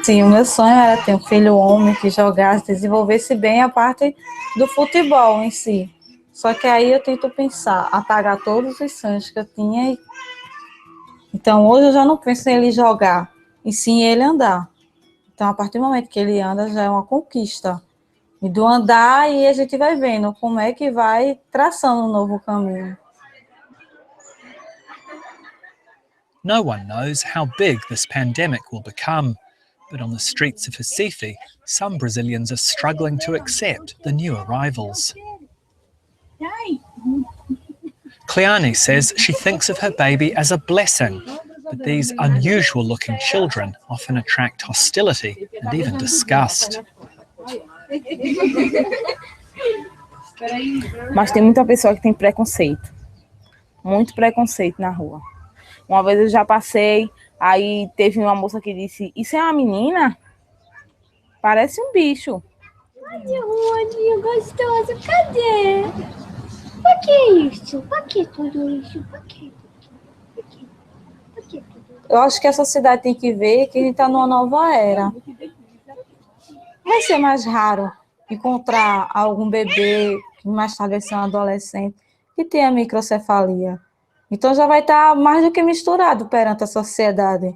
Sim, o meu sonho era ter um filho homem que jogasse, desenvolvesse bem a parte do futebol em si. Só que aí eu tento pensar, apagar todos os sonhos que eu tinha. Então hoje eu já não penso em ele jogar, e sim ele andar. Então a partir do momento que ele anda já é uma conquista. E do andar e a gente vai vendo como é que vai traçando um novo caminho. No one knows how big this pandemic will become, but on the streets of Recife, some Brazilians are struggling to accept the new arrivals. Cleane says she thinks of her baby as a blessing, but these unusual-looking children often attract hostility and even disgust. Mas tem muita pessoa que tem preconceito. Muito preconceito na rua. Uma vez eu já passei, aí teve uma moça que disse, isso é uma menina? Parece um bicho. Olha o olhinho gostoso, cadê? Por que isso? Por que tudo isso? Por que? Eu acho que a sociedade tem que ver que a gente está numa nova era. Vai ser mais raro encontrar algum bebê, que mais tarde vai ser um adolescente, que tenha microcefalia. Então já vai estar mais do que misturado perante a sociedade.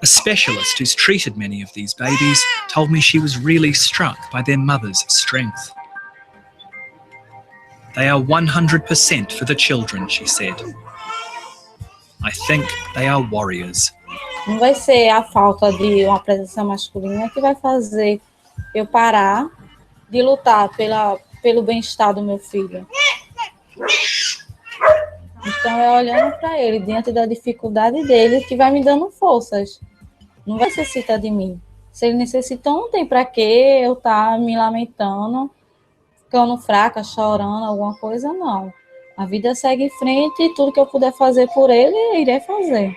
A specialist who's treated many of these babies told me she was really struck by their mother's strength. They are 100% for the children, she said. I think they are warriors. Não vai ser a falta de uma presença masculina que vai fazer eu parar de lutar pelo bem-estar do meu filho. Então é olhando para ele, diante da dificuldade dele, que vai me dando forças. Não vai necessitar de mim. Se ele necessita, não tem para que eu estar me lamentando, ficando fraca, chorando, alguma coisa, não. A vida segue em frente e tudo que eu puder fazer por ele, eu irei fazer.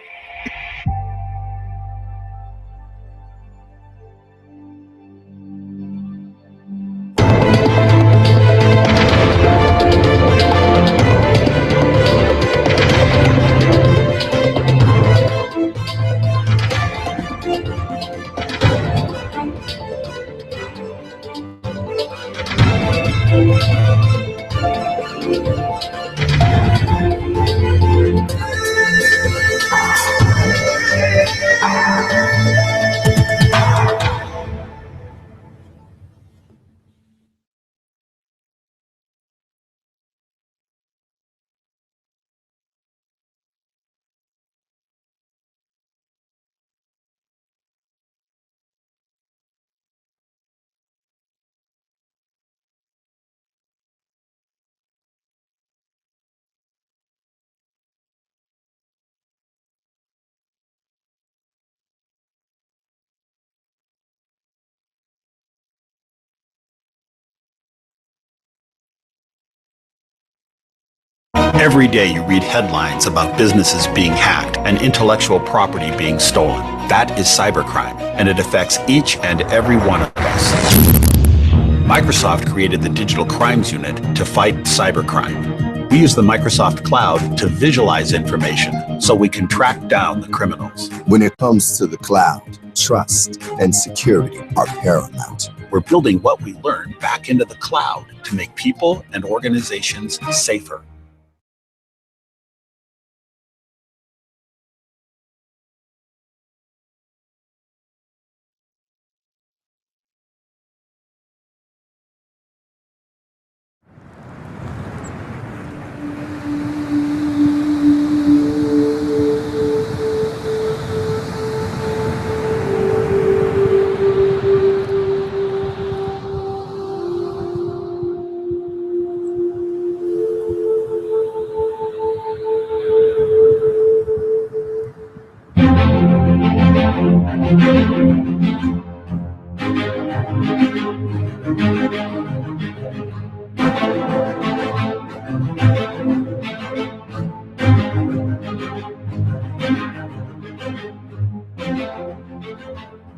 Every day you read headlines about businesses being hacked and intellectual property being stolen. That is cybercrime, and it affects each and every one of us. Microsoft created the Digital Crimes Unit to fight cybercrime. We use the Microsoft Cloud to visualize information so we can track down the criminals. When it comes to the cloud, trust and security are paramount. We're building what we learn back into the cloud to make people and organizations safer.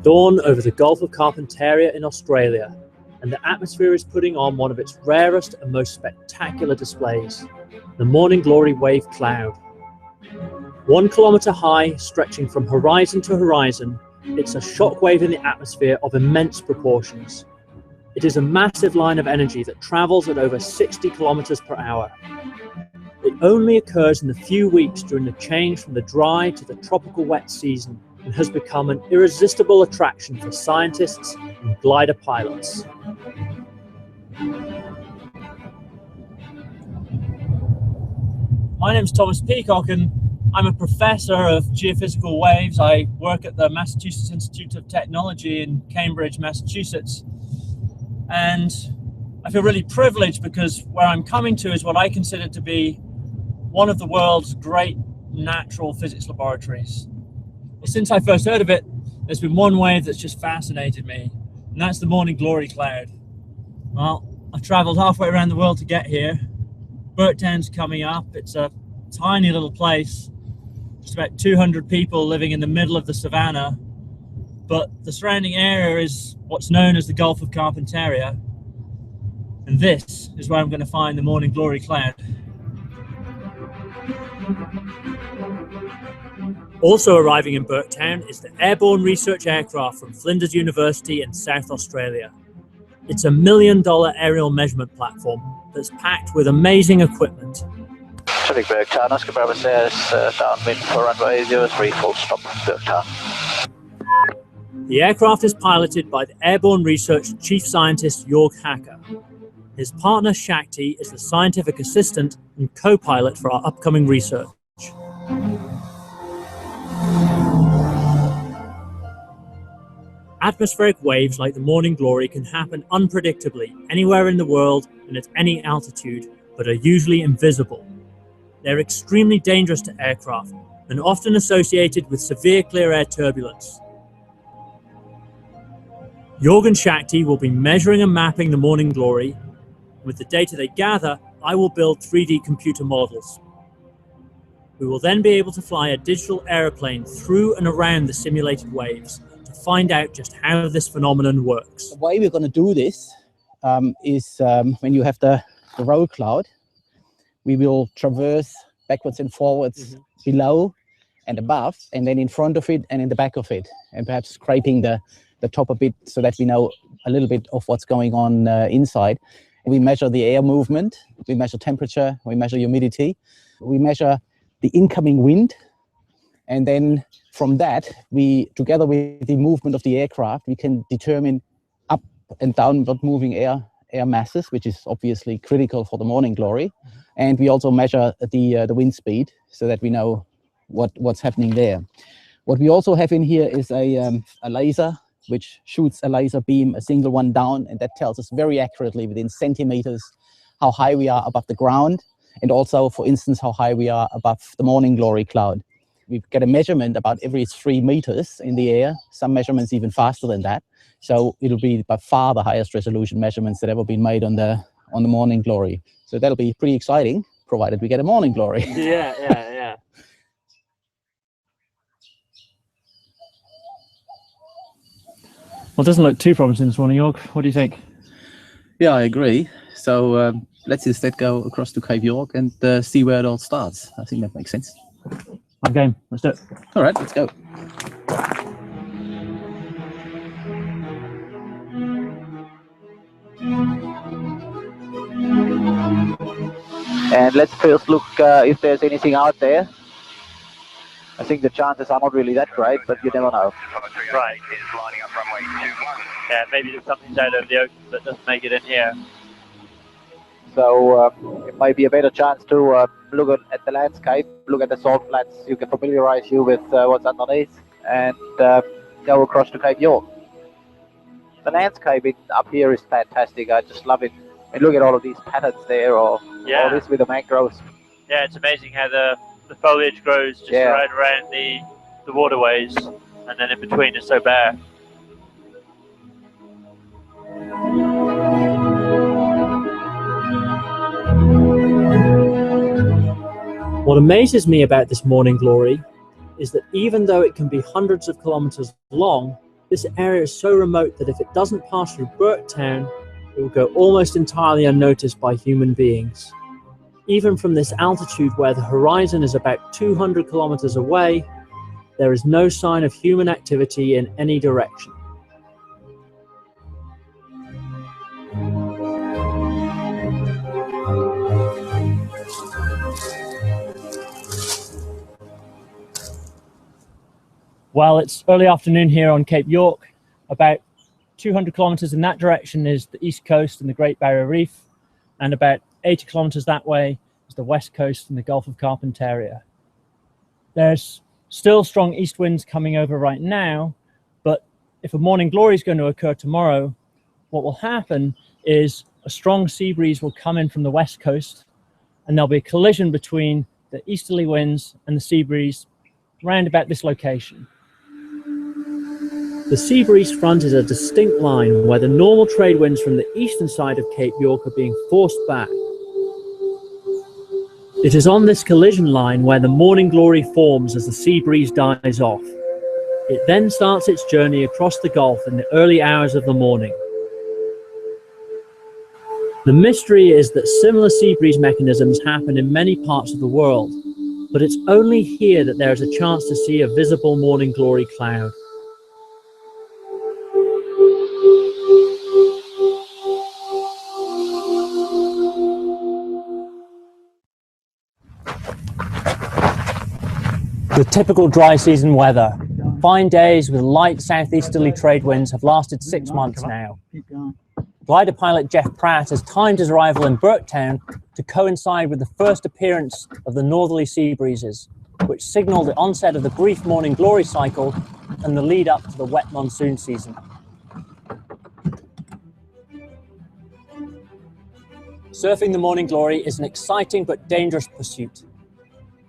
Dawn over the Gulf of Carpentaria in Australia, and the atmosphere is putting on one of its rarest and most spectacular displays, the morning glory wave cloud. 1 kilometer high, stretching from horizon to horizon, it's a shockwave in the atmosphere of immense proportions. It is a massive line of energy that travels at over 60 kilometers per hour. It only occurs in the few weeks during the change from the dry to the tropical wet season and has become an irresistible attraction for scientists and glider pilots. My name's Thomas Peacock and I'm a professor of geophysical waves. I work at the Massachusetts Institute of Technology in Cambridge, Massachusetts. And I feel really privileged because where I'm coming to is what I consider to be one of the world's great natural physics laboratories. Since I first heard of it, there's been one wave that's just fascinated me, and that's the morning glory cloud. Well, I've traveled halfway around the world to get here. Burtown's coming up. It's a tiny little place, just about 200 people living in the middle of the savannah, but the surrounding area is what's known as the Gulf of Carpentaria, and this is where I'm going to find the morning glory cloud. Also arriving in Burtown is the airborne research aircraft from Flinders University in South Australia. It's a $1 million aerial measurement platform that's packed with amazing equipment. Pacific Burtown, Oscar Bravo says downwind for runway 03, full stop Burtown. The aircraft is piloted by the Airborne Research Chief Scientist Jorg Hacker. His partner Shakti is the scientific assistant and co-pilot for our upcoming research. Atmospheric waves like the morning glory can happen unpredictably anywhere in the world and at any altitude, but are usually invisible. They're extremely dangerous to aircraft and often associated with severe clear air turbulence. Jorg and Shakti will be measuring and mapping the morning glory. With the data they gather, I will build 3D computer models. We will then be able to fly a digital aeroplane through and around the simulated waves to find out just how this phenomenon works. The way we're going to do this is when you have the roll cloud, we will traverse backwards and forwards below and above, and then in front of it and in the back of it, and perhaps scraping the top a bit so that we know a little bit of what's going on inside. We measure the air movement, we measure temperature, we measure humidity, we measure the incoming wind, and then from that, we, together with the movement of the aircraft, we can determine up and downward moving air masses, which is obviously critical for the morning glory. And we also measure the wind speed so that we know what's happening there. What we also have in here is a laser, which shoots a laser beam, a single one down, and that tells us very accurately within centimeters how high we are above the ground, and also, for instance, how high we are above the morning glory cloud. We get a measurement about every 3 meters in the air, some measurements even faster than that. So it'll be by far the highest resolution measurements that ever been made on the morning glory. So that'll be pretty exciting, provided we get a morning glory. Yeah. Well, it doesn't look too promising this morning, Jorg. What do you think? Yeah, I agree. So let's instead go across to Cape York and see where it all starts. I think that makes sense. I'm game. Let's do it. All right, let's go. And let's first look if there's anything out there. I think the chances are not really that great, but you never know. Right. Yeah, maybe there's something out over the ocean that doesn't make it in here. So it might be a better chance to look at the landscape, look at the salt flats. You can familiarize you with what's underneath, and go across to Cape York. The landscape up here is fantastic. I just love it. And look at all of these patterns there, or all this with the mangroves. Yeah, it's amazing how the foliage grows just right around the waterways, and then in between it's so bare. What amazes me about this morning glory is that even though it can be hundreds of kilometers long, this area is so remote that if it doesn't pass through Burtown, it will go almost entirely unnoticed by human beings. Even from this altitude where the horizon is about 200 kilometers away, there is no sign of human activity in any direction. Well, it's early afternoon here on Cape York. About 200 kilometers in that direction is the east coast and the Great Barrier Reef, and about 80 kilometers that way is the west coast and the Gulf of Carpentaria. There's still strong east winds coming over right now, but if a morning glory is going to occur tomorrow, what will happen is a strong sea breeze will come in from the west coast, and there'll be a collision between the easterly winds and the sea breeze round about this location. The sea breeze front is a distinct line where the normal trade winds from the eastern side of Cape York are being forced back. It is on this collision line where the morning glory forms as the sea breeze dies off. It then starts its journey across the Gulf in the early hours of the morning. The mystery is that similar sea breeze mechanisms happen in many parts of the world, but it's only here that there is a chance to see a visible morning glory cloud. The typical dry season weather. Fine days with light southeasterly trade winds have lasted 6 months now. Glider pilot Jeff Pratt has timed his arrival in Burketown to coincide with the first appearance of the northerly sea breezes, which signal the onset of the brief morning glory cycle and the lead up to the wet monsoon season. Surfing the morning glory is an exciting but dangerous pursuit.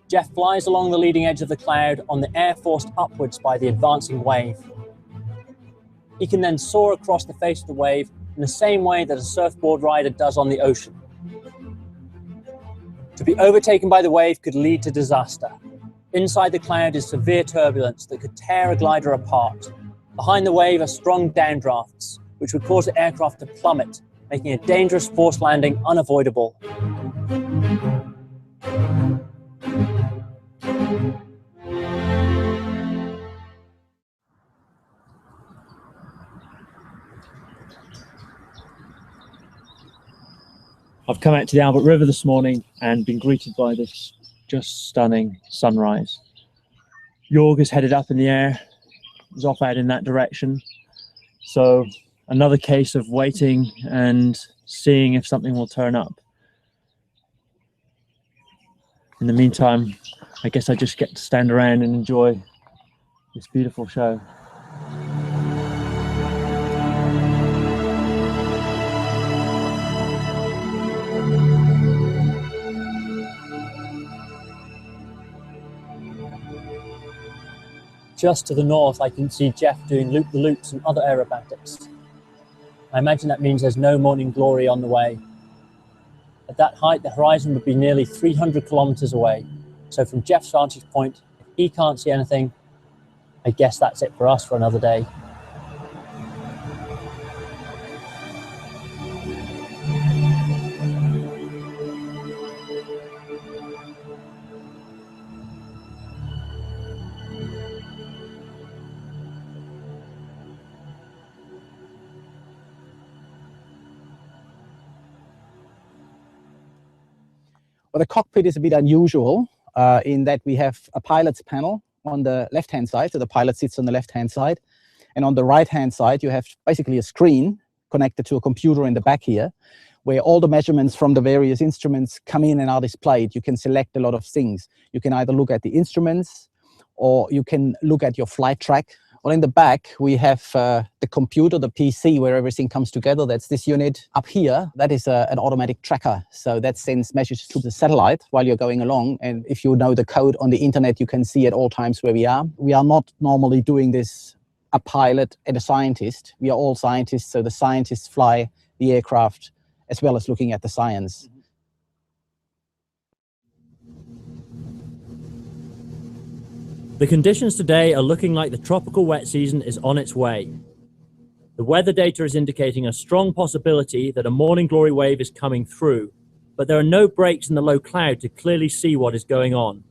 Jeff flies along the leading edge of the cloud on the air forced upwards by the advancing wave. He can then soar across the face of the wave in the same way that a surfboard rider does on the ocean. To be overtaken by the wave could lead to disaster. Inside the cloud is severe turbulence that could tear a glider apart. Behind the wave are strong downdrafts, which would cause the aircraft to plummet, making a dangerous forced landing unavoidable. I've come out to the Albert River this morning and been greeted by this just stunning sunrise. York is headed up in the air, is off out in that direction. So another case of waiting and seeing if something will turn up. In the meantime, I guess I just get to stand around and enjoy this beautiful show. Just to the north, I can see Jeff doing loop-the-loops and other aerobatics. I imagine that means there's no morning glory on the way. At that height, the horizon would be nearly 300 kilometers away. So from Jeff's vantage point, if he can't see anything, I guess that's it for us for another day. Well, the cockpit is a bit unusual in that we have a pilot's panel on the left-hand side. So the pilot sits on the left-hand side. And on the right-hand side, you have basically a screen connected to a computer in the back here, where all the measurements from the various instruments come in and are displayed. You can select a lot of things. You can either look at the instruments or you can look at your flight track. Well, in the back, we have the computer, the PC, where everything comes together. That's this unit. Up here, that is an automatic tracker. So that sends messages to the satellite while you're going along. And if you know the code on the internet, you can see at all times where we are. We are not normally doing this, a pilot and a scientist. We are all scientists, so the scientists fly the aircraft as well as looking at the science. The conditions today are looking like the tropical wet season is on its way. The weather data is indicating a strong possibility that a morning glory wave is coming through, but there are no breaks in the low cloud to clearly see what is going on.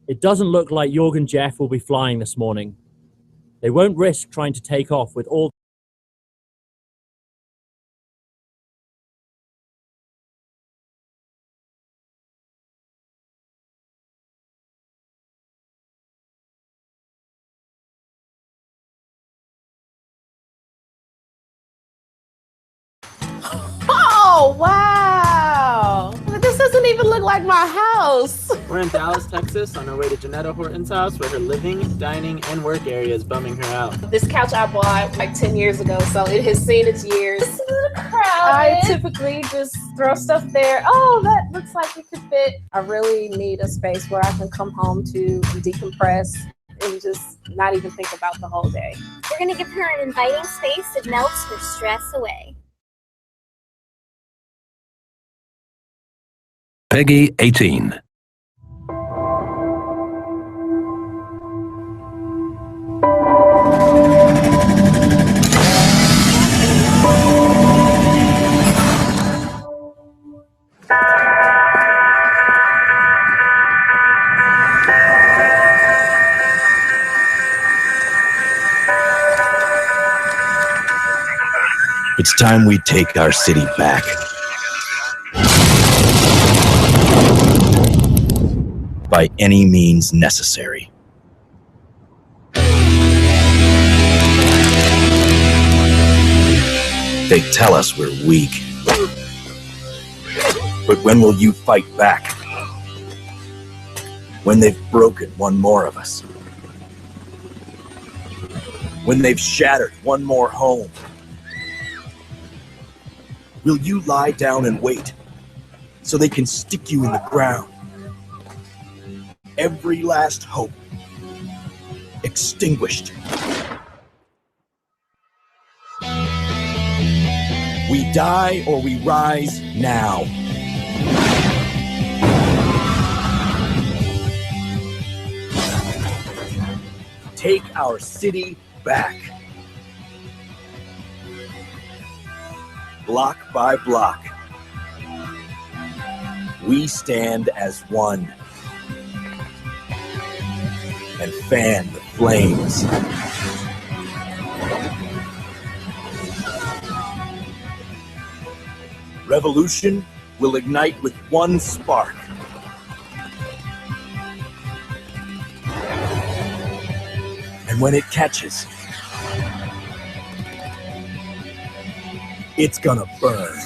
It doesn't look like Jorg and Jeff will be flying this morning. They won't risk trying to take off with all. Oh, wow. This doesn't even look like my house. We're in Dallas, Texas, on our way to Janetta Horton's house, where her living, dining, and work area is bumming her out. This couch I bought like 10 years ago, so it has seen its years. It's a little crowded. I typically just throw stuff there. Oh, that looks like it could fit. I really need a space where I can come home to decompress and just not even think about the whole day. We're going to give her an inviting space that melts her stress away. Peggy 18. It's time we take our city back. By any means necessary. They tell us we're weak. But when will you fight back? When they've broken one more of us. When they've shattered one more home. Will you lie down and wait so they can stick you in the ground? Every last hope extinguished. We die or we rise now. Take our city back. Block by block. We stand as one. And fan the flames. Revolution will ignite with one spark. And when it catches, it's gonna burn.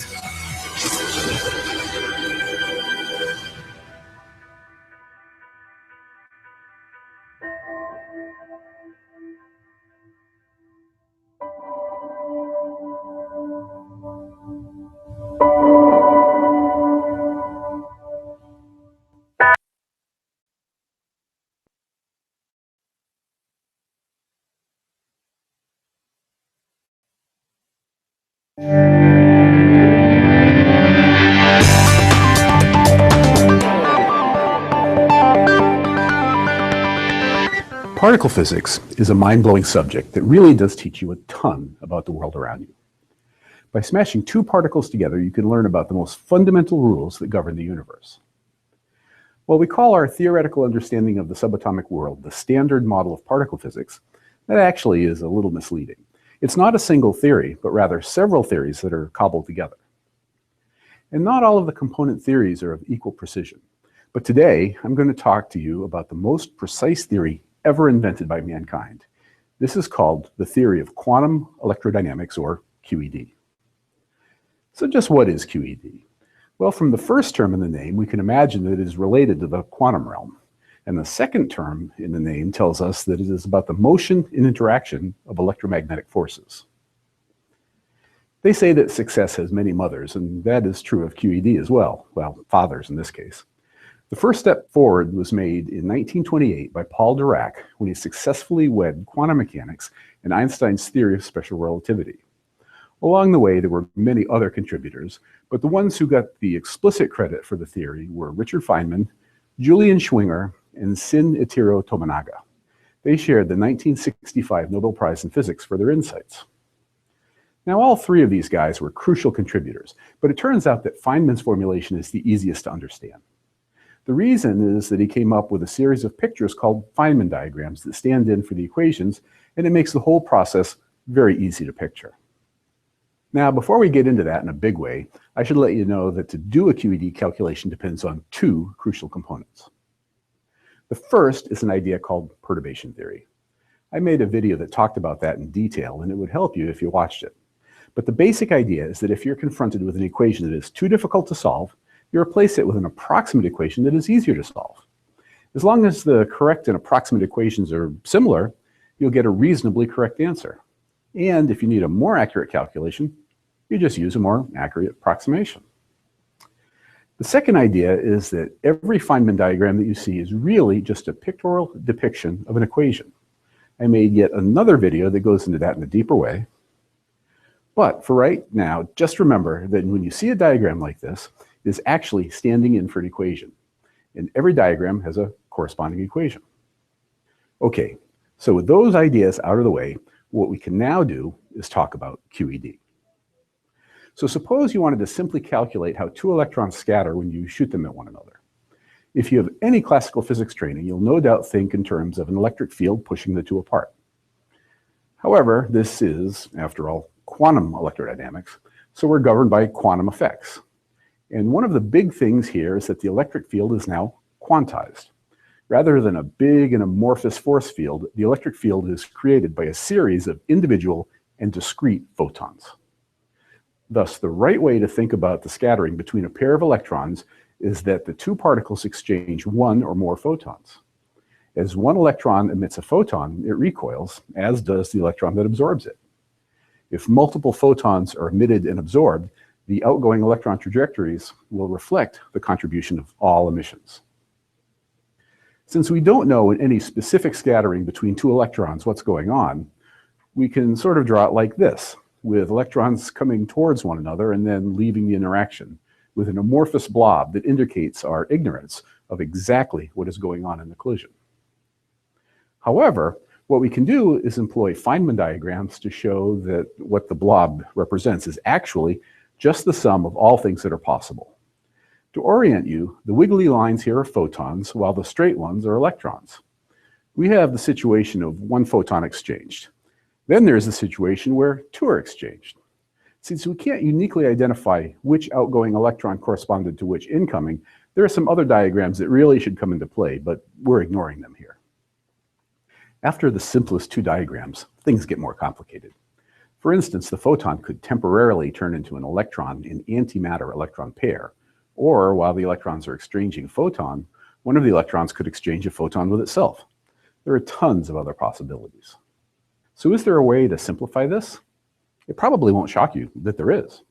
Particle physics is a mind-blowing subject that really does teach you a ton about the world around you. By smashing two particles together, you can learn about the most fundamental rules that govern the universe. While we call our theoretical understanding of the subatomic world the standard model of particle physics, that actually is a little misleading. It's not a single theory, but rather several theories that are cobbled together. And not all of the component theories are of equal precision. But today, I'm going to talk to you about the most precise theory ever invented by mankind. This is called the theory of quantum electrodynamics, or QED. So just what is QED? Well, from the first term in the name, we can imagine that it is related to the quantum realm. And the second term in the name tells us that it is about the motion and interaction of electromagnetic forces. They say that success has many mothers, and that is true of QED as well. Well, fathers in this case. The first step forward was made in 1928 by Paul Dirac when he successfully wed quantum mechanics and Einstein's theory of special relativity. Along the way, there were many other contributors, but the ones who got the explicit credit for the theory were Richard Feynman, Julian Schwinger, and Sin Itiro Tominaga. They shared the 1965 Nobel Prize in Physics for their insights. Now, all three of these guys were crucial contributors, but it turns out that Feynman's formulation is the easiest to understand. The reason is that he came up with a series of pictures called Feynman diagrams that stand in for the equations, and it makes the whole process very easy to picture. Now, before we get into that in a big way, I should let you know that to do a QED calculation depends on two crucial components. The first is an idea called perturbation theory. I made a video that talked about that in detail, and it would help you if you watched it. But the basic idea is that if you're confronted with an equation that is too difficult to solve, you replace it with an approximate equation that is easier to solve. As long as the correct and approximate equations are similar, you'll get a reasonably correct answer. And if you need a more accurate calculation, you just use a more accurate approximation. The second idea is that every Feynman diagram that you see is really just a pictorial depiction of an equation. I made yet another video that goes into that in a deeper way. But for right now, just remember that when you see a diagram like this, it is actually standing in for an equation. And every diagram has a corresponding equation. Okay, so with those ideas out of the way, what we can now do is talk about QED. So suppose you wanted to simply calculate how two electrons scatter when you shoot them at one another. If you have any classical physics training, you'll no doubt think in terms of an electric field pushing the two apart. However, this is, after all, quantum electrodynamics, so we're governed by quantum effects. And one of the big things here is that the electric field is now quantized. Rather than a big and amorphous force field, the electric field is created by a series of individual and discrete photons. Thus, the right way to think about the scattering between a pair of electrons is that the two particles exchange one or more photons. As one electron emits a photon, it recoils, as does the electron that absorbs it. If multiple photons are emitted and absorbed, the outgoing electron trajectories will reflect the contribution of all emissions. Since we don't know in any specific scattering between two electrons what's going on, we can sort of draw it like this, with electrons coming towards one another and then leaving the interaction, with an amorphous blob that indicates our ignorance of exactly what is going on in the collision. However, what we can do is employ Feynman diagrams to show that what the blob represents is actually just the sum of all things that are possible. To orient you, the wiggly lines here are photons, while the straight ones are electrons. We have the situation of one photon exchanged. Then there's the situation where two are exchanged. Since we can't uniquely identify which outgoing electron corresponded to which incoming, there are some other diagrams that really should come into play, but we're ignoring them here. After the simplest two diagrams, things get more complicated. For instance, the photon could temporarily turn into an electron in antimatter electron pair, or while the electrons are exchanging a photon, one of the electrons could exchange a photon with itself. There are tons of other possibilities. So is there a way to simplify this? It probably won't shock you that there is.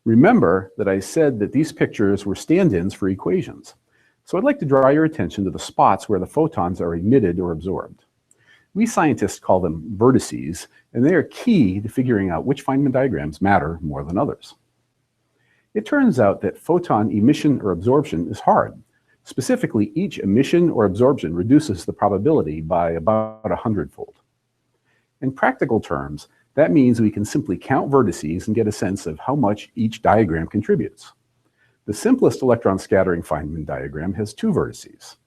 Remember that I said that these pictures were stand-ins for equations. So I'd like to draw your attention to the spots where the photons are emitted or absorbed. We scientists call them vertices, and they are key to figuring out which Feynman diagrams matter more than others. It turns out that photon emission or absorption is hard. Specifically, each emission or absorption reduces the probability by about 100-fold. In practical terms, that means we can simply count vertices and get a sense of how much each diagram contributes. The simplest electron scattering Feynman diagram has two vertices.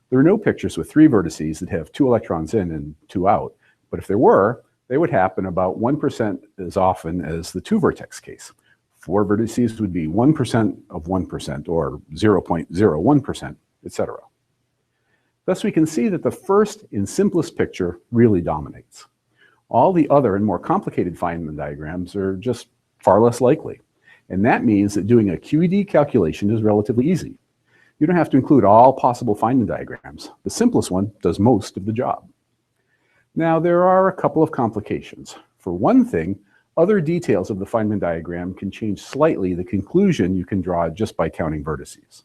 There are no pictures with three vertices that have two electrons in and two out, but if there were, they would happen about 1% as often as the two vertex case. Four vertices would be 1% of 1%, or 0.01%, etc. Thus, we can see that the first and simplest picture really dominates. All the other and more complicated Feynman diagrams are just far less likely. And that means that doing a QED calculation is relatively easy. You don't have to include all possible Feynman diagrams. The simplest one does most of the job. Now, there are a couple of complications. For one thing, other details of the Feynman diagram can change slightly the conclusion you can draw just by counting vertices.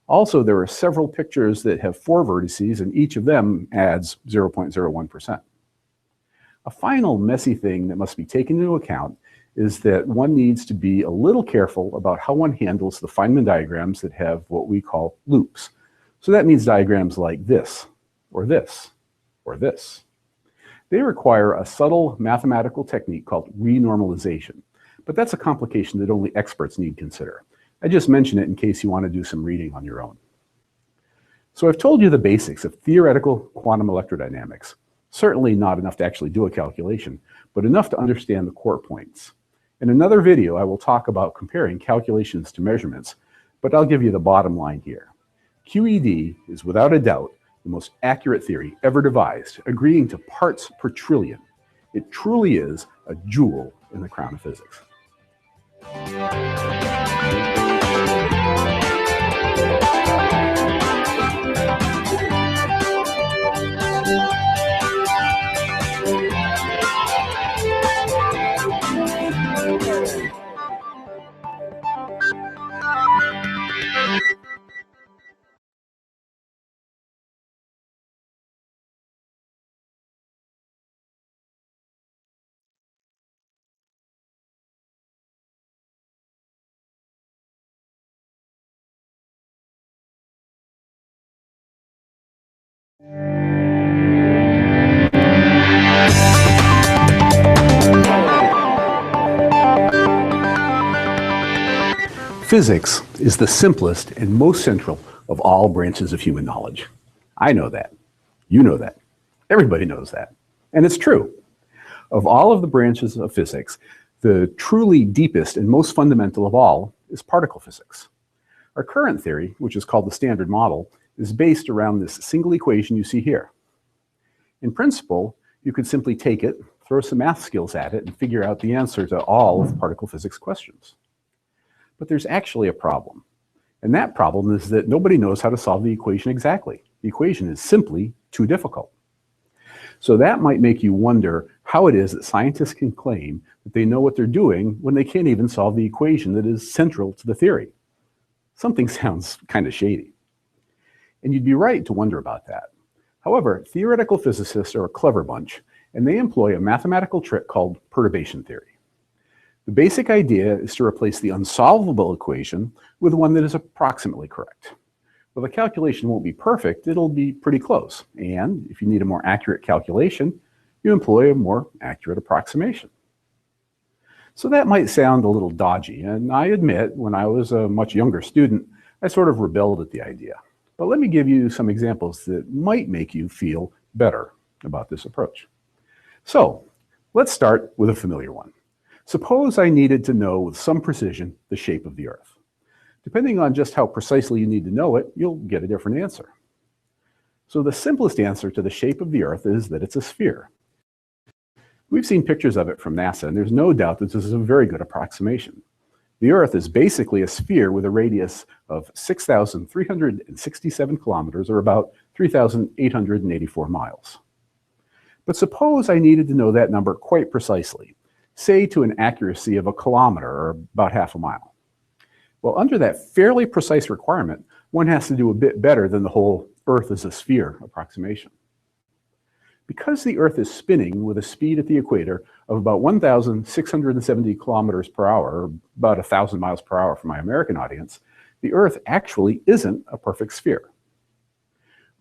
Also, there are several pictures that have four vertices, and each of them adds 0.01%. A final messy thing that must be taken into account is that one needs to be a little careful about how one handles the Feynman diagrams that have what we call loops. So that means diagrams like this, or this, or this. They require a subtle mathematical technique called renormalization, but that's a complication that only experts need consider. I just mention it in case you want to do some reading on your own. So I've told you the basics of theoretical quantum electrodynamics. Certainly not enough to actually do a calculation, but enough to understand the core points. In another video, I will talk about comparing calculations to measurements, but I'll give you the bottom line here. QED is without a doubt the most accurate theory ever devised, agreeing to parts per trillion. It truly is a jewel in the crown of physics. Physics is the simplest and most central of all branches of human knowledge. I know that. You know that. Everybody knows that. And it's true. Of all of the branches of physics, the truly deepest and most fundamental of all is particle physics. Our current theory, which is called the Standard Model, is based around this single equation you see here. In principle, you could simply take it, throw some math skills at it, and figure out the answer to all of particle physics questions. But there's actually a problem. And that problem is that nobody knows how to solve the equation exactly. The equation is simply too difficult. So that might make you wonder how it is that scientists can claim that they know what they're doing when they can't even solve the equation that is central to the theory. Something sounds kind of shady. And you'd be right to wonder about that. However, theoretical physicists are a clever bunch, and they employ a mathematical trick called perturbation theory. The basic idea is to replace the unsolvable equation with one that is approximately correct. Well, the calculation won't be perfect, it'll be pretty close. And if you need a more accurate calculation, you employ a more accurate approximation. So that might sound a little dodgy, and I admit, when I was a much younger student, I sort of rebelled at the idea. But let me give you some examples that might make you feel better about this approach. So let's start with a familiar one. Suppose I needed to know with some precision the shape of the Earth. Depending on just how precisely you need to know it, you'll get a different answer. So the simplest answer to the shape of the Earth is that it's a sphere. We've seen pictures of it from NASA, and there's no doubt that this is a very good approximation. The Earth is basically a sphere with a radius of 6,367 kilometers, or about 3,884 miles. But suppose I needed to know that number quite precisely, say to an accuracy of a kilometer, or about half a mile. Well, under that fairly precise requirement, one has to do a bit better than the whole Earth is a sphere approximation. Because the Earth is spinning with a speed at the equator of about 1,670 kilometers per hour, or about 1,000 miles per hour for my American audience, the Earth actually isn't a perfect sphere.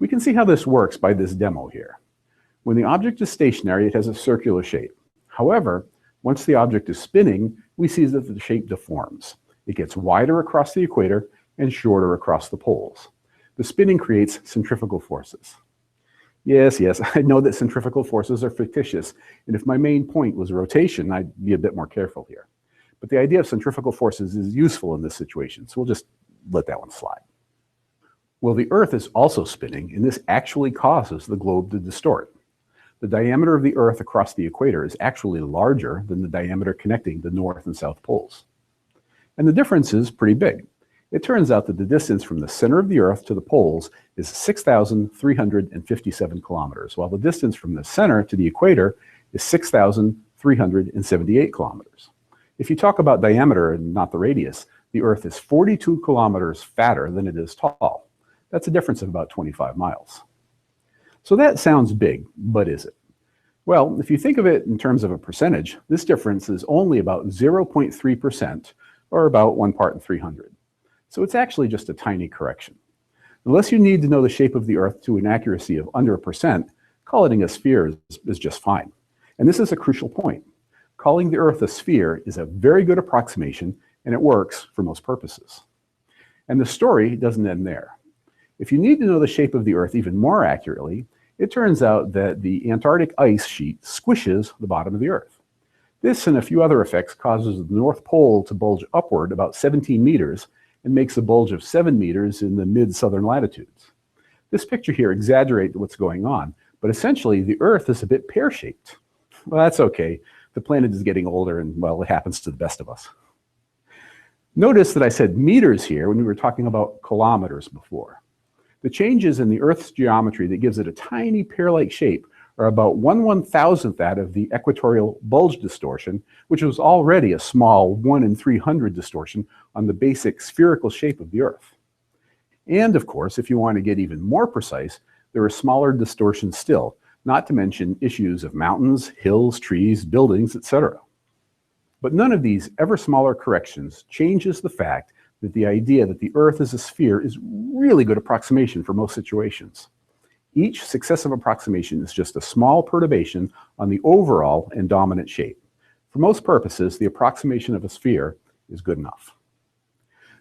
We can see how this works by this demo here. When the object is stationary, it has a circular shape. However, once the object is spinning, we see that the shape deforms. It gets wider across the equator and shorter across the poles. The spinning creates centrifugal forces. Yes, I know that centrifugal forces are fictitious, and if my main point was rotation, I'd be a bit more careful here. But the idea of centrifugal forces is useful in this situation, so we'll just let that one slide. Well, the Earth is also spinning, and this actually causes the globe to distort. The diameter of the Earth across the equator is actually larger than the diameter connecting the North and South poles. And the difference is pretty big. It turns out that the distance from the center of the Earth to the poles is 6,357 kilometers, while the distance from the center to the equator is 6,378 kilometers. If you talk about diameter and not the radius, the Earth is 42 kilometers fatter than it is tall. That's a difference of about 25 miles. So that sounds big, but is it? Well, if you think of it in terms of a percentage, this difference is only about 0.3%, or about 1 part in 300. So it's actually just a tiny correction. Unless you need to know the shape of the Earth to an accuracy of under 1%, Calling it a sphere is just fine. And this is a crucial point. Calling the Earth a sphere is a very good approximation, and it works for most purposes. And the story doesn't end there. If you need to know the shape of the Earth even more accurately, it turns out that the Antarctic ice sheet squishes the bottom of the Earth. This and a few other effects causes the North Pole to bulge upward about 17 meters and makes a bulge of 7 meters in the mid-southern latitudes. This picture here exaggerates what's going on, but essentially the Earth is a bit pear-shaped. Well, that's okay. The planet is getting older and, well, it happens to the best of us. Notice that I said meters here when we were talking about kilometers before. The changes in the Earth's geometry that gives it a tiny pear-like shape are about 1/1000th that of the equatorial bulge distortion, which was already a small 1 in 300 distortion on the basic spherical shape of the Earth. And of course, if you want to get even more precise, there are smaller distortions still, not to mention issues of mountains, hills, trees, buildings, etc. But none of these ever smaller corrections changes the fact that the idea that the Earth is a sphere is really good approximation for most situations. Each successive approximation is just a small perturbation on the overall and dominant shape. For most purposes, the approximation of a sphere is good enough.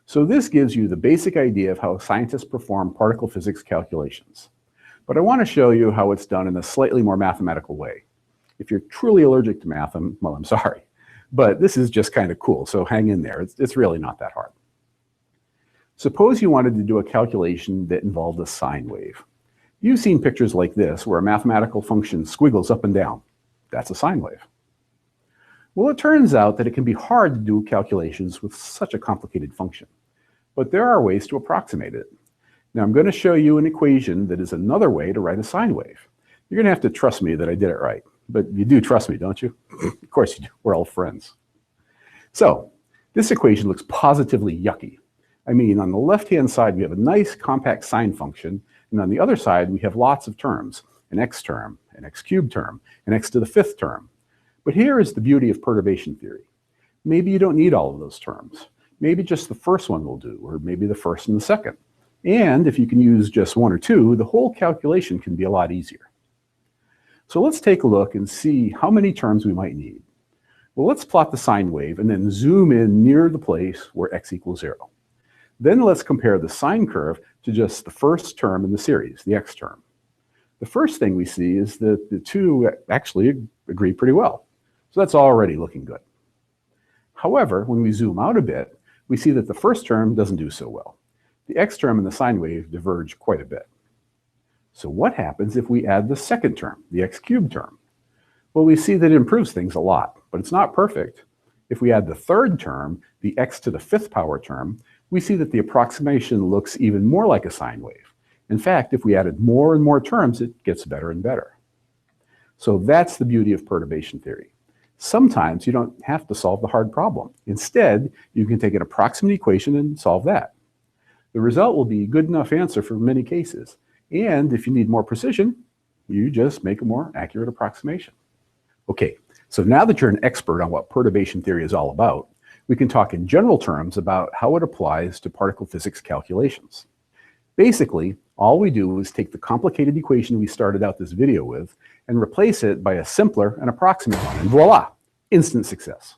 So this gives you the basic idea of how scientists perform particle physics calculations. But I want to show you how it's done in a slightly more mathematical way. If you're truly allergic to math, well, I'm sorry. But this is just kind of cool, so hang in there. It's really not that hard. Suppose you wanted to do a calculation that involved a sine wave. You've seen pictures like this where a mathematical function squiggles up and down. That's a sine wave. Well, it turns out that it can be hard to do calculations with such a complicated function. But there are ways to approximate it. Now I'm going to show you an equation that is another way to write a sine wave. You're going to have to trust me that I did it right. But you do trust me, don't you? Of course you do. We're all friends. So this equation looks positively yucky. I mean, on the left-hand side, we have a nice compact sine function. And on the other side, we have lots of terms, an x term, an x cubed term, an x to the 5th term. But here is the beauty of perturbation theory. Maybe you don't need all of those terms. Maybe just the first one will do, or maybe the first and the second. And if you can use just one or two, the whole calculation can be a lot easier. So let's take a look and see how many terms we might need. Well, let's plot the sine wave and then zoom in near the place where x equals 0. Then let's compare the sine curve to just the first term in the series, the x term. The first thing we see is that the two actually agree pretty well. So that's already looking good. However, when we zoom out a bit, we see that the first term doesn't do so well. The x term and the sine wave diverge quite a bit. So what happens if we add the second term, the x cubed term? Well, we see that it improves things a lot, but it's not perfect. If we add the third term, the x to the 5th power term, we see that the approximation looks even more like a sine wave. In fact, if we added more and more terms, it gets better and better. So that's the beauty of perturbation theory. Sometimes you don't have to solve the hard problem. Instead, you can take an approximate equation and solve that. The result will be a good enough answer for many cases. And if you need more precision, you just make a more accurate approximation. Okay, so now that you're an expert on what perturbation theory is all about, we can talk in general terms about how it applies to particle physics calculations. Basically, all we do is take the complicated equation we started out this video with and replace it by a simpler and approximate one, and voila, instant success.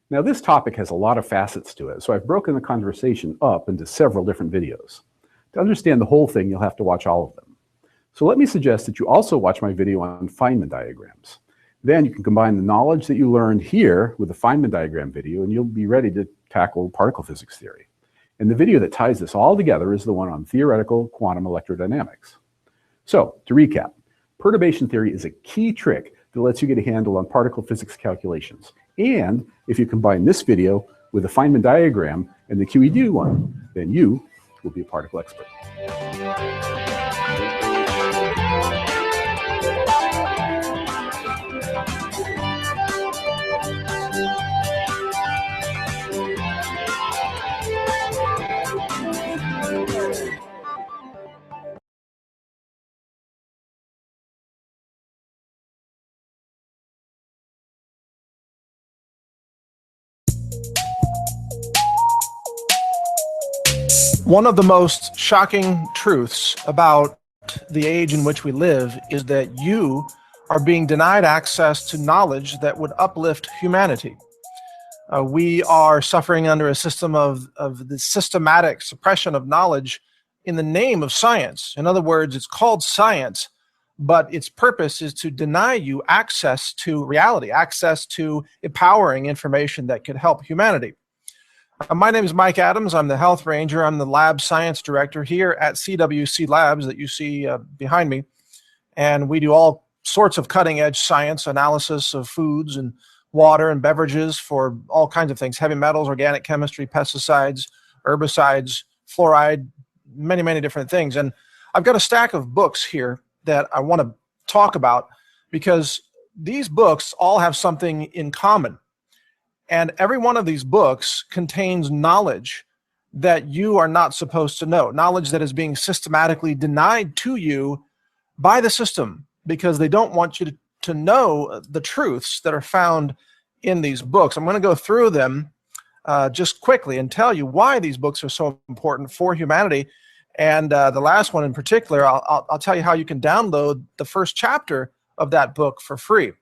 Now this topic has a lot of facets to it, so I've broken the conversation up into several different videos. To understand the whole thing, you'll have to watch all of them. So let me suggest that you also watch my video on Feynman diagrams. Then you can combine the knowledge that you learned here with the Feynman diagram video, and you'll be ready to tackle particle physics theory. And the video that ties this all together is the one on theoretical quantum electrodynamics. So, to recap, perturbation theory is a key trick that lets you get a handle on particle physics calculations. And if you combine this video with the Feynman diagram and the QED one, then you will be a particle expert. One of the most shocking truths about the age in which we live is that you are being denied access to knowledge that would uplift humanity. We are suffering under a system of the systematic suppression of knowledge in the name of science. In other words, it's called science, but its purpose is to deny you access to reality, access to empowering information that could help humanity. My name is Mike Adams. I'm the Health Ranger. I'm the Lab Science Director here at CWC Labs that you see behind me. And we do all sorts of cutting-edge science analysis of foods and water and beverages for all kinds of things, heavy metals, organic chemistry, pesticides, herbicides, fluoride, many, many different things. And I've got a stack of books here that I want to talk about because these books all have something in common. And every one of these books contains knowledge that you are not supposed to know, knowledge that is being systematically denied to you by the system because they don't want you to know the truths that are found in these books. I'm going to go through them just quickly and tell you why these books are so important for humanity. And the last one in particular, I'll tell you how you can download the first chapter of that book for free.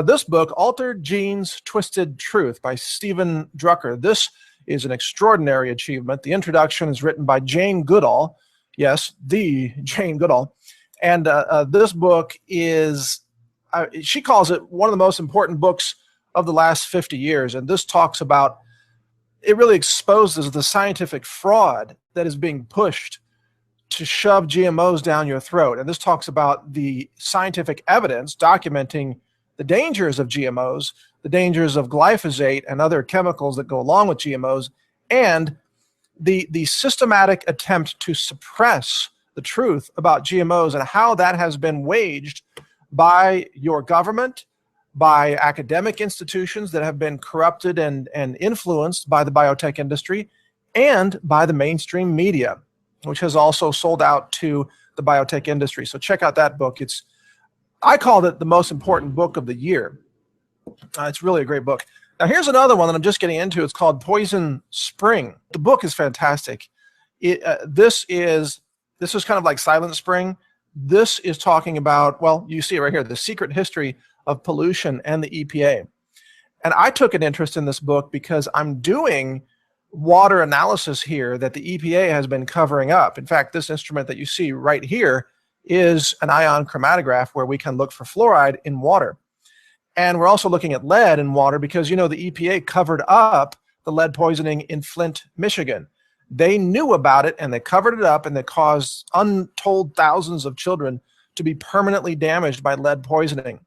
This book, Altered Genes, Twisted Truth by Stephen Drucker. This is an extraordinary achievement. The introduction is written by Jane Goodall. Yes, the Jane Goodall. And this book is, she calls it one of the most important books of the last 50 years. And this talks about, it really exposes the scientific fraud that is being pushed to shove GMOs down your throat. And this talks about the scientific evidence documenting the dangers of GMOs, the dangers of glyphosate and other chemicals that go along with GMOs, and the systematic attempt to suppress the truth about GMOs and how that has been waged by your government, by academic institutions that have been corrupted and influenced by the biotech industry, and by the mainstream media, which has also sold out to the biotech industry. So check out that book. I called it the most important book of the year. It's really a great book. Now here's another one that I'm just getting into. It's called Poison Spring. The book is fantastic. This is kind of like Silent Spring. This is talking about, well, you see it right here, the secret history of pollution and the EPA. And I took an interest in this book because I'm doing water analysis here that the EPA has been covering up. In fact, this instrument that you see right here is an ion chromatograph where we can look for fluoride in water. And we're also looking at lead in water because, you know, the EPA covered up the lead poisoning in Flint, Michigan. They knew about it and they covered it up, and they caused untold thousands of children to be permanently damaged by lead poisoning.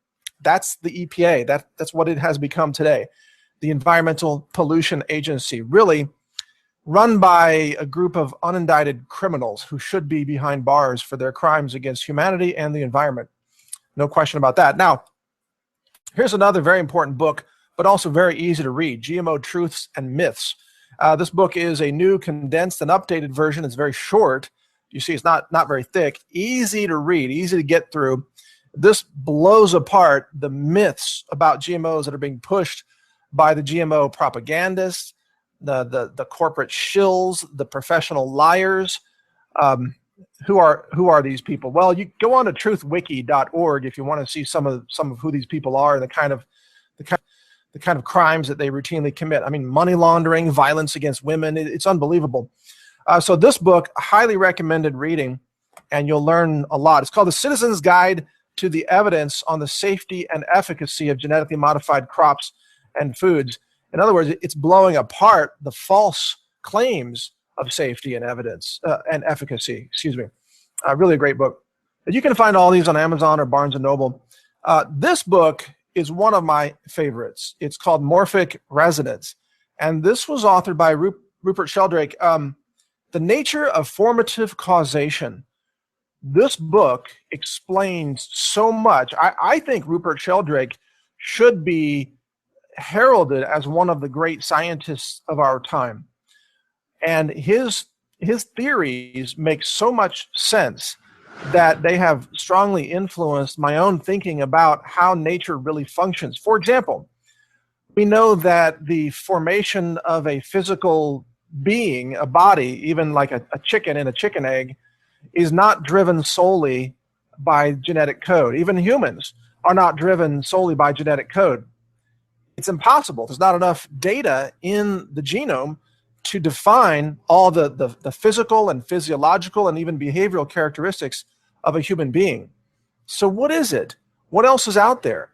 That's the EPA. That's what it has become today. The Environmental Pollution Agency, really run by a group of unindicted criminals who should be behind bars for their crimes against humanity and the environment. No question about that. Now, here's another very important book, but also very easy to read, GMO Truths and Myths. This book is a new, condensed, and updated version. It's very short. You see, it's not very thick. Easy to read, easy to get through. This blows apart the myths about GMOs that are being pushed by the GMO propagandists, the corporate shills, the professional liars. Who are these people? Well, you go on to truthwiki.org if you want to see some of who these people are and the kind of crimes that they routinely commit. I mean, money laundering, violence against women. It's unbelievable. So this book, highly recommended reading, and you'll learn a lot. It's called The Citizen's Guide to the Evidence on the Safety and Efficacy of Genetically Modified Crops and Foods. In other words, it's blowing apart the false claims of safety and evidence and efficacy. Excuse me. Really a great book. You can find all these on Amazon or Barnes & Noble. This book is one of my favorites. It's called Morphic Resonance. And this was authored by Rupert Sheldrake. The Nature of Formative Causation. This book explains so much. I think Rupert Sheldrake should be heralded as one of the great scientists of our time. And his theories make so much sense that they have strongly influenced my own thinking about how nature really functions. For example, we know that the formation of a physical being, a body, even like a chicken in a chicken egg, is not driven solely by genetic code. Even humans are not driven solely by genetic code. It's impossible. There's not enough data in the genome to define all the physical and physiological and even behavioral characteristics of a human being. So what is it? What else is out there?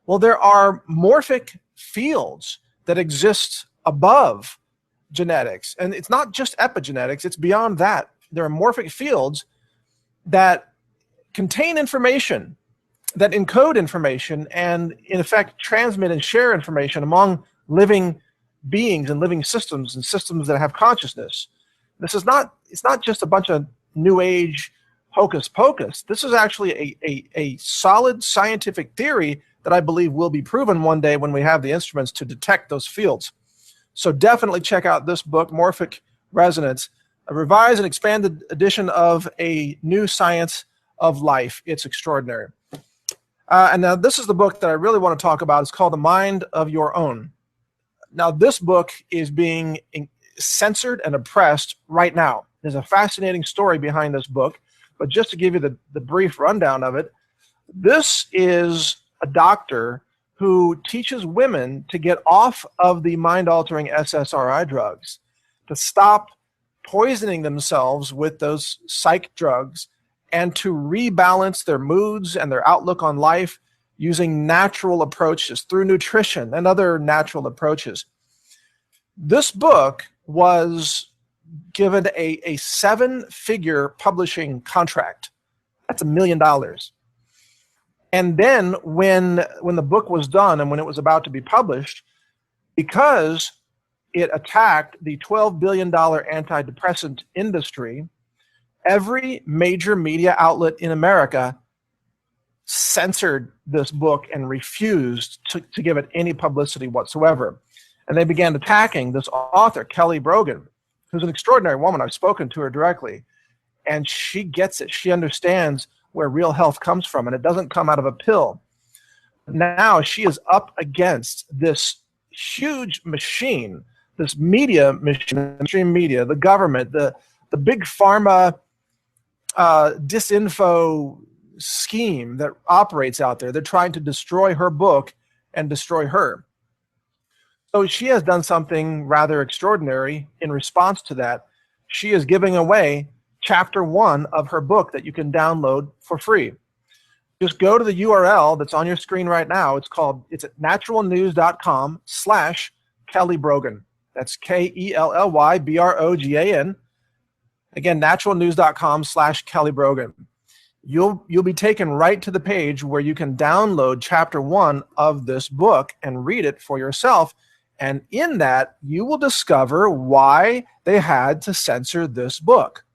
Well, there are morphic fields that exist above genetics. And it's not just epigenetics, it's beyond that. There are morphic fields that contain information, that encode information, and in effect transmit and share information among living beings and living systems and systems that have consciousness. It's not just a bunch of new age hocus pocus. This is actually a solid scientific theory that I believe will be proven one day when we have the instruments to detect those fields. So definitely check out this book, Morphic Resonance, a revised and expanded edition of A New Science of Life. It's extraordinary. And now this is the book that I really want to talk about. It's called The Mind of Your Own. Now this book is being censored and oppressed right now. There's a fascinating story behind this book, but just to give you the brief rundown of it, this is a doctor who teaches women to get off of the mind-altering SSRI drugs, to stop poisoning themselves with those psych drugs, and to rebalance their moods and their outlook on life using natural approaches through nutrition and other natural approaches. This book was given a 7-figure publishing contract. That's $1 million. And then when the book was done and when it was about to be published, because it attacked the $12 billion antidepressant industry, every major media outlet in America censored this book and refused to give it any publicity whatsoever. And they began attacking this author, Kelly Brogan, who's an extraordinary woman. I've spoken to her directly, and she gets it. She understands where real health comes from, and it doesn't come out of a pill. Now she is up against this huge machine, this media machine, mainstream media, the government, the big pharma disinfo scheme that operates out there. They're trying to destroy her book and destroy her. So she has done something rather extraordinary in response to that. She is giving away chapter 1 of her book that you can download for free. Just go to the URL that's on your screen right now. It's at naturalnews.com/Kelly Brogan. That's KELLYBROGAN. Again, naturalnews.com/Kelly Brogan. You'll be taken right to the page where you can download chapter 1 of this book and read it for yourself. And in that, you will discover why they had to censor this book.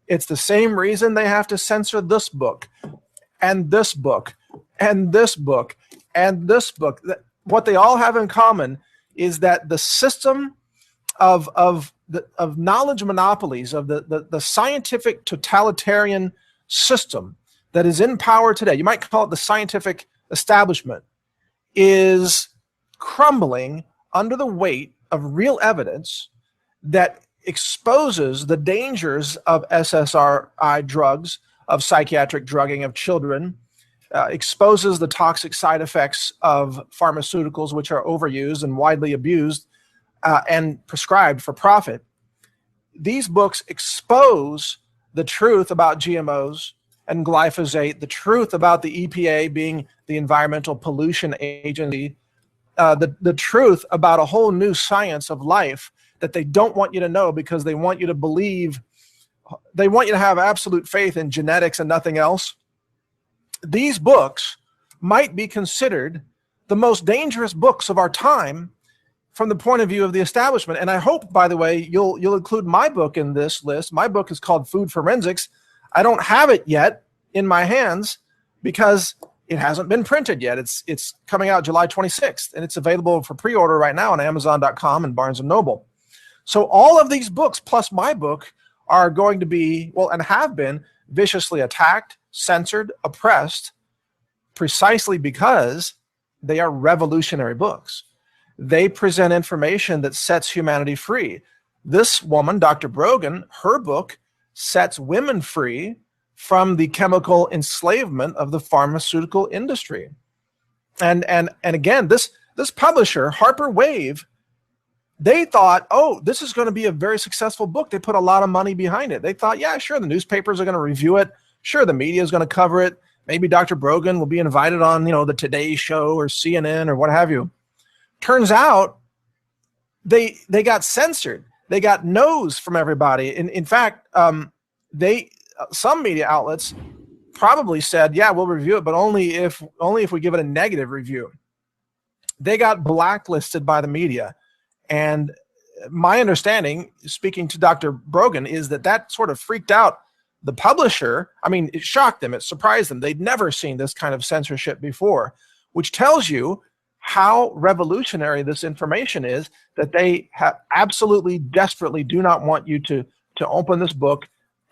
It's the same reason they have to censor this book, and this book, and this book, and this book. What they all have in common is that the system of knowledge monopolies, of the scientific totalitarian system that is in power today, you might call it the scientific establishment, is crumbling under the weight of real evidence that exposes the dangers of SSRI drugs, of psychiatric drugging of children, exposes the toxic side effects of pharmaceuticals, which are overused and widely abused and prescribed for profit. These books expose the truth about GMOs and glyphosate, the truth about the EPA being the Environmental Pollution Agency, the truth about a whole new science of life that they don't want you to know because they want you to believe, they want you to have absolute faith in genetics and nothing else. These books might be considered the most dangerous books of our time from the point of view of the establishment. And I hope, by the way, you'll include my book in this list. My book is called Food Forensics. I don't have it yet in my hands because it hasn't been printed yet. It's coming out July 26th, and it's available for pre-order right now on Amazon.com and Barnes & Noble. So all of these books, plus my book, are going to be, well, and have been, viciously attacked, censored, oppressed, precisely because they are revolutionary books. They present information that sets humanity free. This woman, Dr. Brogan, her book sets women free from the chemical enslavement of the pharmaceutical industry. And again, this publisher, Harper Wave, they thought, oh, this is going to be a very successful book. They put a lot of money behind it. They thought, yeah, sure, the newspapers are going to review it. Sure, the media is going to cover it. Maybe Dr. Brogan will be invited on, the Today Show or CNN or what have you. Turns out they got censored. They got no's from everybody. In fact, some media outlets probably said, yeah, we'll review it, but only if we give it a negative review. They got blacklisted by the media. And my understanding, speaking to Dr. Brogan, is that sort of freaked out the publisher. I mean, it shocked them. It surprised them. They'd never seen this kind of censorship before, which tells you how revolutionary this information is, that they absolutely, desperately do not want you to open this book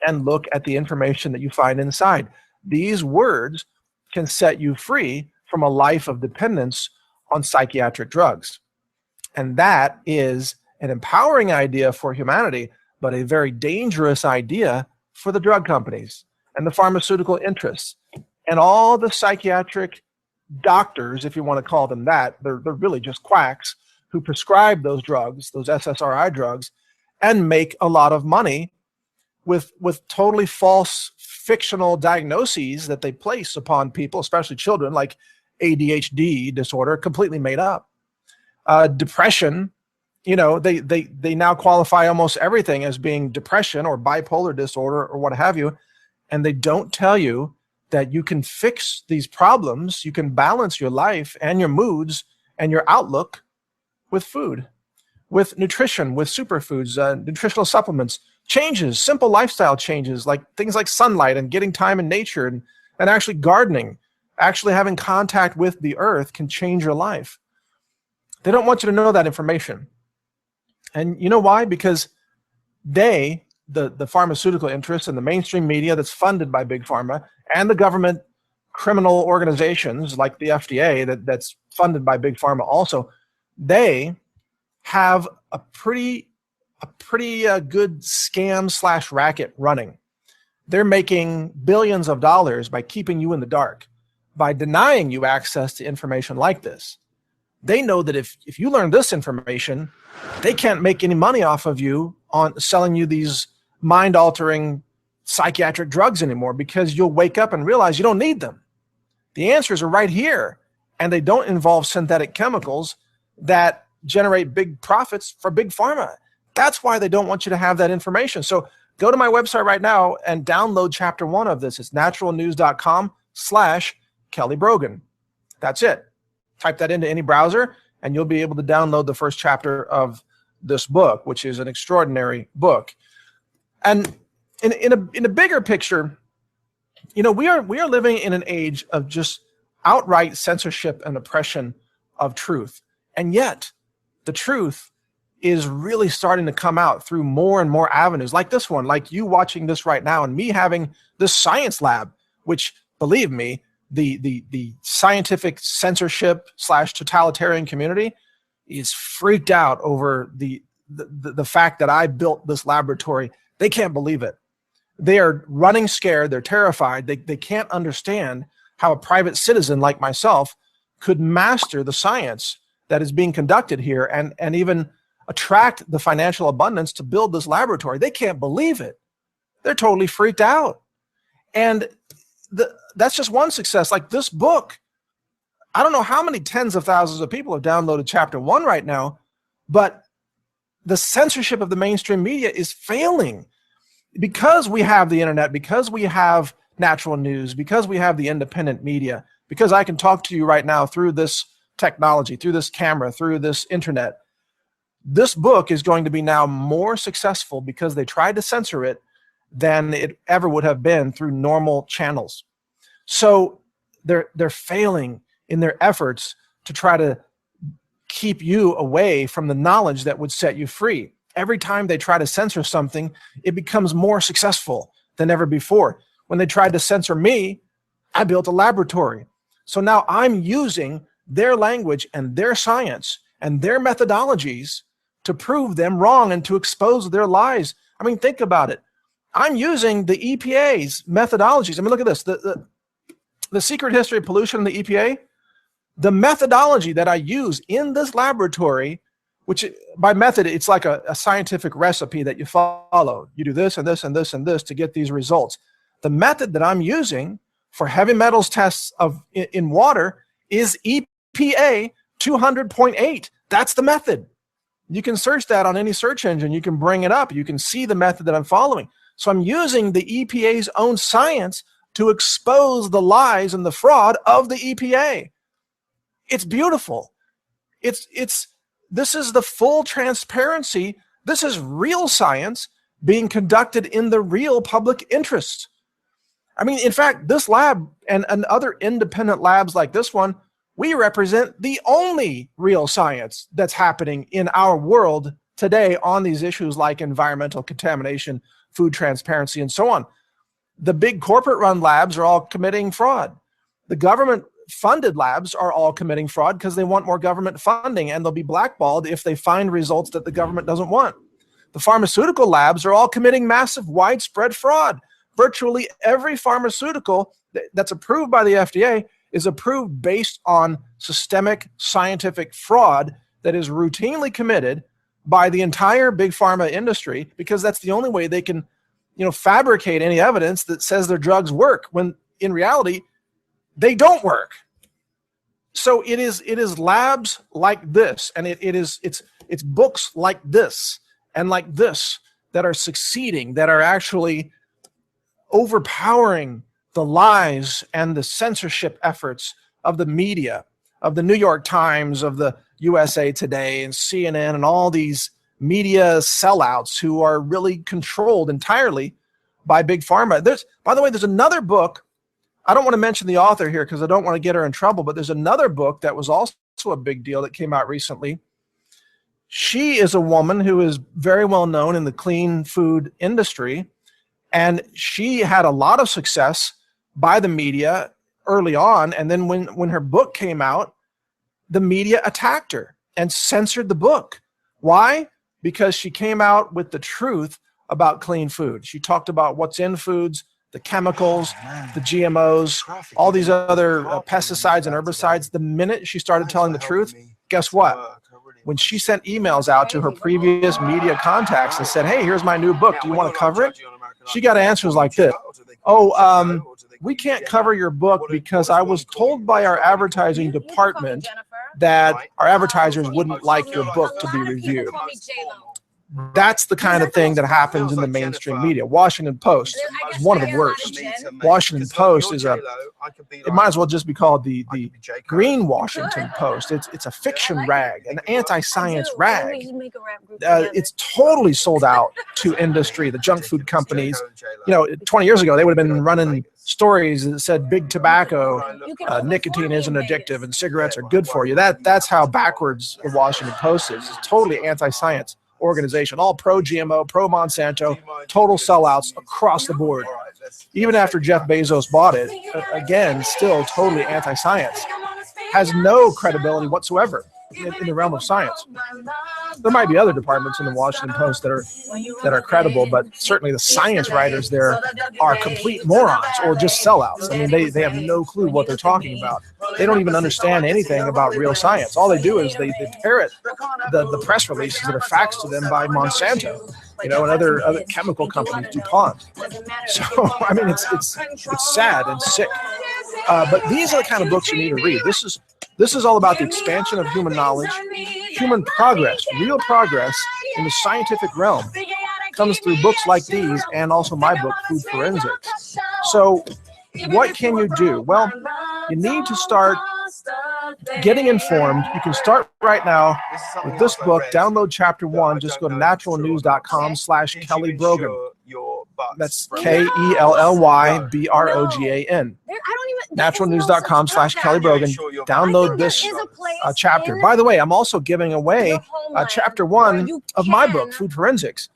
and look at the information that you find inside. These words can set you free from a life of dependence on psychiatric drugs. And that is an empowering idea for humanity, but a very dangerous idea for the drug companies and the pharmaceutical interests and all the psychiatric doctors, if you want to call them that. They're really just quacks who prescribe those drugs, those SSRI drugs, and make a lot of money with totally false fictional diagnoses that they place upon people, especially children, like ADHD disorder, completely made up. Depression, they now qualify almost everything as being depression or bipolar disorder or what have you, and they don't tell you that you can fix these problems, you can balance your life and your moods and your outlook with food, with nutrition, with superfoods, nutritional supplements, changes, simple lifestyle changes, like things like sunlight and getting time in nature and actually gardening, actually having contact with the earth can change your life. They don't want you to know that information. And you know why? Because the pharmaceutical interests and the mainstream media that's funded by Big Pharma and the government criminal organizations like the FDA that's funded by Big Pharma also, they have a pretty good scam / racket running. They're making billions of dollars by keeping you in the dark, by denying you access to information like this. They know that if you learn this information, they can't make any money off of you on selling you these mind-altering psychiatric drugs anymore, because you'll wake up and realize you don't need them. The answers are right here, and they don't involve synthetic chemicals that generate big profits for Big Pharma. That's why they don't want you to have that information. So go to my website right now and download chapter 1 of this. It's naturalnews.com/Kelly Brogan. That's it. Type that into any browser, and you'll be able to download the first chapter of this book, which is an extraordinary book. And in a bigger picture, we are living in an age of just outright censorship and oppression of truth. And yet, the truth is really starting to come out through more and more avenues, like this one, like you watching this right now, and me having this science lab, which, believe me, the scientific censorship / totalitarian community is freaked out over the fact that I built this laboratory. They can't believe it. They are running scared. They're terrified. They can't understand how a private citizen like myself could master the science that is being conducted here and even attract the financial abundance to build this laboratory. They can't believe it. They're totally freaked out. And that's just one success. Like this book, I don't know how many tens of thousands of people have downloaded chapter 1 right now, but the censorship of the mainstream media is failing because we have the internet, because we have natural news, because we have the independent media, because I can talk to you right now through this technology, through this camera, through this internet. This book is going to be now more successful because they tried to censor it than it ever would have been through normal channels. So they're failing in their efforts to try to keep you away from the knowledge that would set you free. Every time they try to censor something, it becomes more successful than ever before. When they tried to censor me, I built a laboratory. So now I'm using their language and their science and their methodologies to prove them wrong and to expose their lies. I mean, think about it. I'm using the EPA's methodologies. I mean, look at this. The secret history of pollution in the EPA, the methodology that I use in this laboratory, which by method, it's like a scientific recipe that you follow. You do this and this and this and this to get these results. The method that I'm using for heavy metals tests in water is EPA 200.8. That's the method. You can search that on any search engine. You can bring it up. You can see the method that I'm following. So I'm using the EPA's own science to expose the lies and the fraud of the EPA. It's beautiful. This is the full transparency. This is real science being conducted in the real public interest. I mean, in fact, this lab and other independent labs like this one, we represent the only real science that's happening in our world today on these issues like environmental contamination, food transparency, and so on. The big corporate-run labs are all committing fraud. The government-funded labs are all committing fraud because they want more government funding, and they'll be blackballed if they find results that the government doesn't want. The pharmaceutical labs are all committing massive, widespread fraud. Virtually every pharmaceutical that's approved by the FDA is approved based on systemic scientific fraud that is routinely committed by the entire big pharma industry, because that's the only way they can, fabricate any evidence that says their drugs work when in reality they don't work. So it is labs like this, and it's books like this and like this that are succeeding, that are actually overpowering the lies and the censorship efforts of the media, of the New York Times, of the USA Today and CNN and all these media sellouts who are really controlled entirely by big pharma. By the way, there's another book. I don't want to mention the author here because I don't want to get her in trouble, but there's another book that was also a big deal that came out recently. She is a woman who is very well known in the clean food industry, and she had a lot of success by the media early on, and then when her book came out, the media attacked her and censored the book. Why? Because she came out with the truth about clean food. She talked about what's in foods, the chemicals, the GMOs, all these other pesticides and herbicides. The minute she started telling the truth, guess what? When she sent emails out to her previous media contacts and said, hey, here's my new book, do you want to cover it? She got answers like this. We can't cover your book because I was told by our advertising department that our advertisers wouldn't like your book to be reviewed. That's the kind of thing that happens in the mainstream media. Washington Post is one of the worst. Washington Post is it might as well just be called the Green Washington Post. It's a fiction rag, an anti-science rag. It's totally sold out to industry, the junk food companies. 20 years ago, they would have been running stories that said big tobacco, nicotine isn't addictive, and cigarettes are good for you. That's how backwards the Washington Post is. It's totally anti-science organization, all pro-GMO, pro-Monsanto, total sellouts across the board. Even after Jeff Bezos bought it, again, still totally anti-science. Has no credibility whatsoever in the realm of science. There might be other departments in the Washington Post that are credible, but certainly the science writers there are complete morons or just sellouts. I mean, they have no clue what they're talking about. They don't even understand anything about real science. All they do is they parrot the press releases that are faxed to them by Monsanto, and other chemical companies, DuPont. So, I mean, it's sad and sick. But these are the kind of books you need to read. This is all about the expansion of human knowledge, human progress, real progress in the scientific realm. Comes through books like these and also my book, Food Forensics. So what can you do? Well, you need to start getting informed. You can start right now with this book. Download chapter 1. Just go to naturalnews.com/Kelly Brogan. That's KELLYBROGAN. Naturalnews.com/Kelly Brogan. Download this chapter. By the way, I'm also giving away chapter 1 of my book, Food Forensics.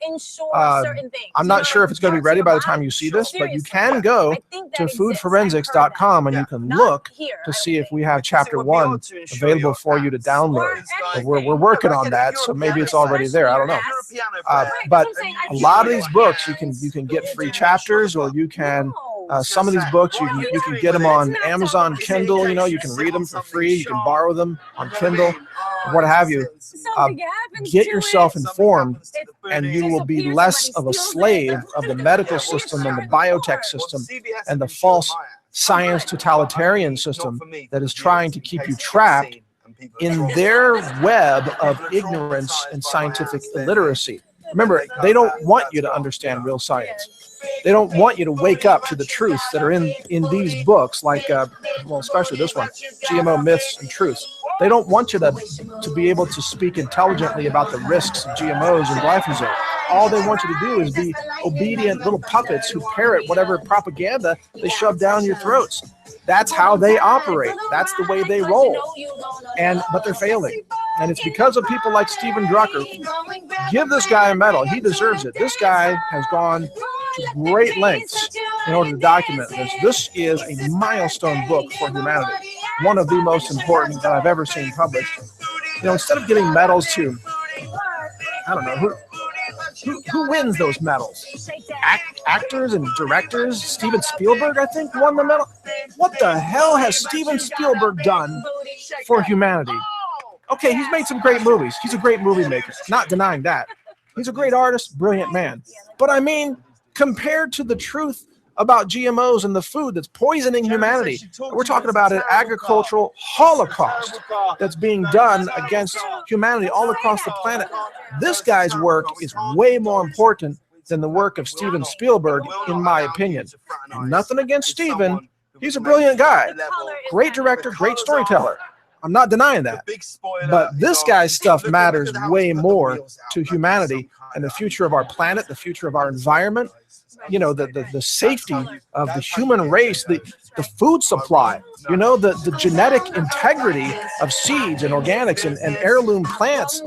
I'm not sure if it's going to be ready by the time you see this, but you can go to foodforensics.com and you can look to see if we have chapter 1 available for you to download. We're working on that, so maybe it's already there. I don't know. But a lot of these books you can get free chapters, or you can some of these books you can get them on Amazon Kindle. You can read them for free. You can borrow them on Kindle, what have you. Get yourself informed, and you will be less of a slave of the medical system and the biotech system and the false science totalitarian system that is trying to keep you trapped in their web of ignorance and scientific illiteracy. Remember, they don't want you to understand real science. They don't want you to wake up to the truths that are in these books, like, well, especially this one, GMO Myths and Truths. They don't want you to be able to speak intelligently about the risks of GMOs and glyphosate. All they want you to do is be obedient little puppets who parrot whatever propaganda they shove down your throats. That's how they operate. That's the way they roll. But they're failing. And it's because of people like Stephen Drucker. Give this guy a medal. He deserves it. This guy has gone to great lengths in order to document this. This is a milestone book for humanity. One of the most important that I've ever seen published. Instead of giving medals to, I don't know, who wins those medals? Actors and directors? Steven Spielberg, I think, won the medal. What the hell has Steven Spielberg done for humanity? Okay, he's made some great movies. He's a great movie maker. Not denying that. He's a great artist, brilliant man. But I mean, compared to the truth about GMOs and the food that's poisoning humanity, we're talking about an agricultural holocaust that's being done against humanity all across the planet. This guy's work is way more important than the work of Steven Spielberg, in my opinion. And nothing against Steven. He's a brilliant guy. Great director, great storyteller. I'm not denying that. But this guy's stuff matters way more to humanity and the future of our planet, the future of our environment, the safety of the human race, the food supply, the genetic integrity of seeds and organics and heirloom plants,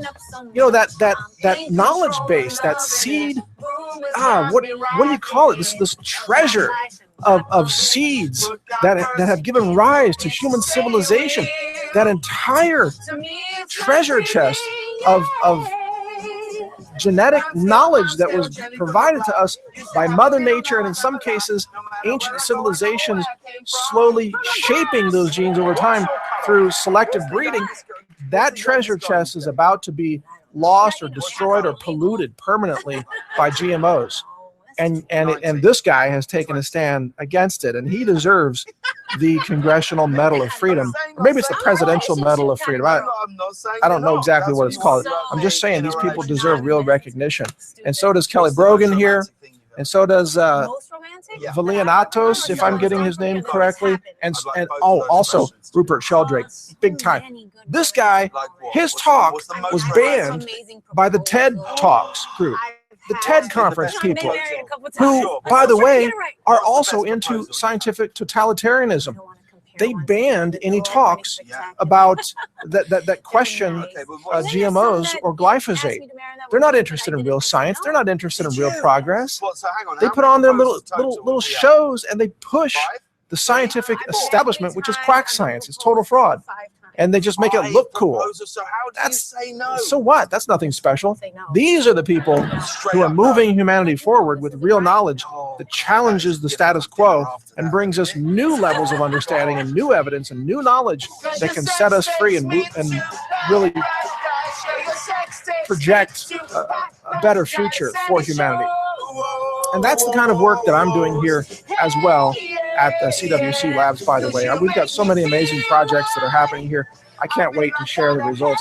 that knowledge base, that seed, what do you call it? This treasure of seeds that have given rise to human civilization, that entire treasure chest of genetic knowledge that was provided to us by Mother Nature, and in some cases, ancient civilizations slowly shaping those genes over time through selective breeding. That treasure chest is about to be lost or destroyed or polluted permanently by GMOs. And this guy has taken a stand against it, and he deserves the Congressional Medal of Freedom. Or maybe it's the Presidential Medal of Freedom. I don't know exactly what it's called. I'm just saying these people deserve real recognition. And so does Kelly Brogan here, and so does Valianatos, if I'm getting his name correctly, and also Rupert Sheldrake, big time. This guy, his talk was banned by the TED Talks group. The TED conference people, who, by the way, are also into scientific totalitarianism. They banned any talks about that question GMOs or glyphosate. They're not interested in real science. They're not interested in real progress. They put on their little shows, and they push the scientific establishment, which is quack science. It's total fraud. And they just make it look cool. So what? That's nothing special. These are the people who are moving humanity forward with real knowledge that challenges the status quo and brings us new levels of understanding and new evidence and new knowledge that can set us free and really project a better future for humanity. And that's the kind of work that I'm doing here as well at CWC Labs, by the way. We've got so many amazing projects that are happening here. I can't wait to share the results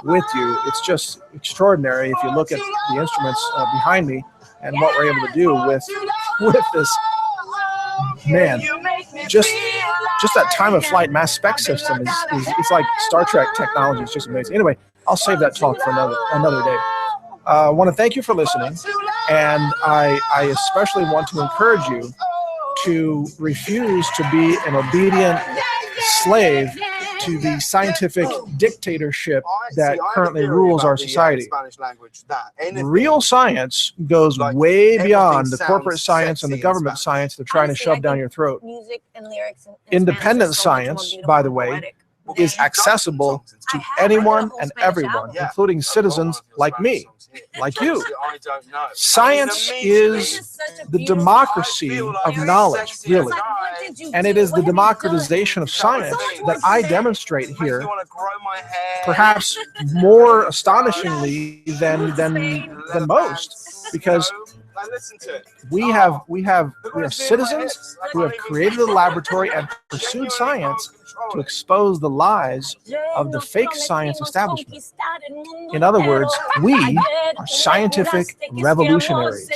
with you. It's just extraordinary if you look at the instruments behind me and what we're able to do with this. Man, just that time of flight mass spec system is it's like Star Trek technology. It's just amazing. Anyway, I'll save that talk for another day. I want to thank you for listening, and I especially want to encourage you to refuse to be an obedient slave to the scientific dictatorship that currently rules our society. Real science goes way beyond the corporate science and the government science they're trying to shove down your throat. Music and lyrics Independent science, by the way, is accessible to anyone and everyone, including citizens like me, like you. Science is the democracy of knowledge, really. And it is the democratization of science that I demonstrate here, perhaps more astonishingly than most, because we are citizens who have created a laboratory and pursued science to expose the lies of the fake science establishment. In other words, we are scientific revolutionaries,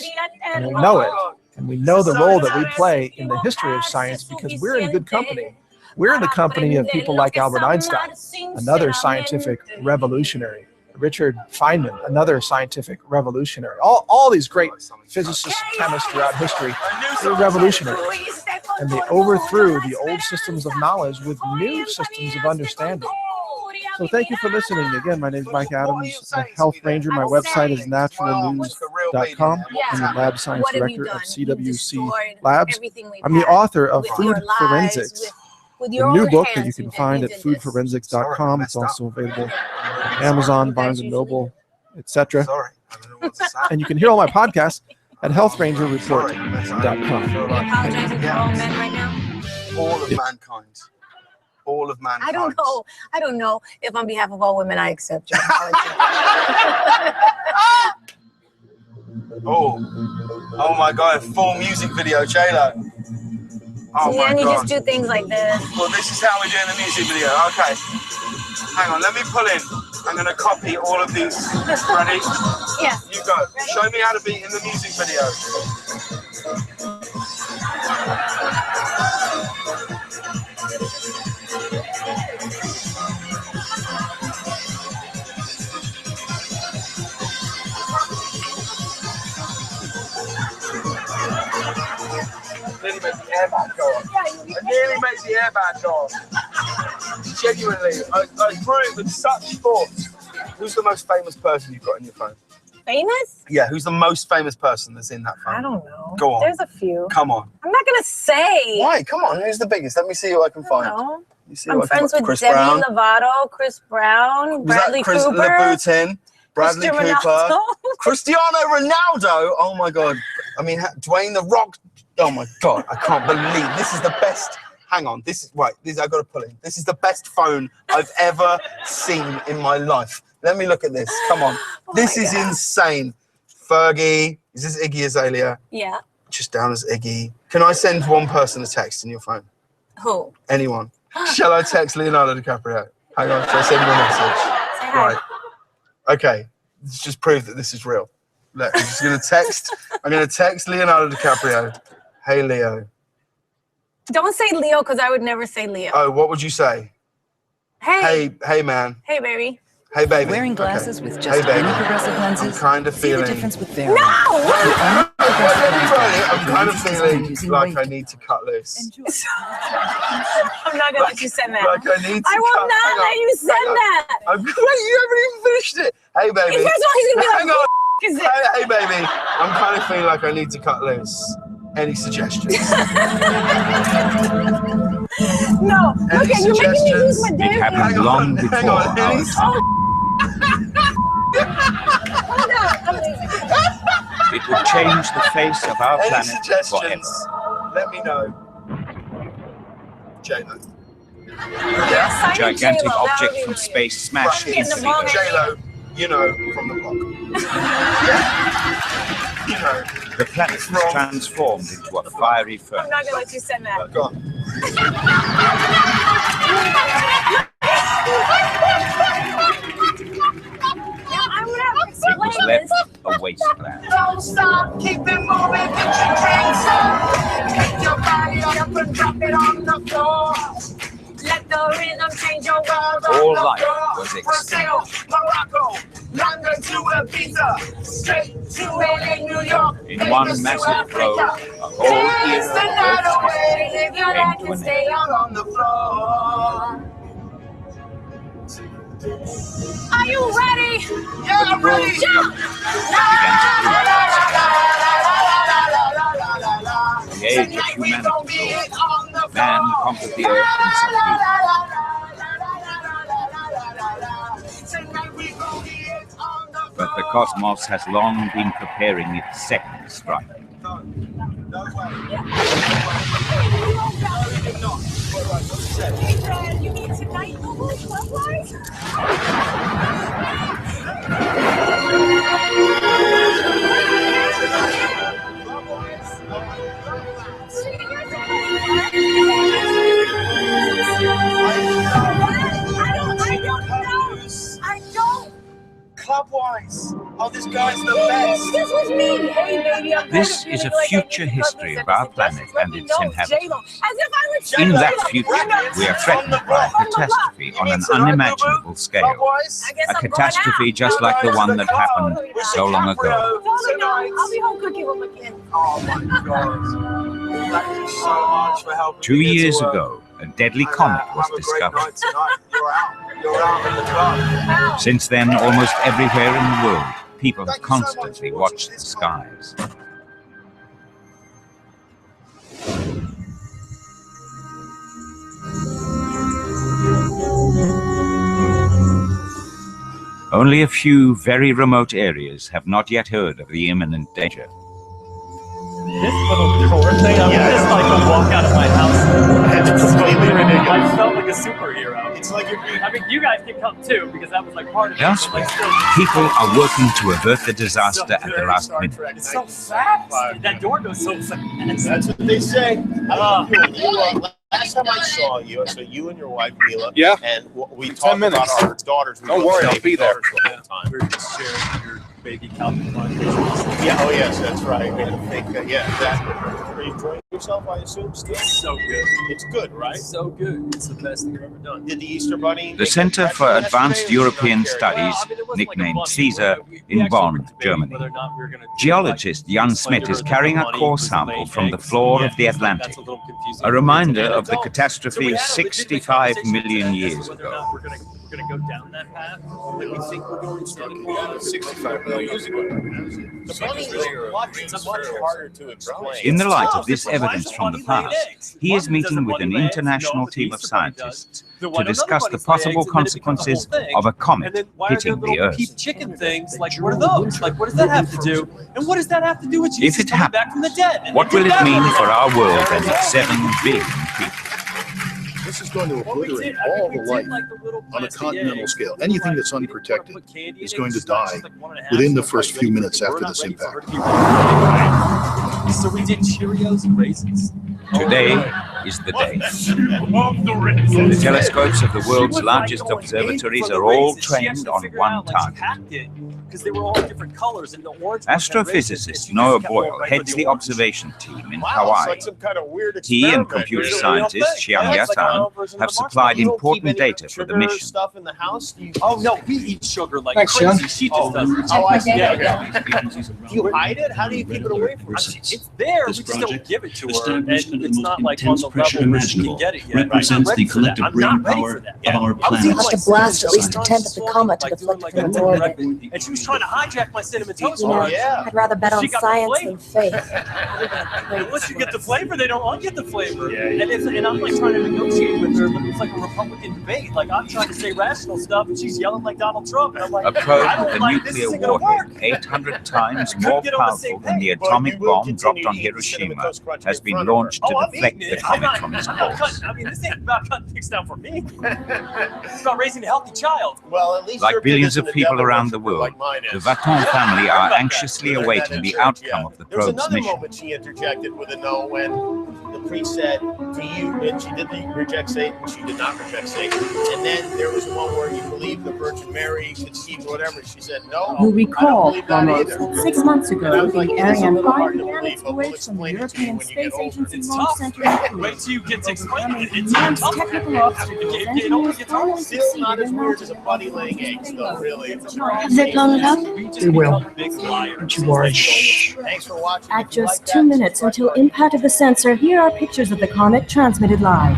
and we know it. And we know the role that we play in the history of science because we're in good company. We're in the company of people like Albert Einstein, another scientific revolutionary. Richard Feynman, another scientific revolutionary. All these great physicists and chemists throughout history, they're revolutionaries. And they overthrew the old systems of knowledge with new systems of understanding. So thank you for listening. Again, my name is Mike Adams, a health ranger. My website is naturalnews.com. I'm the lab science director of CWC Labs. I'm the author of Food Forensics, the new book that you can find at foodforensics.com. It's also available on Amazon, Barnes & Noble, etc. And you can hear all my podcasts at healthrangerreport.com. Are you apologizing for all men right now? All of mankind. All of mankind. I don't know if on behalf of all women I accept your apology. Oh my God, full music video, J-Lo. Oh my God. You just do things like this. Well, this is how we're doing the music video. Okay. Hang on, let me pull in. I'm going to copy all of these. Ready? Yeah. You go. Show me how to be in the music video. Nearly made the airbag go off. I nearly made the airbag go off. Genuinely, I threw it with such force. Who's the most famous person you've got in your phone? Famous? Yeah, who's the most famous person that's in that phone? I don't know. Go on. There's a few. Come on. I'm not gonna say. Why? Come on. Who's the biggest? Let me see who I can find. I'm friends with Debbie Lovato, Chris Brown, Bradley Cooper. Louboutin, Bradley Cooper, Cristiano Ronaldo. Oh my God. I mean, Dwayne The Rock. Oh my God. I can't believe this is the best. Hang on. This is right. I've got to pull in. This is the best phone I've ever seen in my life. Let me look at this. Come on. This is insane. Fergie. Is this Iggy Azalea? Yeah. Just down as Iggy. Can I send one person a text in your phone? Who? Anyone. Shall I text Leonardo DiCaprio? Hang on. Shall I send him a message? Say hi. Right. Okay. Let's just prove that this is real. Look, I'm just going to text. I'm going to text Leonardo DiCaprio. Hey, Leo. Don't say Leo because I would never say Leo. Oh, what would you say? Hey. Hey, man. Hey, baby. Hey, baby. Wearing glasses with just many progressive lenses. I'm kind of feeling. See the difference with Vermin. No! I'm kind of feeling like I need to cut loose. I'm not gonna let you send that. Like I need to I will not let you send that. Wait, you haven't even finished it. Hey, baby. First of all, he's gonna be Hang like, on. is it? Hey, baby. I'm kind of feeling like I need to cut loose. Any suggestions? No. Any Look at you making me lose my damn It happened ear. long before Hang on. our time. Hold on. It would change the face of our Any planet suggestions? forever. Let me know. J-Lo. Yeah, A gigantic object from space smashed Right. into the Earth. J-Lo, you know, from the block. Yeah. You know. The planet is transformed into a fiery I'm furnace. not gonna let you send that. Go on. I'm gonna have to It was explain left this. a wasteland. Don't stop, keep it moving, get your drinks up. Get your body up and drop it on the floor. Let the rhythm change your world. All life was extinct. Brazil, Morocco, London to Ibiza, straight to LA, New York. In one massive blow, a whole Dance era the of night Earth's away, live your came life to and an stay end. out on the floor. Are you ready? Yeah, I'm ready. Jump! The age of humanity, man conquered the earth and subdued it. But the cosmos has long been preparing its second strike. You mean tonight, club-wise? I don't. Clubwise. Oh, this guy's the best. This was me. Hey, baby, This is a future history of our planet and its inhabitants. In that future, we are threatened by a catastrophe on an unimaginable scale. A catastrophe just like the one that happened so long ago. I'll be home cooking with my kids. Oh my God. Thank you so much for helping. 2 years ago, a deadly comet was discovered. You're out in the club. Since then, almost everywhere in the world, people have constantly watched the skies. Only a few very remote areas have not yet heard of the imminent danger. This little door thing, I would just like to walk out of my house. It's completely ridiculous. I felt like a superhero. It's like I mean, you guys can come too, because that was like part of it. Elsewhere, people are working to avert the disaster at the last minute. It's so fast. That door goes so fast. That's what they say. Last time I saw you, so you and your wife, Mila, and we talked about our daughters. Don't worry, I'll be there. The whole time. We're just sharing your baby Calvin Klein pictures. Yeah, oh yes, that's right. I think, yeah, exactly. Are you enjoying yourself, I assume, still? It's so good. It's good, right? It's so good. It's the best thing I've ever done. Did the Easter Bunny... The Center for Advanced European Studies, nicknamed CESAR, in Bonn, Germany. Geologist Jan Smith is carrying a core sample from the floor of the Atlantic, a reminder of the catastrophe 65 million years ago. We're gonna go down that path. Like we think we're going 65 million years ago. The bunny is much harder to explain. In the light of this evidence from the past, he is meeting with an international team of scientists to discuss the possible consequences of a comet hitting the Earth. Chicken things, like what are those? Like what does that have to do? And what does that have to do with Jesus coming back from the dead? What will it mean for our world and its 7 billion people? This is going to obliterate all the life on a continental scale. Anything that's unprotected is going to die within the first few minutes after this impact. So we did Cheerios and raisins. Today is the day. The telescopes of the world's largest observatories are all trained on one target. Because they were all different colors, and the orange. Astrophysicist Noah Boyle heads the observation team in Hawaii. He and computer scientist Xiang Yatan have supplied important data for the mission. Oh no, we eat sugar like crazy. She just doesn't. Oh, I see. Do you hide it? How do you keep it away from her? It's there. We just don't give it to her, and it's not like on the level where she can get it yet. Represents the collective brain power of our planet. Must have blasted at least a tenth of the comet to deflect it from its orbit. And she was trying to hijack my cinnamon toast. You know, I'd rather bet on science than faith. Unless you get the flavor, they don't want to get the flavor. And I'm like trying to negotiate with her. It's like a Republican debate. Like I'm trying to say rational stuff, and she's yelling like Donald Trump. And I'm like, a probe with a nuclear warhead 800 times more powerful than the atomic bomb dropped on Hiroshima has been launched to deflect the comet from its course. I mean, this ain't about cutting things down for me. It's about raising a healthy child. Well, at least like billions of people around the world, the Vaton family are anxiously awaiting the outcome of the probe's another mission. moment she interjected with a no when the priest said, "Do you?" And she did reject Satan. She did not reject Satan. And then there was one where you believe the Virgin Mary conceived whatever. She said, "No." You recall, almost 6 months ago, like, the Ariane 5 began its voyage from the European Space Agency Launch Center. Wait till you get to explain it. It's Once technical obstacles, engineers finally Still not as succeeded in weird as a bunny laying eggs, though. Really. Has it blown it up? They will. Don't you worry. Shh. Thanks for watching. At just 2 minutes until impact of the sensor, here are pictures of the comet transmitted live.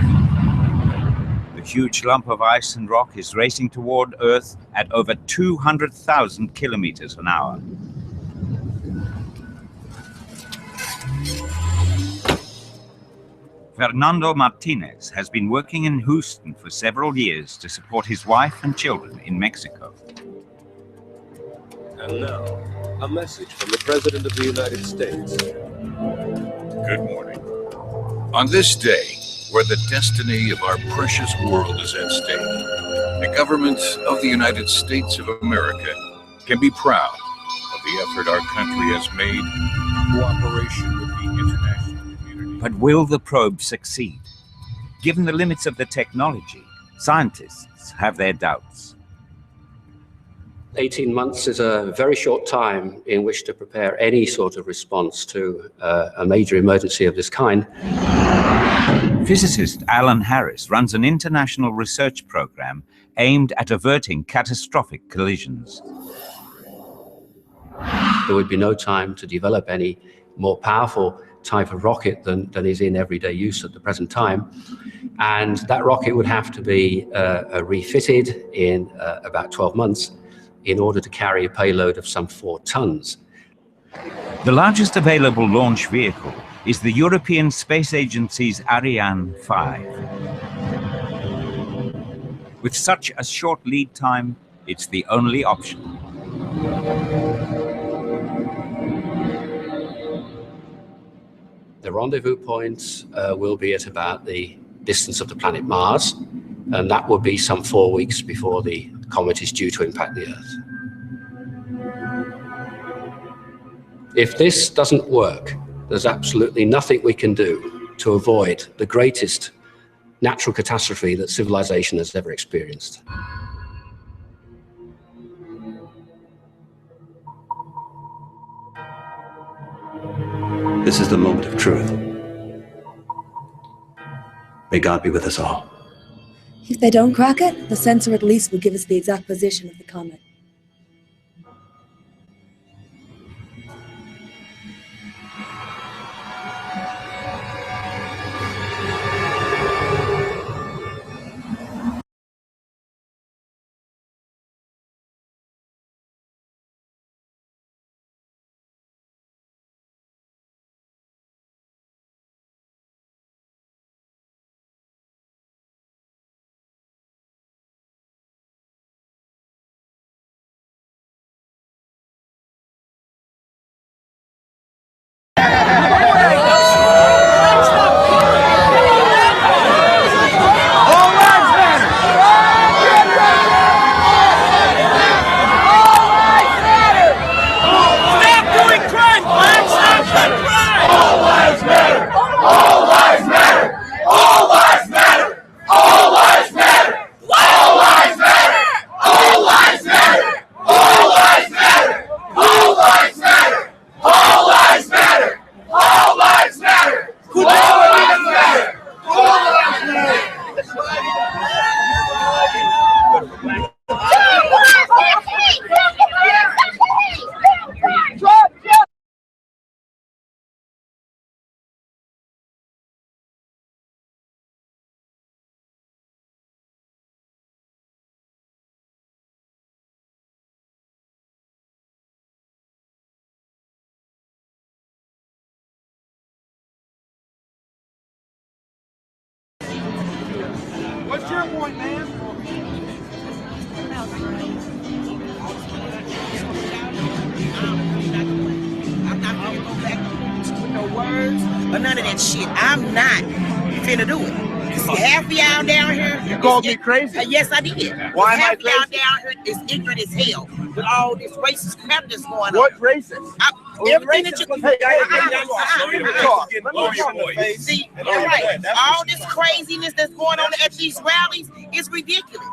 The huge lump of ice and rock is racing toward Earth at over 200,000 kilometers an hour. Fernando Martinez has been working in Houston for several years to support his wife and children in Mexico. And now, a message from the President of the United States. Good morning. On this day, where the destiny of our precious world is at stake, the government of the United States of America can be proud of the effort our country has made in cooperation with the international community. But will the probe succeed? Given the limits of the technology, scientists have their doubts. 18 months is a very short time in which to prepare any sort of response to a major emergency of this kind. Physicist Alan Harris runs an international research program aimed at averting catastrophic collisions. There would be no time to develop any more powerful type of rocket than is in everyday use at the present time. And that rocket would have to be refitted in about 12 months in order to carry a payload of some 4 tons. The largest available launch vehicle is the European Space Agency's Ariane 5. With such a short lead time, it's the only option. The rendezvous points will be at about the distance of the planet Mars, and that will be some 4 weeks before the comet is due to impact the Earth. If this doesn't work, there's absolutely nothing we can do to avoid the greatest natural catastrophe that civilization has ever experienced. This is the moment of truth. May God be with us all. If they don't crack it, the sensor at least will give us the exact position of the comet. What's your point, man? I'm not gonna go back with no words or none of that shit. I'm not finna do it. You see, half of y'all down here. You called me crazy. Yes, I did. Why am I half of y'all crazy? down here is ignorant as hell with all this racist crap that's going on. What racist? Everything that you Hey, see, right. All this craziness that's going on at these rallies is ridiculous.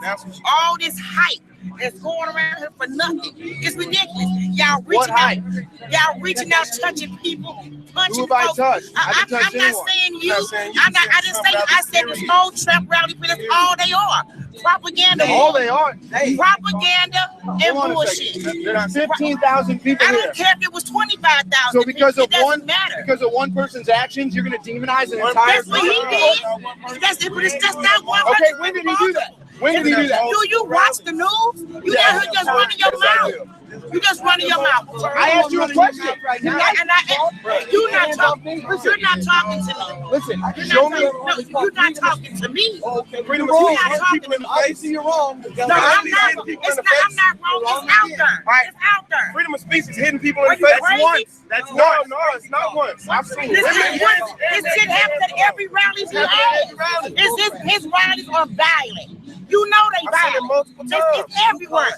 All this hype that's going around here for nothing. It's ridiculous. Y'all reaching out, touching people, punching folks. I'm not saying you. I didn't say you. I said this whole Trump rally, but that's all they are. Propaganda. All they are. Propaganda and bullshit. There are 15,000 people I here. don't care if it was 25,000. So because of matter. one person's actions, you're going to demonize an entire. That's what he did. That's it. But it's just not one. Okay, when did he do that? When did he do that? Do you watch the news? You out here just running your mouth. You just running your mouth. I asked you a question. You're not talking. You're not talking to me. Listen, show me. You're not talking to me. Freedom of You're speech. not talking to me. You're wrong. No, I'm not. I'm not wrong. It's out there. It's out there. Freedom of speech is hitting people in the face once. That's once. No, it's not once. I've seen it. This shit happens at every rally he has. His rallies are violent. You know they violent. It's everywhere.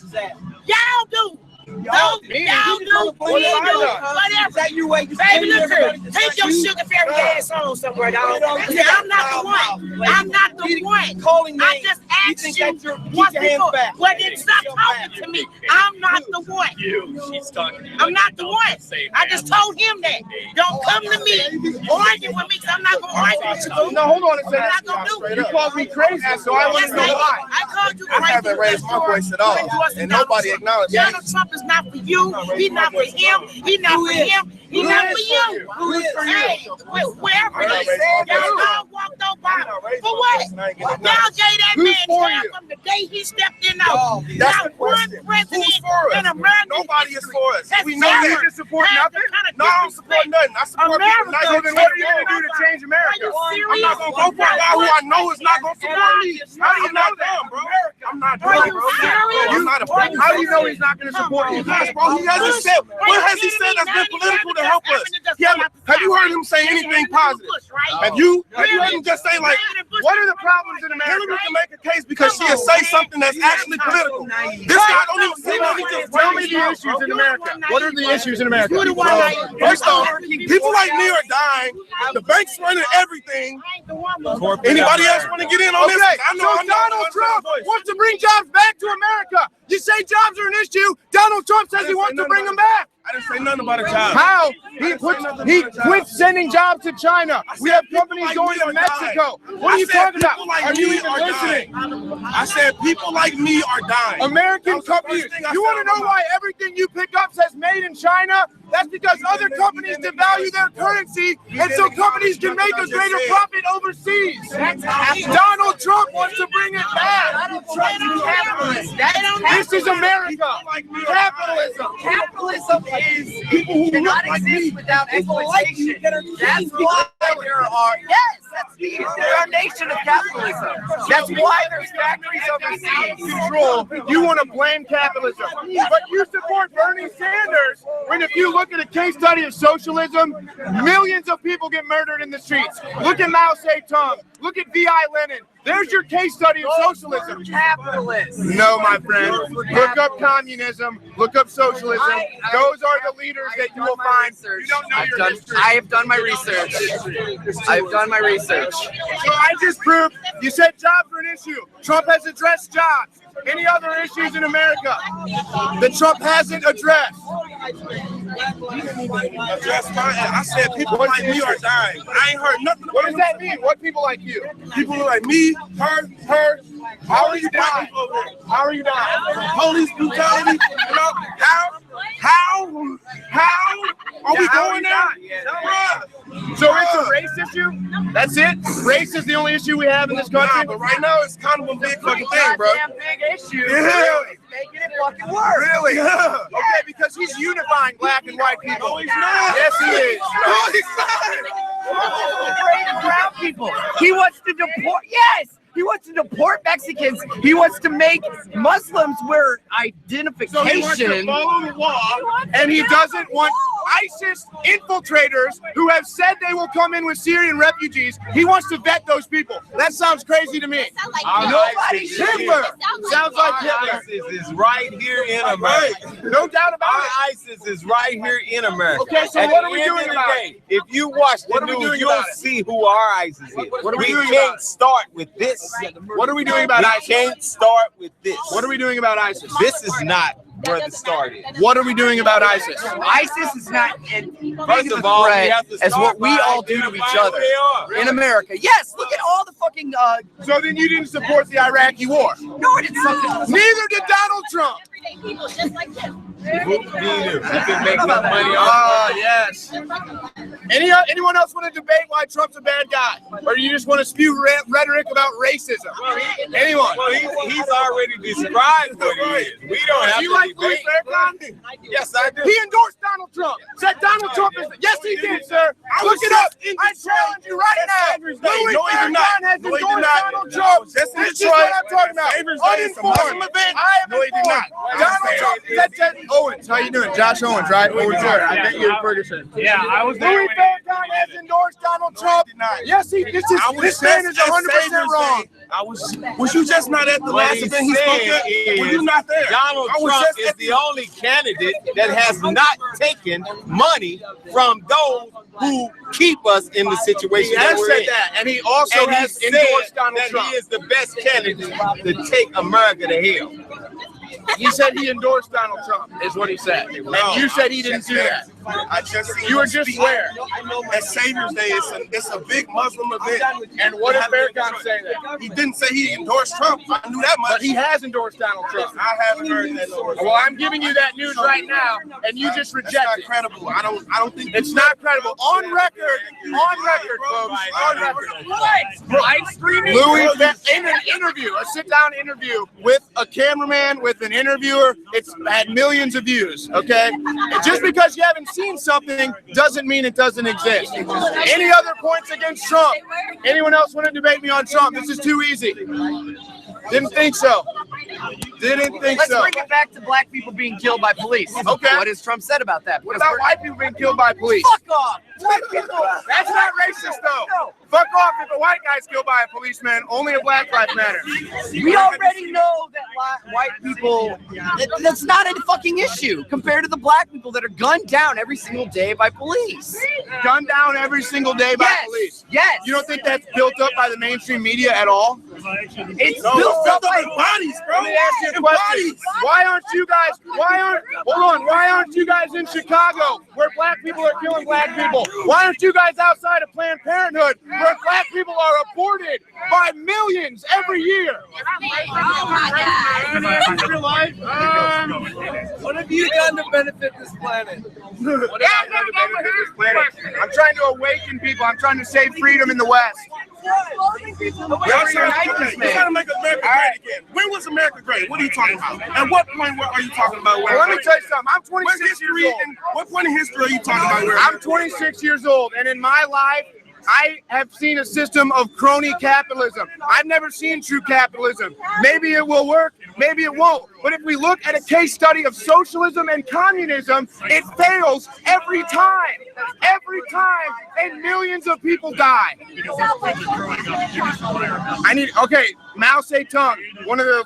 Y'all do. Y'all do. We do. Whatever. Baby, look here. Take your sugar fairy ass on somewhere, dog. I'm not the one. I'm not the one. I just asked you once before. Well, then stop talking to me. I'm not the one. I'm not the one. I just told him that. Don't come to me arguing with me because I'm not going to argue with you. No, hold on a second. I'm not going to do it. You called me crazy, so I want to know why. I called you crazy. I haven't raised my voice at all, and nobody acknowledged it. Donald Trump is not for you. He's not for him. He's not for him. He's not for you. Who is for you? Hey, wherever it is, y'all walked on by. For what? Y'all gave that man time from the day he stepped in office. Not one president in America. Nobody is for us. We know you just support nothing. No, I don't support nothing. I support people. So then what are you going to do to change America? I'm not going to go for a guy who I know is not going to support me. How do you know that, bro? I'm not doing, bro. I'm not a fan. How do you know he's not going to support you? Because, bro, he hasn't said. What has he said that's been political to help us? Have you heard him say anything positive? Have you heard him just say, like, what are the problems in America? Hillary can make a case because she'll say something that's actually political. This guy don't even say nothing. Just tell me the issues in America. What are the issues in America? First off, people like me are dying. The bank's running everything. Anybody else want to get in on this? I know Donald Trump wants to bring jobs back to America. You say jobs are an issue. Donald Trump says he wants to bring them back. I didn't say nothing about a job. How? He quit sending jobs to China. We have companies going to Mexico. What are you talking about? Are you even listening? I said people like me are dying. American companies. You want to know why everything you pick up says made in China? That's because other companies devalue their currency, and so companies can make a greater profit overseas. Donald Trump wants to bring it back. This is America. Capitalism. Capitalism is people who cannot exist without exploitation. That's why there are that's the foundation of capitalism. That's why there's factories overseas. Control. You want to blame capitalism, but you support Bernie Sanders when if you look at a case study of socialism, millions of people get murdered in the streets. Look at Mao Zedong. Look at V.I. Lenin. There's your case study of socialism. Capitalists. No, my friend. Look up communism. Look up socialism. Those are the leaders that you will find. You don't know your history. I have done my research. I've done my research. So I just proved you said jobs are an issue. Trump has addressed jobs. Any other issues in America that Trump hasn't addressed? I said people like me are dying. I ain't heard nothing. What does that mean? What people like you? People like me, her. How are you dying? How are you dying? Police brutality. You know, how are we going there? So it's a race issue? That's it? Race is the only issue we have in this country? Nah, but right now it's kind of a big fucking thing, bro. Big issue. Yeah. Making it fucking work. Really? Yeah. Okay, because he's unifying black and white people. No, he's not. Yes, he is. No, he's not. Afraid of brown people. He wants to deport. Yes. He wants to deport Mexicans. He wants to make Muslims wear identification. So he wants to follow the law, and he doesn't want ISIS infiltrators who have said they will come in with Syrian refugees. He wants to vet those people. That sounds crazy to me. Nobody Hitler sounds like Hitler. ISIS is right here in America. No doubt about it. ISIS is right here in America. Okay, so what are we doing about it? If you watch the news, you'll see who our ISIS is. What are we doing can't start with this. What are we doing about ISIS? We can't start with this. What are we doing about ISIS? This is not where the start is. What are we doing about ISIS? ISIS is not First of all, we have to as what start we by all do to each identifying other who they are. in America. Yes, look at all the fucking. So then you didn't support the Iraqi war? No, I didn't. Neither did Donald Trump. People just like him. You can make some money Ah, off. yes. Anyone else want to debate why Trump's a bad guy, or you just want to spew rhetoric about racism? Anyone? Well, he's already described what he is. We don't have you to like Louis debate. Farrakhan? Yes, I do. He endorsed Donald Trump. Said Donald Trump is. Yes, he did, sir. Look it up. I challenge you right now. Louis Farrakhan has endorsed Donald Trump. This is what I'm talking about. Uninformed. I am informed. Donald Trump. That's Owens. How you doing? Josh Owens, right? Owens, sir. I bet you're Ferguson. Yeah, I was there. Louis Farrakhan has endorsed Donald Trump. Yes, he. This man is 100% wrong. Was you just not at the last event he spoke at? Were you not there? Donald Trump is the only candidate that has not taken money from those who keep us in the situation He that has we're said in. that, and he also has has endorsed said Donald that Trump. he is the best candidate to take America to hell. He said he endorsed Donald Trump, is what he said. And you said he didn't do that. You were just where? At Savior's Day, it's a big Muslim event. And what did Farrakhan say that? He didn't say he endorsed Trump. I knew that much. But he has endorsed Donald Trump. I haven't heard that. Well, I'm giving you that news right now, and you just reject it. It's not credible. I don't think it's not credible. On record, folks. On record. Live streaming. Louis, in an interview, a sit-down interview with a cameraman, with an interviewer, it's had millions of views. Okay, just because you haven't seen something doesn't mean it doesn't exist. Any other points against Trump? Anyone else want to debate me on Trump? This is too easy. Didn't think so. Let's bring it back to black people being killed by police. Okay. What has Trump said about that? What about white people being killed by police? Fuck off. That's not racist, though. Fuck off if a white guy's killed by a policeman. Only a black life matters. We already know that white people, that's not a fucking issue compared to the black people that are gunned down every single day by police. Gunned down every single day by police? Yes. You don't think that's built up by the mainstream media at all? It's built up by bodies, bro. Let me ask you a question. Why aren't you guys in Chicago where black people are killing black people? Why aren't you guys outside of Planned Parenthood where black people are aborted by millions every year? What have you done to benefit this planet? I'm trying to awaken people. I'm trying to save freedom in the West. You're trying to make America great again. When was America great? What are you talking about? At what point are you talking about? Well, let me tell you something. I'm 26 years old. What point in history are you talking about? I'm 26 years old, and in my life, I have seen a system of crony capitalism. I've never seen true capitalism. Maybe it will work, maybe it won't. But if we look at a case study of socialism and communism, it fails every time. Every time, and millions of people die. Mao Zedong, one of the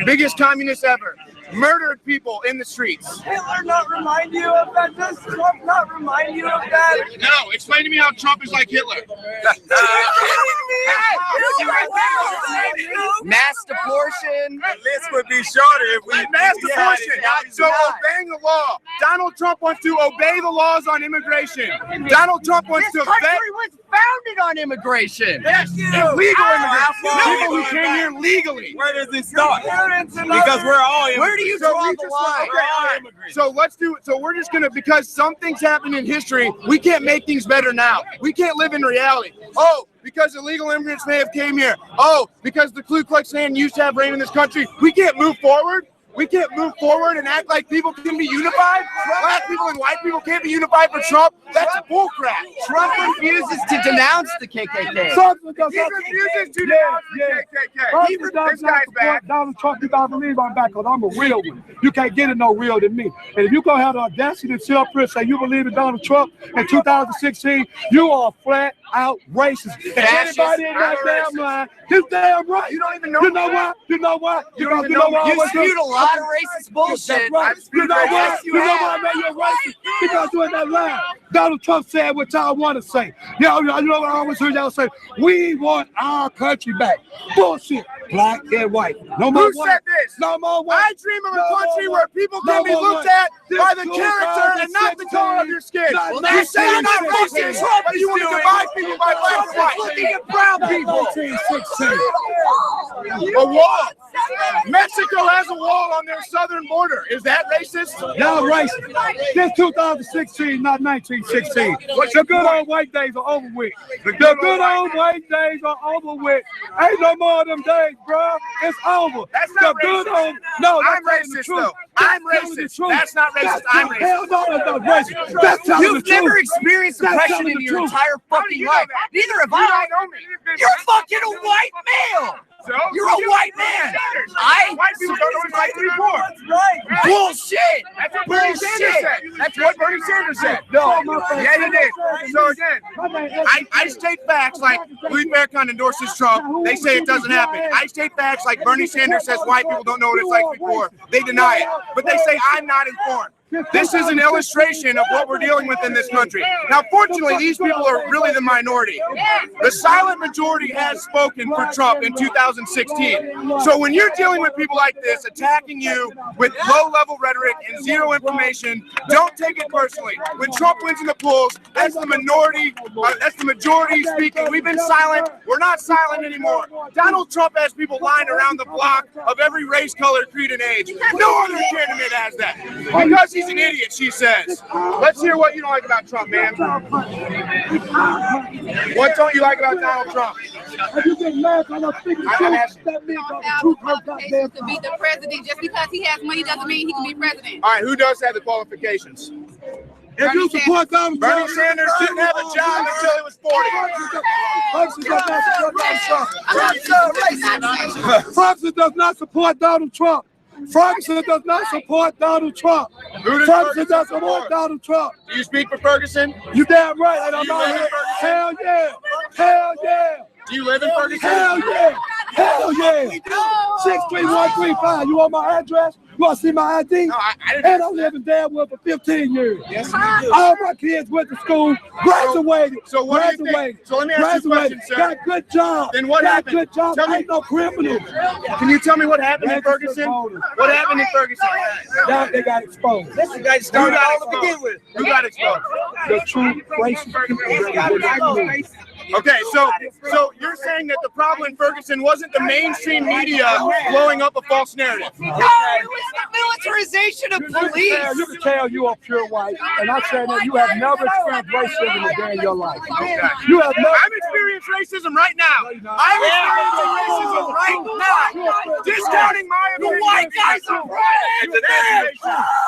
biggest communists ever, murdered people in the streets. Hitler not remind you of that? Does Trump not remind you of that? No, explain to me how Trump is like Hitler. Mass deportation. The list would be shorter if we mass deportation. So obeying the law. Donald Trump wants to obey the laws on immigration. Donald Trump wants to This country was founded on immigration. Yes, illegal immigrants. People who came here legally. Where does it start? Because we're all immigrants. Where do you draw the line? So let's do it. So we're just gonna, because something's happened in history, we can't make things better now. We can't live in reality. Oh, because illegal immigrants may have came here. Oh, because the Ku Klux Klan used to have reign in this country. We can't move forward. We can't move forward and act like people can be unified. Black people and white people can't be unified for Trump. That's bullcrap. Trump refuses to denounce the KKK. He refuses to denounce the KKK. This guy's back. Donald Trump, you gotta believe I'm back, because I'm a real one. You can't get it no real than me. And if you gonna have the audacity to sit up here and say you believe in Donald Trump in 2016, you are flat out racist. And anybody in that damn line, you damn right. You don't even know. You know why? You know why? You spewed a lot of racist bullshit. Right. You know why? You know why, man? You're racist because you're in that line. Donald Trump said what y'all want to say. You know what I always heard y'all say? We want our country back. Bullshit. Black and white. No more Who said this? No more white. I dream of a country where people can be looked at by the character and not the color of your skin. You say you're not racist, but you want to divide people by black and white. Looking at brown people. A wall. Mexico has a wall on their southern border. Is that racist? Y'all racist. This 2016, not 1916. The good old white days are over with. The good old white days are over with. Ain't no more of them days, bro. It's over. That's not racist. No, I'm racist, though. I'm racist. That's not racist. I'm racist. Hell no, that's not racist. That's telling the You've truth. never experienced oppression in your entire fucking life. Neither have I. You're fucking a white male. So, you're a white man. White people don't know what white people are. Bullshit. That's what Bernie Sanders said. That's what Bernie Sanders said. No. Yeah, he did. So again, I state facts like Louis Farrakhan endorses Trump. They say it doesn't happen. I state facts like Bernie Sanders says white people don't know what it's like to be poor. They deny it. But they say I'm not informed. This is an illustration of what we're dealing with in this country. Now, fortunately, these people are really the minority. The silent majority has spoken for Trump in 2016. So when you're dealing with people like this, attacking you with low-level rhetoric and zero information, don't take it personally. When Trump wins in the polls, that's the minority, that's the majority speaking. We've been silent. We're not silent anymore. Donald Trump has people lined around the block of every race, color, creed, and age. No other candidate has that. Because he's an idiot, she says. Let's hear what you don't like about Trump, man. What don't you like about Donald Trump? Qualifications to be the president. Just because he has money doesn't mean he can be president. All right, who does have the qualifications? If you support Donald Trump, Bernie Sanders didn't have a job until he was 40. Ferguson does not support Donald Trump. Ferguson does not support Donald Trump. Ferguson does support Donald Trump. Do you speak for Ferguson? You damn right, and I'm out here. Hell yeah. Hell yeah. Do you live in Ferguson? Hell yeah. Hell yeah. 63135. You want my address? You want to see my ID? No, I didn't. And I live in Danville for 15 years. Yes, you do. All my kids went to school, graduated. So what do you think? So let me ask you a question, sir. Got a good job. Then what happened? Good job. Tell me. Ain't no criminal. Can you tell me what happened in Ferguson? What happened in Ferguson? They got exposed. This guy started all to begin with. Who got exposed? The true racist people. Okay, so you're saying that the problem in Ferguson wasn't the mainstream media blowing up a false narrative. No, it was the militarization of police. You can tell you are pure white, and I'm saying that you have never experienced racism a day in your life. Okay. You have never. I'm experiencing racism right now. I'm experiencing racism right now. Discounting my The white guys are right.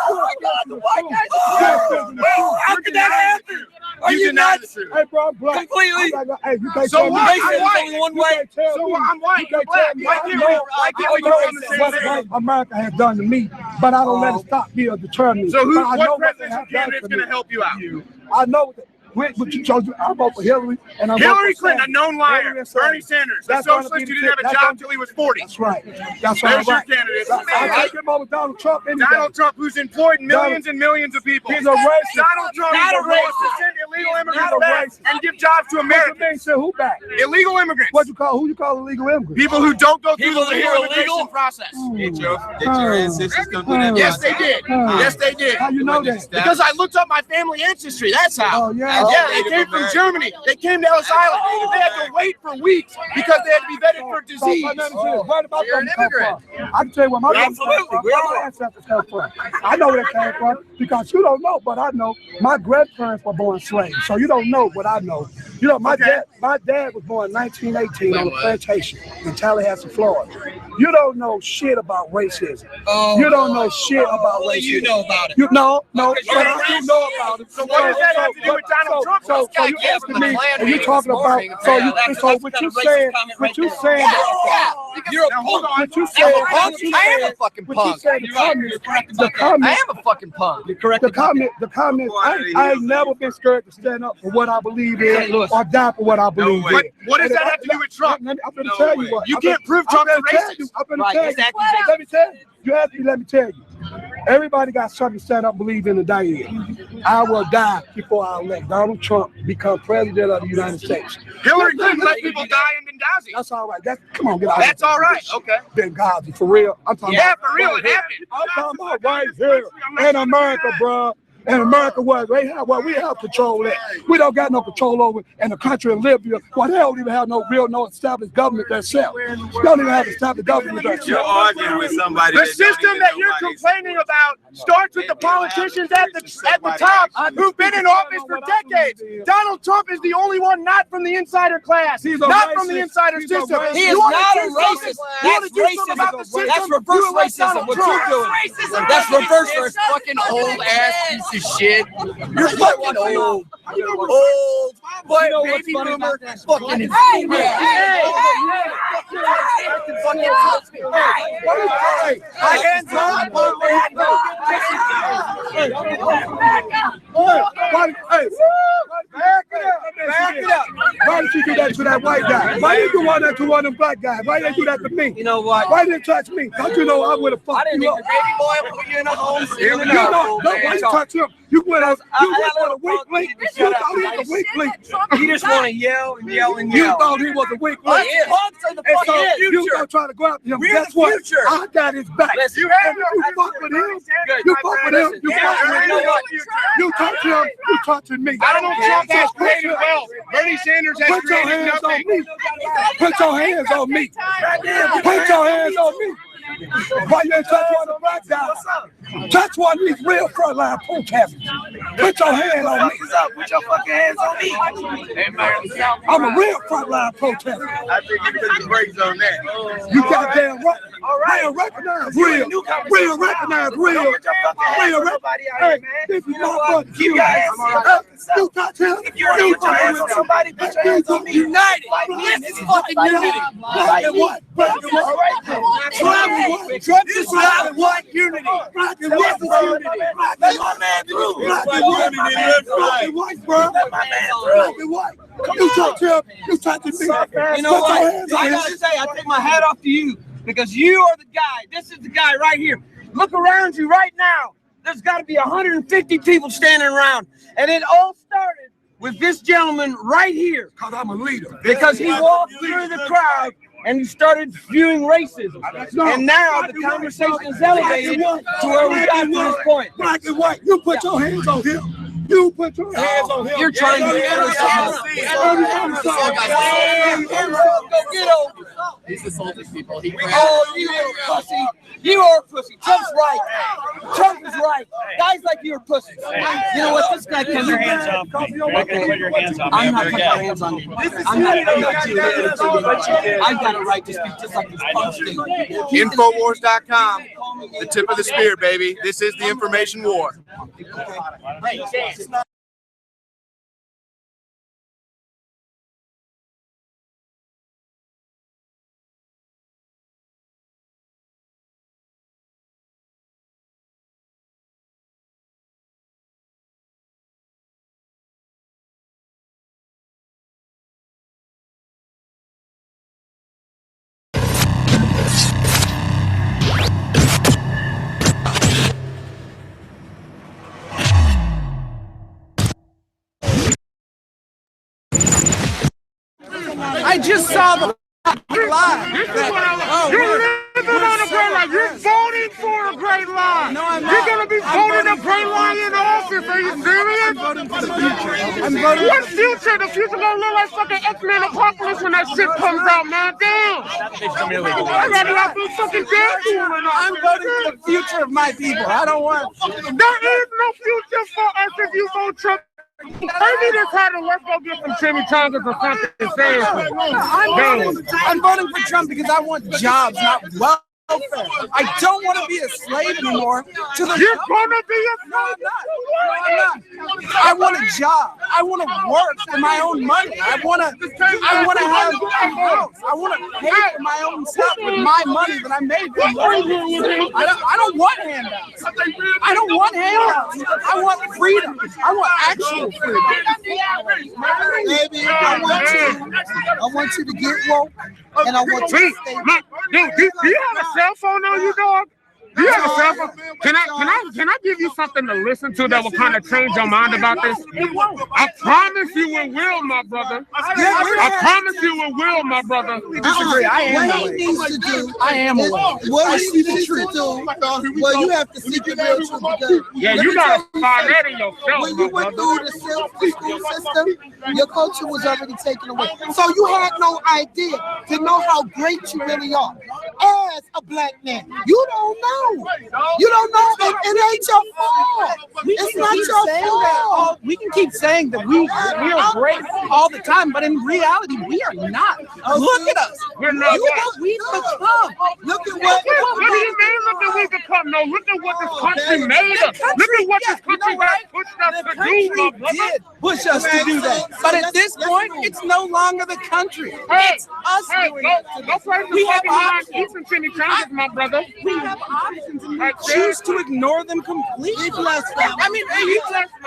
Oh my God, the white guys are right. How could that happen? Are you nuts? Hey, bro, I'm black. Completely. Hey, you can't So tell me. what? I'm Racism white. only one way. So I'm white. You're black. Why can't we go on the same What thing? America has done to me, but I don't let it stop me or deter me. So But I know what what they presidential have done candidate's to going to me. help you out? I know that. What you chose? I vote for Hillary, and I Hillary vote for Clinton, a known liar. Hillary and Bernie Sanders, a That's gonna socialist be who the didn't have a that's job gonna- until he was 40. That's right. That's There's your right. candidate. I take him over Donald Trump any day. Donald Trump, who's employed millions and millions of people. He's a racist. Donald Trump Not is a a racist. racist. Send illegal Not immigrants a back racist. and give jobs to What you Americans. mean, sir? Who back? Illegal immigrants. Who you call illegal immigrants? People who don't go through People the that legal are immigration illegal? process. Did your ancestors go through that? Yes, they did. Yes, they did. How you know that? Because I looked up my family ancestry. That's how. Oh, yeah. Yeah, they came from Germany. They came to Ellis Island. They had to wait for weeks because they had to be vetted for disease. Where did my You're an family come immigrant. from? I can tell you where my family Absolutely. come from. Where Where my ancestors come from. I know where they came from because you don't know, but I know. My grandparents were born slaves, so you don't know what I know. You know, my dad was born in 1918 on a plantation in Tallahassee, Florida. You don't know shit about racism. Oh, you don't know shit about racism. You know about it. You no, but I do know about it. So what does that have to do with Donald Trump? So you asking me, and you talking about, so what you saying, you're a punk. What you saying, I am a fucking punk. I am a fucking punk. The comment, I ain't never been scared to stand up for what I believe in or die for what I believe in. What does that have to do with Trump? I'm going to tell you what. You can't prove Trump's racist. I'm going to tell you. Let me tell you. You asked me, let me tell you. Everybody got something to stand up and believe in and die in. I will die before I let Donald Trump become president of the United States. Hillary Clinton let people die in Benghazi. That's all right. Come on, get out. That's all right. Okay. Benghazi, for real. I'm talking about. For real, it happened. I'm talking about right here in America, bro. And America, we have control of. We don't got no control over in the country of Libya. Well, they don't even have no established government themselves. They don't even have established government themselves. You're arguing with somebody. The system that you're complaining about starts with the politicians at the top who've been in office for decades. Donald Trump is the only one not from the insider class, not from the insider system. He is not a racist. That's racism. That's reverse racism. What you're doing. That's reverse racism. Fucking old ass piece of shit. You're fucking old. Old. But baby boomer. Fucking. Hands up. Back it up. Why did you do that to that white guy? Why did you do that to one of them black guys? Why did you do that to me? You know what? Why didn't you touch me? Don't you know I would have fucked you up? I didn't even baby boy put you in a home. Why you touch him? You went out a weak link. You thought he was a weak link. You just want to yell and yell and You yell. thought he was a weak link. Punks are the And so fucking you future. gonna try to go after him. We're Guess the what? future. I got his back. Listen, You fuck with him. You fuck with him. You fuck with him. You touch him. You touching me. Donald Trump has created wealth. Bernie Sanders has Put your created hands on nothing. me. Put your hands on me. Put your hands on me. Why you ain't touch one of the black guys? Touch one of these real frontline protesters. Put your hands on me. Put your fucking hands on me. I'm a real frontline protester. I think you put the brakes on that. You goddamn right. Real recognize real. Real recognize real. Real recognize. Hey, this is my fucking you guys. You touch him. You touch somebody. Put your hands on me. United. This is fucking unity. Black and white. Black and white. Trump is black and white unity. Black and white unity. Let my man through. Black and white. Black and white, bro. Let my man through. Black and white. You touch him. You touching me. You know what? I gotta say, I take my hat off to you because you are the guy. This is the guy right here. Look around you right now. There's got to be 150 people standing around, and it all started with this gentleman right here. Because I'm a leader. Because he walked through the crowd and he started viewing racism. And now the conversation is elevated to where we got to this point. Black and white. You put your hands on him. You put your hands on him. You're trying to get over. He's assaulting people. Oh, you little pussy. You are a pussy. Trump's right. Trump is right. Guys like you are pussies. You know what? This guy can Put your hands off me. Put your hands off me. I'm not putting my hands on you. I'm not I've got a right to speak just like this punks do. Infowars.com. The tip of the spear, baby. This is the information war. I just saw the lie. You're living on a great lie. You're voting for a great lie. No, I'm not. You're going to be voting a great lie in office. Are you serious? I'm voting for the future. I'm voting What future? The future going to look like fucking X-Men Apocalypse when that shit comes out, man. Damn. I'd rather not be fucking Deadpool or not. I'm voting for the future of my people. I don't want. There is no future for us if you vote Trump. Maybe this had to let's go get some chimichangas or something. I'm voting for Trump because I want jobs, not wealth. I don't want to be a slave anymore. To the You're gonna be a slave. No, I'm not. I want a job. I want to work for my own money. I want to have a house. I want to pay for my own stuff with my money that I made from working. I don't want handouts. I don't want handouts. I want freedom. I want actual freedom. Baby, I want you to get woke, and I want you to stay. Do you have a cell phone on you, dog? Do you have a cell phone? Can I give you something to listen to that will kind of change your mind about this? I promise you it will, my brother. I promise you it will, my brother. We disagree. I am what he needs to do. I am what he needs to do. Well, you have to seek the real truth. Because yeah, you gotta find that in yourself. When you went through the school system, your culture was already taken away. So you had no idea to know how great you really are as a black man. You don't know. You don't know. It ain't your fault. It's not your fault. We can keep saying that we are great all the time, but in reality, we are not. Look at us. We're not. We've become. Look at what. What do you mean? Look at we become. No, look at what this country made us. Look at what this country pushed us to do, my brother. Did push us to do that, but at this point, it's no longer the country. It's us doing it. We have options. My brother. We have options, and we choose to ignore them completely. I mean,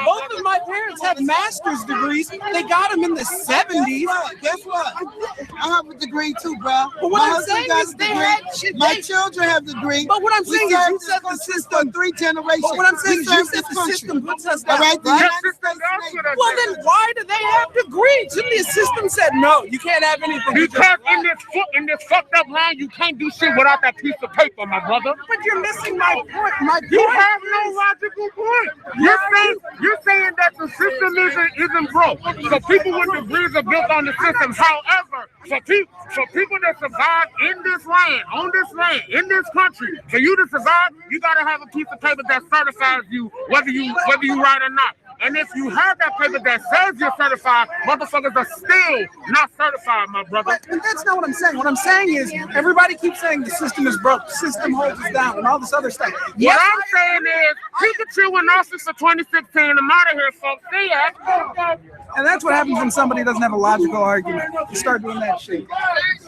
both of my parents have master's degrees. They got them in the 70s. Guess what? I have a degree too, bro. But what I'm saying is they had shit. My children have degrees. But what I'm saying is you said the system 3 generations. But what I'm saying is you said the system puts us down. Right? Well, then why do they have degrees? Shouldn't the system said no? You can't have anything. Because in this fucked up line, you can't do shit without that piece of paper, my brother. But you're missing my point. You have no logical point. You're saying that the system isn't broke. So people with degrees are built on the system. However, for people that survive in this land, on this land, in this country, for you to survive, you gotta have a piece of paper that certifies you whether you right or not. And if you have that paper that says you're certified, motherfuckers are still not certified, my brother. But that's not what I'm saying. What I'm saying is everybody keeps saying the system is broke, the system holds us down, and all this other stuff. What I'm saying is, Pikachu in office for 2016, I'm out of here, folks. See ya. And that's what happens when somebody doesn't have a logical argument. You start doing that shit.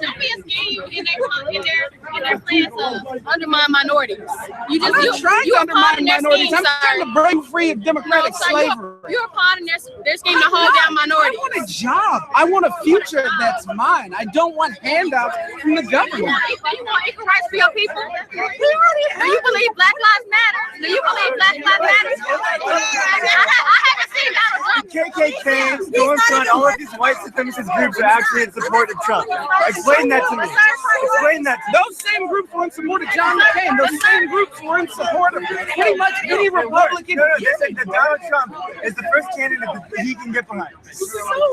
Don't be a scheme in their plans to undermine minorities. I'm not trying to undermine minorities. I'm trying to break free of democratic slavery. You're a part in their scheme to hold down minorities. I want a job. I want a future that's mine. I don't want handouts from the government. You want equal rights for your people? Do you believe Black Lives Matter? Do you believe Black Lives Matter? I haven't seen Donald Trump. KKK, going on all of these white supremacist groups are actually in support of Trump. Explain that to me. Explain that to me. Those same groups were in support of John McCain. Those same groups were in support of pretty much any Republican. They said that Donald Trump is the first candidate that he can get behind.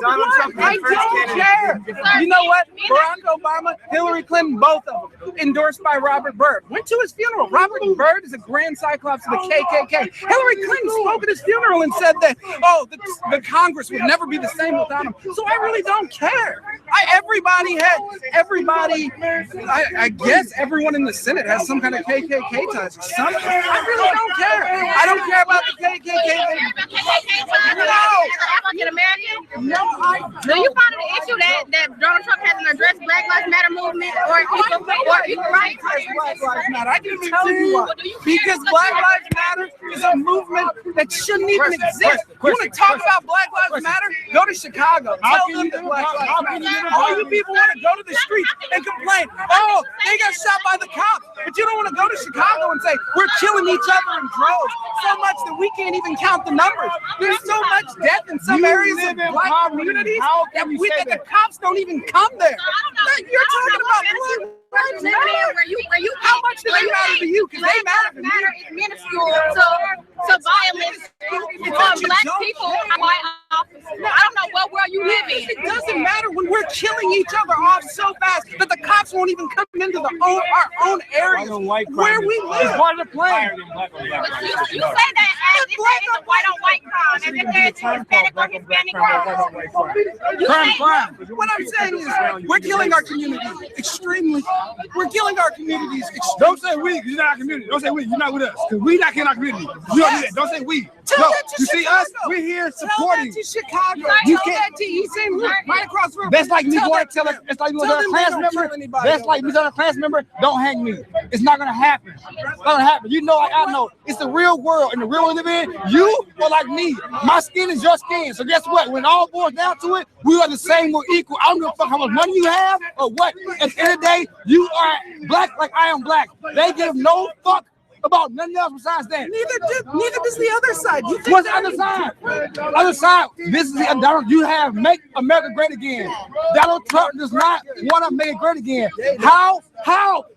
Donald Trump is the first candidate. You know what? Barack Obama, Hillary Clinton, both of them endorsed by Robert Byrd. Went to his funeral. Robert Byrd is a grand cyclops of the KKK. Hillary Clinton spoke at his funeral and said that, the Congress would never be the same without him. So I really don't care. I guess everyone in the Senate has some kind of KKK ties or something. I really don't care. I don't care about the KKK. African American? No, I don't. Do you find it an issue that Donald Trump hasn't addressed Black Lives Matter movement or equal rights? Black Lives Matter. I can tell you why. Because Black Lives Matter is a movement that shouldn't even exist. You want to talk about Black Lives Matter? Go to Chicago. Tell them that Black Lives Matter. All you people want to go to the streets and complain. Oh, they got shot by the cops. But you don't want to go to Chicago and say, we're killing each other in droves. So much that we can't even count the numbers. There's so much death in some areas of Black communities that the cops don't even come there. You're talking about Black Lives Matter. How much do they matter to you? Because they matter to me. Is minuscule to violence Black people. I don't know what world you live in. It doesn't matter when We're killing each other off so fast that the cops won't even come into our own areas where we live. It's part of the plan. You say that as if there is a white on white crime, as if there is a Hispanic on Hispanic crime. What I'm saying is, we're killing our community extremely. We're killing our communities extremely. Don't say we, because you're not our community. Don't say we, you're not with us. Because we not killing our community. You don't do that. Don't say we. Tell that to you Chicago. see us? We're here supporting. Tell that to Chicago. You Tell can't. that to East St. Louis, right across the river. That's like me Tell going that to tell them. us. It's like me Tell going to a them class they don't member. kill anybody That's like me telling a class member, don't hang me. It's not gonna happen. It's not gonna happen. You know, like I know. It's the real world, and the real world we live in. You are like me. My skin is your skin. So guess what? When it all boils down to it, we are the same. We're equal. I don't give a fuck how much money you have or what. At the end of the day, you are black like I am black. They give no fuck about nothing else besides that. Neither does the other side. You think what's the other side? Other side. This is Donald. You have Make America Great Again. Donald Trump does not want to make it great again. How?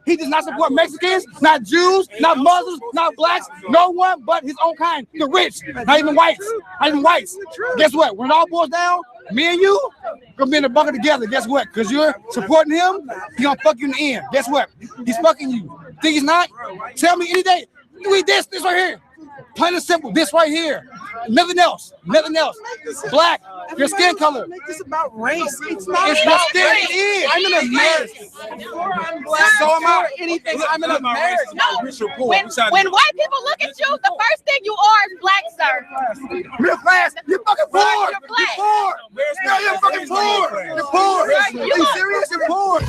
He does not support Mexicans, not Jews, not Muslims, not blacks, no one but his own kind. The rich, not even whites. Not even whites. Guess what? When it all boils down, me and you gonna be in the bucket together. Guess what? Because you're supporting him, he gonna fuck you in the end. Guess what? He's fucking you. Think he's not? Tell me any day. You eat this right here. Plain and simple, this right here. Nothing else. Nothing else. Black, your skin color. Make this about race. It's not It's about skin. race. It is. I'm an American. Before I'm black, So am I. anything, I'm an American. No, when white people look at you, the first thing you are is black, sir. Middle class. You're fucking poor. You're black. You're poor. No, you're fucking poor. You're poor. Are you serious? You're poor.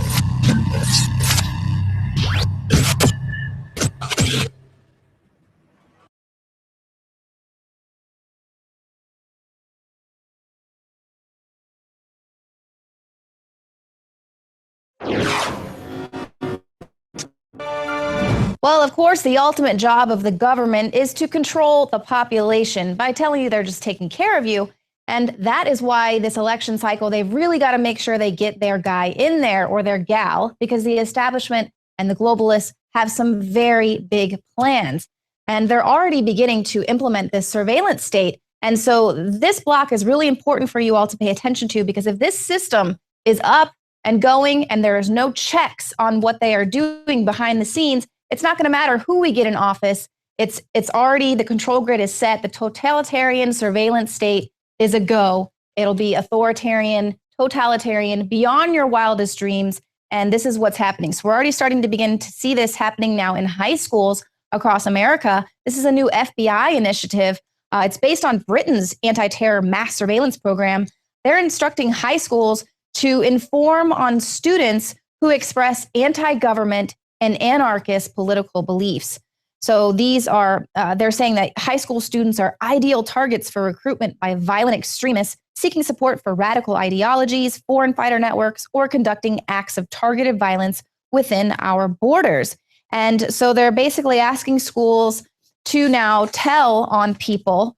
Well, of course, the ultimate job of the government is to control the population by telling you they're just taking care of you. And that is why this election cycle, they've really got to make sure they get their guy in there or their gal, because the establishment and the globalists have some very big plans. And they're already beginning to implement this surveillance state. And so this block is really important for you all to pay attention to, because if this system is up and going and there is no checks on what they are doing behind the scenes, it's not going to matter who we get in office. It's already, the control grid is set. The totalitarian surveillance state is a go. It'll be authoritarian, totalitarian, beyond your wildest dreams. And this is what's happening. So we're already starting to begin to see this happening now in high schools across America. This is a new FBI initiative. It's based on Britain's anti-terror mass surveillance program. They're instructing high schools to inform on students who express anti-government and anarchist political beliefs. So these are, they're saying that high school students are ideal targets for recruitment by violent extremists seeking support for radical ideologies, foreign fighter networks, or conducting acts of targeted violence within our borders. And so they're basically asking schools to now tell on people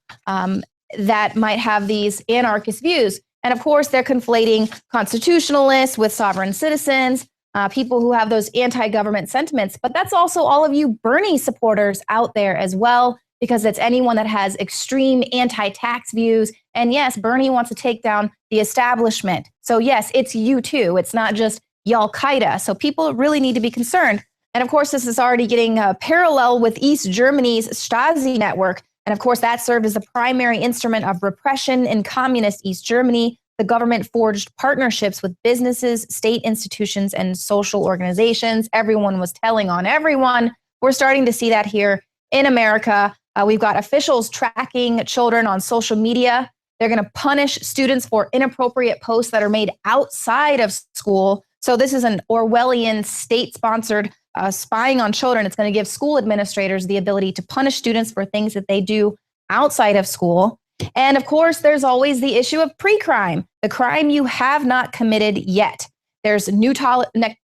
that might have these anarchist views. And of course, they're conflating constitutionalists with sovereign citizens, people who have those anti-government sentiments. But that's also all of you Bernie supporters out there as well, because it's anyone that has extreme anti-tax views. And yes, Bernie wants to take down the establishment. So yes, it's you too. It's not just Al-Qaeda. So people really need to be concerned. And of course, this is already getting parallel with East Germany's Stasi network. And of course, that served as a primary instrument of repression in communist East Germany. The government forged partnerships with businesses, state institutions, and social organizations. Everyone was telling on everyone. We're starting to see that here in America. We've got officials tracking children on social media. They're going to punish students for inappropriate posts that are made outside of school. So this is an Orwellian state-sponsored spying on children. It's going to give school administrators the ability to punish students for things that they do outside of school. And of course, there's always the issue of pre-crime, the crime you have not committed yet. There's new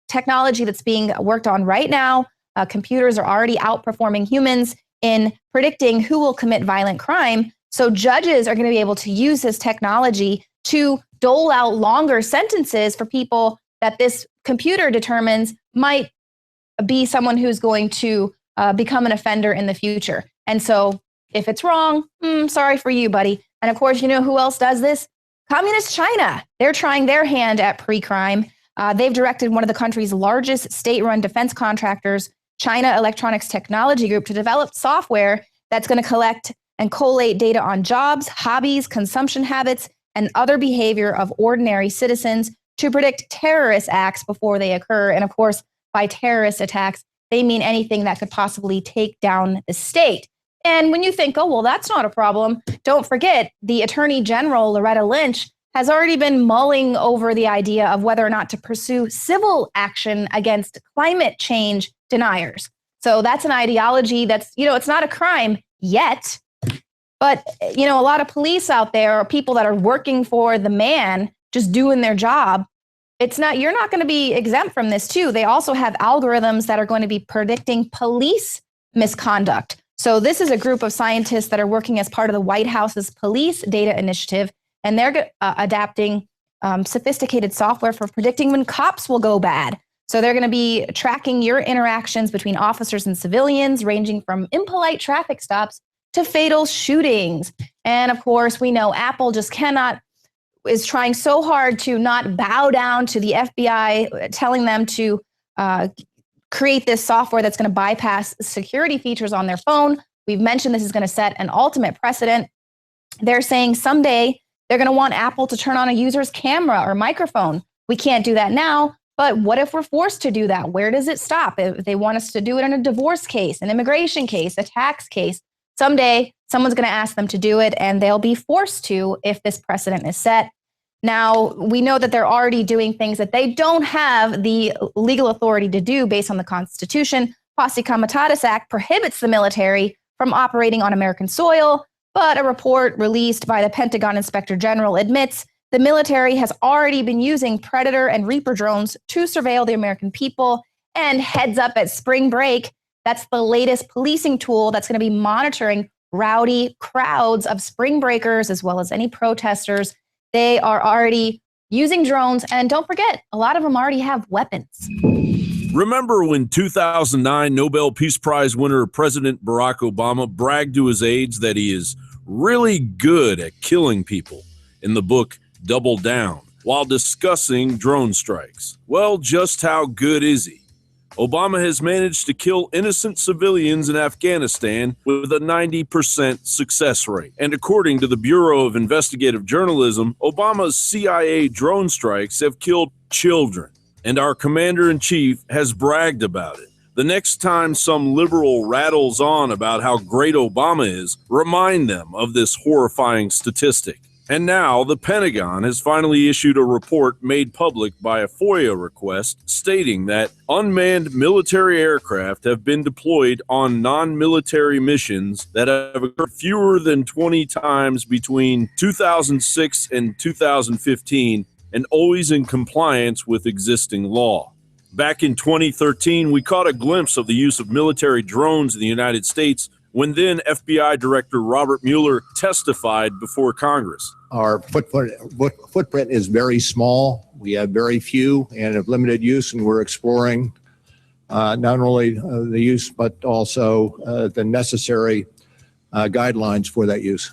technology that's being worked on right now. Computers are already outperforming humans in predicting who will commit violent crime. So judges are going to be able to use this technology to dole out longer sentences for people that this computer determines might be someone who's going to become an offender in the future. And so if it's wrong, sorry for you, buddy. And of course, you know who else does this? Communist China, they're trying their hand at pre-crime. They've directed one of the country's largest state-run defense contractors, China Electronics Technology Group, to develop software that's going to collect and collate data on jobs, hobbies, consumption habits, and other behavior of ordinary citizens to predict terrorist acts before they occur. And of course, by terrorist attacks, they mean anything that could possibly take down the state. And when you think, oh, well, that's not a problem, don't forget the Attorney General, Loretta Lynch, has already been mulling over the idea of whether or not to pursue civil action against climate change deniers. So that's an ideology that's, it's not a crime yet. But, a lot of police out there or people that are working for the man, just doing their job, you're not going to be exempt from this too. They also have algorithms that are going to be predicting police misconduct. So this is a group of scientists that are working as part of the White House's Police Data Initiative, and they're adapting sophisticated software for predicting when cops will go bad. So they're going to be tracking your interactions between officers and civilians, ranging from impolite traffic stops to fatal shootings. And of course, we know Apple just is trying so hard to not bow down to the FBI, telling them to create this software that's going to bypass security features on their phone. We've mentioned this is going to set an ultimate precedent. They're saying someday they're going to want Apple to turn on a user's camera or microphone. We can't do that now, but what if we're forced to do that? Where does it stop? If they want us to do it in a divorce case, an immigration case, a tax case, someday someone's going to ask them to do it, and they'll be forced to if this precedent is set. Now, we know that they're already doing things that they don't have the legal authority to do based on the Constitution. Posse Comitatus Act prohibits the military from operating on American soil, but a report released by the Pentagon Inspector General admits the military has already been using Predator and Reaper drones to surveil the American people. And heads up, at spring break, that's the latest policing tool that's going to be monitoring rowdy crowds of spring breakers as well as any protesters. They are already using drones, and don't forget, a lot of them already have weapons. Remember when 2009 Nobel Peace Prize winner President Barack Obama bragged to his aides that he is really good at killing people in the book Double Down while discussing drone strikes? Well, just how good is he? Obama has managed to kill innocent civilians in Afghanistan with a 90% success rate. And according to the Bureau of Investigative Journalism, Obama's CIA drone strikes have killed children. And our commander-in-chief has bragged about it. The next time some liberal rattles on about how great Obama is, remind them of this horrifying statistic. And now the Pentagon has finally issued a report made public by a FOIA request stating that unmanned military aircraft have been deployed on non-military missions that have occurred fewer than 20 times between 2006 and 2015, and always in compliance with existing law. Back in 2013, we caught a glimpse of the use of military drones in the United States when then FBI Director Robert Mueller testified before Congress. Our footprint is very small. We have very few and of limited use, and we're exploring not only the use, but also the necessary guidelines for that use.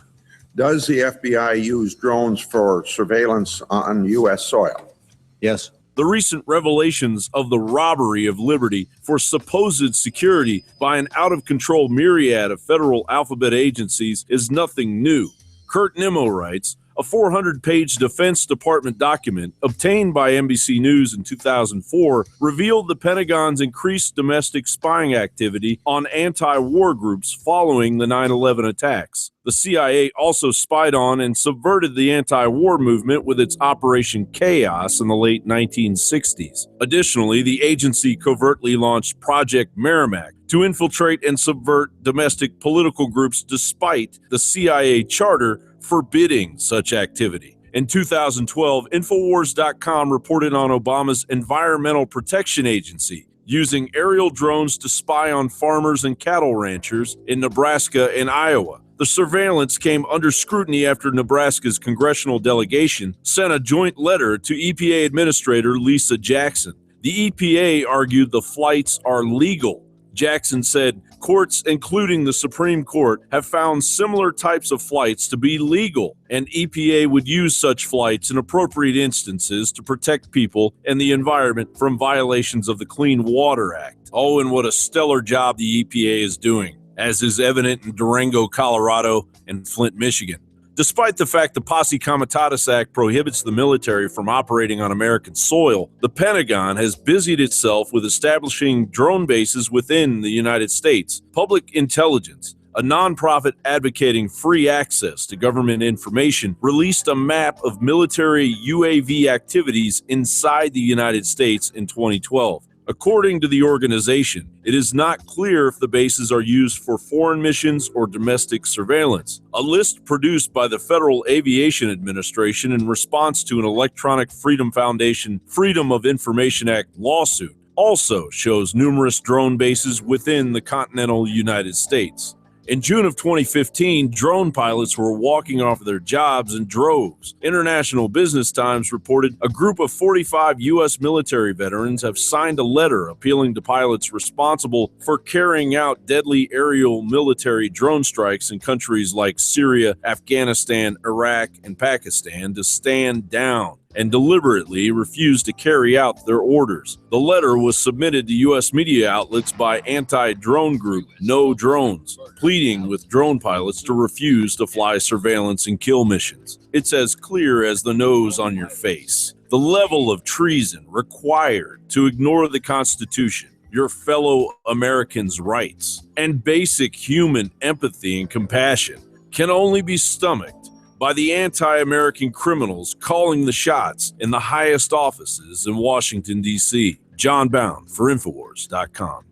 Does the FBI use drones for surveillance on U.S. soil? Yes. The recent revelations of the robbery of liberty for supposed security by an out-of-control myriad of federal alphabet agencies is nothing new. Kurt Nimmo writes, a 400-page Defense Department document obtained by NBC News in 2004 revealed the Pentagon's increased domestic spying activity on anti-war groups following the 9/11 attacks. The CIA also spied on and subverted the anti-war movement with its Operation Chaos in the late 1960s. Additionally, the agency covertly launched Project Merrimack to infiltrate and subvert domestic political groups despite the CIA charter forbidding such activity. In 2012, Infowars.com reported on Obama's Environmental Protection Agency using aerial drones to spy on farmers and cattle ranchers in Nebraska and Iowa. The surveillance came under scrutiny after Nebraska's congressional delegation sent a joint letter to EPA Administrator Lisa Jackson. The EPA argued the flights are legal, Jackson said courts, including the Supreme Court, have found similar types of flights to be legal, and EPA would use such flights in appropriate instances to protect people and the environment from violations of the Clean Water Act. Oh, and what a stellar job the EPA is doing, as is evident in Durango, Colorado, and Flint, Michigan. Despite the fact the Posse Comitatus Act prohibits the military from operating on American soil, the Pentagon has busied itself with establishing drone bases within the United States. Public Intelligence, a nonprofit advocating free access to government information, released a map of military UAV activities inside the United States in 2012. According to the organization, it is not clear if the bases are used for foreign missions or domestic surveillance. A list produced by the Federal Aviation Administration in response to an Electronic Freedom Foundation Freedom of Information Act lawsuit also shows numerous drone bases within the continental United States. In June of 2015, drone pilots were walking off their jobs in droves. International Business Times reported a group of 45 U.S. military veterans have signed a letter appealing to pilots responsible for carrying out deadly aerial military drone strikes in countries like Syria, Afghanistan, Iraq, and Pakistan to stand down and deliberately refused to carry out their orders. The letter was submitted to U.S. media outlets by anti-drone group No Drones, pleading with drone pilots to refuse to fly surveillance and kill missions. It's as clear as the nose on your face. The level of treason required to ignore the Constitution, your fellow Americans' rights, and basic human empathy and compassion can only be stomached by the anti-American criminals calling the shots in the highest offices in Washington, D.C. John Bound for Infowars.com.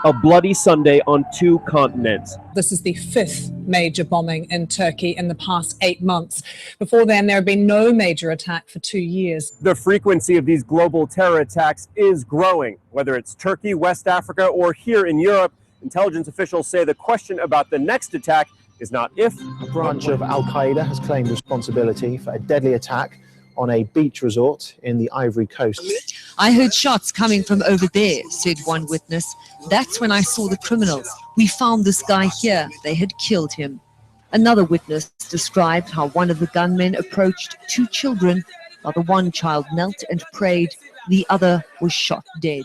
A bloody Sunday on 2 continents. This is the 5th major bombing in Turkey in the past 8 months. Before then, there had been no major attack for 2 years. The frequency of these global terror attacks is growing, whether it's Turkey, West Africa, or here in Europe. Intelligence officials say the question about the next attack is not if. A branch of Al-Qaeda has claimed responsibility for a deadly attack on a beach resort in the Ivory Coast. I heard shots coming from over there, said one witness. That's when I saw the criminals. We found this guy here. They had killed him. Another witness described how one of the gunmen approached 2 children, while the one child knelt and prayed. The other was shot dead.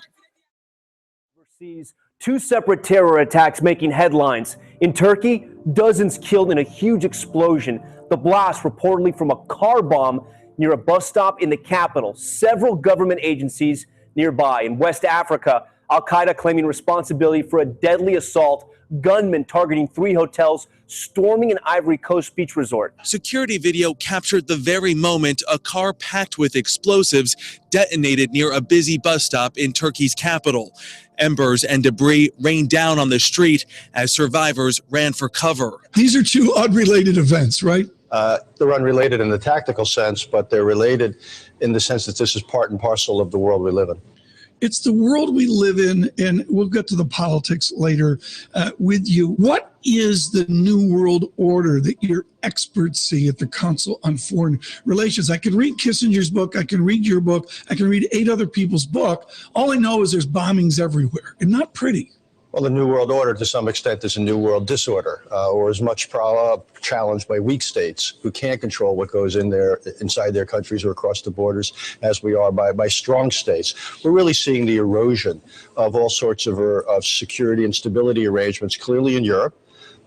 Overseas, 2 separate terror attacks making headlines. In Turkey, dozens killed in a huge explosion. The blast reportedly from a car bomb near a bus stop in the capital. Several government agencies nearby. In West Africa, Al-Qaeda claiming responsibility for a deadly assault, gunmen targeting 3 hotels, storming an Ivory Coast beach resort. Security video captured the very moment a car packed with explosives detonated near a busy bus stop in Turkey's capital. Embers and debris rained down on the street as survivors ran for cover. These are 2 unrelated events, right? They're unrelated in the tactical sense, but they're related in the sense that this is part and parcel of the world we live in. It's the world we live in, and we'll get to the politics later with you. What is the new world order that your experts see at the Council on Foreign Relations? I can read Kissinger's book, I can read your book, I can read 8 other people's book. All I know is there's bombings everywhere, and not pretty. Well, the New World Order, to some extent, is a New World disorder, or is much challenged by weak states who can't control what goes in there, inside their countries or across the borders, as we are by strong states. We're really seeing the erosion of all sorts of security and stability arrangements, clearly in Europe,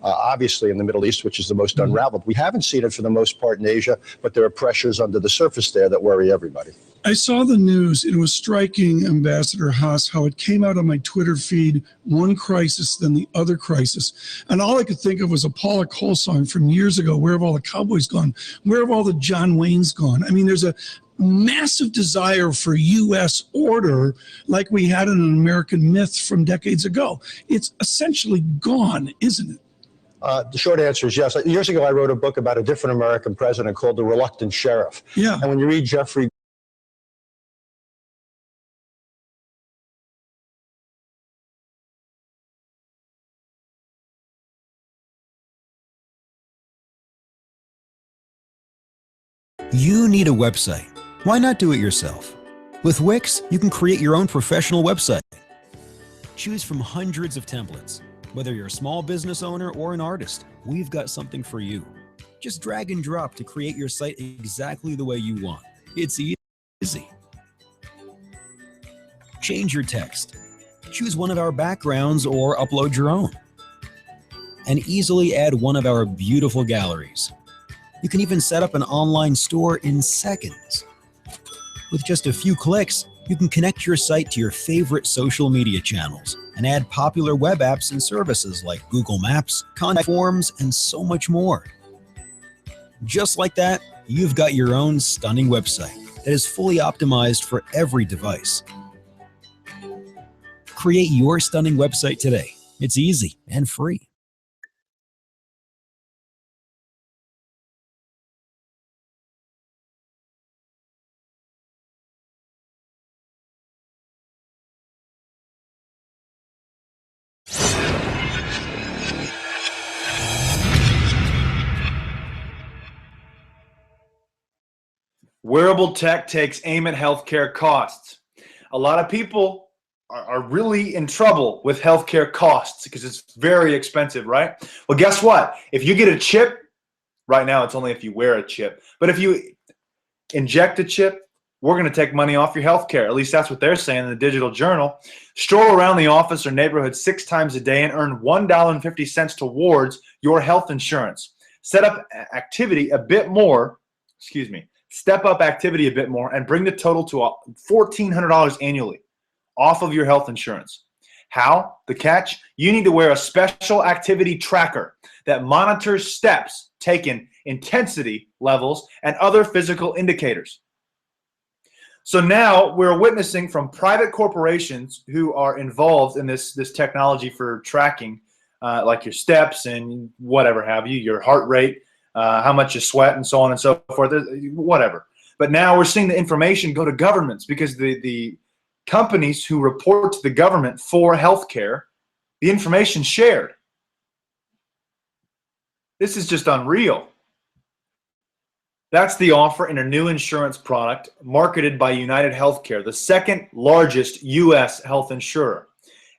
obviously in the Middle East, which is the most unraveled. We haven't seen it for the most part in Asia, but there are pressures under the surface there that worry everybody. I saw the news. It was striking, Ambassador Haas, how it came out on my Twitter feed, one crisis, then the other crisis. And all I could think of was a Paula Cole song from years ago, Where Have All the Cowboys Gone? Where have all the John Waynes gone? I mean, there's a massive desire for U.S. order like we had in an American myth from decades ago. It's essentially gone, isn't it? The short answer is yes. Years ago, I wrote a book about a different American president called The Reluctant Sheriff. Yeah. And when you read Jeffrey You need a website. Why not do it yourself? With Wix, you can create your own professional website. Choose from hundreds of templates. Whether you're a small business owner or an artist, we've got something for you. Just drag and drop to create your site exactly the way you want. It's easy. Change your text. Choose one of our backgrounds or upload your own. And easily add one of our beautiful galleries. You can even set up an online store in seconds. With just a few clicks, you can connect your site to your favorite social media channels and add popular web apps and services like Google Maps, contact forms, and so much more. Just like that, you've got your own stunning website that is fully optimized for every device. Create your stunning website today. It's easy and free. Wearable tech takes aim at healthcare costs. A lot of people are really in trouble with healthcare costs because it's very expensive, right? Well, guess what? If you get a chip, right now it's only if you wear a chip, but if you inject a chip, we're going to take money off your healthcare. At least that's what they're saying in the Digital Journal. Stroll around the office or neighborhood 6 times a day and earn $1.50 towards your health insurance. Step up activity a bit more and bring the total to $1,400 annually off of your health insurance. How? The catch? You need to wear a special activity tracker that monitors steps taken, intensity levels, and other physical indicators. So now we're witnessing from private corporations who are involved in this technology for tracking, like your steps and whatever have you, your heart rate, how much you sweat, and so on and so forth, whatever. But now we're seeing the information go to governments because the companies who report to the government for healthcare, the information shared. This is just unreal. That's the offer in a new insurance product marketed by United Healthcare, the second largest U.S. health insurer.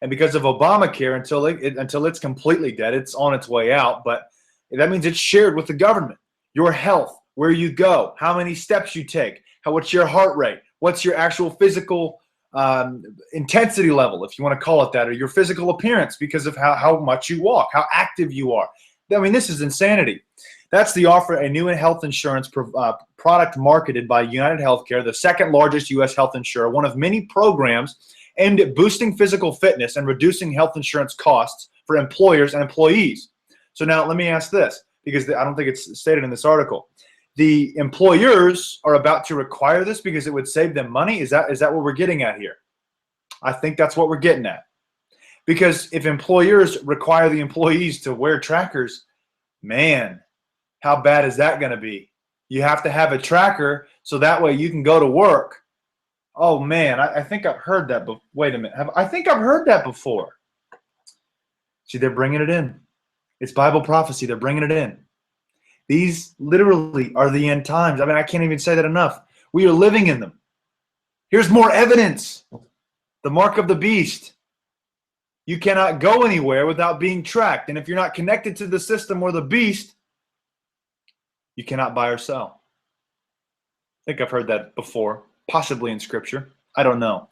And because of Obamacare, until it's completely dead, it's on its way out, but that means it's shared with the government. Your health, where you go, how many steps you take, what's your heart rate, what's your actual physical intensity level, if you want to call it that, or your physical appearance because of how much you walk, how active you are. I mean, this is insanity. That's the offer, a new health insurance product marketed by United Healthcare, the second largest U.S. health insurer, one of many programs aimed at boosting physical fitness and reducing health insurance costs for employers and employees. So now let me ask this, because I don't think it's stated in this article. The employers are about to require this because it would save them money. Is that what we're getting at here? I think that's what we're getting at. Because if employers require the employees to wear trackers, man, how bad is that going to be? You have to have a tracker so that way you can go to work. Oh man, I think I've heard that. But wait a minute, I think I've heard that before. See, they're bringing it in. It's Bible prophecy. They're bringing it in. These literally are the end times. I mean, I can't even say that enough. We are living in them. Here's more evidence. The mark of the beast. You cannot go anywhere without being tracked. And if you're not connected to the system or the beast, you cannot buy or sell. I think I've heard that before, possibly in Scripture. I don't know.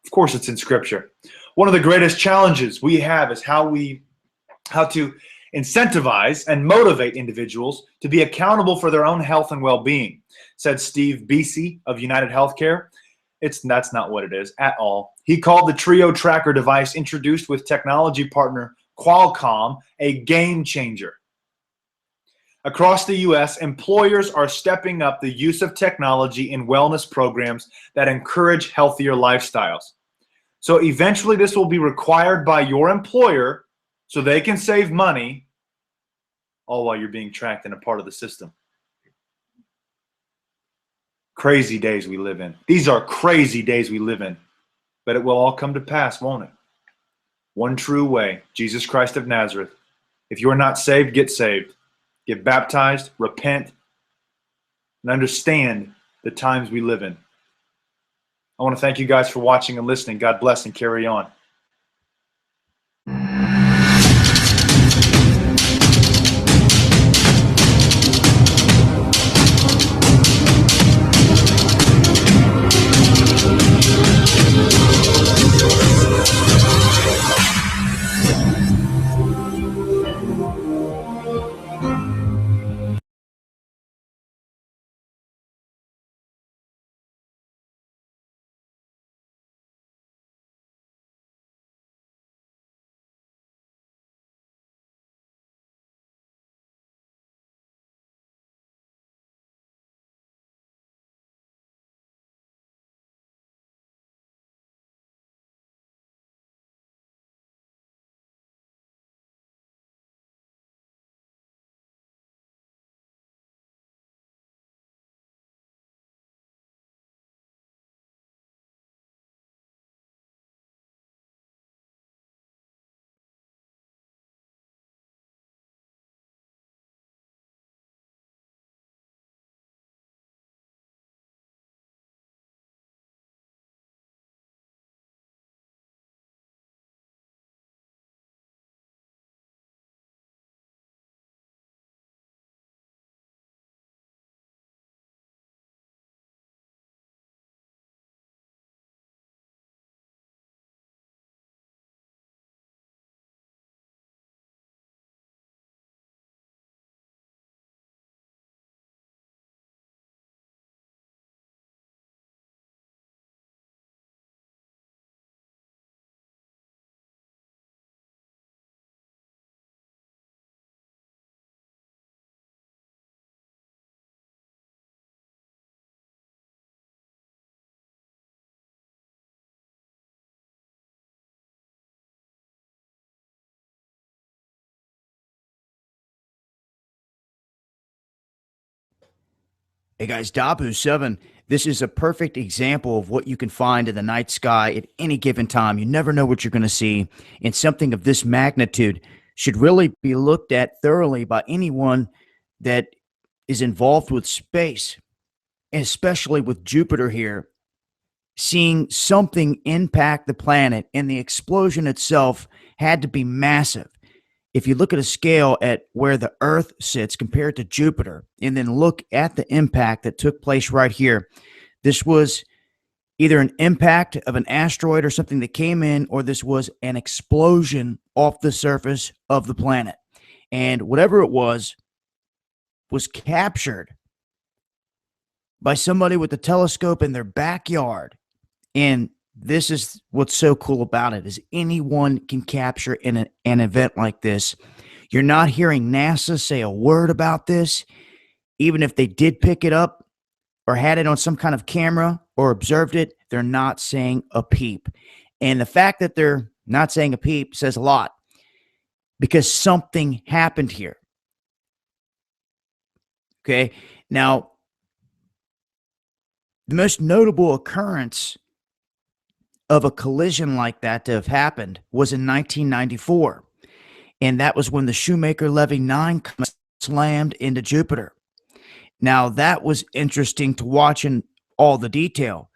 Of course it's in Scripture. One of the greatest challenges we have is how to incentivize and motivate individuals to be accountable for their own health and well-being, said Steve Beasy of United Healthcare. That's not what it is at all. He called the Trio tracker device introduced with technology partner Qualcomm a game changer. Across the U.S., employers are stepping up the use of technology in wellness programs that encourage healthier lifestyles. So eventually this will be required by your employer so they can save money, all while you're being tracked and a part of the system. Crazy days we live in. These are crazy days we live in. But it will all come to pass, won't it? One true way, Jesus Christ of Nazareth. If you are not saved, get saved. Get baptized, repent, and understand the times we live in. I want to thank you guys for watching and listening. God bless and carry on. Hey guys, Dabu7. This is a perfect example of what you can find in the night sky at any given time. You never know what you're going to see, and something of this magnitude should really be looked at thoroughly by anyone that is involved with space, and especially with Jupiter here. Seeing something impact the planet, and the explosion itself had to be massive. If you look at a scale at where the Earth sits compared to Jupiter, and then look at the impact that took place right here, this was either an impact of an asteroid or something that came in, or this was an explosion off the surface of the planet. And whatever it was captured by somebody with a telescope in their backyard. And this is what's so cool about it, is anyone can capture an event like this. You're not hearing NASA say a word about this. Even if they did pick it up or had it on some kind of camera or observed it, they're not saying a peep. And the fact that they're not saying a peep says a lot, because something happened here. Okay. Now, the most notable occurrence of a collision like that to have happened was in 1994. And that was when the Shoemaker-Levy 9 slammed into Jupiter. Now, that was interesting to watch in all the detail.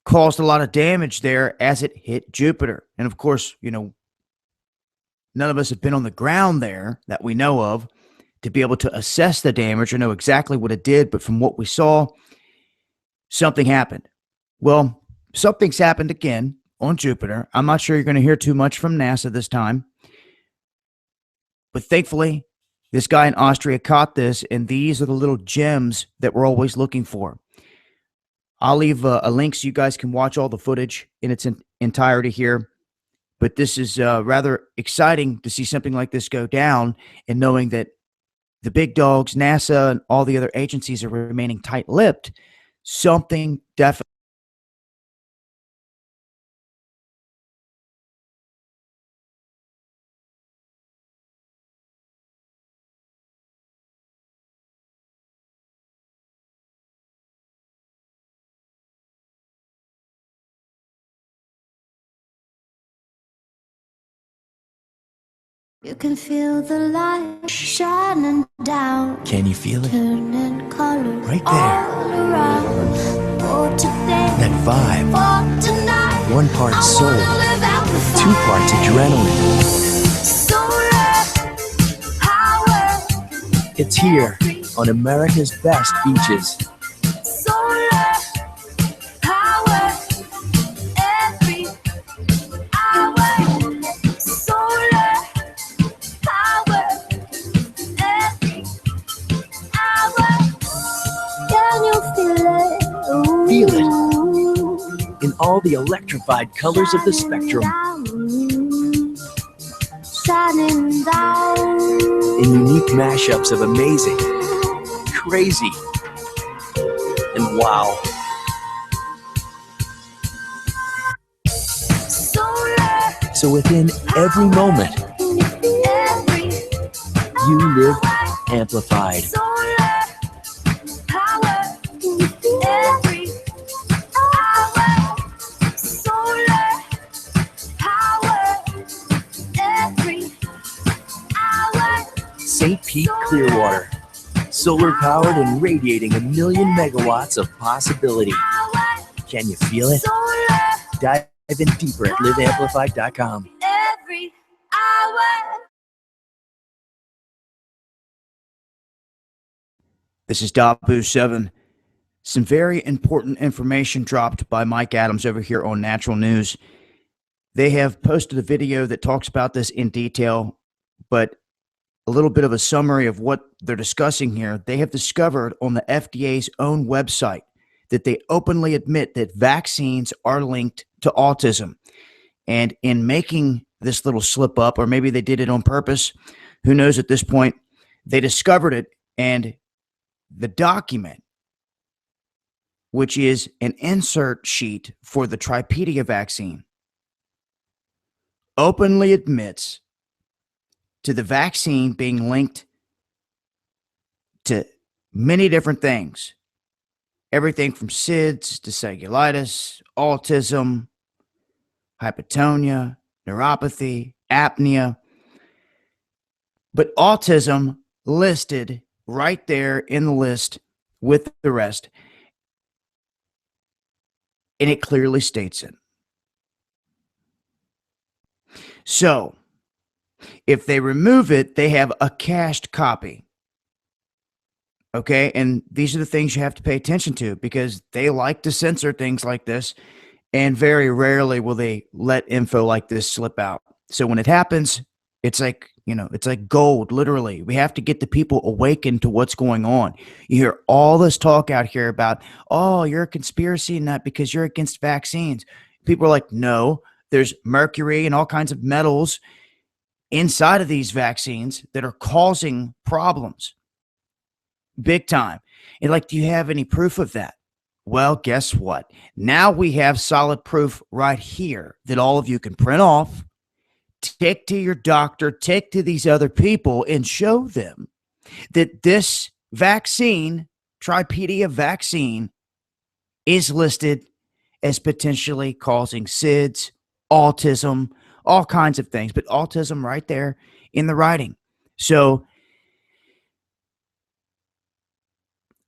Caused a lot of damage there as it hit Jupiter. And of course, you know, none of us have been on the ground there that we know of to be able to assess the damage or know exactly what it did. But from what we saw, something happened. Well, something's happened again on Jupiter. I'm not sure you're going to hear too much from NASA this time. But thankfully, this guy in Austria caught this, and these are the little gems that we're always looking for. I'll leave a link so you guys can watch all the footage in its entirety here. But this is rather exciting to see something like this go down, and knowing that the big dogs, NASA, and all the other agencies are remaining tight-lipped. Something definitely. You can feel the light shining down. Can you feel it? Turning colors Right there. all around. For today, That vibe. for tonight, One part I soul, wanna live out the 2 parts adrenaline. solar power, It's here on America's best beaches. solar power, every hour, solar power, every hour. Can you feel it? Feel it in all the electrified colors of the spectrum. Shining down. In unique mashups of amazing, crazy, and wow. So within every moment, you live amplified. St. Pete Clearwater, solar powered and radiating 1,000,000 megawatts of possibility. Can you feel it? Dive in deeper at liveamplified.com. Every hour. This is Dabu7. Some very important information dropped by Mike Adams over here on Natural News. They have posted a video that talks about this in detail, but a little bit of a summary of what they're discussing here. They have discovered on the FDA's own website that they openly admit that vaccines are linked to autism. And in making this little slip up, or maybe they did it on purpose, who knows at this point, they discovered it, and the document, which is an insert sheet for the Tripedia vaccine, openly admits to the vaccine being linked to many different things. Everything from SIDS to cellulitis, autism, hypotonia, neuropathy, apnea. But autism listed right there in the list with the rest. And it clearly states it. So, if they remove it, they have a cached copy. Okay, and these are the things you have to pay attention to, because they like to censor things like this, and very rarely will they let info like this slip out. So when it happens, it's like, it's like gold, literally. We have to get the people awakened to what's going on. You hear all this talk out here about, oh, you're a conspiracy nut because you're against vaccines. People are like, no, there's mercury and all kinds of metals inside of these vaccines that are causing problems. Big time. And like, do you have any proof of that? Well, guess what? Now we have solid proof right here that all of you can print off, take to your doctor, take to these other people, and show them that this vaccine, Tripedia vaccine, is listed as potentially causing SIDS, autism, all kinds of things, but autism right there in the writing. So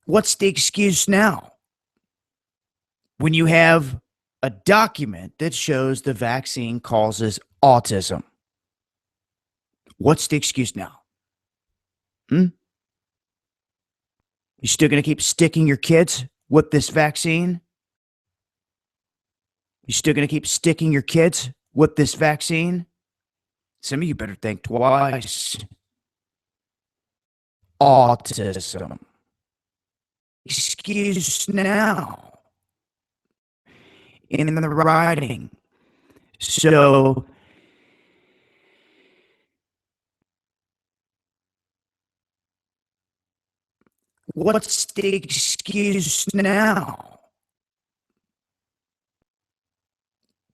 what's the excuse now? When you have a document that shows the vaccine causes autism, what's the excuse now? You still going to keep sticking your kids with this vaccine? You still going to keep sticking your kids with this vaccine? Some of you better think twice. autism. Excuse now in the writing. So what's the excuse now?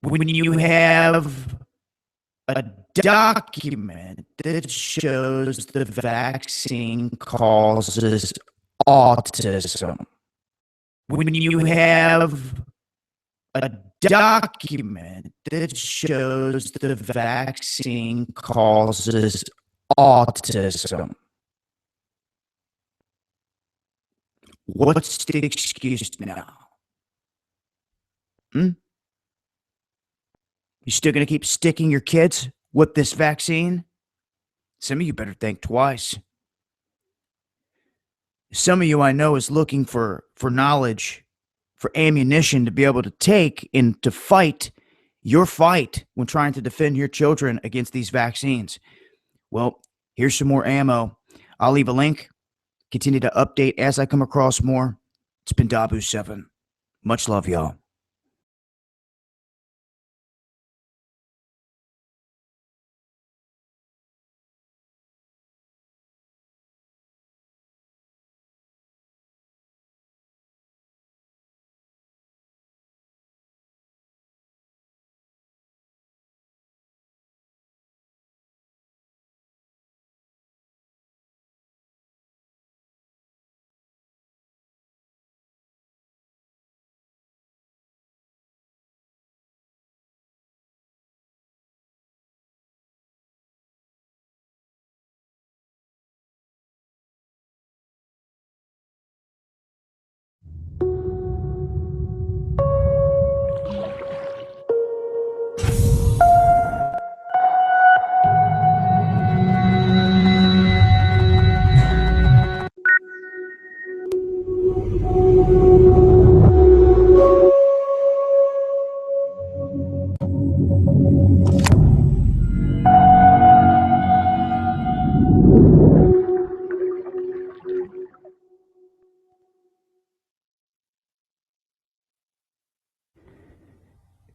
When you have a document that shows the vaccine causes autism. When you have a document that shows the vaccine causes autism. What's the excuse now? You still going to keep sticking your kids with this vaccine? Some of you better think twice. Some of you I know is looking for knowledge, for ammunition to be able to take and to fight your fight when trying to defend your children against these vaccines. Well, here's some more ammo. I'll leave a link. Continue to update as I come across more. It's been Dabu7. Much love, y'all.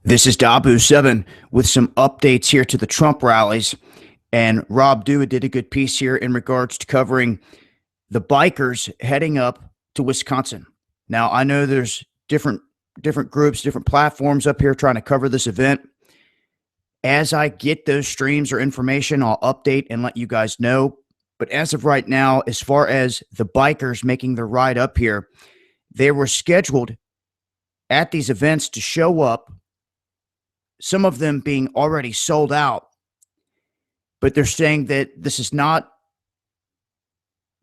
This is Dabu7 with some updates here to the Trump rallies. And Rob Dua did a good piece here in regards to covering the bikers heading up to Wisconsin. Now, I know there's different groups, different platforms up here trying to cover this event. As I get those streams or information, I'll update and let you guys know. But as of right now, as far as the bikers making their ride up here, they were scheduled at these events to show up, some of them being already sold out. But they're saying that this is not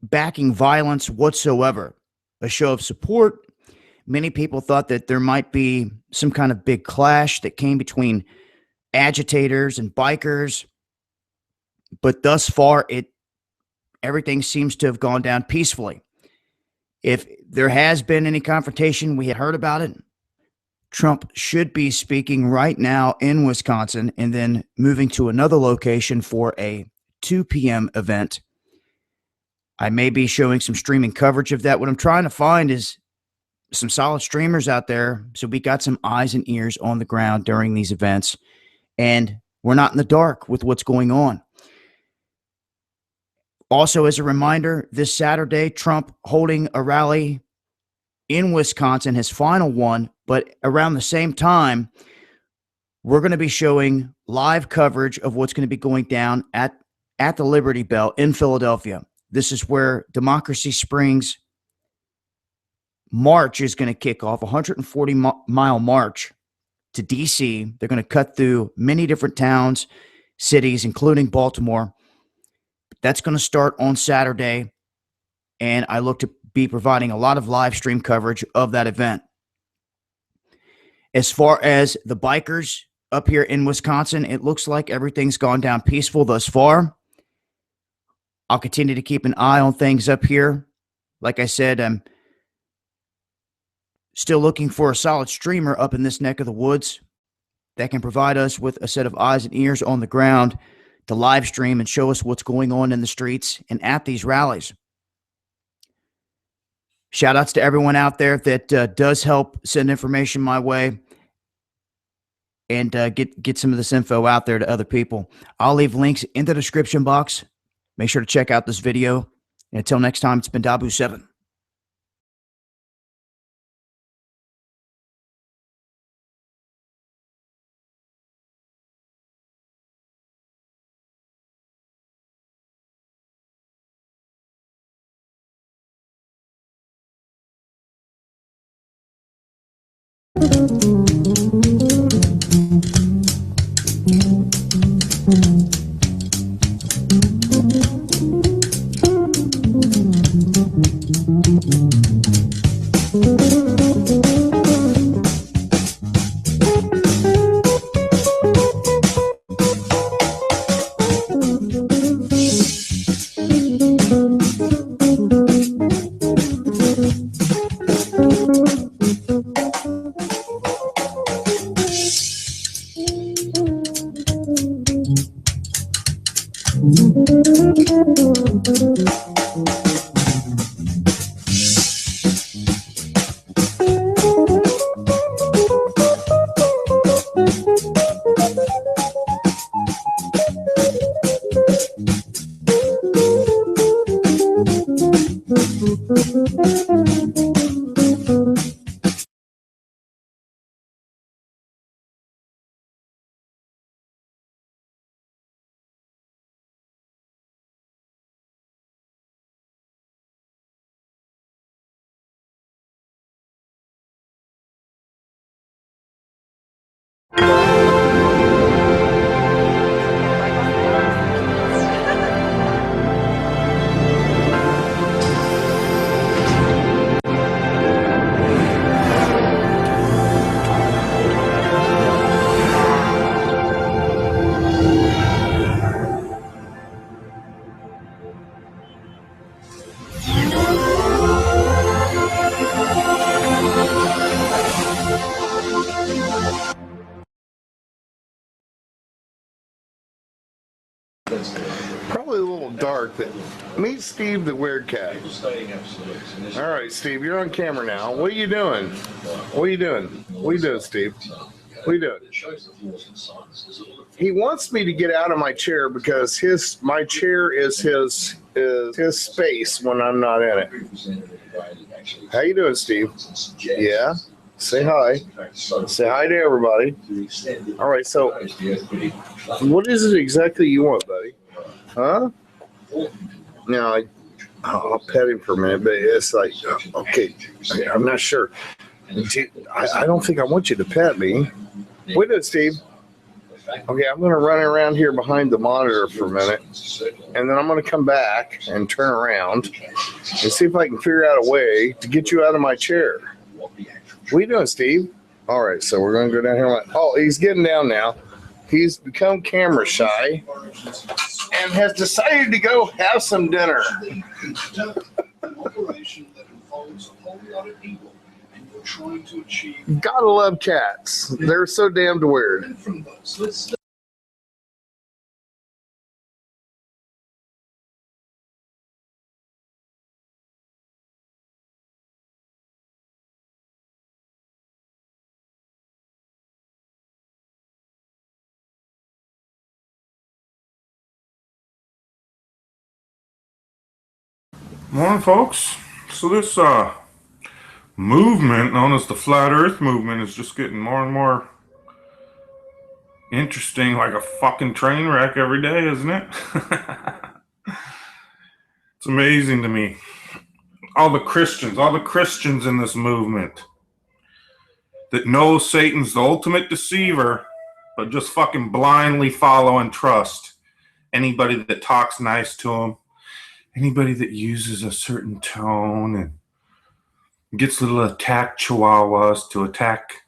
backing violence whatsoever, a show of support. Many people thought that there might be some kind of big clash that came between agitators and bikers. But thus far, everything seems to have gone down peacefully. If there has been any confrontation, we had heard about it. Trump should be speaking right now in Wisconsin and then moving to another location for a 2 p.m. event. I may be showing some streaming coverage of that. What I'm trying to find is some solid streamers out there, so we got some eyes and ears on the ground during these events, and we're not in the dark with what's going on. Also, as a reminder, this Saturday, Trump holding a rally in Wisconsin, his final one, but around the same time, we're going to be showing live coverage of what's going to be going down at the Liberty Bell in Philadelphia. This is where Democracy Springs March is going to kick off, a 140-mile march to D.C. They're going to cut through many different towns, cities, including Baltimore. That's going to start on Saturday, and I look to be providing a lot of live stream coverage of that event. As far as the bikers up here in Wisconsin, it looks like everything's gone down peaceful thus far. I'll continue to keep an eye on things up here. Like I said, I'm still looking for a solid streamer up in this neck of the woods that can provide us with a set of eyes and ears on the ground to live stream and show us what's going on in the streets and at these rallies. Shout outs to everyone out there that does help send information my way and get some of this info out there to other people. I'll leave links in the description box. Make sure to check out this video. And until next time, it's been Dabu7. Probably a little dark. But meet Steve the Weird Cat. All right, Steve, you're on camera now. What are you doing? What are you doing? What are you doing, Steve? What are you doing? He wants me to get out of my chair because my chair is his space when I'm not in it. How you doing, Steve? Yeah. Say hi. Say hi to everybody. All right, so what is it exactly you want, buddy? Huh? No, I'll pet him for a minute, but it's like, okay, I'm not sure. I don't think I want you to pet me. Wait a minute, Steve. Okay, I'm going to run around here behind the monitor for a minute, and then I'm going to come back and turn around and see if I can figure out a way to get you out of my chair. What are you doing, Steve? All right, so we're going to go down here. Oh, he's getting down now. He's become camera shy and has decided to go have some dinner. Gotta love cats. They're so damned weird. Morning, folks. So this movement known as the Flat Earth movement is just getting more and more interesting, like a fucking train wreck every day, isn't it? It's amazing to me. All the Christians in this movement that know Satan's the ultimate deceiver, but just fucking blindly follow and trust anybody that talks nice to him. Anybody that uses a certain tone and gets little attack chihuahuas to attack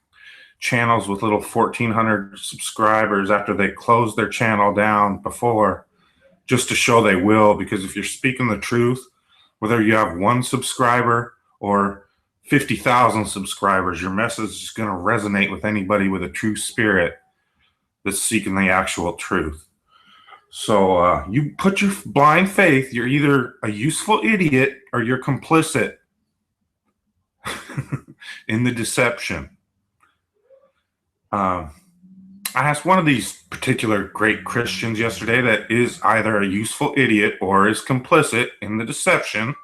channels with little 1,400 subscribers after they closed their channel down before, just to show they will, because if you're speaking the truth, whether you have 1 subscriber or 50,000 subscribers, your message is going to resonate with anybody with a true spirit that's seeking the actual truth. So you put your blind faith, you're either a useful idiot or you're complicit in the deception. I asked one of these particular great Christians yesterday that is either a useful idiot or is complicit in the deception.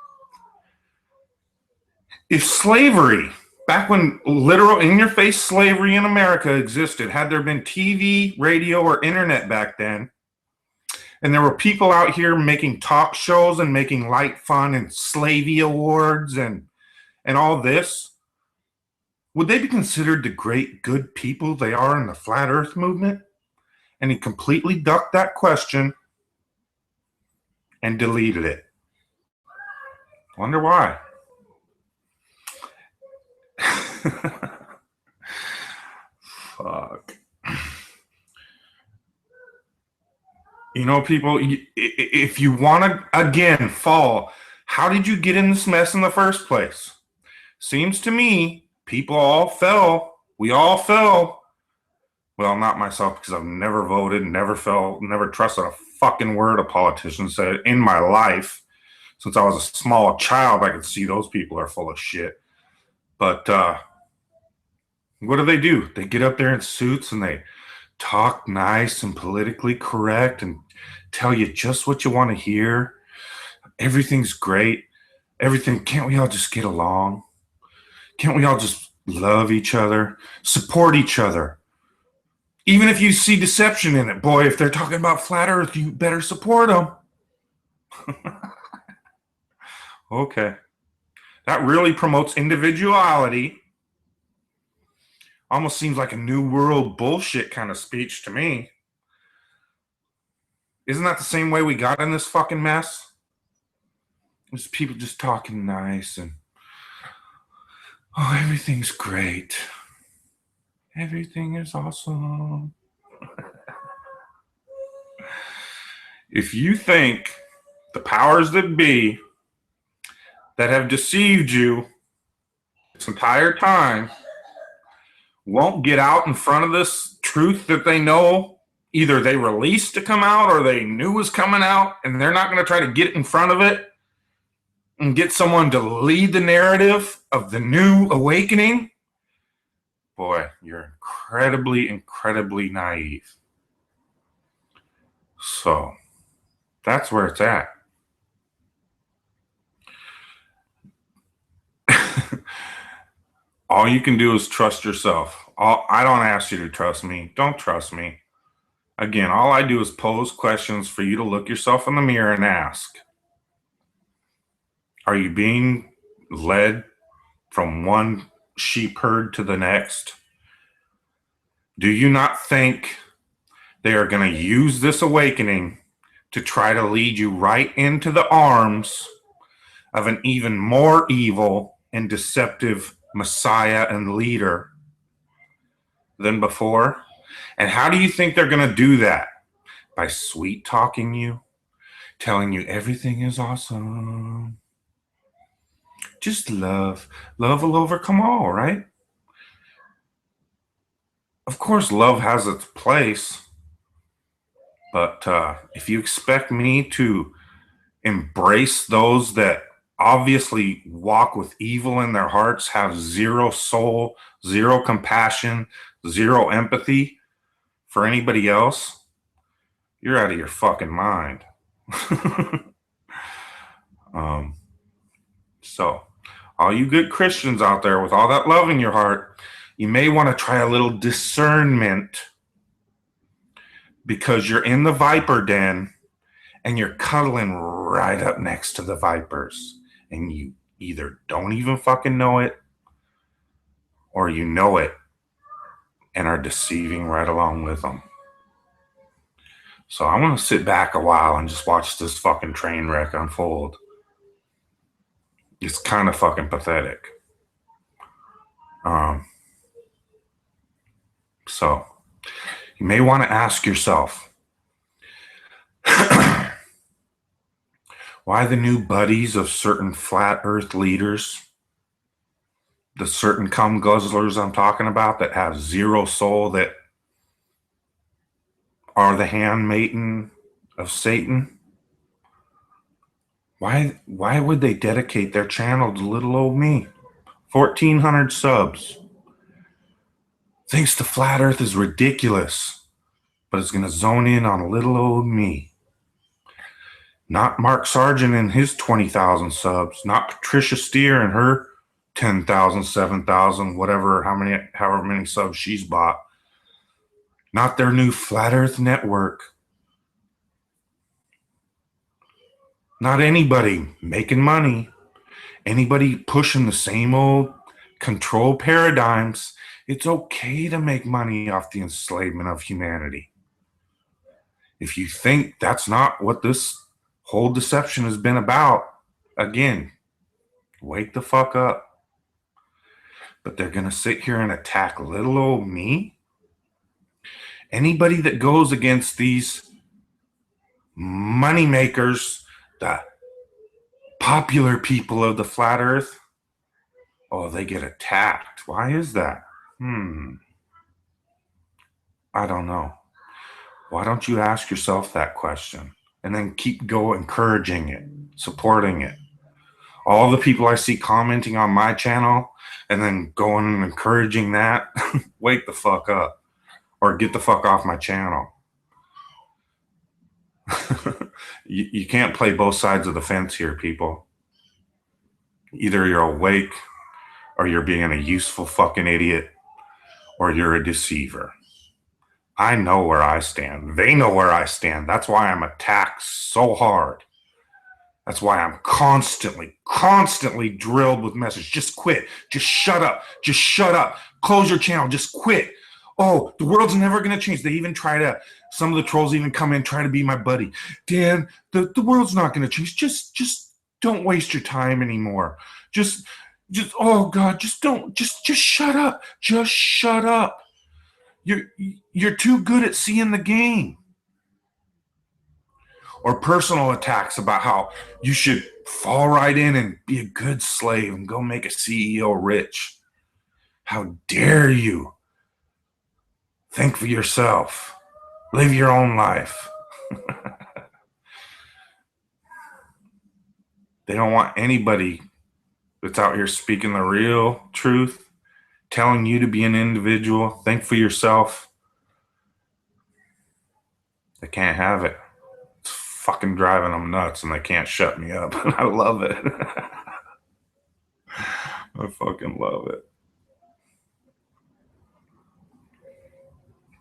If slavery, back when literal in-your-face slavery in America existed, had there been TV, radio, or internet back then, and there were people out here making talk shows and making light fun and slavey awards and all this, would they be considered the great good people they are in the flat earth movement? And he completely ducked that question and deleted it. Wonder why. Fuck. You know, people, if you want to, again, fall, how did you get in this mess in the first place? Seems to me people all fell. We all fell. Well, not myself, because I've never voted, never trusted a fucking word a politician said in my life. Since I was a small child, I could see those people are full of shit. But what do? They get up there in suits and they talk nice and politically correct and tell you just what you want to hear. Everything's great. Everything. Can't we all just get along? Can't we all just love each other, support each other? Even if you see deception in it, boy, if they're talking about flat earth, you better support them. Okay. That really promotes individuality. Almost seems like a new world bullshit kind of speech to me. Isn't that the same way we got in this fucking mess? There's people just talking nice and, oh, everything's great. Everything is awesome. If you think the powers that be that have deceived you this entire time won't get out in front of this truth that they know either they released to come out or they knew was coming out, and they're not going to try to get in front of it and get someone to lead the narrative of the new awakening, boy, you're incredibly, incredibly naive. So that's where it's at. All you can do is trust yourself. I don't ask you to trust me. Don't trust me. Again, all I do is pose questions for you to look yourself in the mirror and ask. Are you being led from one sheep herd to the next? Do you not think they are going to use this awakening to try to lead you right into the arms of an even more evil and deceptive Messiah and leader than before? And how do you think they're going to do that? By sweet talking you, telling you everything is awesome. Just love. Love will overcome all, right? Of course, love has its place. But if you expect me to embrace those that obviously walk with evil in their hearts, have zero soul, zero compassion, zero empathy for anybody else, you're out of your fucking mind. So, all you good Christians out there with all that love in your heart, you may want to try a little discernment, because you're in the viper den and you're cuddling right up next to the vipers, and you either don't even fucking know it or you know it and are deceiving right along with them. So I'm going to sit back a while and just watch this fucking train wreck unfold. It's kind of fucking pathetic. So you may want to ask yourself, why the new buddies of certain flat earth leaders, the certain cum guzzlers I'm talking about that have zero soul, that are the handmaiden of Satan, why would they dedicate their channel to little old me? 1,400 subs. Thinks the flat earth is ridiculous, but it's going to zone in on little old me. Not Mark Sargent and his 20,000 subs. Not Patricia Steer and her 10,000, 7,000, whatever, however many subs she's bought. Not their new Flat Earth Network. Not anybody making money. Anybody pushing the same old control paradigms. It's okay to make money off the enslavement of humanity. If you think that's not what this whole deception has been about, again, wake the fuck up. But they're going to sit here and attack little old me? Anybody that goes against these money makers, the popular people of the flat earth, oh, they get attacked. Why is that? I don't know. Why don't you ask yourself that question and then keep encouraging it, supporting it? All the people I see commenting on my channel and then going and encouraging that, wake the fuck up or get the fuck off my channel. You can't play both sides of the fence here, people. Either you're awake or you're being a useful fucking idiot or you're a deceiver. I know where I stand. They know where I stand. That's why I'm attacked so hard. That's why I'm constantly drilled with messages. Just quit. Just shut up. Just shut up. Close your channel. Just quit. Oh, the world's never going to change. They even some of the trolls even come in, try to be my buddy. Dan, the world's not going to change. Just don't waste your time anymore. Just, oh God, just shut up. Just shut up. You're too good at seeing the game. Or personal attacks about how you should fall right in and be a good slave and go make a CEO rich. How dare you? Think for yourself. Live your own life. They don't want anybody that's out here speaking the real truth, telling you to be an individual. Think for yourself. They can't have it. It's fucking driving them nuts and they can't shut me up. I love it. I fucking love it.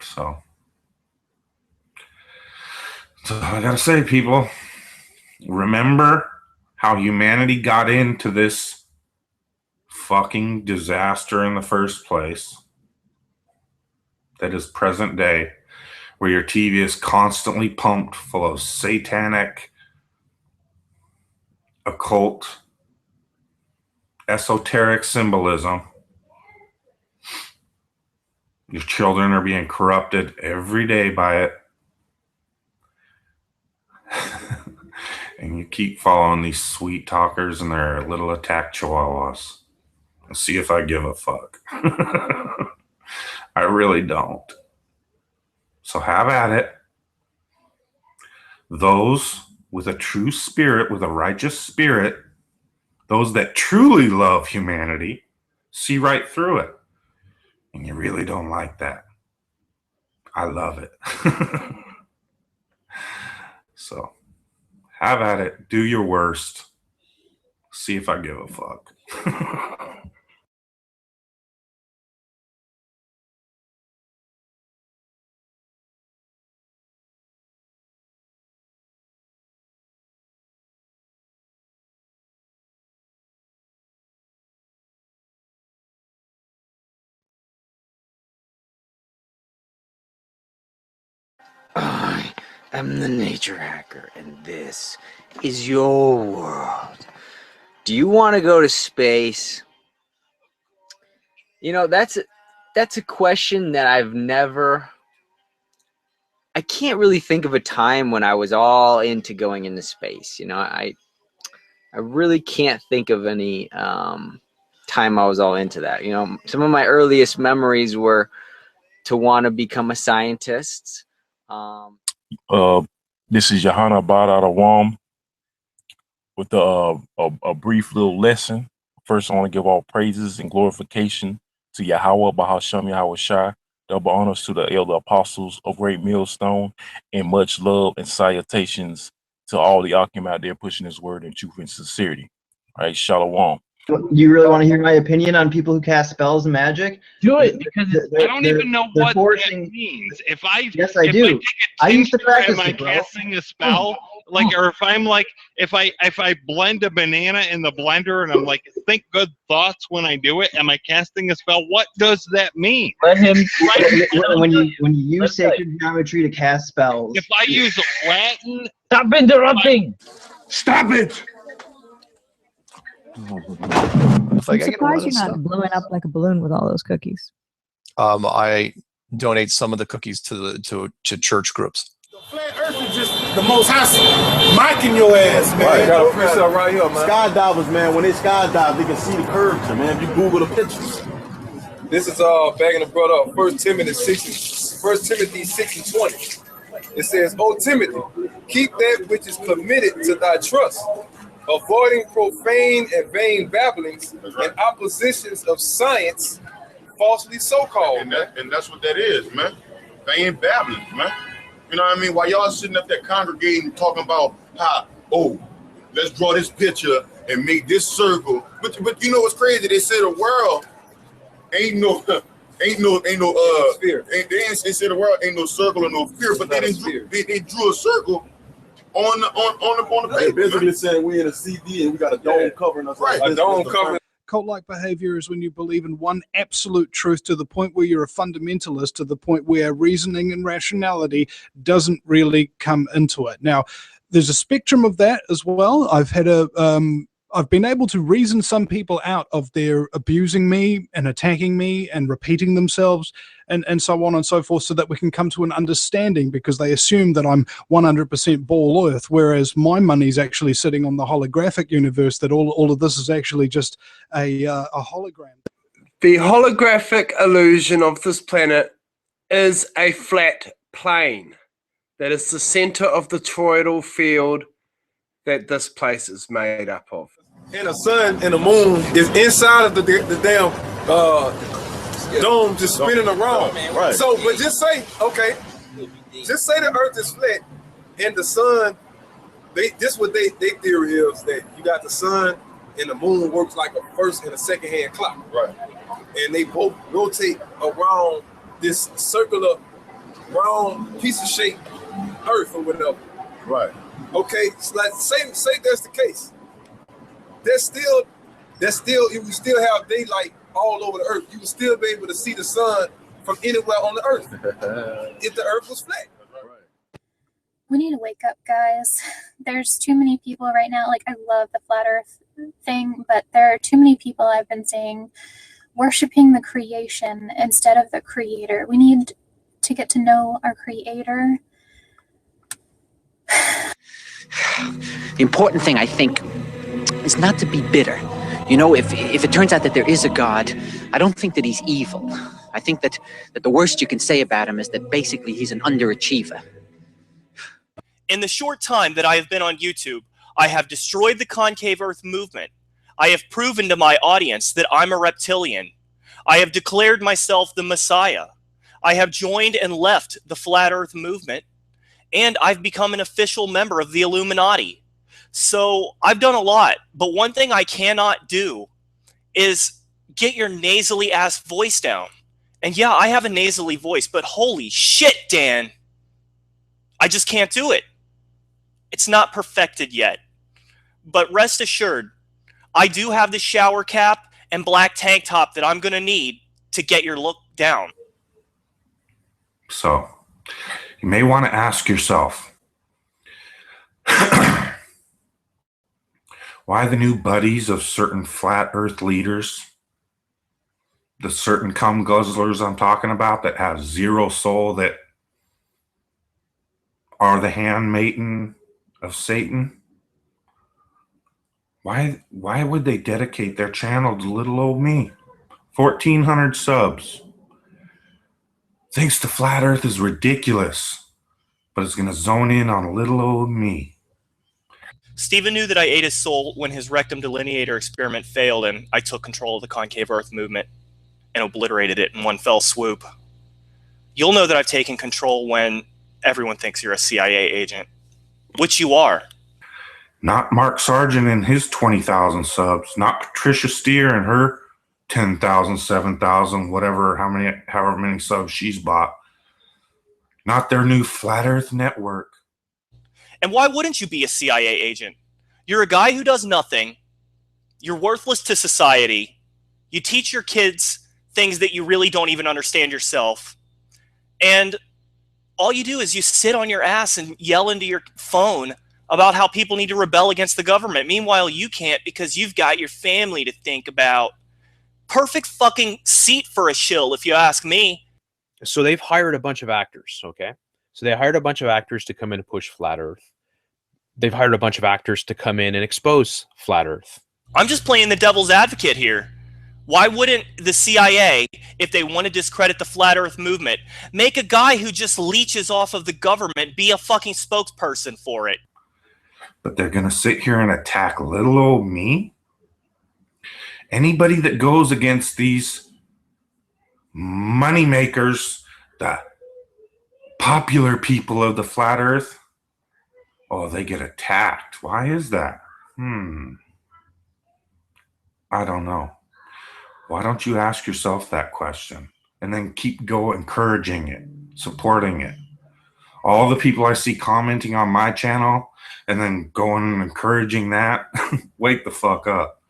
So I gotta say, people, remember how humanity got into this fucking disaster in the first place that is present day, where your TV is constantly pumped full of satanic, occult, esoteric symbolism. Your children are being corrupted every day by it. And you keep following these sweet talkers and their little attack chihuahuas. Let's see if I give a fuck. I really don't. So have at it. Those with a true spirit, with a righteous spirit, those that truly love humanity, see right through it. And you really don't like that. I love it. So have at it. Do your worst. See if I give a fuck. I am the nature hacker, and this is your world. Do you want to go to space? You know, that's a question that I can't really think of a time when I was all into going into space. You know, I really can't think of any time I was all into that. You know, some of my earliest memories were to want to become a scientist. This is Johanna Abad out of WAM with a brief little lesson First, I want to give all praises and glorification to Yahweh, Bahashem Yahweh Shai. Double honors to the elder apostles of Great Millstone, and much love and salutations to all the Akim out there pushing his word in truth and sincerity. All right, Shalom. Do you really want to hear my opinion on people who cast spells and magic? Do it, because I don't even know what that means. If I Yes, I do. I used to practice am I it, bro. casting a spell? Like, or if I'm like, if I blend a banana in the blender and I'm like, think good thoughts when I do it, am I casting a spell? What does that mean? Let him. When you use sacred geometry to cast spells. If I use Latin, stop interrupting. Stop it! I'm surprised you're not blowing up like a balloon with all those cookies. I donate some of the cookies to church groups. Flat Earth is just the most high micing your ass, man. Right, got a freestyle right here, man. Skydivers, man, when they skydive, they can see the curves, man. If you Google the pictures. This is begging the brother of 1 Timothy 6:20. It says, "O Timothy, keep that which is committed to thy trust, avoiding profane and vain babblings and oppositions of science, falsely so-called." And that's what that is, man. Vain babblings, man. You know what I mean? While y'all sitting up there congregating, talking about how, let's draw this picture and make this circle. But you know what's crazy? They say the world ain't no sphere. They say the world ain't no circle or no sphere, but they drew a circle on the They paper. basically saying we in a CD and we got a dome covering us. Right, a dome covering. Cult-like behavior is when you believe in one absolute truth to the point where you're a fundamentalist, to the point where reasoning and rationality doesn't really come into it. Now, there's a spectrum of that as well. I've been able to reason some people out of their abusing me and attacking me and repeating themselves and so on and so forth, so that we can come to an understanding, because they assume that I'm 100% ball earth, whereas my money's actually sitting on the holographic universe, that all of this is actually just a hologram. The holographic illusion of this planet is a flat plane that is the center of the toroidal field that this place is made up of. And the sun and the moon is inside of the damn dome, just spinning around. Right. So, but just say the Earth is flat and the sun. What their theory is, that you got the sun and the moon works like a first and a second hand clock. Right. And they both rotate around this circular round piece of shape Earth or whatever. Right. Okay, so like say that's the case. That's still if we still have daylight all over the earth, you would still be able to see the sun from anywhere on the earth if the earth was flat. We need to wake up, guys. There's too many people right now. Like, I love the flat earth thing, but there are too many people, I've been saying, worshiping the creation instead of the creator. We need to get to know our creator. The important thing, I think, is not to be bitter. You know, if it turns out that there is a God, I don't think that he's evil. I think that the worst you can say about him is that basically he's an underachiever. In the short time that I have been on YouTube, I have destroyed the concave Earth movement. I have proven to my audience that I'm a reptilian. I have declared myself the Messiah. I have joined and left the Flat Earth movement, and I've become an official member of the Illuminati. So I've done a lot, but one thing I cannot do is get your nasally ass voice down. And yeah, I have a nasally voice, but holy shit, Dan, I just can't do it. It's not perfected yet. But rest assured, I do have the shower cap and black tank top that I'm going to need to get your look down. So, you may want to ask yourself, why the new buddies of certain flat earth leaders, the certain cum guzzlers I'm talking about that have zero soul, that are the handmaiden of Satan, why would they dedicate their channel to little old me? 1,400 subs. Thinks the flat earth is ridiculous, but it's going to zone in on little old me. Stephen knew that I ate his soul when his rectum delineator experiment failed, and I took control of the concave Earth movement and obliterated it in one fell swoop. You'll know that I've taken control when everyone thinks you're a CIA agent, which you are. Not Mark Sargent and his 20,000 subs. Not Patricia Steer and her 10,000, 7,000, however many subs she's bought. Not their new Flat Earth network. And why wouldn't you be a CIA agent? You're a guy who does nothing. You're worthless to society. You teach your kids things that you really don't even understand yourself. And all you do is you sit on your ass and yell into your phone about how people need to rebel against the government. Meanwhile, you can't because you've got your family to think about. Perfect fucking seat for a shill, if you ask me. So they've hired a bunch of actors, okay? So they hired a bunch of actors to come in and push Flat Earth. They've hired a bunch of actors to come in and expose Flat Earth. I'm just playing the devil's advocate here. Why wouldn't the CIA, if they want to discredit the Flat Earth movement, make a guy who just leeches off of the government be a fucking spokesperson for it? But they're going to sit here and attack little old me? Anybody that goes against these money makers, the popular people of the Flat Earth, oh, they get attacked. Why is that? I don't know. Why don't you ask yourself that question and then keep encouraging it, supporting it? All the people I see commenting on my channel and then going and encouraging that, wake the fuck up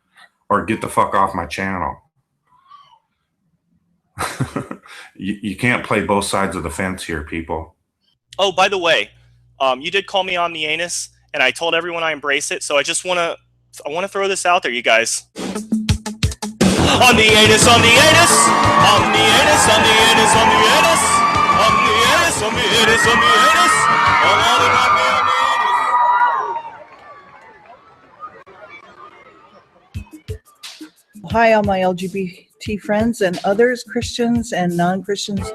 or get the fuck off my channel. You can't play both sides of the fence here, people. Oh, by the way, you did call me on the anus, and I told everyone I embrace it, so I want to throw this out there, you guys. On the anus, on the anus, on the anus, on the anus, on the anus, on the anus, on the anus, on the anus, on the anus. Hi, all my LGBT friends and others, Christians and non-Christians.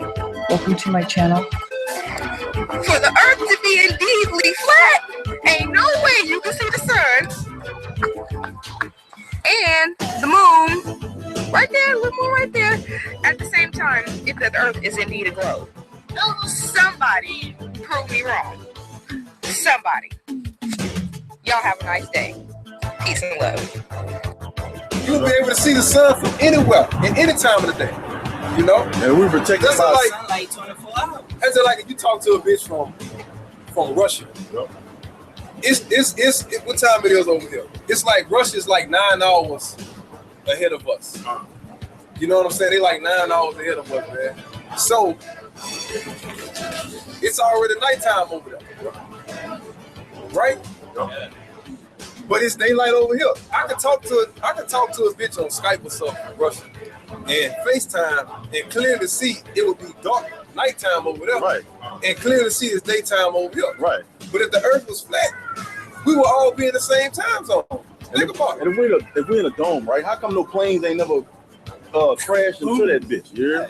Welcome to my channel. For the earth to be indeedly flat, ain't no way you can see the sun and the moon right there, the moon right there, at the same time, if the earth is indeed a globe. Somebody prove me wrong. Somebody. Y'all have a nice day. Peace and love. You'll be able to see the sun from anywhere, in any time of the day. You know? And we protect the sunlight 24 hours. That's like if you talk to a bitch from Russia. It's what time it is over here? It's like Russia's like 9 hours ahead of us. You know what I'm saying? They like 9 hours ahead of us, man. So it's already nighttime over there. Right? But it's daylight over here. I can talk to a bitch on Skype or something from Russia and FaceTime and clearly see it would be dark nighttime over there. Right. And clearly see it's daytime over here. Right. But if the earth was flat, we would all be in the same time zone. Think about it. And if we're in a dome, right? How come no planes ain't never crashed into that bitch? You hear?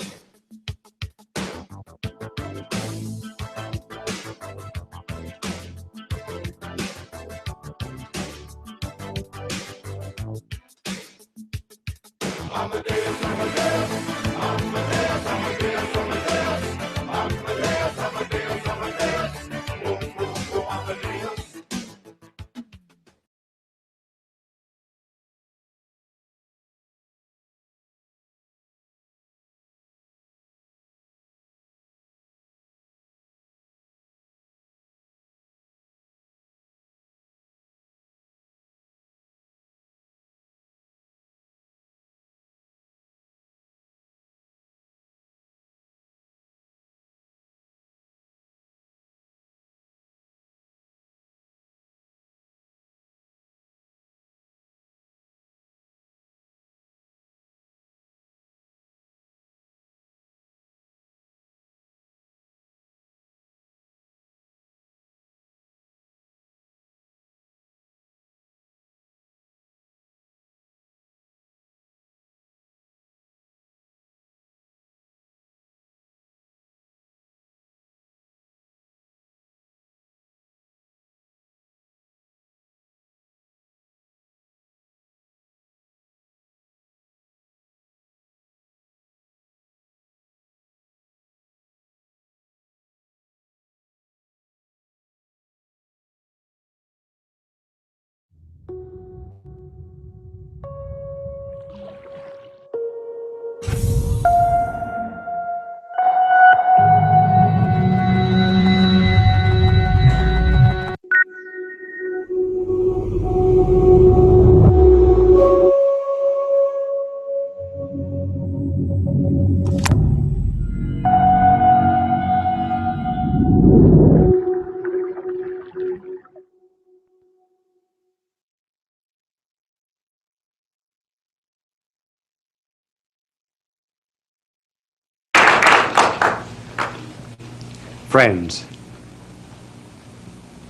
Friends,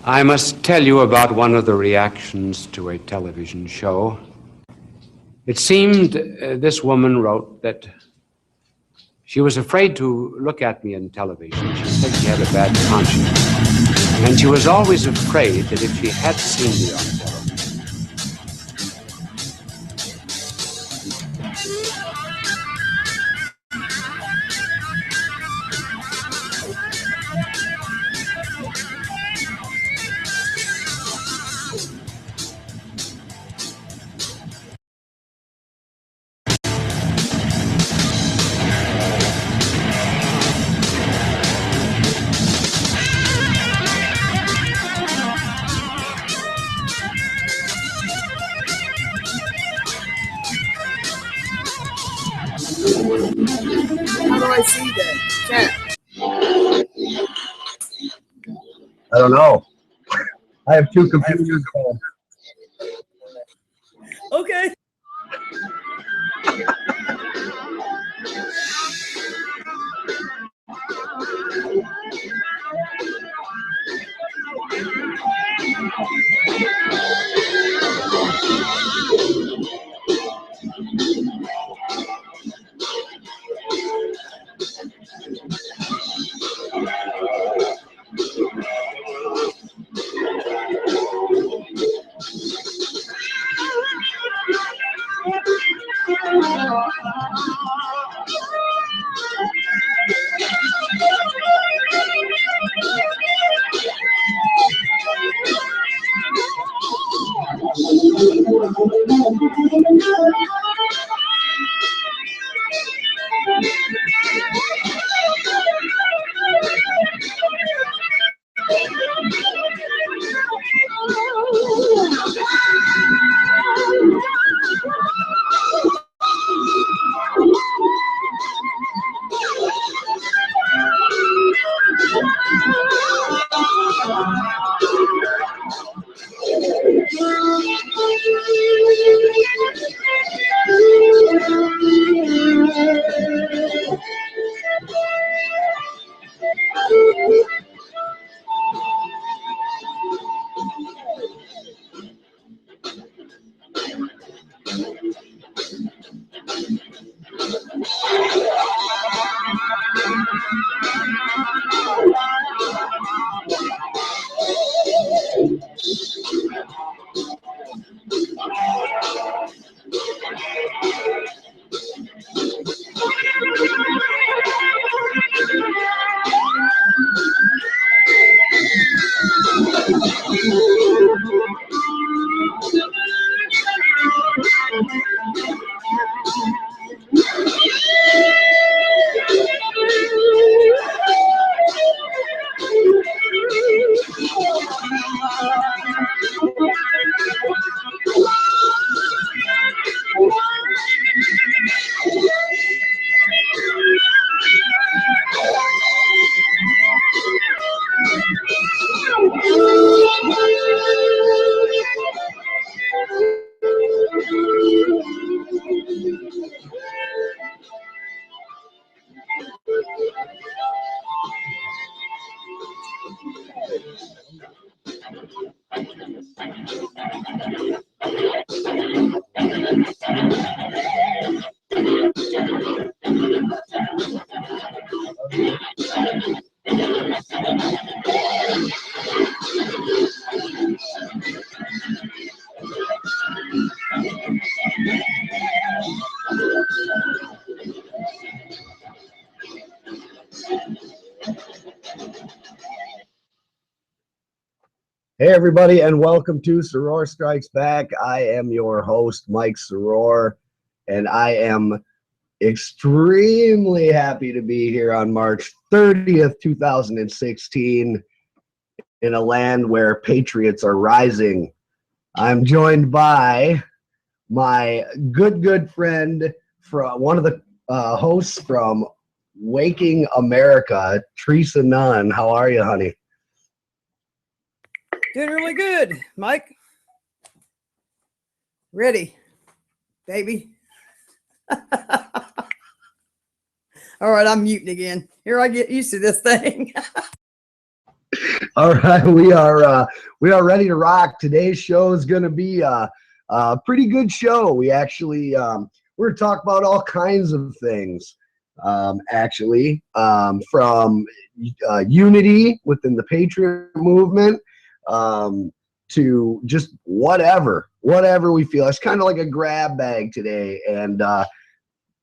I must tell you about one of the reactions to a television show. It seemed this woman wrote that she was afraid to look at me in television. She said she had a bad conscience. And she was always afraid that if she had seen me on television, How do I see that? Chat. I don't know. I have two computers. Okay. Hey, everybody, and welcome to Soror Strikes Back. I am your host, Mike Soror, and I am extremely happy to be here on March 30th, 2016, in a land where patriots are rising. I'm joined by my good friend, from one of the hosts from Waking America, Teresa Nunn. How are you, honey? Doing really good, Mike. Ready, baby. All right, I'm muting again. Here I get used to this thing. All right, we are ready to rock. Today's show is going to be a pretty good show. We actually we're going to talk about all kinds of things. From unity within the Patriot movement to just whatever we feel. It's kind of like a grab bag today, and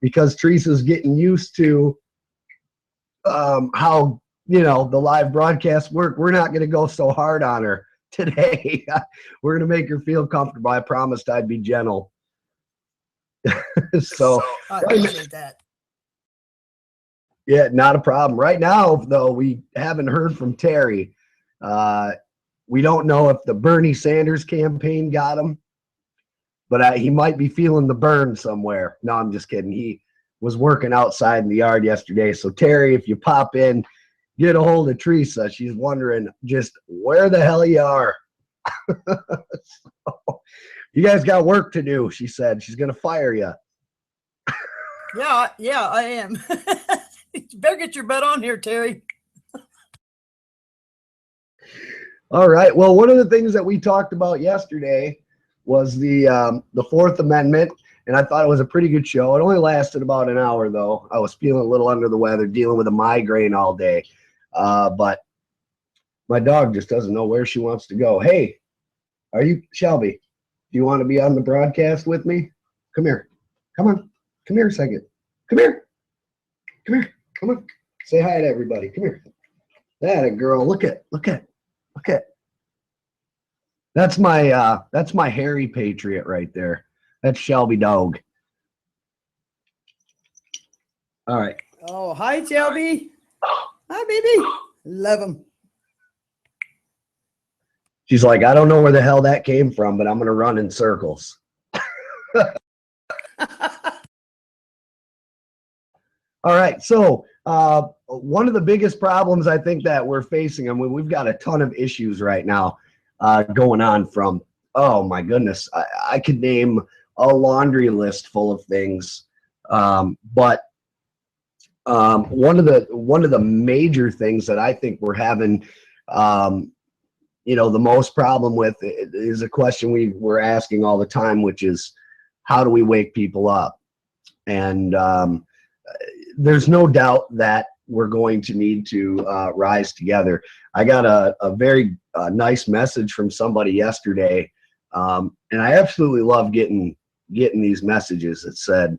because Teresa's getting used to how the live broadcast work, we're not going to go so hard on her today. We're going to make her feel comfortable. I promised I'd be gentle. So I appreciate that. Yeah, not a problem. Right now, though, we haven't heard from Terry. We don't know if the Bernie Sanders campaign got him, but he might be feeling the burn somewhere. No, I'm just kidding. He was working outside in the yard yesterday. So, Terry, if you pop in, get a hold of Teresa. She's wondering just where the hell you are. So, you guys got work to do, she said. She's going to fire you. Yeah, I am. You better get your butt on here, Terry. All right. Well, one of the things that we talked about yesterday was the Fourth Amendment, and I thought it was a pretty good show. It only lasted about an hour, though. I was feeling a little under the weather, dealing with a migraine all day. But my dog just doesn't know where she wants to go. Hey, are you Shelby? Do you want to be on the broadcast with me? Come here. Come on. Come here a second. Come here. Come here. Come on. Say hi to everybody. Come here. That a girl. Look at. That's my hairy patriot right there. That's Shelby dog. All right. Oh, hi, Shelby. Hi, baby. Love him. She's like, I don't know where the hell that came from, but I'm gonna run in circles. All right, so one of the biggest problems I think that we're facing, I mean, we've got a ton of issues right now going on from, oh my goodness, I could name a laundry list full of things, but one of the major things that I think we're having, the most problem with is a question we're asking all the time, which is, how do we wake people up? And there's no doubt that we're going to need to rise together. I got a very nice message from somebody yesterday, and I absolutely love getting these messages that said,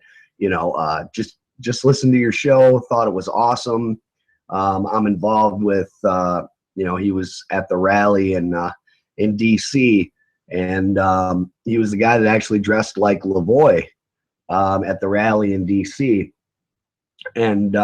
just listen to your show, thought it was awesome. I'm involved with, he was at the rally in DC, and he was the guy that actually dressed like Lavoie at the rally in DC. And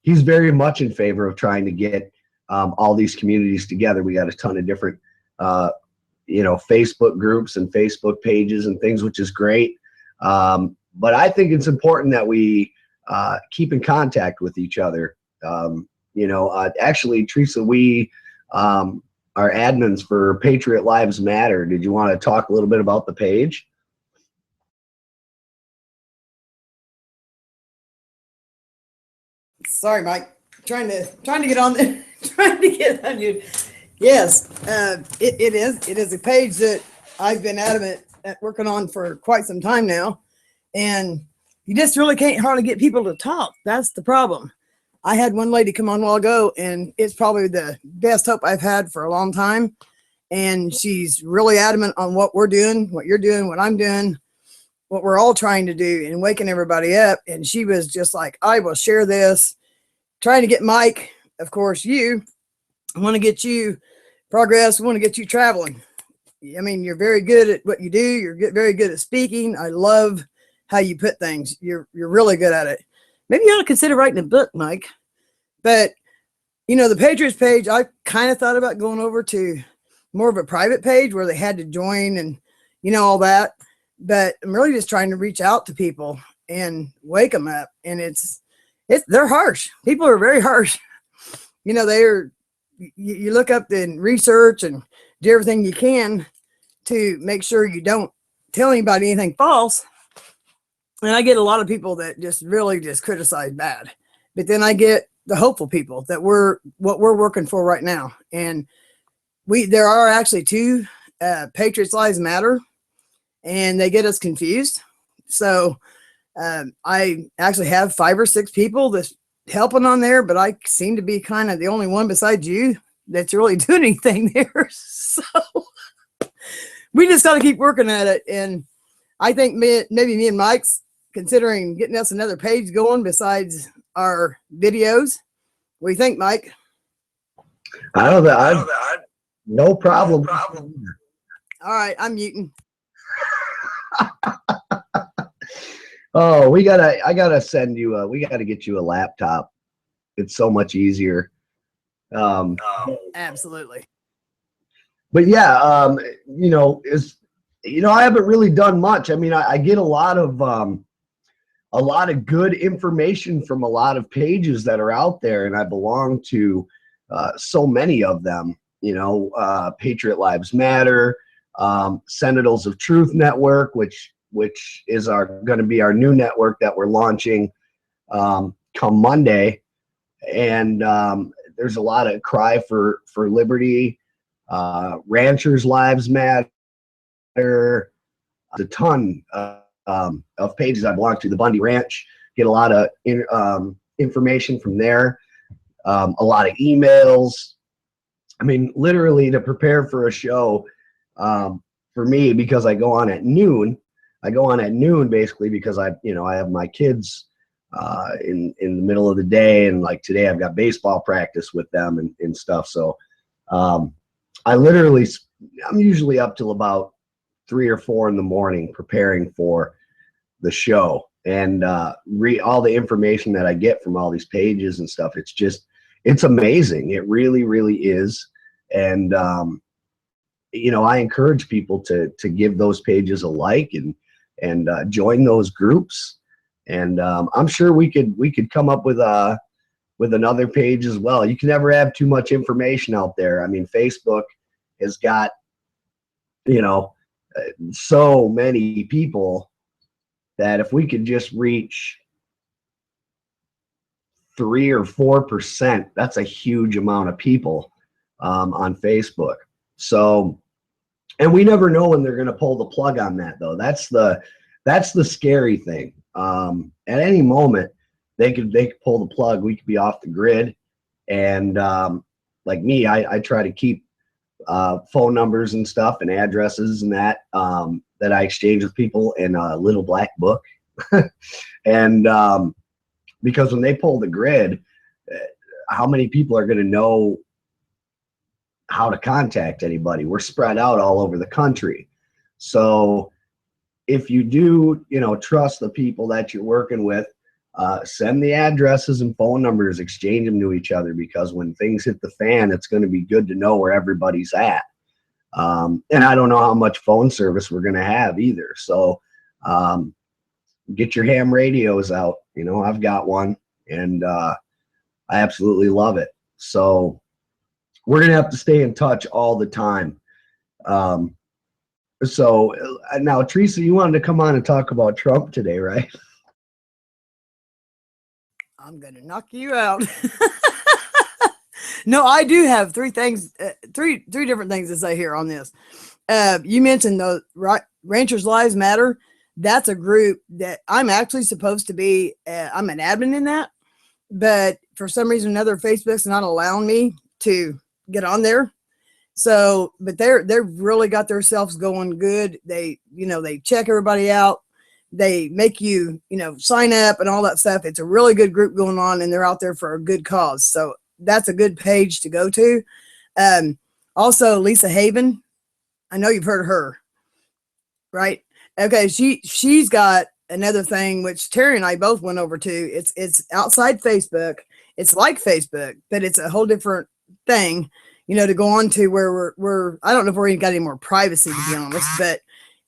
he's very much in favor of trying to get all these communities together. We got a ton of different, Facebook groups and Facebook pages and things, which is great. But I think it's important that we keep in contact with each other. Actually, Teresa, we are admins for Patriot Lives Matter. Did you want to talk a little bit about the page? Sorry, Mike. Trying to get on there. Trying to get on you. Yes, it is a page that I've been adamant at working on for quite some time now, and you just really can't hardly get people to talk. That's the problem. I had one lady come on a while ago, and it's probably the best hope I've had for a long time. And she's really adamant on what we're doing, what you're doing, what I'm doing, what we're all trying to do, and waking everybody up. And she was just like, I will share this. Trying to get Mike, of course, I want to get you progress. I want to get you traveling. I mean, you're very good at what you do. You're very good at speaking. I love how you put things. You're really good at it. Maybe you ought to consider writing a book, Mike. But, the Patriots page, I kind of thought about going over to more of a private page where they had to join and, all that. But I'm really just trying to reach out to people and wake them up. And they're harsh. People are very harsh. You look up and research and do everything you can to make sure you don't tell anybody anything false. And I get a lot of people that just really just criticize bad. But then I get the hopeful people that what we're working for right now. And there are actually two Patriots Lives Matter, and they get us confused. So I actually have 5 or 6 people that's helping on there, but I seem to be kind of the only one besides you that's really doing anything there. So we just got to keep working at it. And I think maybe me and Mike's considering getting us another page going besides our videos. What do you think, Mike? I don't know. No problem. All right, I'm muting. Oh, I gotta send you we gotta get you a laptop. It's so much easier. Absolutely. But yeah, I haven't really done much. I mean, I get a lot of good information from a lot of pages that are out there, and I belong to so many of them. Patriot Lives Matter, Sentinels of Truth Network, which is going to be our new network that we're launching come Monday. And there's a lot of cry for liberty, Ranchers Lives Matter, a ton of pages I belong to. The Bundy Ranch, get a lot of information from there, a lot of emails. I mean, literally to prepare for a show for me, because I go on at noon. I go on at noon basically because I have my kids in the middle of the day, and like today I've got baseball practice with them and stuff. So I'm usually up till about 3 or 4 in the morning preparing for the show, and read all the information that I get from all these pages and stuff. It's amazing. It really, really is. And I encourage people to give those pages a like and join those groups. And I'm sure we could come up with another page as well. You can never have too much information out there. I mean, Facebook has got so many people that if we could just reach 3 or 4%, that's a huge amount of people on Facebook. So, and we never know when they're going to pull the plug on that, though. That's the scary thing. At any moment, they could pull the plug. We could be off the grid. And like me, I try to keep phone numbers and stuff and addresses and that I exchange with people in a little black book. And because when they pull the grid, how many people are going to know how to contact anybody? We're spread out all over the country. So if you do, trust the people that you're working with, send the addresses and phone numbers, exchange them to each other, because when things hit the fan, it's going to be good to know where everybody's at. And I don't know how much phone service we're going to have either. So get your ham radios out. I've got one, and I absolutely love it. So we're going to have to stay in touch all the time. So now, Teresa, you wanted to come on and talk about Trump today, right? I'm going to knock you out. No, I do have 3 things, three different things to say here on this. You mentioned the Ranchers Lives Matter. That's a group that I'm actually supposed to be, I'm an admin in that, but for some reason or another, Facebook's not allowing me to get on there. So, but they've really got themselves going good. They check everybody out. They make you, sign up and all that stuff. It's a really good group going on, and they're out there for a good cause. So that's a good page to go to. Also, Lisa Haven. I know you've heard of her, right? Okay. She's got another thing, which Terry and I both went over to. It's outside Facebook. It's like Facebook, but it's a whole different thing, to go on to where we're I don't know if we're even got any more privacy, to be honest, but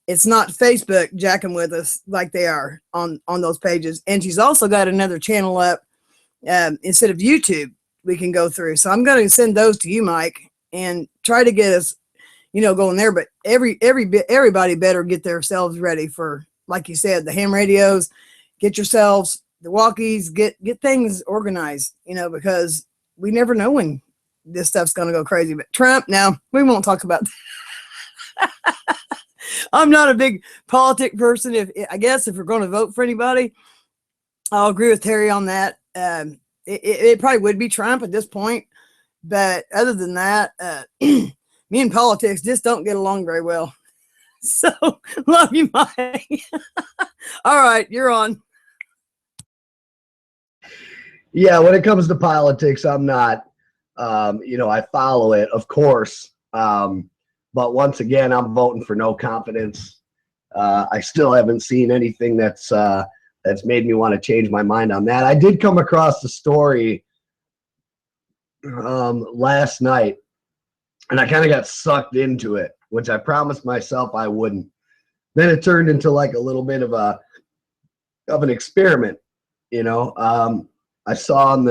it's not Facebook jacking with us like they are on those pages. And she's also got another channel up instead of YouTube we can go through. So I'm going to send those to you, Mike, and try to get us, going there. But everybody better get themselves ready for, like you said, the ham radios. Get yourselves the walkies get things organized, because we never know when this stuff's going to go crazy. But Trump, now we won't talk about that. I'm not a big politic person. I guess if we're going to vote for anybody, I'll agree with Terry on that. It probably would be Trump at this point. But other than that, me and politics just don't get along very well. So love you, Mike. All right, you're on. Yeah, when it comes to politics, I'm not, I follow it, of course. But once again, I'm voting for no confidence. I still haven't seen anything that's made me want to change my mind on that. I did come across the story last night, and I kind of got sucked into it, which I promised myself I wouldn't. Then it turned into like a little bit of an experiment, I saw on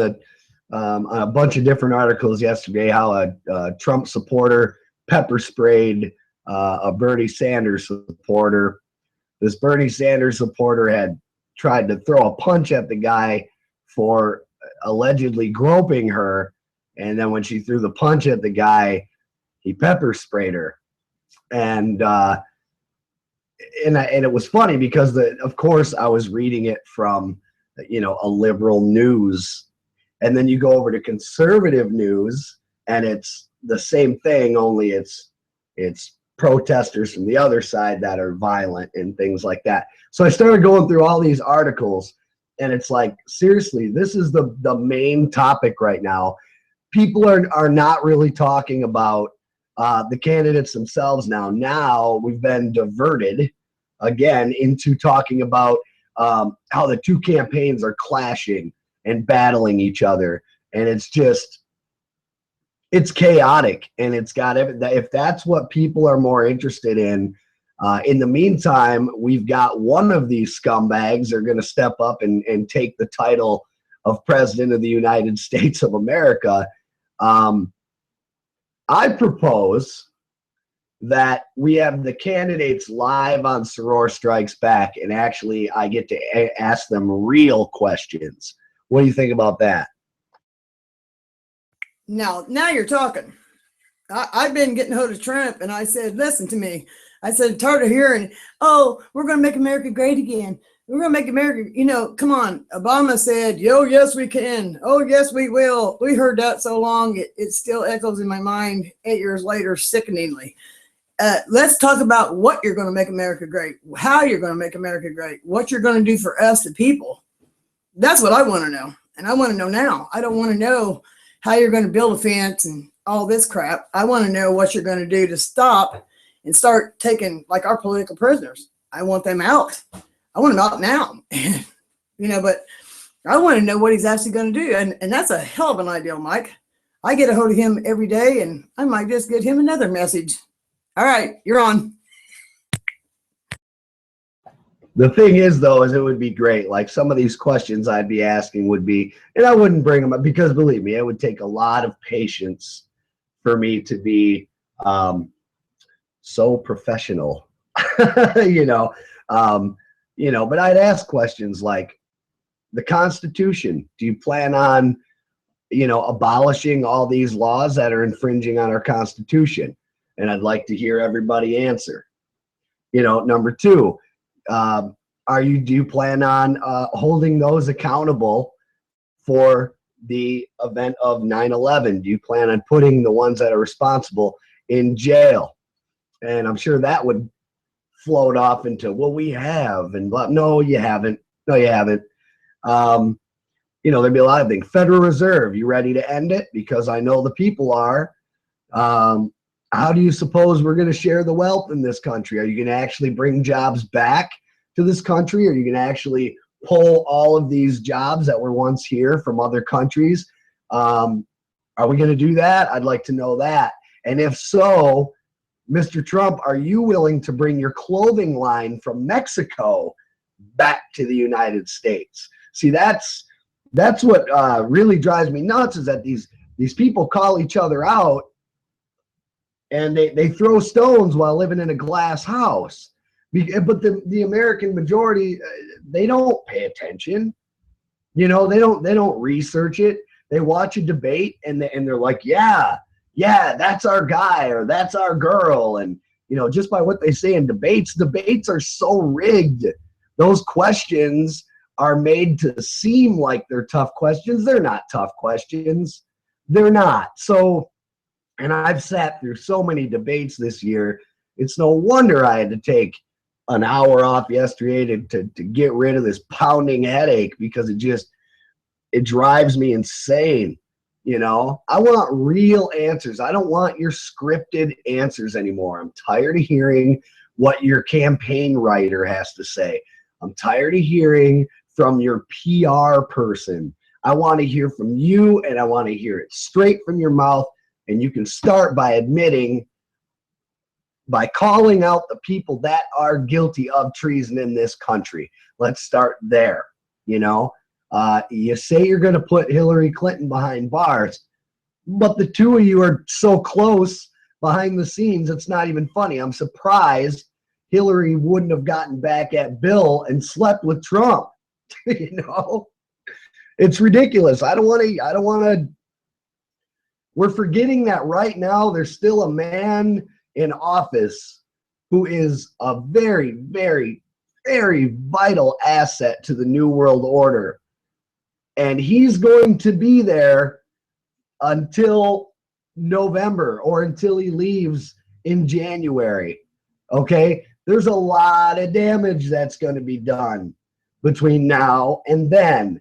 a bunch of different articles yesterday how a Trump supporter pepper sprayed a Bernie Sanders supporter. This Bernie Sanders supporter had tried to throw a punch at the guy for allegedly groping her, and then when she threw the punch at the guy, he pepper sprayed her. And it was funny because of course I was reading it from a liberal news, and then you go over to conservative news and it's the same thing, only it's protesters from the other side that are violent and things like that. So I started going through all these articles, and it's like, seriously, this is the main topic right now. People are not really talking about the candidates themselves now. Now we've been diverted again into talking about how the two campaigns are clashing and battling each other, and it's chaotic, and it's got if that's what people are more interested in the meantime, we've got one of these scumbags are going to step up and take the title of President of the United States of America. I propose that we have the candidates live on Soror Strikes Back, and actually I get to ask them real questions. What do you think about that? Now you're talking. I've been getting hold of Trump, and I said, listen to me. I said, tired of hearing, oh, we're going to make America great again. We're going to make America, come on. Obama said, yes, we can. Oh, yes, we will. We heard that so long, it still echoes in my mind 8 years later, sickeningly. Let's talk about what you're going to make America great, how you're going to make America great, what you're going to do for us, the people. That's what I want to know. And I want to know now. I don't want to know how you're going to build a fence and all this crap. I want to know what you're going to do to stop and start taking like our political prisoners. I want them out. I want them out now. But I want to know what he's actually going to do. And that's a hell of an idea, Mike. I get a hold of him every day, and I might just get him another message. All right, you're on. The thing is, though, is it would be great. Like some of these questions I'd be asking would be, and I wouldn't bring them up because, believe me, it would take a lot of patience for me to be so professional, but I'd ask questions like the Constitution. Do you plan on, abolishing all these laws that are infringing on our Constitution? And I'd like to hear everybody answer. Number two, do you plan on holding those accountable for the event of 9/11? Do you plan on putting the ones that are responsible in jail? And I'm sure that would float off into, well, we have, and blah. No, you haven't. No, you haven't. There'd be a lot of things. Federal Reserve, you ready to end it? Because I know the people are. How do you suppose we're going to share the wealth in this country? Are you going to actually bring jobs back to this country? Are you going to actually pull all of these jobs that were once here from other countries? Are we going to do that? I'd like to know that. And if so, Mr. Trump, are you willing to bring your clothing line from Mexico back to the United States? See, that's what really drives me nuts, is that these people call each other out, and they throw stones while living in a glass house. But the American majority, they don't pay attention. They don't research it. They watch a debate and they're like, yeah, that's our guy or that's our girl. And, just by what they say in debates are so rigged. Those questions are made to seem like they're tough questions. They're not tough questions. They're not. So, and I've sat through so many debates this year. It's no wonder I had to take an hour off yesterday to get rid of this pounding headache, because it drives me insane. I want real answers. I don't want your scripted answers anymore. I'm tired of hearing what your campaign writer has to say. I'm tired of hearing from your PR person. I want to hear from you, and I want to hear it straight from your mouth. And you can start by calling out the people that are guilty of treason in this country. Let's start there. You say you're going to put Hillary Clinton behind bars, but the two of you are so close behind the scenes, it's not even funny. I'm surprised Hillary wouldn't have gotten back at Bill and slept with Trump. It's ridiculous. I don't want to. We're forgetting that right now there's still a man in office who is a very, very, very vital asset to the New World Order. And he's going to be there until November or until he leaves in January. Okay? There's a lot of damage that's going to be done between now and then.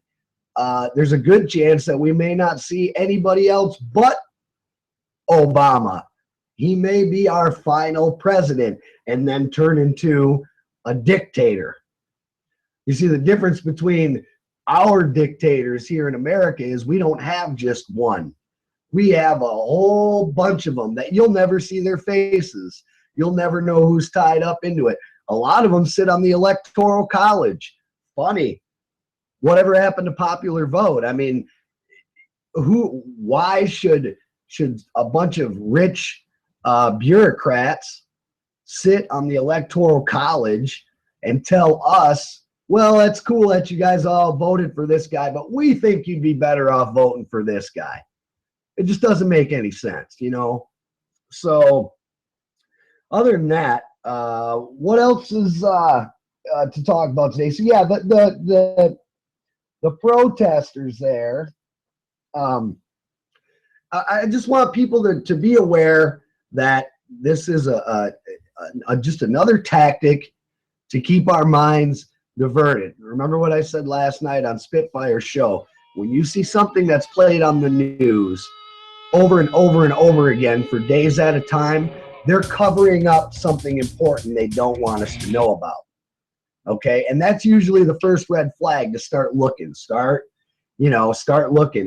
There's a good chance that we may not see anybody else but Obama. He may be our final president and then turn into a dictator. You see, the difference between our dictators here in America is we don't have just one. We have a whole bunch of them that you'll never see their faces. You'll never know who's tied up into it. A lot of them sit on the Electoral College. Funny. Whatever happened to popular vote? I mean, why should a bunch of rich bureaucrats sit on the Electoral College and tell us, well, that's cool that you guys all voted for this guy, but we think you'd be better off voting for this guy? It just doesn't make any sense, So other than that, what else is to talk about today? So yeah, the protesters there. I just want people to be aware that this is just another tactic to keep our minds diverted. Remember what I said last night on Spitfire's show. When you see something that's played on the news over and over and over again for days at a time, they're covering up something important they don't want us to know about. Okay? And that's usually the first red flag to start looking. Start looking.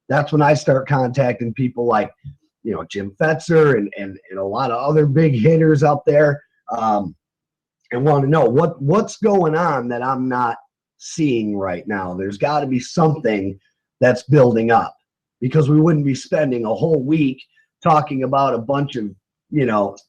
That's when I start contacting people like, Jim Fetzer and a lot of other big hitters out there, and want to know what's going on that I'm not seeing right now. There's got to be something that's building up, because we wouldn't be spending a whole week talking about a bunch of,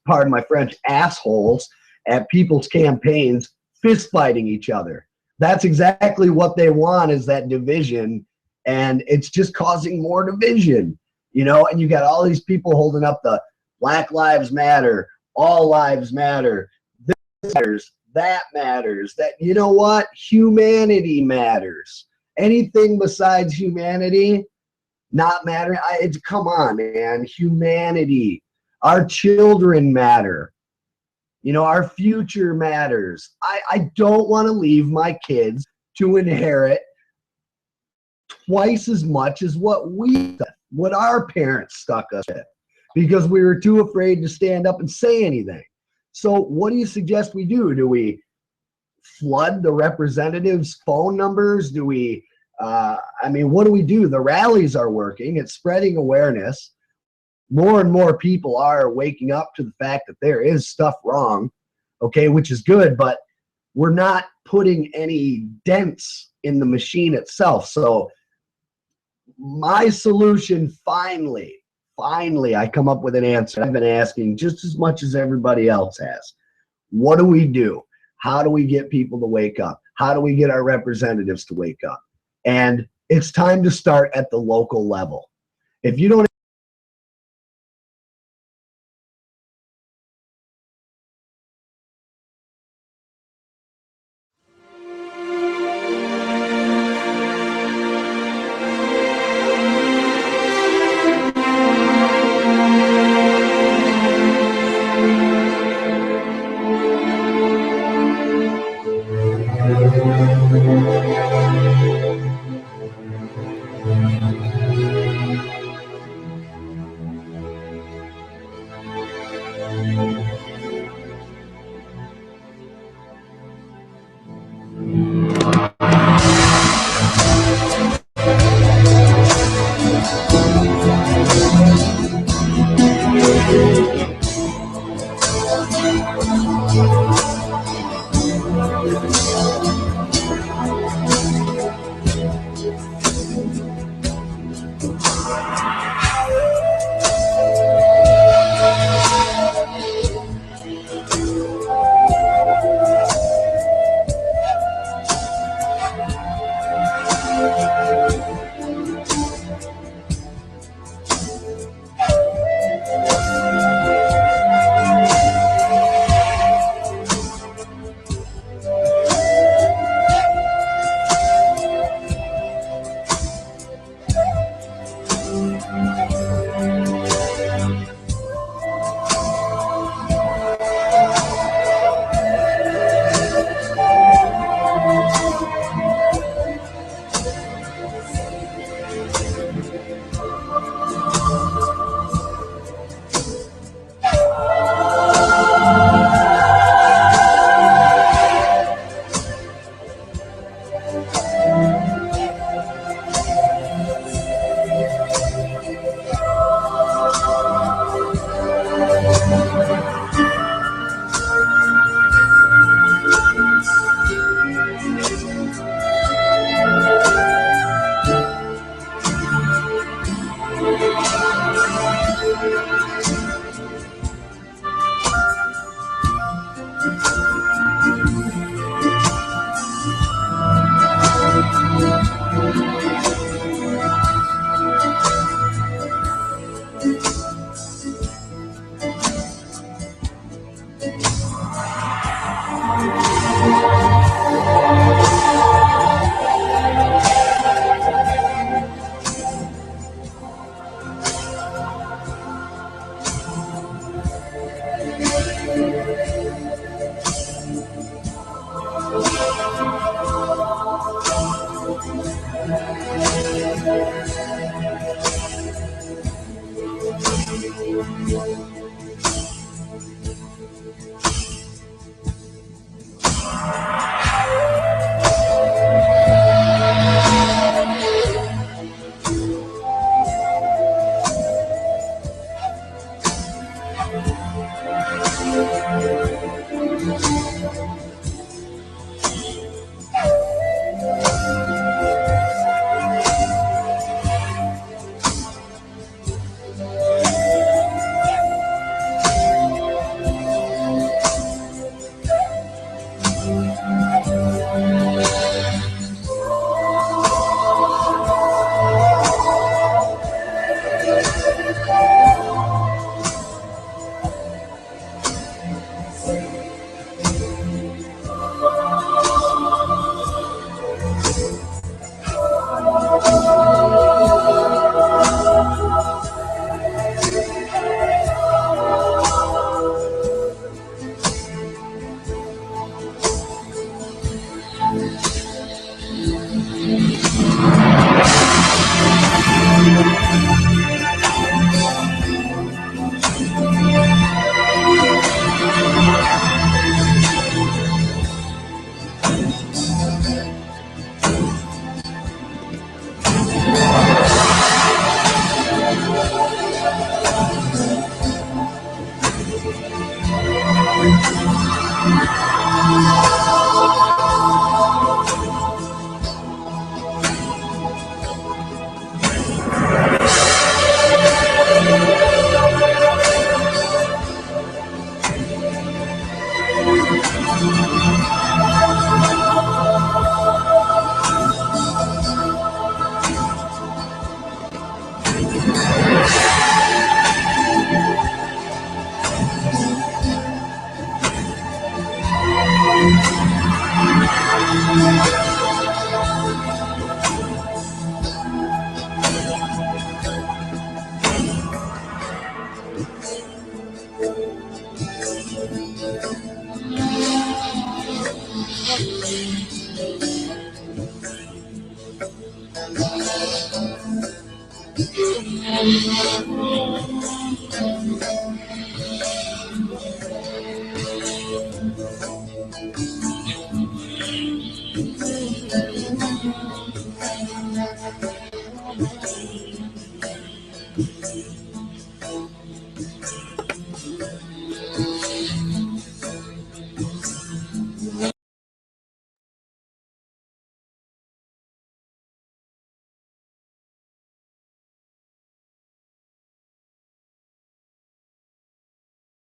pardon my French, assholes at people's campaigns fist fighting each other. That's exactly what they want, is that division, and it's just causing more division, and you got all these people holding up the Black Lives Matter, all lives matter, this matters, that matters, that, what? Humanity matters. Anything besides humanity not mattering. Come on, man. Humanity. Our children matter. Our future matters. I don't want to leave my kids to inherit twice as much as what our parents stuck us with, because we were too afraid to stand up and say anything. So what do you suggest we do? Do we flood the representatives' phone numbers? Do we, what do we do? The rallies are working. It's spreading awareness. More and more people are waking up to the fact that there is stuff wrong, okay, which is good, but we're not putting any dents in the machine itself. So my solution, finally, I come up with an answer. I've been asking just as much as everybody else has. What do we do? How do we get people to wake up? How do we get our representatives to wake up? And it's time to start at the local level. If you don't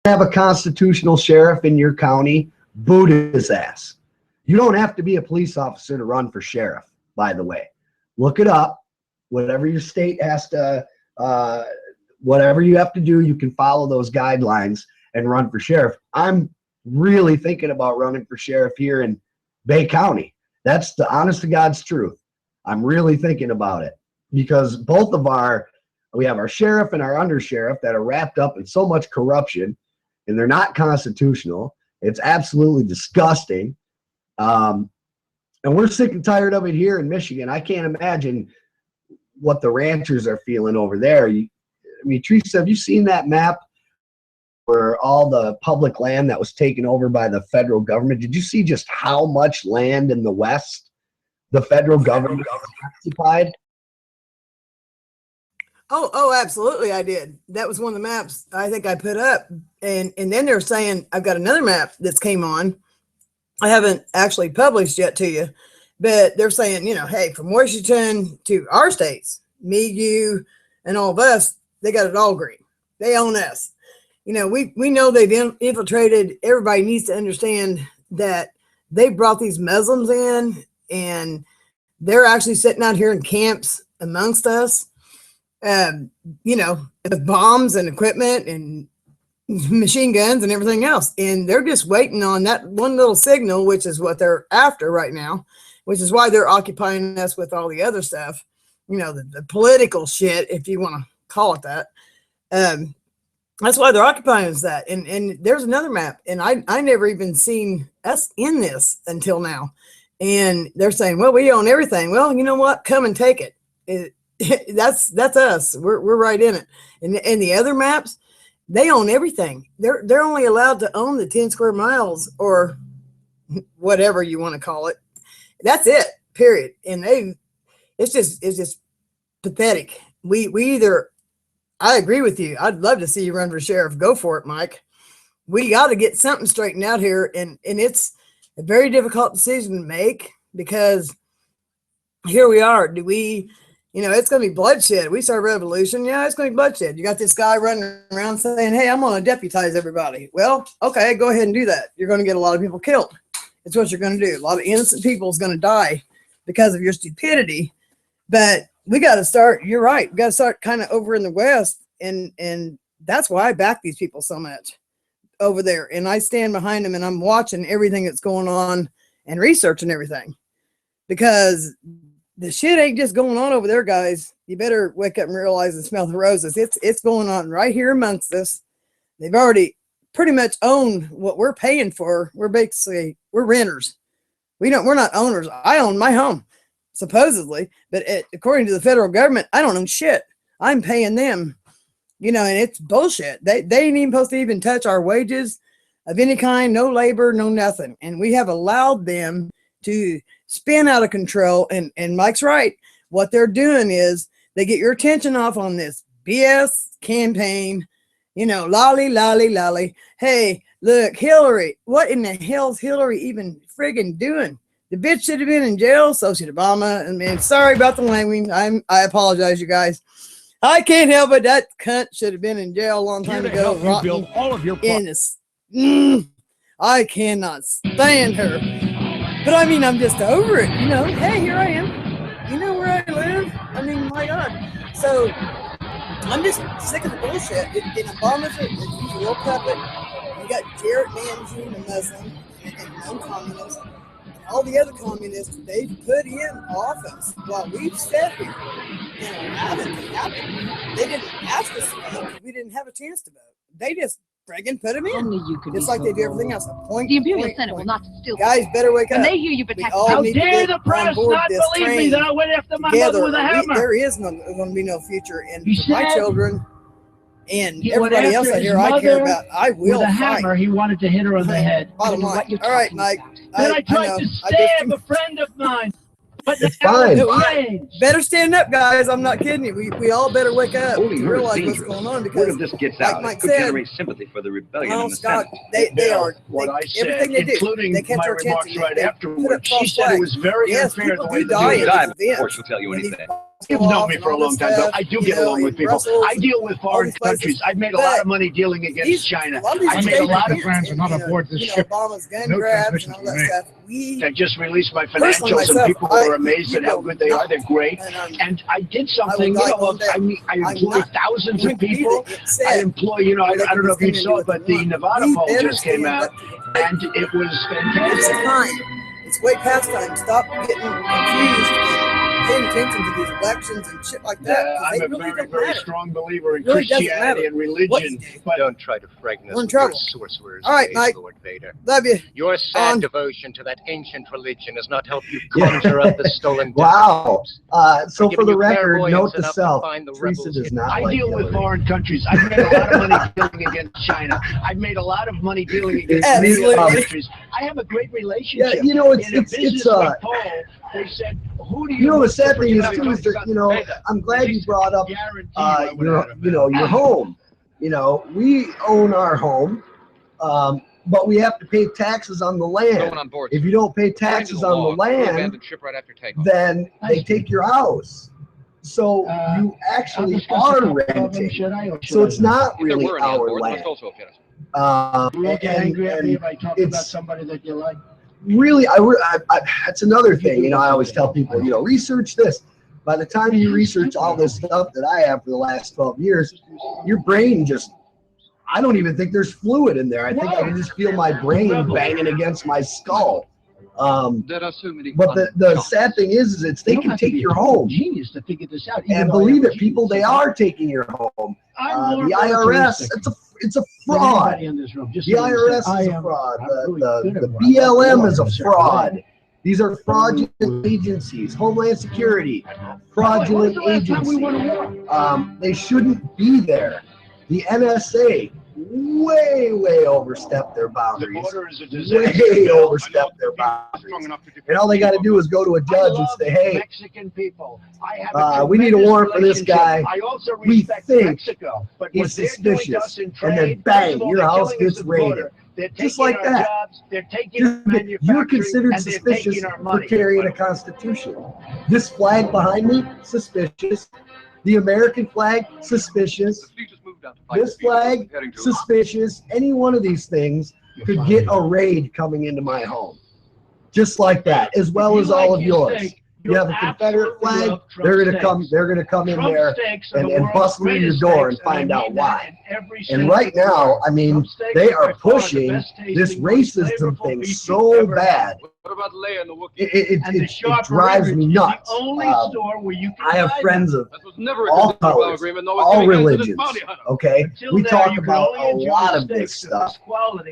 Have a constitutional sheriff in your county, boot his ass. You don't have to be a police officer to run for sheriff, by the way. Look it up. Whatever your state has to, whatever you have to do, you can follow those guidelines and run for sheriff. I'm really thinking about running for sheriff here in Bay County. That's the honest to God's truth. I'm really thinking about it because both of we have our sheriff and our undersheriff that are wrapped up in so much corruption, and they're not constitutional. It's absolutely disgusting. And we're sick and tired of it here in Michigan. I can't imagine what the ranchers are feeling over there. I mean, Teresa, have you seen that map where all the public land that was taken over by the federal government? Did you see just how much land in the West the federal government occupied? Oh, absolutely, I did. That was one of the maps I think I put up, and then they're saying I've got another map that's came on. I haven't actually published yet to you, but they're saying, you know, hey, from Washington to our states, me, you, and all of us, they got it all green. They own us. You know, we know they've infiltrated. Everybody needs to understand that they brought these Muslims in, and they're actually sitting out here in camps amongst us. You know, with bombs and equipment and machine guns and everything else. And they're just waiting on that one little signal, which is what they're after right now, which is why they're occupying us with all the other stuff, you know, the political shit, if you want to call it that. That's why they're occupying us that. And there's another map, and I never even seen us in this until now. And they're saying, well, we own everything. Well, you know what? Come and take it. That's us. We're right in it. And the other maps, they own everything. They're only allowed to own the 10 square miles or whatever you want to call it. That's it. Period. And it's just pathetic. We either, I agree with you. I'd love to see you run for sheriff. Go for it, Mike. We got to get something straightened out here, and it's a very difficult decision to make because here we are. Do we? You know, it's going to be bloodshed. We start a revolution. Yeah, it's going to be bloodshed. You got this guy running around saying, hey, I'm going to deputize everybody. Well, okay, go ahead and do that. You're going to get a lot of people killed. It's what you're going to do. A lot of innocent people is going to die because of your stupidity. But we got to start, you're right. We got to start kind of over in the West. And that's why I back these people so much over there. And I stand behind them and I'm watching everything that's going on and researching everything because the shit ain't just going on over there, guys. You better wake up and realize and smell the roses. It's going on right here amongst us. They've already pretty much owned what we're paying for. We're renters. We're not owners. I own my home, supposedly, but according to the federal government, I don't own shit. I'm paying them, you know, and it's bullshit. They ain't even supposed to even touch our wages of any kind, no labor, no nothing. And we have allowed them to spin out of control. And Mike's right. What they're doing is they get your attention off on this BS campaign, you know, lolly. Hey, look, Hillary, what in the hell's Hillary even friggin' doing? The bitch should have been in jail. So should Obama. I mean, sorry about the language. I apologize, you guys. I can't help it. That cunt should have been in jail a long time ago. You build all of your I cannot stand her. But I mean, I'm just over it, you know. Hey, here I am. You know where I live? I mean, my God. So I'm just sick of the bullshit. And Obama's a real puppet. You got Jared Manjin, the Muslim, and non-communist, and all the other communists they've put in office while we've sat here and allowed it to happen. They didn't ask us to vote. We didn't have a chance to vote. They just friggin' put them in. Just like they do everything else. The Imperial Senate will not steal. Guys, better wake up. And they hear you protect. How dare the press not believe me that I went after my mother with a hammer? There is going to be no future. And for my children and everybody else out here I care about, I will with a fight. hammer, he wanted to hit her on the head. Bottom line. All right, Mike. Then I tried to stab a friend of mine. It's fine. Better stand up, guys. I'm not kidding you. We all better wake up Holding to her is realize what's dangerous. going on Word because, of this gets like out, Mike it could said, generate sympathy for the rebellion in the Scott, Senate. they are what I everything they do. including They catch my our remarks attention. right They afterwards. put up She false said it flags. was very Yes, unfair people the way do the die news in died. these Of course, events. will tell you When these anything. You've known me for a long time, though. I do get along with people. I deal with foreign countries. I've made a lot of money dealing against China. I've made a lot of friends are not aboard this ship. Obama's gun No grabs and transmission all for that me. stuff. I just released my Personally, financials, and myself, people are amazed at how good they are. They're great. And I did something, you know, I employ thousands of people. I employ, you know, I don't know if you saw it, but the Nevada poll just came out, and it was fantastic. It's time. It's way past time. Stop getting confused and paying attention to these elections and shit like that. I'm a very, very strong believer in Really doesn't Christianity matter. and religion. But Don't try to frighten we're in trouble. sorcerers. All right, Mike. Lord Vader. Love you. Your sad devotion to that ancient religion has not helped you conjure up the stolen Wow. So Giving for the you record, clairvoyance note to enough to self, find the Teresa rebels. does not I like deal with Hillary. foreign countries. I've made a lot of money dealing against China. I've made a lot of money dealing against Absolutely. many other countries. I have a great relationship. Yeah, you know, it's In a it's business uh, poll, they said, "Who do you know, the look sad for thing to is have too is that, you know, Hey, I'm glad you brought up your home. You know, we own our home, but we have to pay taxes on the land. Going on board, If you don't pay taxes on the land, abandoned ship right after takeoff. then they take your house. So you actually are renting. So it's not really our land. You get angry at me and if I talk about it's somebody that you like. really, that's another thing. You know, I always tell people, you know, research this. By the time you research all this stuff that I have for the last 12 years, your brain just, I don't even think there's fluid in there. I think I can just feel my brain banging against my skull. But the sad thing is it's they can take your home. Genius to figure this out. And believe it, people, they are taking your home. The IRS, it's a fraud. The IRS is a fraud. The BLM is a fraud. These are fraudulent agencies. Homeland Security, fraudulent agencies. They shouldn't be there. The NSA way overstepped their boundaries. Way overstepped their boundaries. And all they got to do is go to a judge and say, hey, Mexican people. we need a warrant for this guy. I also We respect think Mexico, but he's what they're doing to suspicious. us in And then trade, bang, first of all, your they're house killing us gets at the border. raided. They're Just taking like our that. jobs, they're taking our You're manufacturing, considered and they're suspicious taking our for money. carrying a constitution. This flag behind me, suspicious. The American flag, suspicious. This flag, suspicious. Any one of these things could get a raid coming into my home. Just like that, as well as all of yours. You have a Confederate flag, they're gonna come in there and bust through your door and find out why. And right now, I mean, they are pushing this racism thing so bad. What about Leia and the Wookiee? It drives me nuts. I have friends of all colors, all religions. Okay, we talk about a lot of this stuff,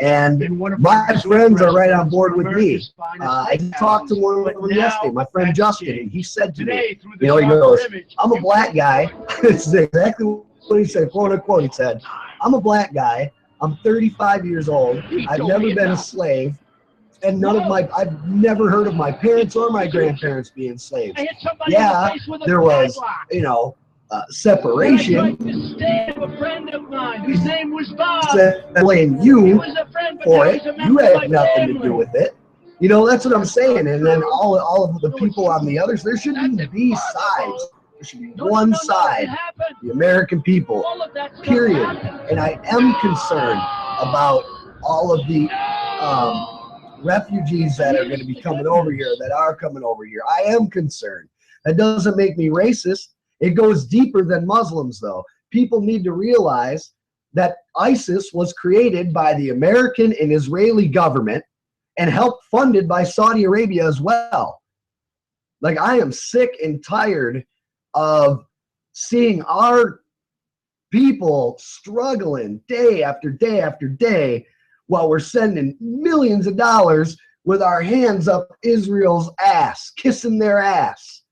and my friends are right on board with me. I talked to one of them yesterday, my friend Justin, and he said to me, you know, he goes, "I'm a black guy." This is exactly what he said, quote unquote. He said, "I'm a black guy. I'm 35 years old. I've never been a slave. And I've never heard of my parents or my grandparents being slaves. Yeah, there was, you know, separation. Blame you for it. You had nothing to do with it. You know, that's what I'm saying. And then all of the people on the others, there shouldn't be sides. There should be one side, the American people, period. And I am concerned about all of the refugees that are going to be coming over here, that are coming over here. I am concerned. That doesn't make me racist. It goes deeper than Muslims, though. People need to realize that ISIS was created by the American and Israeli government and helped funded by Saudi Arabia as well. Like, I am sick and tired of seeing our people struggling day after day after day while we're sending millions of dollars with our hands up Israel's ass, kissing their ass.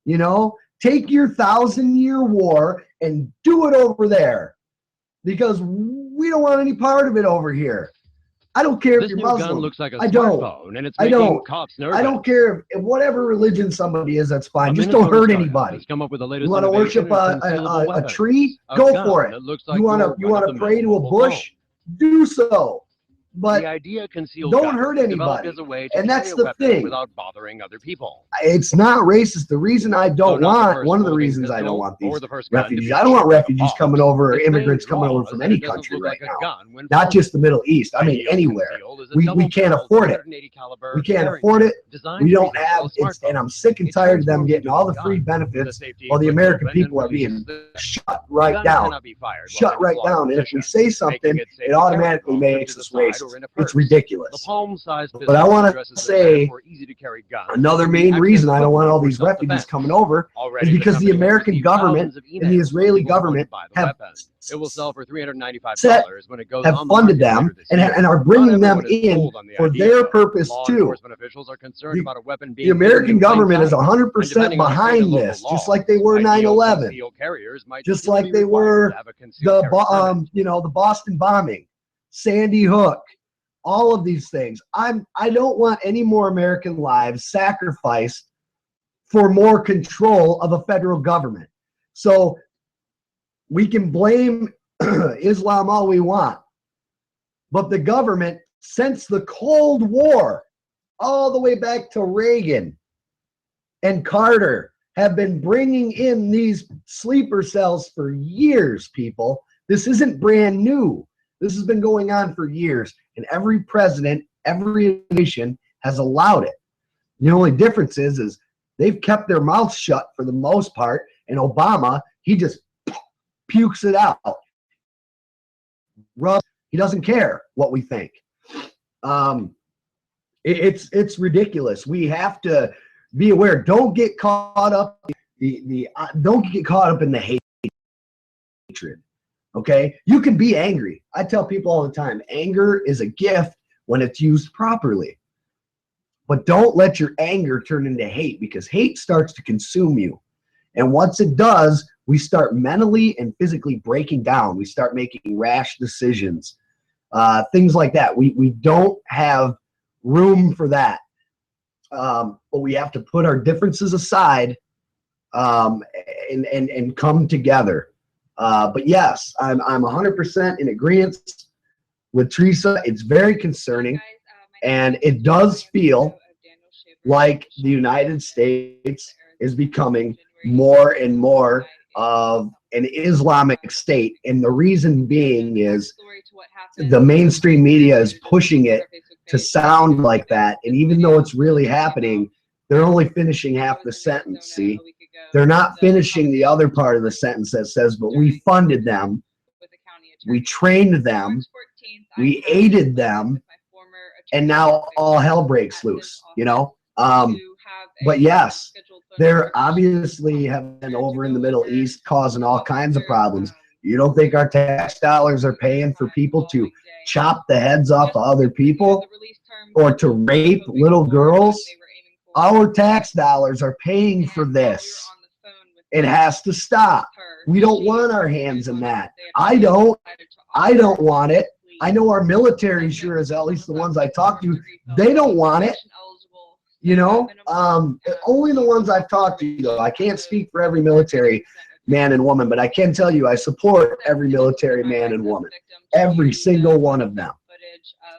You know, take your 1,000-year war and do it over there, because we don't want any part of it over here. I don't care if This you're new gun Muslim. looks like a I don't. smartphone, and it's I making don't. cops I nervous. don't care if whatever religion somebody is. That's fine. A Just don't Minnesota hurt startup anybody. has come up with the You latest want to innovation worship in concealable a weapons. tree? A Go gun for it. that looks like You want your to run-of-the-mill pray to a mobile bush? Do so. But the idea concealed don't gun hurt developed anybody. as a way to And carry that's a the weapon thing. without bothering other people. It's not racist. The reason I So don't not the want, first one of the folding reasons I don't pistol want or these the first gun to refugees. be I don't want shaped like a refugees box. coming over, or Its main immigrants coming draw over is from that any it doesn't country look right like a now. gun when Not folded. just the Middle East. I mean, Ideal anywhere. concealed is a We can't double-barreled afford it. 380 caliber We can't Derringer afford it. designed We to don't resemble have a it's, smartphone. and I'm sick and It tired of them transforms getting into all a the free gun. The benefits safety while the flips American open and people are being releases the shut the right gun down. cannot be fired while Shut in a right slaughter down. And if we position, say making something, it safe it to carry automatically both makes to the us side or racist. in a It's purse. ridiculous. The palm-sized But I pistol want addresses to the demand say for easy-to-carry guns another that can be main accessed reason I don't want quickly all for these refugees self-defense. coming over is Already, the because the company has American received government thousands of and the emails from Israeli people who want to government buy the have weapon. It will sell for $395 set, when it goes have on the funded market later them this and, year. and are Not bringing them everyone is in sold on the for idea, their though. purpose Law too. enforcement officials are concerned about a weapon being The American hidden in plain government is sight. 100% Depending on the state and behind local this, law, just like they were ideal 9/11, concealed carriers might just still like be they required were to have a concealed carry permit. the Boston bombing, Sandy Hook, all of these things. I don't want any more American lives sacrificed for more control of a federal government. So we can blame Islam all we want, but the government, since the Cold War, all the way back to Reagan and Carter, have been bringing in these sleeper cells for years, people. This isn't brand new. This has been going on for years, and every president, every nation has allowed it. The only difference is they've kept their mouths shut for the most part, and Obama, he just pukes it out. He doesn't care what we think. It's ridiculous. We have to be aware. Don't get caught up don't get caught up in the hatred. Okay, you can be angry. I tell people all the time, anger is a gift when it's used properly. But don't let your anger turn into hate, because hate starts to consume you. And once it does, we start mentally and physically breaking down. We start making rash decisions, things like that. We don't have room for that. But we have to put our differences aside and come together. But yes, I'm 100% in agreement with Teresa. It's very concerning, and it does feel like the United States is becoming more and more of an Islamic state. And the reason being is the mainstream media is pushing it to sound like that. And even though it's really happening, they're only finishing half the sentence, see? They're not finishing the other part of the sentence that says, but we funded them, we trained them, we aided them, and now all hell breaks loose, you know? But yes, they're obviously have been over in the Middle East causing all kinds of problems. You don't think our tax dollars are paying for people to chop the heads off of other people or to rape little girls? Our tax dollars are paying for this. It has to stop. We don't want our hands in that. I don't want it. I know our military sure is, at least the ones I talk to, they don't want it. You know, only the ones I've talked to, though. I can't speak for every military man and woman, but I can tell you I support every military man and woman. Every single one of them.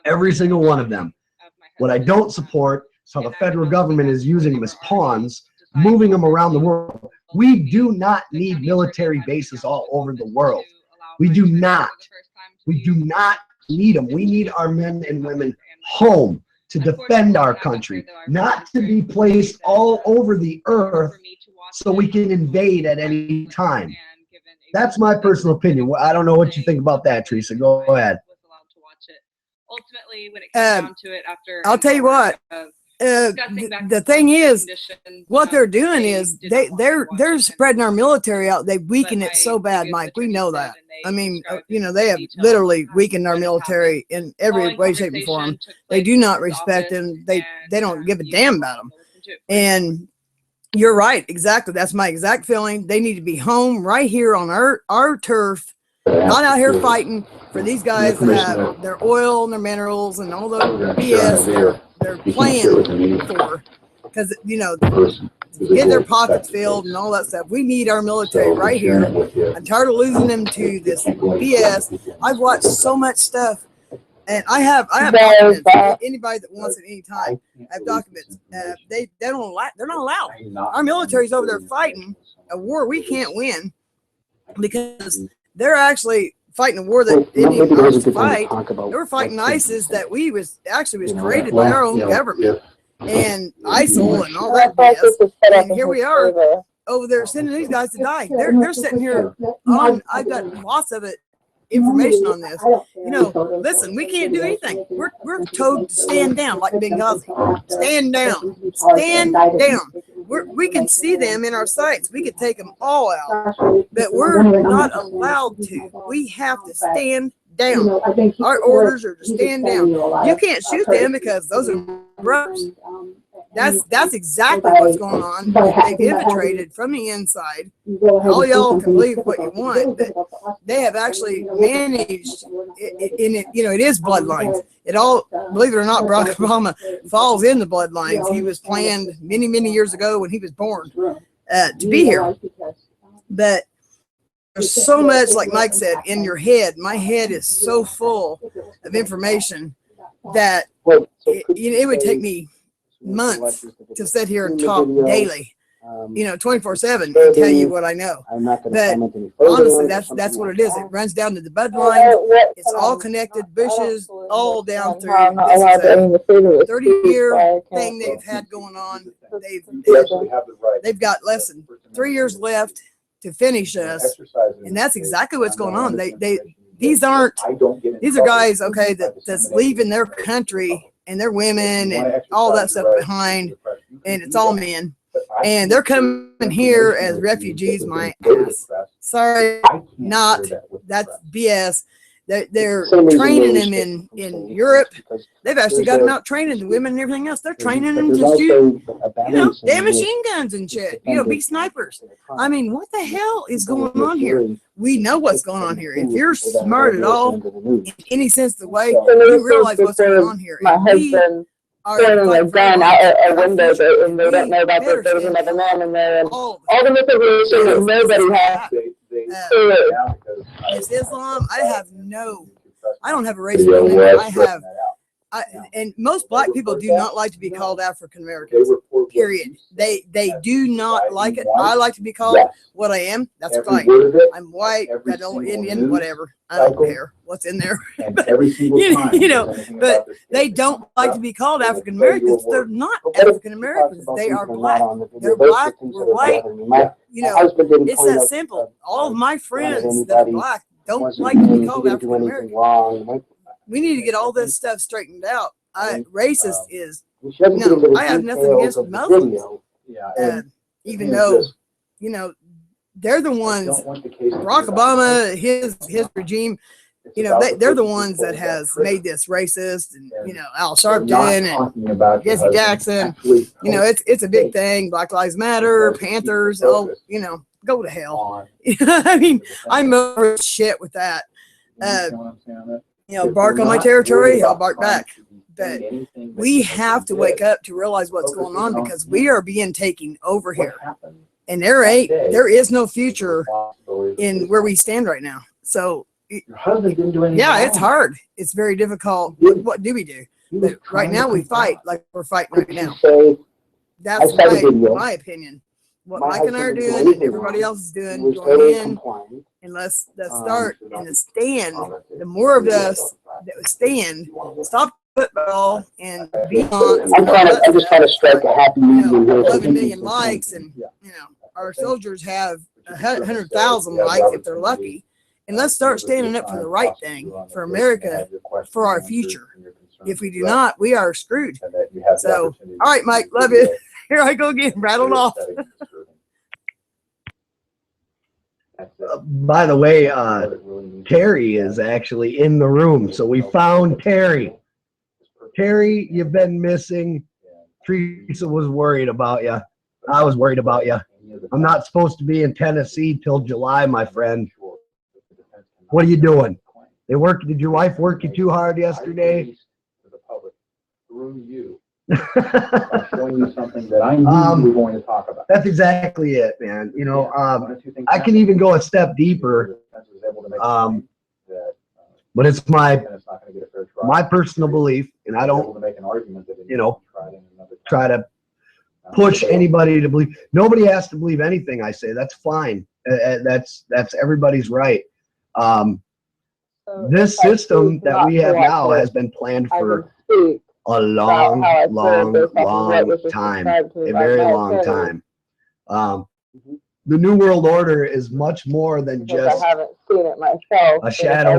Every single one of them. What I don't support is how the federal government is using them as pawns, moving them around the world. We do not need military bases all over the world. We do not. We do not need them. We need our men and women home to defend our country, not to be placed all over the earth so we can invade at any time. That's my personal opinion. I don't know what you think about that, Teresa. Go ahead. Ultimately, when it comes down to it, after I'll tell you what. The thing is, what they're doing is they're spreading our military out. They weaken it so bad, Mike. We know that. I mean, you know, they have literally weakened our military in every way, shape, and form. They do not respect them. They don't give a damn about them. And you're right, exactly. That's my exact feeling. They need to be home right here on our turf, not out here fighting for these guys to have their oil and their minerals and all the BS they're playing for, because you know, get their pockets filled and all that stuff. We need our military right here. I'm tired of losing them to this BS. I've watched so much stuff, and I have documents. Anybody that wants it anytime, I have documents. They're not allowed. Our military's over there fighting a war we can't win because they're actually fighting a war that didn't even know to fight. They were fighting ISIS that was created by our own government and ISIL and all that BS. And here we are over there sending these guys to die. They're sitting here on. I've got lots of information on this. You know, listen, we can't do anything. We're told to stand down like Benghazi. Stand down. Stand down. We can see them in our sights. We could take them all out, but we're not allowed to. We have to stand down. Our orders are to stand down. You can't shoot them because those are brothers. That's exactly what's going on. They've infiltrated from the inside. All y'all can believe what you want, but they have actually managed in it. You know, it is bloodlines. It all, believe it or not, Barack Obama falls in the bloodlines. He was planned many, many years ago when he was born to be here. But there's so much, like Mike said, in your head. My head is so full of information that it would take me months to sit here and talk daily, 24/7 and tell you what I know. But honestly, that's what it is. It runs down to the bloodline. It's all connected, Bushes, all down through. This is a 30-year thing they've had going on. They've got less than 3 years left to finish us, and that's exactly what's going on. These are guys, okay, that's leaving their country and their women and all that stuff behind, and it's all men, and they're coming here as refugees. My ass, sorry, not that's BS. They're training them in Europe. They've actually got them out training the women and everything else. They're training them to shoot, damn machine guns and shit. Be snipers. I mean, what the hell is going on here? We know what's going on here. If you're smart at all, in any sense of the way, you realize what's going on here. My husband throwing a gun out a window, and they don't know that there was another man in there, and all the misinformation that nobody has. It's Islam. I don't have a race opinion. And most black people do not like to be called African Americans. Period. They do not like it. I like to be called what I am. That's fine. I'm white, red, old Indian, whatever. I don't care what's in there. But, but they don't like to be called African Americans. They're not African Americans. They are black. They're black. We're white. It's that simple. All of my friends that are black don't like to be called African American. We need to get all this stuff straightened out. Racist is I have nothing against Muslims, even though they're the ones. Barack Obama, his regime, they're the ones that has made this racist, and Al Sharpton and Jesse Jackson. It's a big thing. Black Lives Matter, Panthers. Go to hell. I mean, I'm over shit with that. Bark on my territory, I'll bark back. But we have to wake up to realize what's going on, because we are being taken over here, and there is no future in where we stand right now. So it's hard. It's very difficult. What do we do? But right now we fight like we're fighting right now. That's my opinion. What Mike and I are doing and everybody else is doing, going in, and let's start and stand. The more of us that stand, stop football and be on. I'm just trying to strike a happy medium here. 11 million likes, and our soldiers have 100,000 likes if they're lucky. And let's start standing up for the right thing, for America, for our future. If we do not, we are screwed. So, all right, Mike, love you. Here I go again, rattled off. By the way, Terry is actually in the room, so we found Terry. Terry, you've been missing. Teresa was worried about you. I was worried about you. I'm not supposed to be in Tennessee till July, my friend. What are you doing? They work. Did your wife work you too hard yesterday? To the public through you. By showing you something that I knew you were going to talk about. That's exactly it, man. You know, I can even go a step deeper. But it's my personal belief, and I don't, you know, try to push anybody to believe. Nobody has to believe anything I say. That's fine. That's everybody's right. This system that we have now has been planned for a long time, a very long time. The New World Order is much more than just I haven't seen it myself. a shadow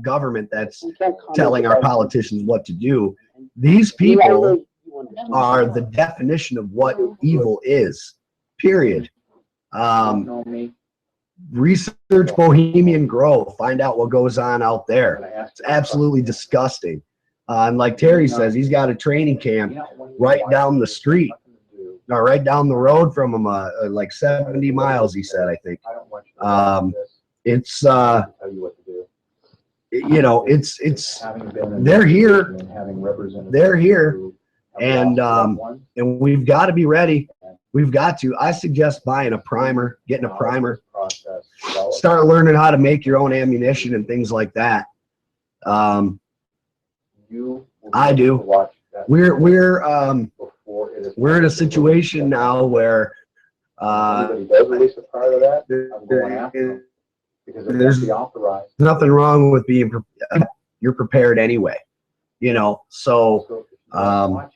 government that's telling our politicians what to do. These people are the definition of what evil is, period. Research Bohemian Grove, find out what goes on out there. It's absolutely disgusting. And like Terry says, he's got a training camp right down the street, or right down the road from him, like 70 miles, he said, I think. It's, you know, it's, they're here, and we've got to be ready. We've got to. I suggest buying a primer, getting a primer, start learning how to make your own ammunition and things like that. I do. We're in a situation now where there's nothing wrong with being you're prepared anyway, you know. So I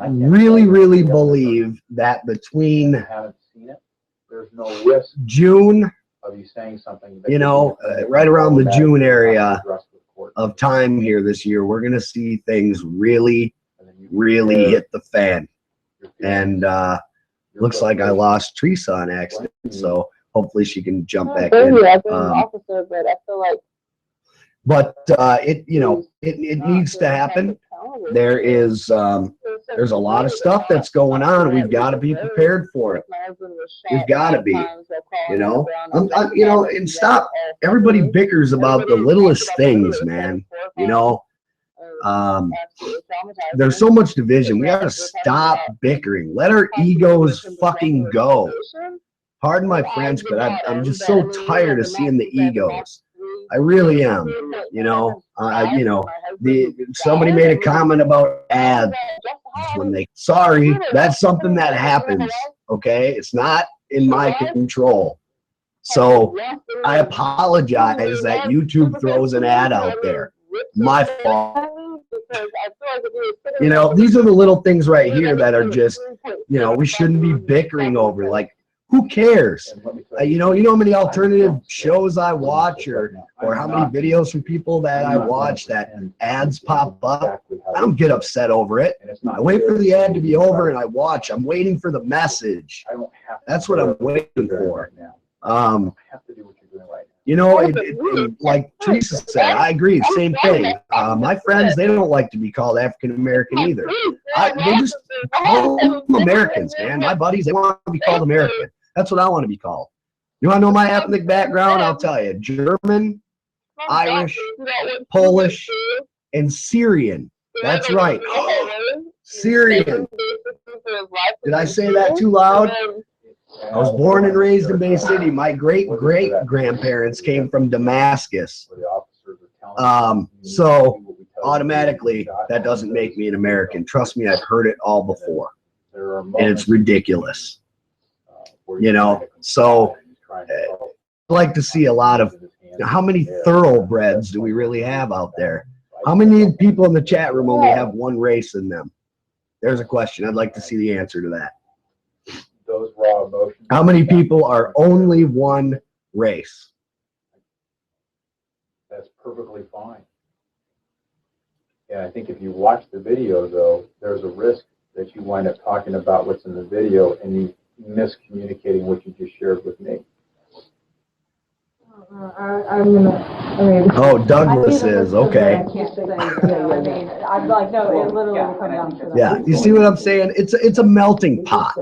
really believe that between June, you know, right around the June area of time here this year, we're going to see things really hit the fan. And looks like I lost Teresa on accident, so hopefully she can jump back in. I've been an officer, but I feel like. But it, you know, it needs to happen. There is there's a lot of stuff that's going on. We've got to be prepared for it. We've got to be, you know. You know, and stop. Everybody bickers about the littlest things, man. You know, there's so much division. We got to stop bickering. Let our egos fucking go. Pardon my French, but I'm just so tired of seeing the egos. I really am. You know, you know, somebody made a comment about ads when they. Sorry, that's something that happens. Okay, it's not in my control. So I apologize that YouTube throws an ad out there. My fault. You know, these are the little things right here that are just, you know, we shouldn't be bickering over. Like, who cares? You know how many alternative shows I watch, or how many videos from people that I watch that ads pop up. I don't get upset over it. I wait for the ad to be over and I watch. I'm waiting for the message. That's what I'm waiting for. You know, like Teresa said, I agree. Same thing. My friends, they don't like to be called African American either. They just call them Americans, man. My buddies, they want to be called American. That's what I want to be called. You want to know my ethnic background? I'll tell you. German, Irish, Polish, and Syrian. That's right. Syrian. Did I say that too loud? I was born and raised in Bay City. My great-great-grandparents came from Damascus. So automatically, that doesn't make me an American. Trust me, I've heard it all before. And it's ridiculous. You know, so I'd like to see a lot of, how many thoroughbreds do we really have out there? How many people in the chat room only have one race in them? There's a question. I'd like to see the answer to that. How many people are only one race? That's perfectly fine. And I think if you watch the video, though, there's a risk that you wind up talking about what's in the video and you miscommunicating what you just shared with me. Oh, Douglas is okay. I'm like, no, it literally comes down to that. Yeah, you see what I'm saying? It's a melting pot.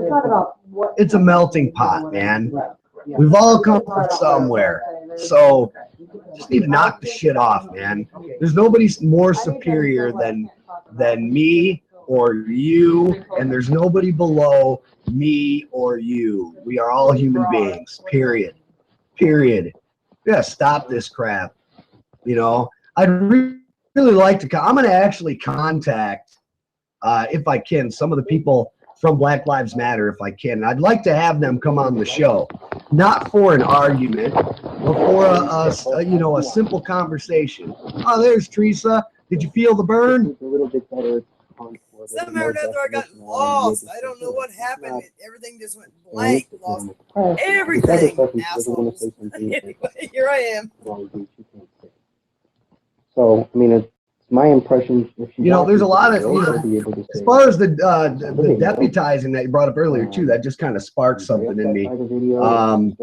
It's a melting pot, man. We've all come from somewhere. So just need to knock the shit off, man. There's nobody more superior than me or you, and there's nobody below me or you. We are all human beings, period. Period. We gotta stop this crap. You know, I'd really like to, I'm going to actually contact, if I can, some of the people from Black Lives Matter, if I can. I'd like to have them come on the show, not for an argument, but for a simple conversation. Oh, there's Teresa. Did you feel the burn? Somehow or another, I got lost. I don't know what happened. Everything just went blank. Lost everything, assholes. Anyway, here I am. So, I mean, it's my impression. There's a lot of, as far as the deputizing that you brought up earlier, too, that just kind of sparked something in me. When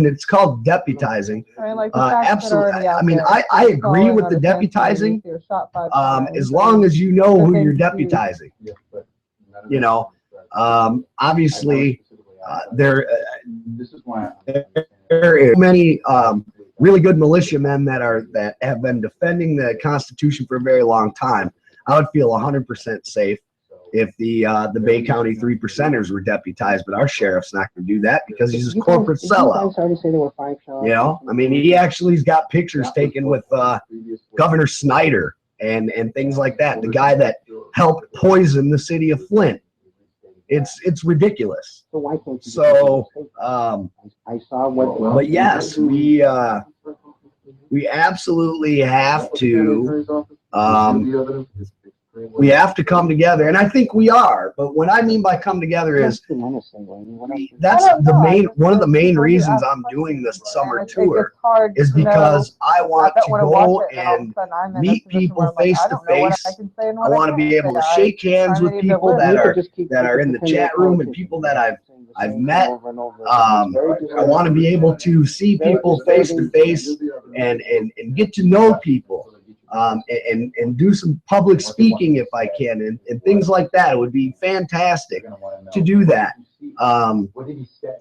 it's called deputizing, absolutely. I mean, I agree with the deputizing, as long as you know who you're deputizing. Obviously, there are many really good militiamen that have been defending the Constitution for a very long time. I would feel 100% safe if the Bay County 3%ers were deputized, but our sheriff's not going to do that because he's a corporate sellout. I mean, he actually's got pictures taken with Governor Snyder and things like that. The guy that helped poison the city of Flint. It's ridiculous. So, but yes, we absolutely have to. We have to come together, and I think we are. But what I mean by come together is that's one of the main reasons I'm doing this summer tour is because I want to go and meet people face to face. I want to be able to shake hands with people that are in the chat room and people that I've met. I want to be able to see people face to face and get to know people. And do some public speaking if I can, and things like that. It would be fantastic to do that.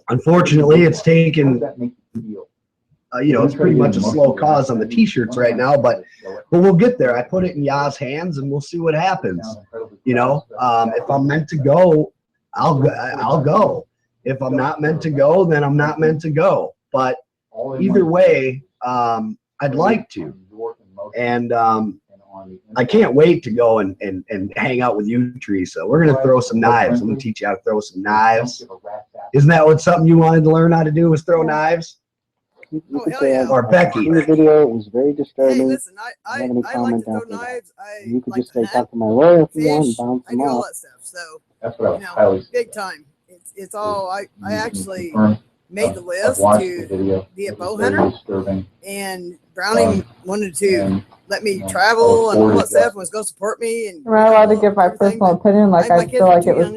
Unfortunately, it's taken, it's pretty much a slow cause on the t-shirts right now, but we'll get there. I put it in Ya's hands, and we'll see what happens. If I'm meant to go, I'll go. If I'm not meant to go, then I'm not meant to go. But either way, I'd like to. And I can't wait to go and hang out with you, Teresa. We're going to throw some knives. I'm going to teach you how to throw some knives. Isn't that something you wanted to learn how to do, was throw knives? Or Becky. In the video, it was very disturbing. Hey, listen, I like to throw knives. You could just say talk to my lawyer if you want and bounce I them do all off. that stuff. So, That's what I was highly big time. It's all, I actually made the list watched to the video. be a bow Very hunter. disturbing. And Browning wanted to let me travel and all that stuff and was going to support me. And Am I allowed to give my personal opinion? Like, I feel like it was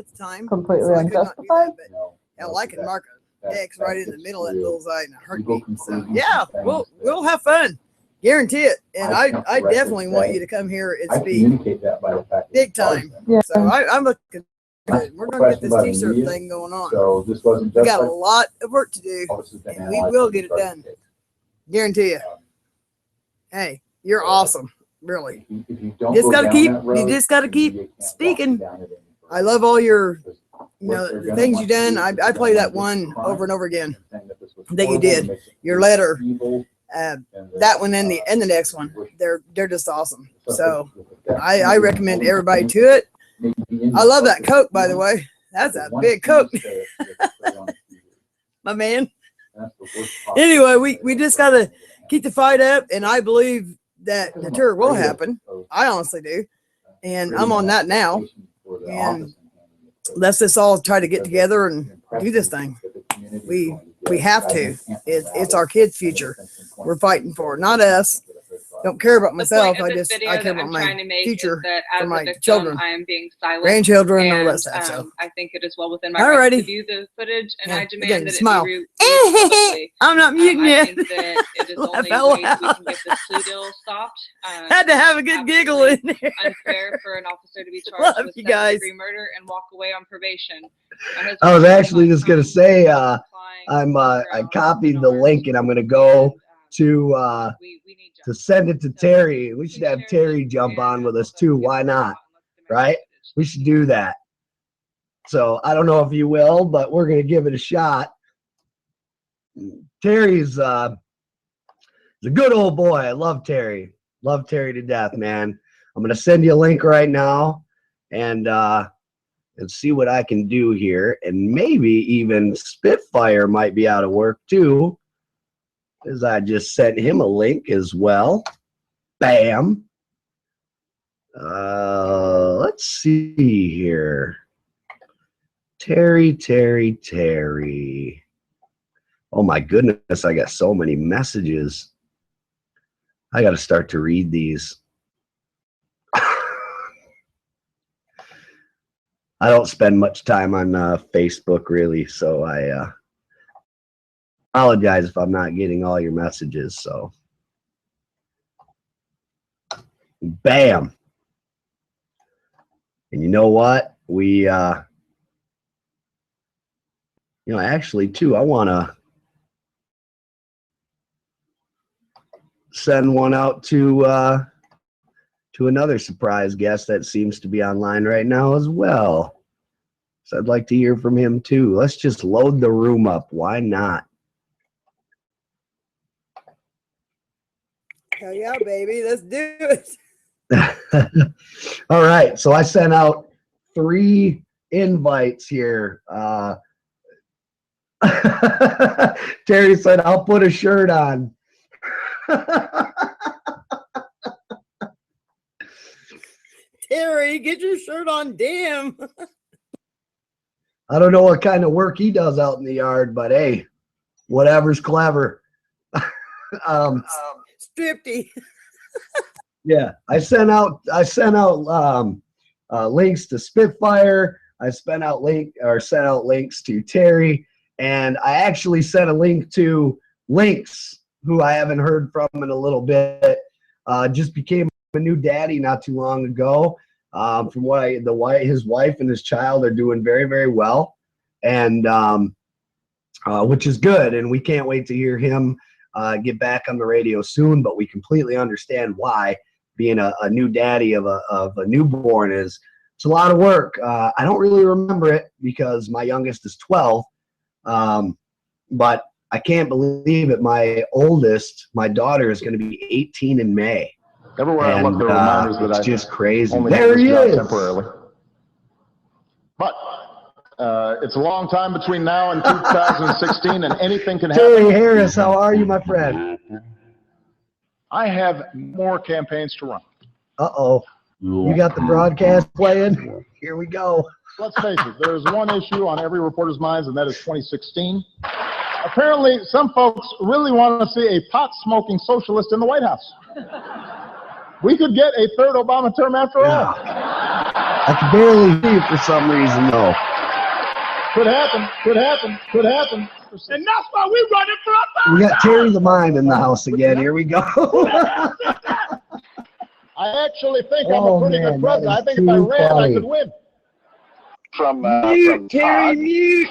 completely so I could not do unjustified? that, but I can mark a X right in the middle of that bullseye in a heartbeat. So yeah, we'll have fun. Guarantee it. And I definitely want you to come here and speak. Communicate that by the fact Big time. Yeah. So I'm looking good. We're going to get this t-shirt thing going on. So this wasn't We just got a like, lot of work to do, and we will get it done. Guarantee you. Hey, you're awesome. Really. if you don't Just go gotta down keep. that road, You just gotta keep you can't walk speaking. down it anymore. I love all your, What they're the gonna things want you to do done. is I they're play gonna that make one it crime over and over again. saying that this was That you horrible, did. makes it Your letter. evil, That one and the next one. They're just awesome. So I recommend everybody to it. I love that Coke, by the way. That's a big Coke. My man. Anyway, we just gotta keep the fight up, and I believe that the tour will happen. I honestly do. And I'm on that now. And let's just all try to get together and do this thing. We have to. It's our kids' future we're fighting for, not us. don't care about The myself. point of I this just video I care that I'm about trying my to make future is that for as my a victim, children, I am being silent, grandchildren, and all that and stuff. So I think it is well within my right to alrighty. view the footage, and Yeah, I demand again, that smile. it be viewed publicly. I'm not muting I you. think that it is the Laugh only out way that we loud. can get this plea deal stopped. Had to have a good giggle in there. Unfair for an officer to be charged Love with you guys. second-degree murder and walk away on probation. I was actually just gonna say I copied the link and I'm gonna go to send it to Terry. We should have Terry jump on with us too. Why not? Right? We should do that. So I don't know if you will, but we're gonna give it a shot. Terry's he's a good old boy. I love Terry. Love Terry to death, man. I'm gonna send you a link right now and see what I can do here. And maybe even Spitfire might be out of work too, as I just sent him a link as well. Bam. Let's see here. Terry. Oh my goodness, I got so many messages. I got to start to read these. I don't spend much time on Facebook really, so I apologize if I'm not getting all your messages. So, bam. And you know what? We, actually too, I want to send one out to another surprise guest that seems to be online right now as well. So I'd like to hear from him too. Let's just load the room up. Why not? Hell yeah, baby. Let's do it. All right. So I sent out 3 invites here. Terry said, I'll put a shirt on. Terry, get your shirt on. Damn. I don't know what kind of work he does out in the yard, but hey, whatever's clever. Stripty. Yeah, I sent out links to Spitfire. I sent out links to Terry, and I actually sent a link to Lynx, who I haven't heard from in a little bit. Just became a new daddy not too long ago. From what his wife and his child are doing very, very well, and which is good. And we can't wait to hear him get back on the radio soon. But we completely understand why being a new daddy of a newborn is it's a lot of work. I don't really remember it because my youngest is 12, but I can't believe it. My oldest, my daughter, is going to be 18 in May. Everywhere I look, there are reminders that it's I just crazy. only There have he this job is. temporarily. But it's a long time between now and 2016, and anything can happen. Terry Harris, how are you, my friend? I have more campaigns to run. Uh-oh. You got the broadcast playing? Here we go. Let's face it, there's one issue on every reporter's minds, and that is 2016. Apparently, some folks really want to see a pot-smoking socialist in the White House. We could get a third Obama term after all. I can barely hear you for some reason, though. Could happen. And that's why we're running for a We got Terry the Mime in the house again. Here we go. I actually think I'm a pretty good president. I think if I ran, I could win. From Terry, Todd. mute.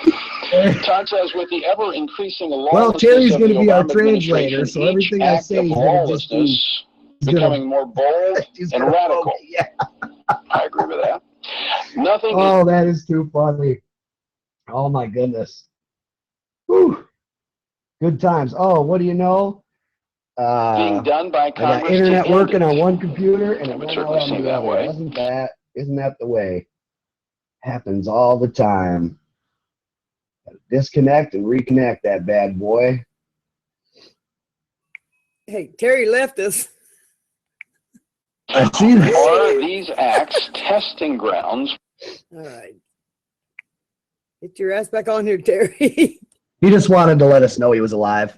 Todd says, with the ever-increasing Well, Terry's lawlessness of going the to be our Obama translator, administration, so everything I act say of is going to just be lawlessness becoming more bold and radical. Yeah. I agree with that. Nothing Oh, that is too funny. Oh, my goodness. Whew. Good times. Oh, what do you know? being done by I got Congress internet to end working it. on one computer and It it would went out certainly on seem the that other. way. Isn't that the way? Happens all the time. Disconnect and reconnect that bad boy. Hey, Terry left us. I see that. Are these acts testing grounds? All right. Get your ass back on here, Terry. He just wanted to let us know he was alive.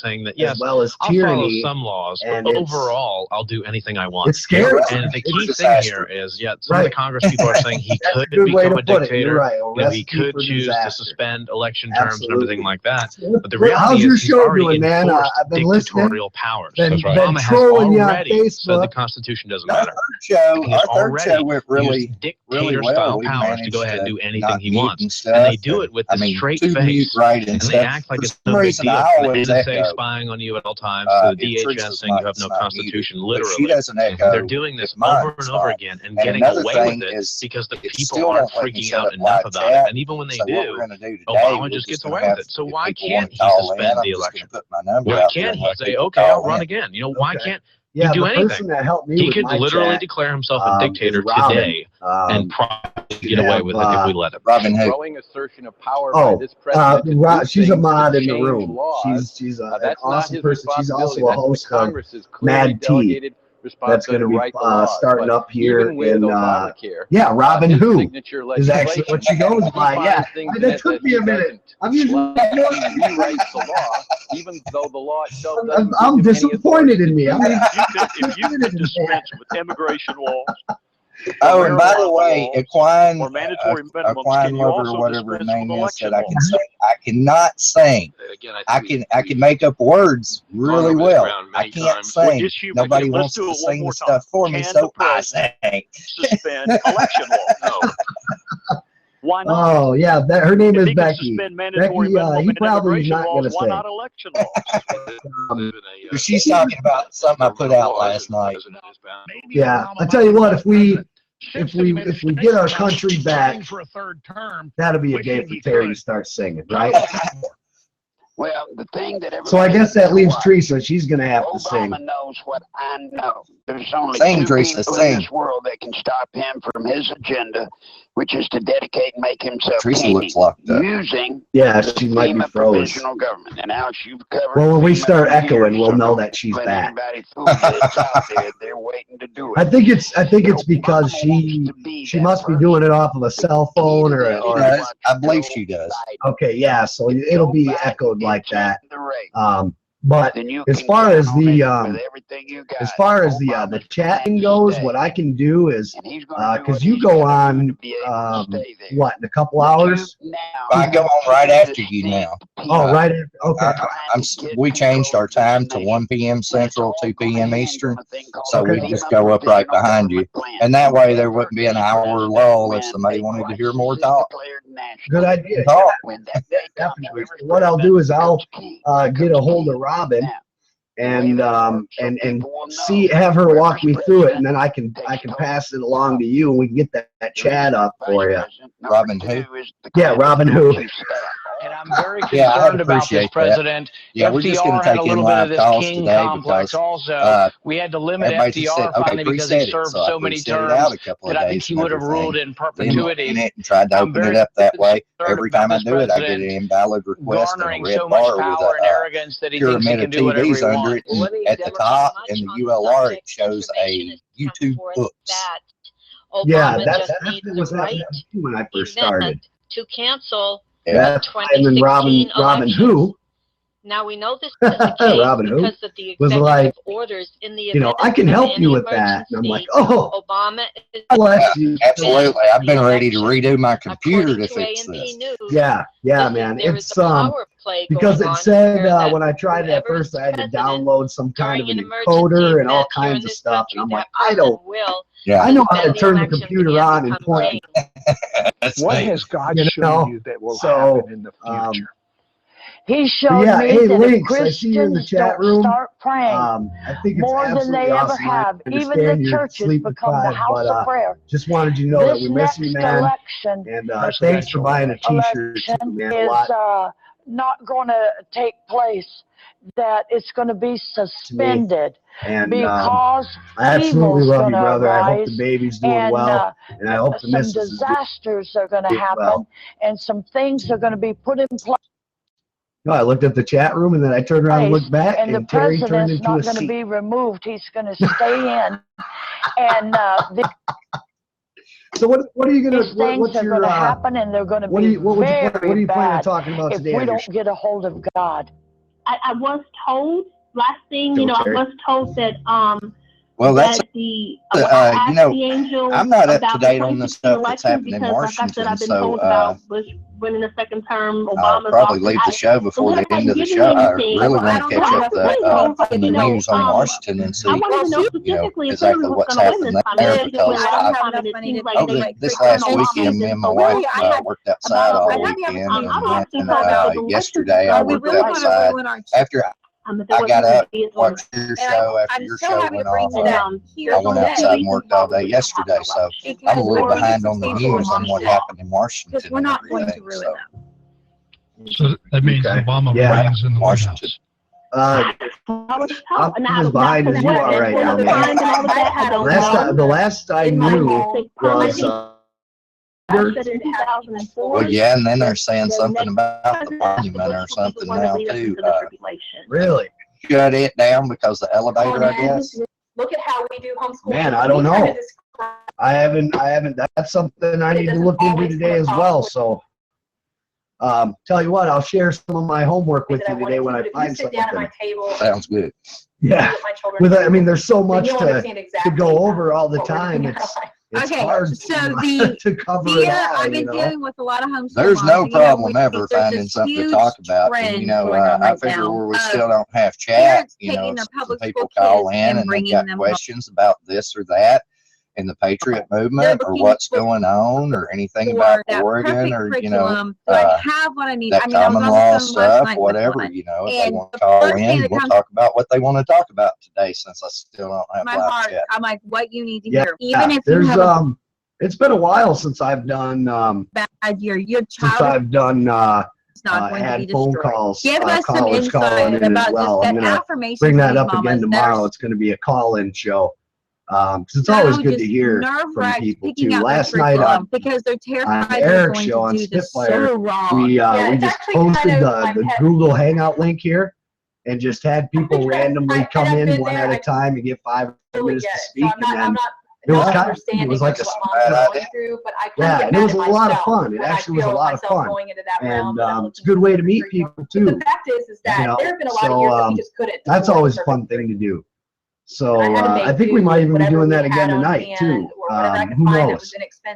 saying that as yes, well as I'll follow tyranny. some laws, and but it's- overall, I'll do anything I want. It's scary. And the It's key a thing disaster. here is, some of the Congress people are saying he That's a could good way become to a put it. You're dictator. right. A You know, he recipe could for choose to disaster. suspend election terms Absolutely. and everything like that. But the How's reality your is he's show already doing, man? enforced I've been listening. dictatorial powers. Been Obama has trolling you on already said the Facebook. Constitution doesn't matter. matter. Show, He has our third already show went really, used really dictator well. style We powers to managed go ahead and do anything not he mute wants. and stuff. And they do it with I a mean, straight to mute face. right and And they stuff. act like For it's some no big reason, deal. I And always they say echo. spying on you at all times to the If DHS Teresa's saying you have mic's no not constitution, muted, but she literally. doesn't echo. They're doing this if mine's over and over not. again and And getting another away thing with it is, because the it people still aren't won't let me freaking set out up enough live about it. chat. And even when they So what we're do, going to do today, Obama we're just gets just going away to with have, it. So if why people can't want to he call in, suspend I'm the just election? going to put my number Why out there can't and he let say, people okay, I'll call run in. again? You know, why can't he Yeah, do the anything? person that helped me He with could my literally chat declare himself a is dictator Robin. today and probably get away with it if we let him. Robin who? Growing assertion of power by Oh, this president to do she's a things mod to in the change room. laws. She's an That's not awesome his person. She's also responsibility. a That's the host of Congress's clearly Mad Tea. delegated That's going responsibility to to be write the laws. starting But up here even with in Obamacare, yeah, Robin his Who signature is actually what she goes he by. Yeah, finds things in that it took that me he a minute. doesn't I'm usually like. He rewrites the law, even though the law itself doesn't I'm give him any authority disappointed in me. I mean, If you could dispense with immigration laws, Oh, and by the marijuana way, laws, Equine, or mandatory minimums, Equine can you Lover, also whatever her dispense with name is, election said I can laws? sing. I cannot sing. Again, I can make up words really well. I can't sing. Nobody let's wants do to it one sing more the time. stuff for me, Can so the I president sing. suspend election laws? No. Why not? oh yeah, that her name If is he can Becky. suspend mandatory Becky, minimum he and probably is immigration not laws, going to why sing. not election laws? But she's talking about something I put out last night. Yeah, I tell you what, if we get our country back, for a third term, that'll be a day for Terry to start singing, right? well, the thing that So I guess that leaves Teresa. She's going to have to sing. Obama knows what I know. There's only Sing, two Teresa, people sing. in this world that can stop him from his agenda, which is to dedicate and make himself Teresa king looks locked up. using Yeah, the she might be FEMA froze. provisional government. And Alex, you've covered Well, when we FEMA start for echoing, years, we'll so know don't that she's let back. anybody fool you. It's out there. They're waiting to do it. I think it's because she must be doing it off of a cell phone or Yes, I believe she does. okay, yeah, so it'll be echoed like that. But as far as the chatting goes, what I can do is because you go on what in a couple hours. I go on right after you now. Oh, right. Okay. We changed our time to 1 p.m. Central, 2 p.m. Eastern, so we just go up right behind you, and that way there wouldn't be an hour lull if somebody wanted to hear more talk. Good idea. Talk. Definitely. What I'll do is I'll get a hold of Robin and have her walk me through it, and then I can pass it along to you, and we can get that chat up for you. Robin who? Yeah, Robin Who. And I'm very concerned about this president. Yeah, we're just going to take in live calls today because also, we had to limit everybody just said, FDR finally because he served so so many terms out a couple of that I days think he and would have ruled everything. in perpetuity. And tried to open it up that way. Every time I do it, I get an invalid request and a red so much bar with power and a arrogance that he thinks he pyramid can of do whatever he TVs under it. wants. And at the top in the ULR, it shows a YouTube books. Yeah, that was happening when I first started. To cancel Yeah. the 2016 And then Robin elections. Who. Now we know this is the case Robin Who because of the was executive like, orders in the you know, event I can of help any you with that. And I'm like, oh, Obama is bless you. Absolutely. I've been ready to redo my computer to fix this. Yeah, man. It's because it said when I tried it at first, I had to download some kind of an encoder and all kinds of stuff. And I'm like, I know how to turn the computer on and point. What has God shown you that will happen in the future? He showed yeah, me hey, that Links, if I see you in the Christians chat don't room. start praying I think it's more than they absolutely ever awesome. have, I even understand the you're churches sleep become the deprived, house of prayer. just wanted you to know that This we miss you, next man. election And thanks for buying a t-shirt too, man. A lot. is not going to take place, that it's going to be suspended And because I absolutely evil's love you, gonna brother. I hope rise, the baby's doing and, well, and I hope the some missus is doing disasters are going to happen, well. and some things are going to be put in place. No, I looked at the chat room and then I turned around and looked back, And the and Terry turned president's into a not going to seat. be removed. He's going to stay in. And So what are you gonna? these things What's are your? going to happen, and they're going to What be are very you planning on bad talking about if today? we on your don't get a hold of God. I was told last thing, Go, I Terry. was told that Well, that's the you know, the angel I'm not up to about date on the 2016 stuff that's election happening in because, like I said, Washington, I've been so told about Bush winning the second term, I'll Obama's probably office. leave the show before the end of the show. I really want to catch up on the news on Washington and see, I wanted to know you know, specifically if exactly Hillary was what's going to win happened this time. there, She just went because last time, and it seems like they this turned last Obama weekend, me in. and my So wife really, I had worked outside all weekend, and yesterday I worked outside. After I got up, watched your show after your show went off. I went outside and worked all day yesterday, so I'm a little behind on the news on what happened in Washington and everything. So that means Obama reigns in the White House. I'm as behind as you are right now, man. The last I knew was well, yeah, and then they're saying something about the monument or something now too. Really? Shut it down because the elevator, I guess. Look at how we do homeschool. Man, I don't know. I haven't. That's something I need to look into today as well. So, tell you what, I'll share some of my homework with you today when I find something. Sounds good. Yeah. I mean, there's so much to go over all the time. It's hard to cover it all, I've been dealing with a lot of homeschool There's no moms, problem ever finding something to talk about. And, you know, I figure where we still don't have chat, you know, some people call in and they've got questions about this or that in the Patriot movement or what's going on or anything about Oregon or, you know, that common law stuff, whatever, you know, if they want to call in, we'll talk about what they want to talk about today since I still don't have live chat. I'm like, what you need to Yeah, hear. Even if you there's have it's been a while since I've done bad year, your since child I've done is not going to be had phone destroyed. calls, Give us some callers calling insight in about as well. just I'm that gonna affirmation bring that up mamas again that tomorrow. are It's going to be a call-in show. It's not always only good to just hear from nerve-wracked people picking too. out their Last night curriculum because they're terrified on they're Eric's going show to on do this Spitfire, so wrong. we just actually posted kind of the Google Hangout link here and just had people randomly come in one at a time and get 5 minutes to speak, and then it was kind of, it was like a yeah, and it was a lot of fun. It actually was a lot of fun, and it's a good way to meet people too. The fact is that You know, there have been a lot of years that we just couldn't. that's always a fun thing to do. So I think we might even be doing that again tonight too. Who knows?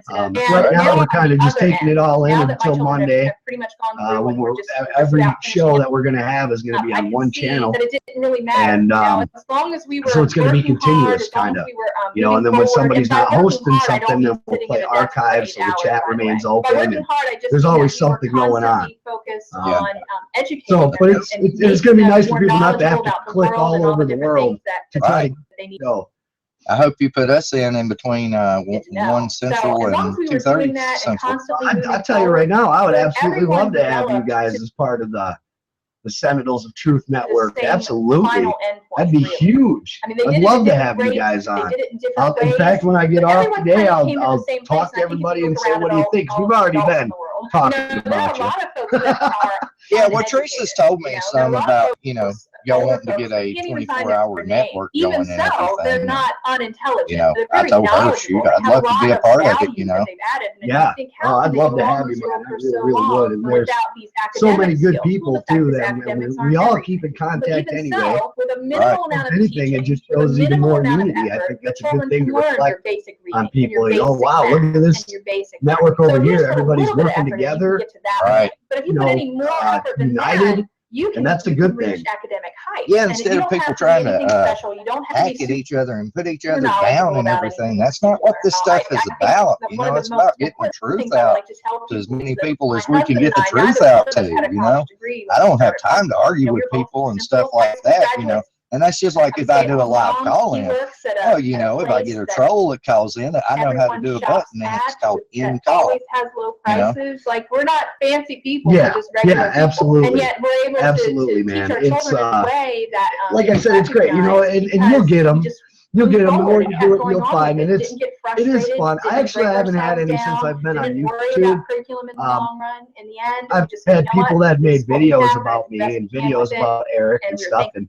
Right now we're kind of just taking it all in until Monday. When we're every show that we're going to have is going to be on one channel, and so it's going to be continuous, kind of, you know. And then when somebody's not hosting something, then we'll play archives, so the chat remains open, and there's always something going on. So, but it's going to be nice for people not to have to click all over the world to try to go. I hope you put us in between 1 Central and 2:30 Central. I'll tell you right now, I would absolutely love to have you guys as part of the Sentinels of Truth Network. Absolutely. That'd be huge. I'd love to have you guys on. In fact, when I get off today, I'll talk to everybody and say, what do you think? 'Cause we've already been talking about you. Yeah, well, Teresa's told me some about, you know, y'all wanting to get a 24-hour network going and everything. They're not unintelligent. You know, I told her, shoot, I'd love to be a part of it, you know. Yeah, oh, I'd love to have you, man. I really would. And there's so many good people, too, that we all keep in contact anyway. Right. If anything, it just shows even more unity. I think that's a good thing to reflect on people. You know, wow, look at this network over here. Everybody's working together. Right. You know, united. And that's a good thing. Yeah, instead of people trying to hack at each other and put each other down and everything, that's not what this stuff is about. You know, it's about getting the truth out to as many people as we can get the truth out to, you know. I don't have time to argue with people and stuff like that, you know. And that's just like if I do a live call-in. Oh, you know, if I get a troll that calls in, I know how to do a button, and it's called in call. Has low prices. Like, we're not fancy people. Yeah, we're just regular yeah, absolutely. And yet we're able absolutely, to man. teach our It's children in a way that, like I said, it's great, you know, and you'll get them. You'll get them. The more you do it, you'll find it. It is fun. I actually haven't had any since I've been on YouTube. I've had people that made videos about me and videos about Eric and stuff, and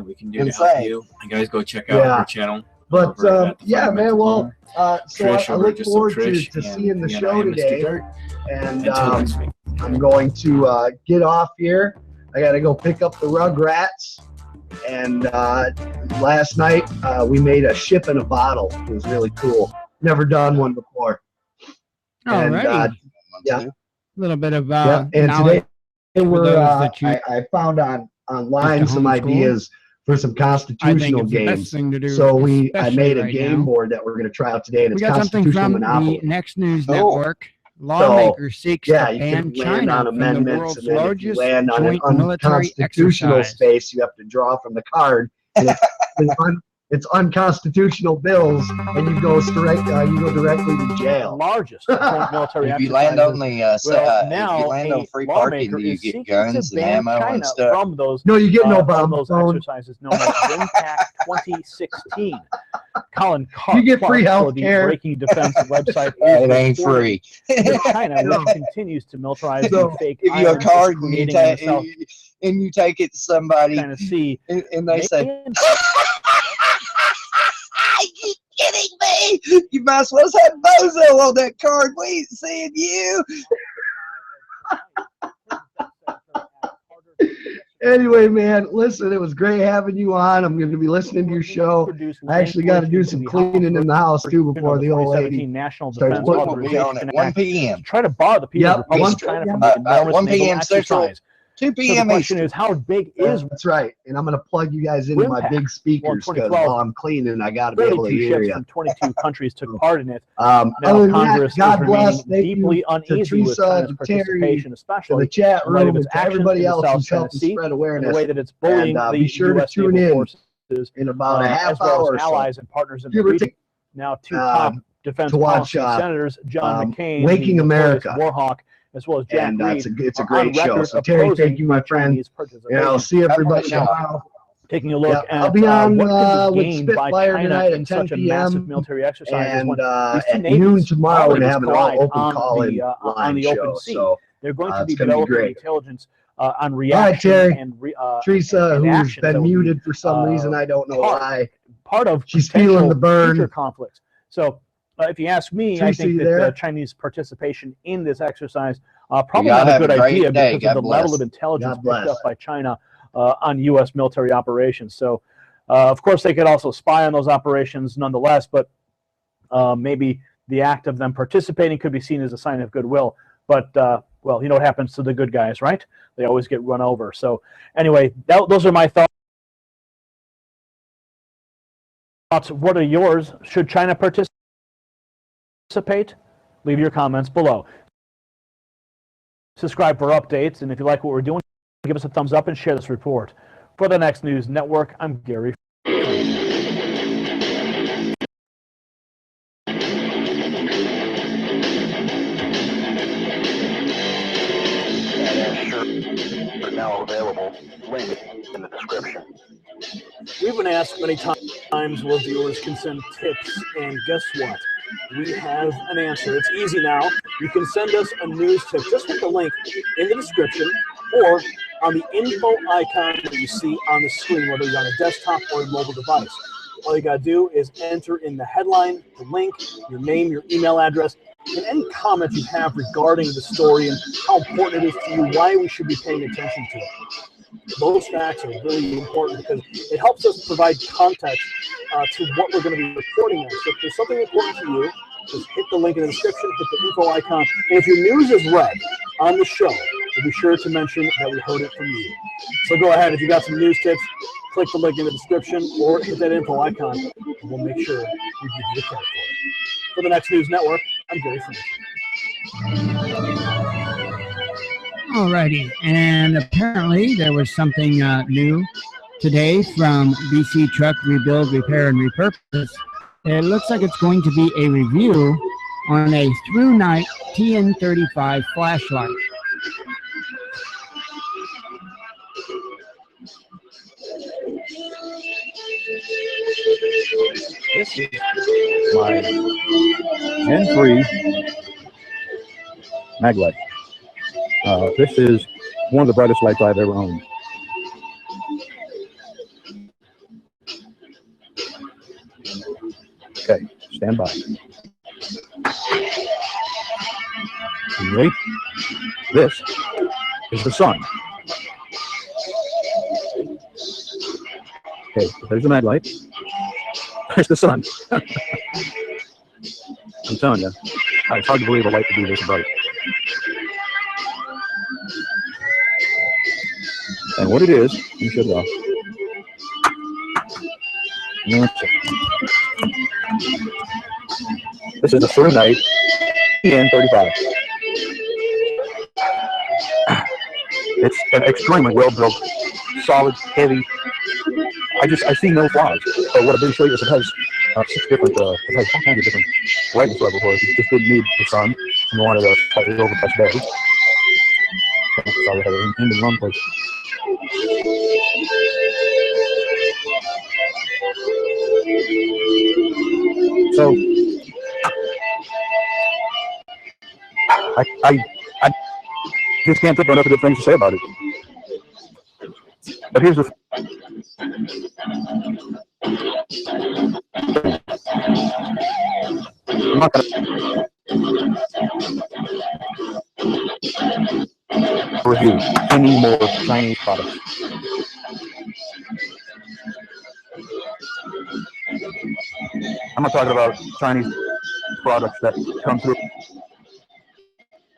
that we can do to help insane. you. And guys, go check out her channel. But over at the yeah, Fundamental man. Well, Home. so Trish I over look just forward Trish to and seeing the me and show I, Mr. today. Dirt. And Until next week. I'm going to get off here. I got to go pick up the Rugrats. And last night we made a ship in a bottle. It was really cool. Never done one before. And, Alrighty. yeah. A little bit of Yeah, and knowledge today for we're, those that you I found online used to some homeschool. ideas for some constitutional it's the best games. thing to do, So I especially made a right game now. board that we're going to try out today, and We it's got something constitutional from monopoly. the Next News Oh. Network. Lawmaker seeks yeah, to you ban can land China on from the amendments, world's and then if you largest land on an joint military unconstitutional exercise. space, you have to draw from the card. And it's unconstitutional bills, and you go directly to jail. Largest joint military If you land on exercises. the Well, if now you land on a free parking, lawmaker do you is get seeking guns to and ban ammo China and stuff? from those No, you get no from bomb those phone. exercises known as ZenPac 2016. Colin You get free Clark for the healthcare. Breaking Defense website. It ain't free. China, which continues to militarize So the fake give you a islands, card is and you, creating and you take it to somebody China Sea, and they say, "Are you kidding me? You might as well have Bozo on that card. We ain't seeing you." Anyway, man, listen, it was great having you on. I'm going to be listening to your show. I actually got to do some cleaning in the house too before the old lady National starts Defense putting We'll be on at 1 p.m. try to bar the People's Republic of China from the enormous 1 naval p.m. Central, exercise. 2 So the p.m. question Eastern. is, how big is That's right. And I'm going to plug you guys into my big speakers because while I'm cleaning, I got to be able to 32 hear ships you. from 22 countries took part in it. Other Now than Congress that, God is bless. remaining Thank deeply you to uneasy with Teresa, China's to Terry, participation, to especially the chat in light room, of and its to actions everybody in the else South who's China helping Sea, spread and the awareness. way that it's bullying And the be sure to U.S. tune naval in forces in about a half as well hour or as so. allies and partners in the Give or region. take, Now, two top defense to watch policy senators, John McCain, Waking the America. notorious Warhawk, as well as Jack And Reed, it's a are great on show. record So Terry, opposing thank you, my friend. Chinese participation. And I'll see everybody Now, tomorrow. taking a look at I'll be on what could be with gained by Spitfire China tonight in at 10 such a massive p.m. military exercise is And when these two at navies, noon tomorrow, all we're going to navies have an collide open on call-in the line open show. sea. So They're going to it's be going to be developing great. intelligence on All right, reaction Terry. and Teresa, and who's actions that been would be, muted for some reason, I don't know why. part of She's feeling the burn. future conflicts. So if you ask me, Teresa, I think you that there? Chinese participation in this exercise probably y'all not a have a good great idea day. because of God the level bless. of intelligence God picked bless. up by China on U.S. military operations. So, of course, they could also spy on those operations nonetheless, but maybe the act of them participating could be seen as a sign of goodwill. But, well, you know what happens to the good guys, right? They always get run over. So, anyway, those are my thoughts. What are yours? Should China participate? Leave your comments below. Subscribe for updates, and if you like what we're doing, give us a thumbs up and share this report. For the Next News Network, I'm Gary. Are now available. Link in the description. We've been asked many times where viewers can send tips, and guess what? We have an answer. It's easy now. You can send us a news tip. Just hit the link in the description or on the info icon that you see on the screen, whether you're on a desktop or a mobile device. All you got to do is enter in the headline, the link, your name, your email address, and any comment you have regarding the story and how important it is to you, why we should be paying attention to it. Those facts are really important because it helps us provide context to what we're going to be reporting on. So if there's something important to you, just hit the link in the description, hit the info icon, and if your news is read on the show, we'll be sure to mention that we heard it from you. So go ahead, if you got some news tips, click the link in the description or hit that info icon, and we'll make sure we give you the credit for it. For the Next News Network, I'm Gary French. Alrighty, and apparently there was something new today from BC Truck Rebuild, Repair, and Repurpose. It looks like it's going to be a review on a Through Night TN35 flashlight. This is my Gen 3 mag light. This is one of the brightest lights I've ever owned. Okay, stand by. You ready? This is the sun. Okay, there's the mag light. There's the sun. I'm telling you, it's hard to believe a light could be this bright. And what it is, let me shut it off. This is a Through Night TN35. It's an extremely well built, solid, heavy. I see no flaws. So what I'm going to show you is it has 6 different, it has all kinds of different brightness levels for it. It just didn't need the sun. And wanted a slightly overcast battery. So we have it in the wrong place. So I just can't think of enough good things to say about it. But here's the I'm not going to review any more Chinese products. I'm not talking about Chinese products that come through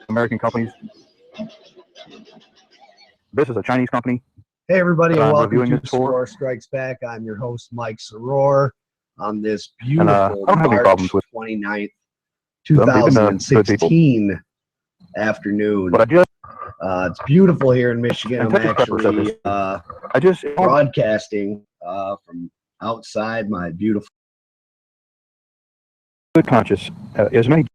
American companies. This is a Chinese company. Hey everybody, and welcome to this for. Soror Strikes Back. I'm your host, Mike Soror, on this beautiful I don't have any March problems with 29th, 2016 afternoon. But it's beautiful here in Michigan. I'm actually broadcasting from outside my beautiful good conscious as many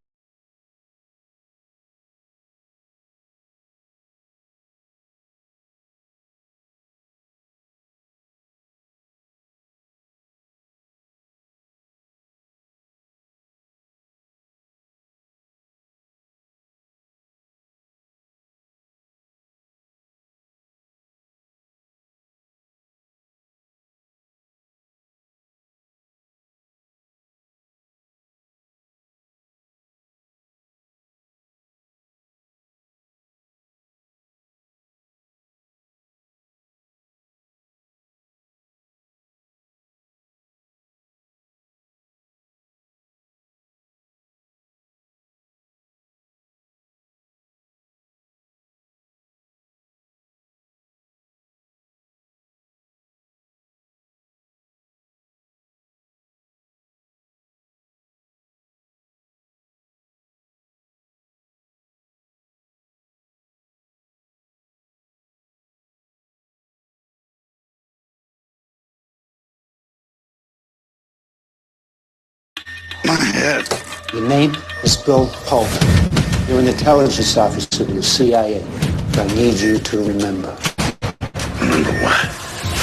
My head. Your name is Bill Polk. You're an intelligence officer in the CIA. I need you to remember. Remember what?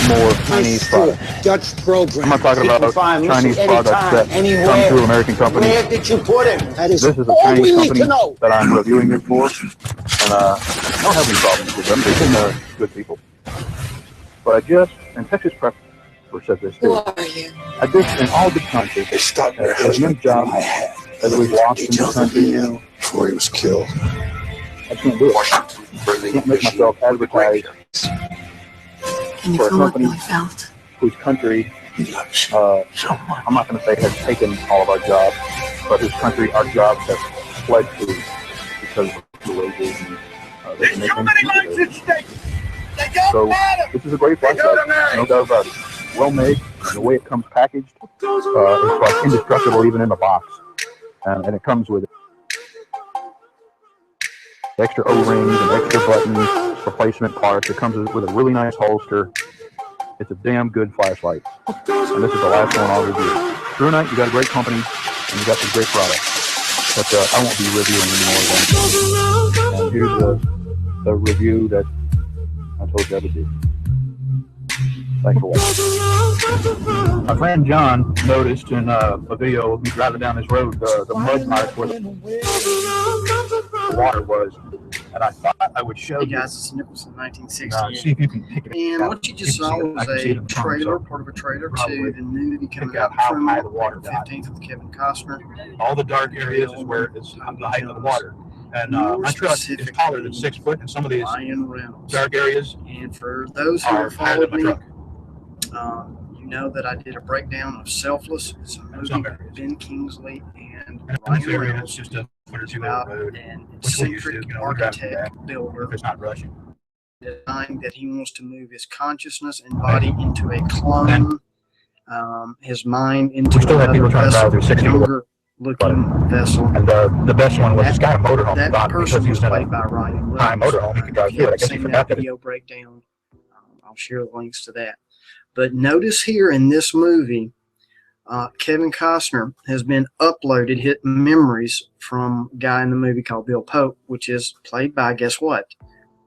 More Chinese products. Dutch program. I'm not talking about Chinese products that come through American companies. Where did you put him? That is this is a all Chinese we need company to know. that I'm reviewing it for, and I don't have any problems with them. They're good people. But I just, and Texas Prep said this too. I just, in all good conscience, as many jobs as we've lost in this country before he was killed. I can't do it. I can't make myself advertise for a company whose country, I'm not going to say has taken all of our jobs, but whose country our jobs have fled to because of the wages and the commissions. So this is a great flashlight, no doubt about it. Well made, the way it comes packaged, it's like indestructible even in the box, and it comes with extra O-rings and extra buttons, replacement parts. It comes with a really nice holster. It's a damn good flashlight, and this is the last one I'll review. True Night, you got a great company, and you got some great products, but I won't be reviewing any more of them. And here's the review that I told you I would do. Thanks for watching. My friend John noticed in a video of me driving down this road the mud marks where the water was, and I thought I would show you. Hey guys, it's Nicholson, 1968. See if you can pick it and out. what you just saw was a trailer, part of a trailer to the nudity coming out how high from the water got. 15th with Kevin Costner. All the dark areas is where it's the height of the water. And my truck is taller than 6 foot, and some of these dark areas and for those who have followed me, you know that I did a breakdown of Selfless. It's a movie by Ben Kingsley and Ryan Reynolds just a foot or two about over the road, an which we used to, eccentric architect builder if it's not rushing. Design that he wants to move his consciousness and body into a clone, his mind into another vessel, younger looking vessel. And the best one was this guy motorhome. That person was played by Ryan Reynolds. Motorhome, he could drive through it. I guess he forgot that. Video breakdown. I'll share the links to that. But notice here in this movie, Kevin Costner has been uploaded, hit memories from a guy in the movie called Bill Polk, which is played by, guess what?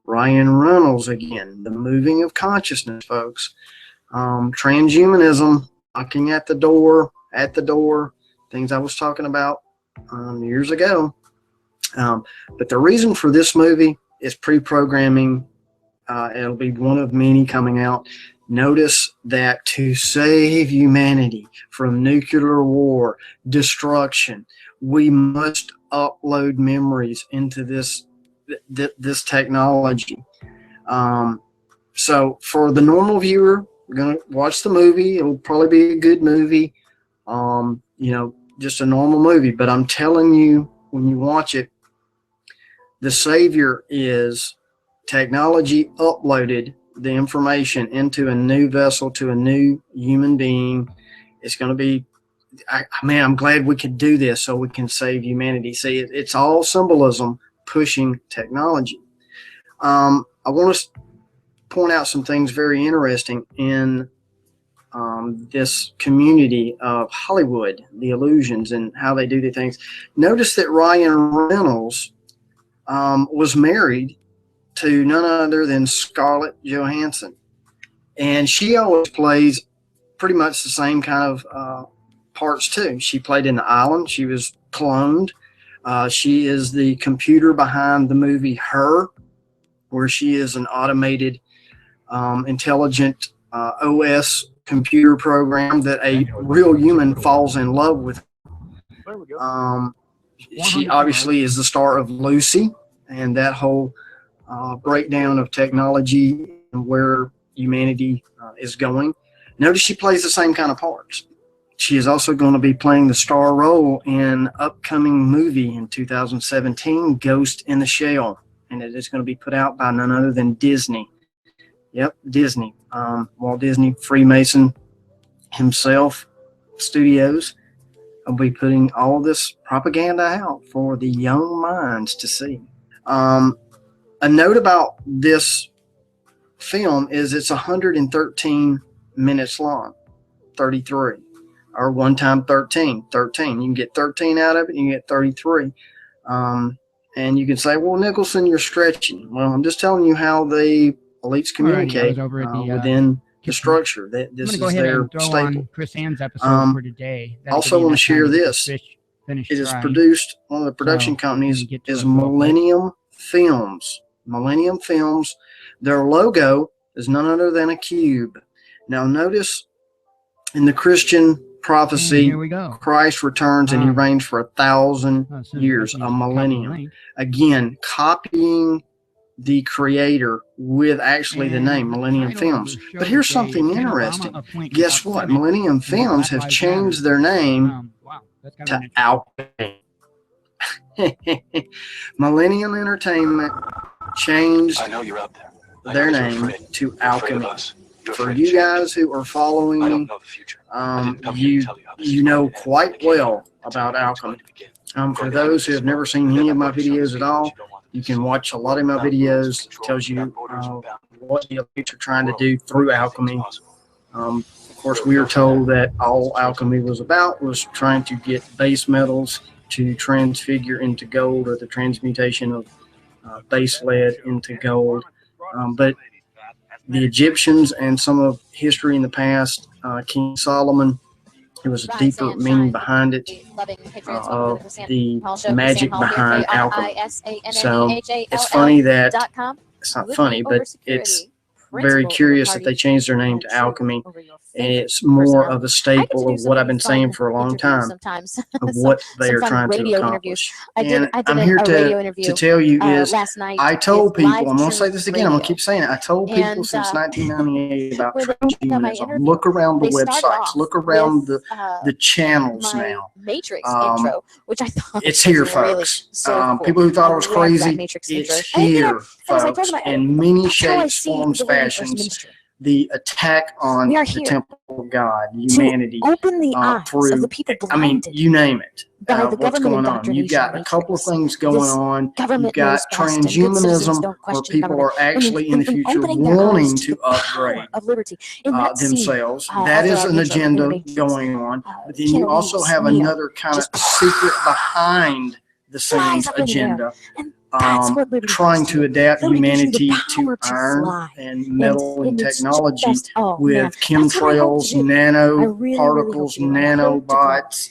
Ryan Reynolds again. The moving of consciousness, folks. Transhumanism knocking at the door. things I was talking about years ago. But the reason for this movie is pre-programming. It'll be one of many coming out. Notice that to save humanity from nuclear war, destruction, we must upload memories into this technology. So for the normal viewer, we're going to watch the movie. It'll probably be a good movie, just a normal movie. But I'm telling you, when you watch it, the savior is technology uploaded the information into a new vessel to a new human being. It's going to be, I'm glad we could do this so we can save humanity. See, it's all symbolism pushing technology. I want to point out some things very interesting in this community of Hollywood, the illusions and how they do the things. Notice that Ryan Reynolds was married to none other than Scarlett Johansson. And she always plays pretty much the same kind of parts too. She played in The Island. She was cloned. She is the computer behind the movie Her, where she is an automated, intelligent OS computer program that a real human falls in love with. She obviously is the star of Lucy, and that whole breakdown of technology and where humanity is going. Notice she plays the same kind of parts. She is also going to be playing the star role in upcoming movie in 2017, Ghost in the Shell, and it is going to be put out by none other than Disney. Yep, Disney. Walt Disney, Freemason himself, Studios, will be putting all this propaganda out for the young minds to see. A note about this film is it's 113 minutes long, 33, or 1 times 13. You can get 13 out of it, you can get 33. And you can say, well, Nicholson, you're stretching. Well, I'm just telling you how the elites communicate within the structure. This is their staple. Chris Ann's episode for today. Also want to share this. It is produced, one of the production companies is Millennium Films. Millennium Films. Their logo is none other than a cube. Now notice in the Christian prophecy, Christ returns and he reigns for 1,000 years, a millennium. Again, copying the creator with actually the name Millennium Films. But here's something interesting. Guess what? Millennium Films have changed their name to Alchemy. Millennium Entertainment changed their name to Alchemy. For you guys who are following me, you know quite well about Alchemy. For those who have never seen any of my videos at all, you can watch a lot of my videos. It tells you what the elites are trying to do through alchemy. Of course, we are told that all alchemy was about was trying to get base metals to transfigure into gold, or the transmutation of base lead into gold. But the Egyptians and some of history in the past, King Solomon, there was a deeper meaning behind it, of the magic behind alchemy. So it's funny that, it's not funny, but it's very curious that they changed their name to Alchemy, and it's more of a staple of what I've been saying for a long time, of what they are trying to accomplish. And I'm here to tell you is, I told people, I'm going to say this again, I'm going to keep saying it, I told people since 1998 about transhumanism. Look around the websites, look around the channels now. Intro, which I thought it's here, folks. Cool. People who thought it was crazy, it's here, folks, in many shapes, forms, fashions. The attack on the temple of God, humanity, open the eyes through, of the people blinded, you name it. What's going on? You've got a couple of things going on. You've got transhumanism, where people are actually in the future wanting to upgrade themselves. That is an agenda going on. But then you also have another kind of secret behind the scenes agenda. Trying to adapt humanity to iron and metal and technology with chemtrails, nanoparticles, nanobots,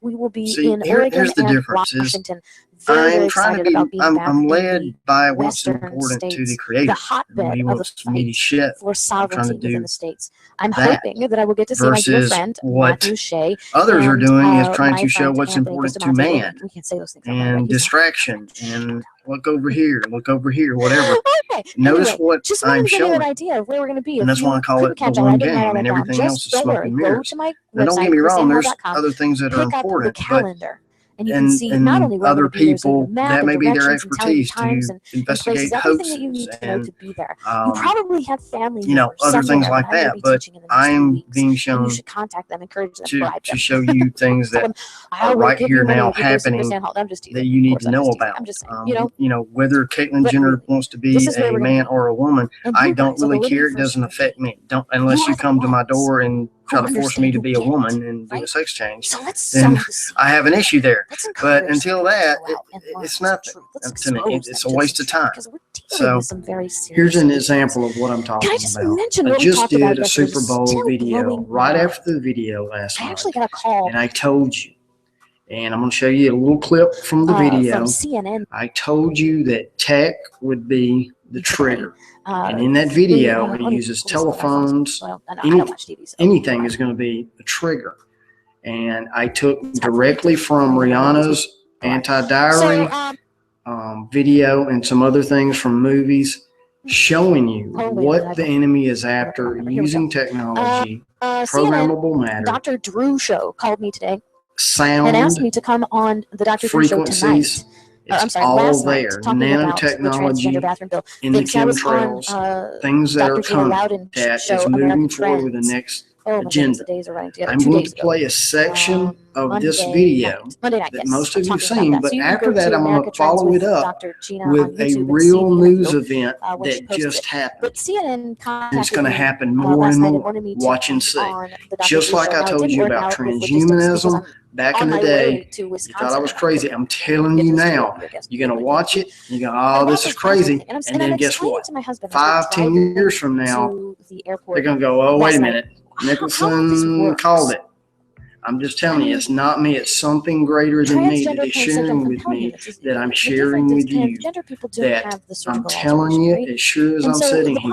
we will be See, in here's Oregon the and difference is Washington. Very I'm trying to excited be, about being back I'm in led the by what's Western important to the states, creator. the And hotbed when he of the wants me to fight shit, for I'm trying sovereignty to within do the states. I'm that hoping that I will get to see my dear versus friend what Matthew Shea others are and doing is trying my to show friend what's Anthony important to Bustamante. man We can't say those things on there, right? and He's not. distraction and look over here, whatever. Okay. Notice Anyway, what just I'm wanted to give you an showing. idea of where we're going to be. And If that's why I you call couldn't it the catch all, I one didn't write all game, that and down. everything else Just is don't smoke worry. and Go mirrors. to my Now, don't website, get me wrong, there's christianhall.com. other things that are Pick up the important, but calendar. And you can see not only where other the beaters are, people the map, that may and be their directions and telling you expertise times to and investigate places, everything that you hoaxes need to know and to be there. You probably have family you know, members other things somewhere like I'm gonna that. be But teaching in the next few I'm weeks, being and shown you should contact them, encourage them, to bribe them. show you things Tell that them, are I will right give here you money now if you just happening understand how. I'm just teasing. that you Of need course, to I'm know just teasing. about. I'm just saying, You know, whether Caitlyn but Jenner really, wants to this be is where a we're gonna man be. or a woman, And I you don't guys are the really living care. It first doesn't generation. affect me. Don't unless You you are the come to my ones door and try who to force me understand, to who be a get woman it, and do a right? sex change, So let's then sow the seed. I have an issue there. Let's But encourage until people that, to go out and learn it's some nothing truth. Let's to me. expose It's them a to waste some of truth, time. because we're dealing So with some very serious here's an issues. example of what I'm Can I talking just about. mention I what we just talked about did a yesterday? Super It's Bowl still video blowing right my after the video last I night, actually got a call and I told you, and I'm going to show you a little clip from the video. from CNN. I told you that tech would be the trigger. And in that Let video, me it uses pull this up on my phone. telephones. Well, I don't watch TV, so Anything is going to be a trigger. And I took directly from Rihanna's anti-diary video and some other things from movies showing you what the enemy is after using technology, programmable CNN, matter, Dr. Drew show called me today sound, and asked me to come on the Dr. Drew show frequencies. tonight. It's I'm sorry, all last night, there. talking about the transgender Nanotechnology bathroom bill. in the I was on chemtrails, things that Dr. are Gina coming Loudon that show, is American moving forward with the Trends. next Oh my goodness, agenda. the days are running together. I'm 2 going days to ago. play a section of this video Monday night, that yes. most I'm of you've talking about seen, that. but So you can after go that, to I'm going America to Trends follow with it up Dr. Gina with on a YouTube and see real the news video, event when she that posted just it. happened. But CNN contacted It's going to me happen more last and night and more. wanted me to Watch and come see. on the Dr. Just Drew like show. I Now, it told didn't you work about out with logistics because transhumanism I'm back on in the my day. way to You Wisconsin. thought I was and crazy. I'm telling you now, you're going to watch it. You're going, oh, this is crazy. And then guess what? to my husband, 5-10 years from now, to the airport they're going to go, oh, wait a minute. how Nicholson this called it. I'm just telling you, it's not me. It's something greater than me that is sharing with me, that I'm sharing with you, that I'm telling you as sure as I'm sitting here.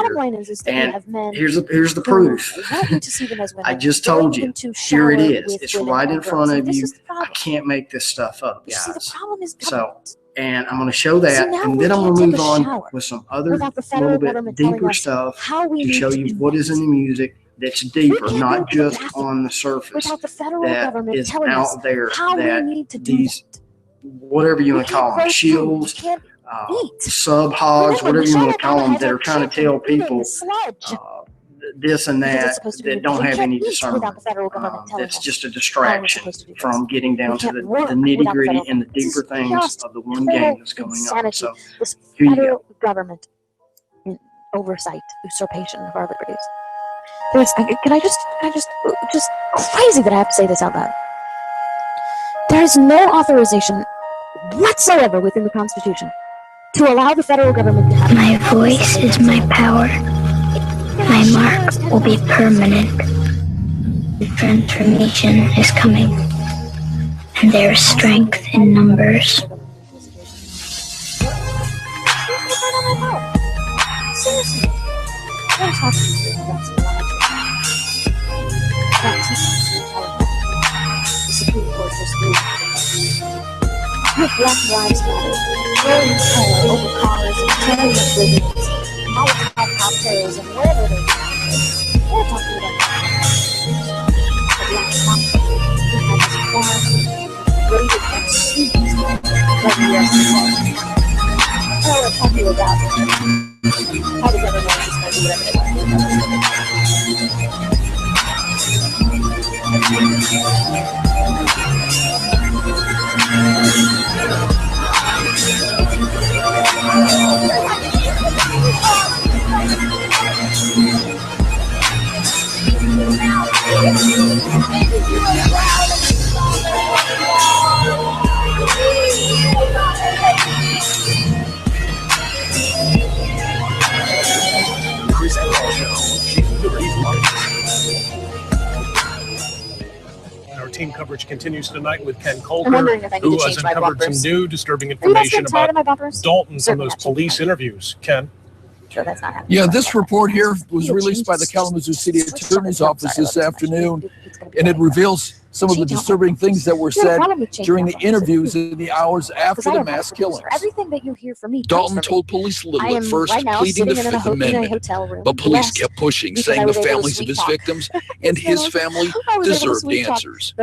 And here's the proof. I just told you. Here it is. It's right in front of you. I can't make this stuff up, guys. So, and I'm going to show that, and then I'm going to move on with some other little bit deeper stuff to show you what is in the music that's deeper, not just on the surface, that is out there, that these, whatever you want to call them, shields, sub-hogs, whatever you want to call them, that are trying to tell people this and that don't have any discernment. That's just a distraction from getting down to the nitty-gritty and the deeper things of the one game that's going on. So here you go. Government oversight, usurpation of our liberties. Can I just crazy that I have to say this out loud. There is no authorization whatsoever within the Constitution to allow the federal government to have my voice is my power. My mark will be permanent. The transformation is coming, and there is strength in numbers. Seriously, what are talking about? The Supreme Court just with Black Lives Matter, throwing hell over cars, tearing up buildings, Molotov cocktails, and wherever they are. We're talking about the black cop who had his farm raided and seized like the U.S. was. Well, we're talking about how the government is going to do whatever they want. Our team coverage continues tonight with Ken Colker, who has uncovered some new disturbing Are you guys information getting tired of my about bumpers? Dalton from Certainly those not changing police interviews. Ken? Sure, that's not Yeah, this report here was released by the Kalamazoo City Attorney's Office this afternoon. and it reveals some of the disturbing things that were said during the interviews in the hours after the mass killings. Everything that you hear from me. Dalton told police little at first, pleading the Fifth Amendment, but police kept pushing, saying the families of his victims and his family deserved answers.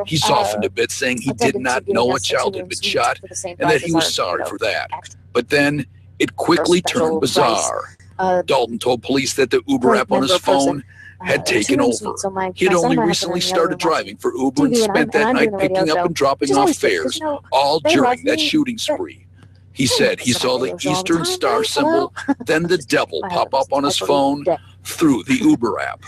He softened a bit, saying he did not know a child had been shot and that he was sorry for that. But then it quickly turned bizarre. Dalton told police that the Uber app on his phone had taken over. He had only recently started driving for Uber and spent that night picking up and dropping off fares, all during that shooting spree. He said he saw the Eastern Star symbol, then the devil pop up on his phone through the Uber app.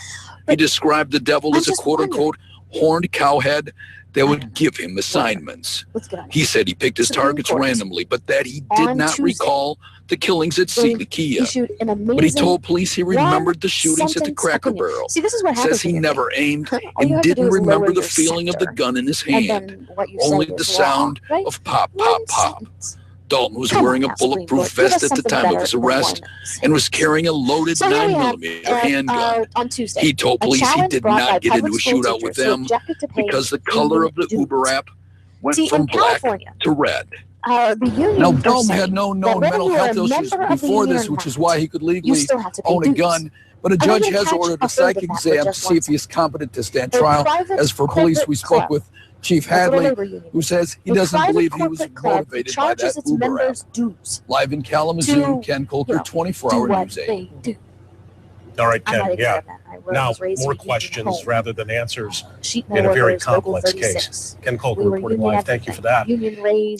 He described the devil as a quote-unquote horned cowhead that would give him assignments. He said he picked his targets randomly, but that he did not recall the killings at Silikia. But he told police he remembered the shootings at the Cracker Barrel. Says he never aimed and didn't remember the feeling of the gun in his hand, only the sound of pop, pop, pop. Dalton was wearing a bulletproof vest at the time of his arrest and was carrying a loaded 9mm handgun. He told police he did not get into a shootout with them because the color of the Uber app went from black to red. Now, Dalton had no known mental health issues before this, which is why he could legally own a gun. But a judge has ordered a psych exam to see if he is competent to stand trial. As for police, we spoke with Chief Hadley, who says he doesn't believe he was motivated by that Uber app. Live in Kalamazoo, Ken Colker, 24-hour News 8. All right, Ken, yeah. Now, more questions rather than answers in a very complex case. Ken Colker reporting live. Thank you for that.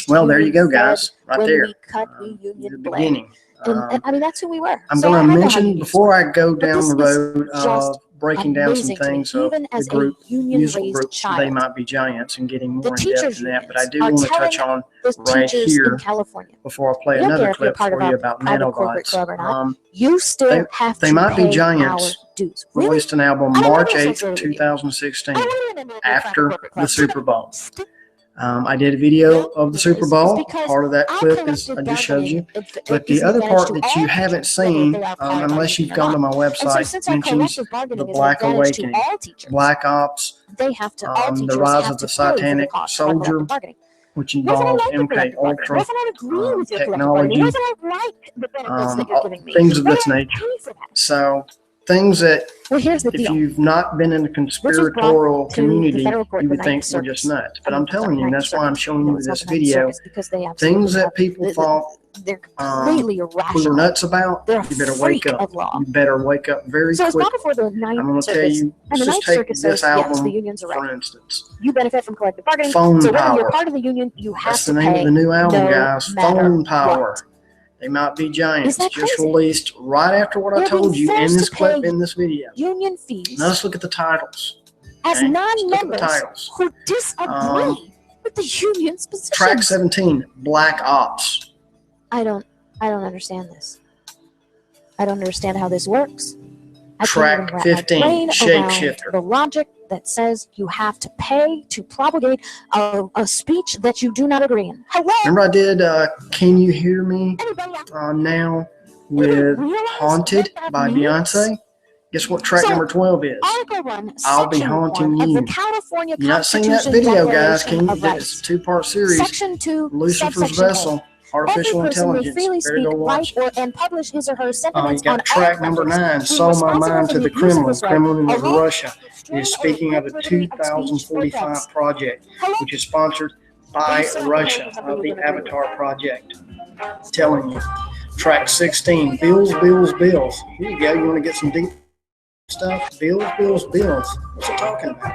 Well, there you go, guys. Right there. The beginning. And I mean, that's who we were. I'm going to mention, before I go down the road of breaking down some things of the group, musical groups, They Might Be Giants, and getting more in depth in that, but I do want to touch on right here before I play another clip for you about nanobots. You still have to They Might Be pay Giants our dues. released an album March 8th, 2016, after the Super Bowl. I did a video of the Super Bowl. Part of that clip is I just showed you. But the other part that you haven't seen, unless you've gone to my website, mentions the Black Awakening, Black Ops, the rise of the Satanic Soldier, which involves MK Ultra, technology, things of this nature. So things that, if you've not been in the conspiratorial community, you would think were just nuts. But I'm telling you, that's why I'm showing you this video. Things that people thought we were nuts about, you better wake up. You better wake up very quickly. I'm going to tell you, just take this album, for instance. You benefit from collective bargaining. Phone so whether Power. you're part of the union, you have That's to the name pay of the new album, guys. Phone Power. What. They Might Be Giants, just crazy? released right after what I told you in this clip, in this video. Union fees. Now let's look at the titles. As Okay? non-members who disagree with the union's position. Track 17, Black Ops. I don't understand this. I don't understand how this works. I Track can't even wrap 15, my brain around Shapeshifter. the logic that says you have to pay to propagate a speech that you do not agree in. Hello? Remember I did Can You Hear Me Now with Haunted by Beyonce? Guess what track number 12 is? Article 1, I'll Be Section Haunting 1 of You. the California You're not seeing that Constitution video, guys. Declaration Can you? of It's Rights. a two-part series. Section 2, Lucifer's subsection Vessel, A. Artificial Every person may Intelligence. freely Better speak, go watch write, and publish his or her You sentiments on got all track number subjects. 9, Being Sold My responsible Mind for to the use of this right, Kremlin of along Russia. It is speaking of the 2045 project, which is sponsored by Russia, of the Avatar project. I'm telling you. Track 16, Bills, Bills, Bills. Here you go. You want to get some deep stuff? Bills, Bills, Bills. What's it talking about?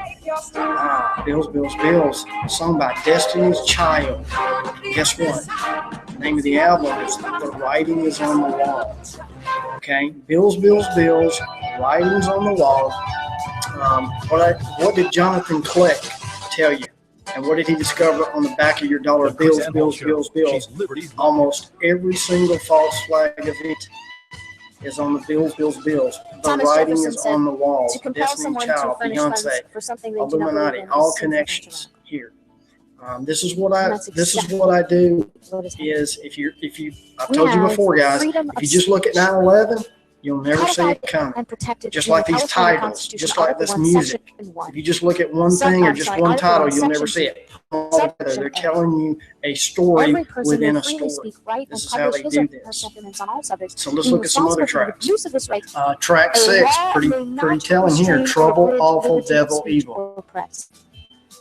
Bills, Bills, Bills. A song by Destiny's Child. Guess what? The name of the album is The Writing is on the Wall. Okay? Bills, Bills, Bills. Writings on the Wall. What did Jonathan Kleck tell you? And what did he discover on the back of your dollar bills, bills, bills, bills? Almost every single false flag of it is on the bills, bills, bills. The Thomas writing Jefferson is said, on the wall. to compel Destiny someone Child, to furnish funds Beyonce, for something they do not Illuminati, believe in all is sinful connections here. This is what And I that's this is exactly what I do what is happening. is if you I've We told you have before, guys, freedom if of you just look at 9/11 You'll never see it coming. Just like these titles, just like this music. If you just look at one thing or just one title, you'll never see it. All together, they're telling you a story within a story. This is how they do this. So let's look at some other tracks. Track 6, pretty telling here. Trouble, Awful, Devil, Evil.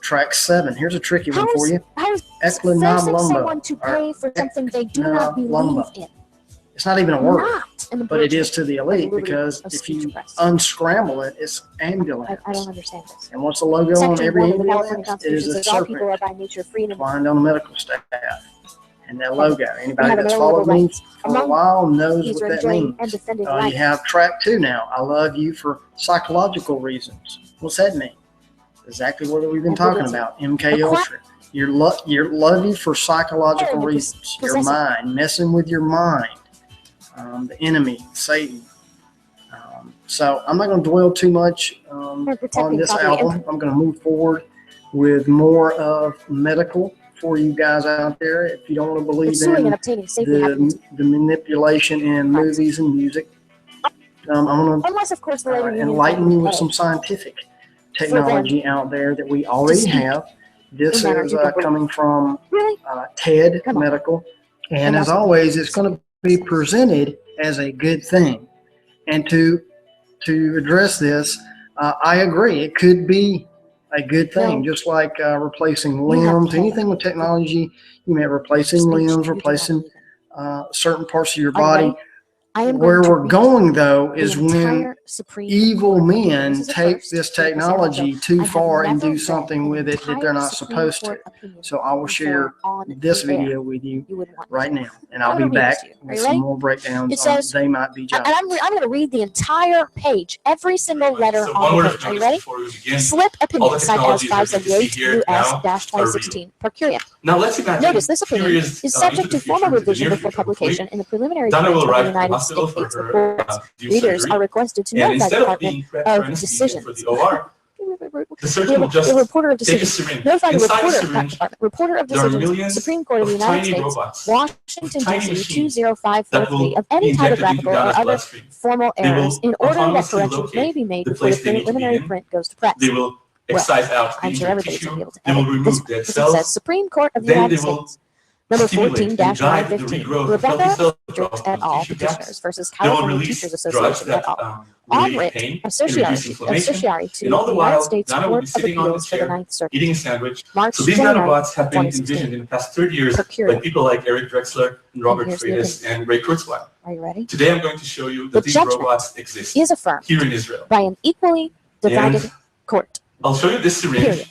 Track 7. Here's a tricky one for you. Someone to pay for something they do not believe in. It's not even a word, but it is to the elite because if you unscramble it, it's ambulance. I don't understand this. And what's the logo on every ambulance? It is a serpent flying down the medical staff. And that logo, anybody that's followed me for a while knows what that means. You have track 2 now. I love you for psychological reasons. What's that mean? Exactly what we've been talking about. MK Ultra. Your love you for psychological reasons. Your mind, messing with your mind. The enemy, Satan. So I'm not going to dwell too much on this album. I'm going to move forward with more of medical for you guys out there. If you don't want to believe in the manipulation in movies and music, I'm going to enlighten you with some scientific technology out there that we already have. This is coming from TED Medical. And as always, it's going to be presented as a good thing. And to address this, I agree. It could be a good thing, just like replacing limbs, anything with technology. You may replacing limbs, replacing certain parts of your body. Where we're going, though, is when evil men take this technology too far and do something with it that they're not supposed to. So I will share this video with you right now, and I'll be back with some more breakdowns on They Might Be Giants. And I'm going to read the entire page, every single letter on the page. Are you ready? Slip opinion, site as 578 US-2016, per curiam. Now let's imagine. Notice this opinion is subject to formal revision before publication in the preliminary print of the United States reports. Readers are requested to notify the Department of Decisions. The reporter of decisions. Notify the reporter of decisions. Supreme Court of the United States, Washington, D.C. 20543 of any typographical or other formal errors in order that corrections may be made before the preliminary print goes to press. They will excise out I'm sure everybody's tissue. going to be able to They will edit remove dead this. cells. It says Supreme Court of the Then United they will States. Number stimulate and guide the 14-515. regrowth of healthy cells Rebecca et al. Petitioners versus They will California release Teachers drugs Association et that al. On relieve writ pain of and reduce inflammation. certiorari to And all the the United while, States Donna will Court be of sitting on the Appeals for the chair, Ninth Circuit. eating a sandwich. March So these 29, nanobots have been 2016. envisioned in the past 30 years Per curiam. by people like Eric Drexler and Robert here's the Freitas and Ray Kurzweil. Are you ready? Today I'm going to show you The that these judgment robots exist is affirmed here in Israel. by an equally divided And court. I'll show you this syringe, Period.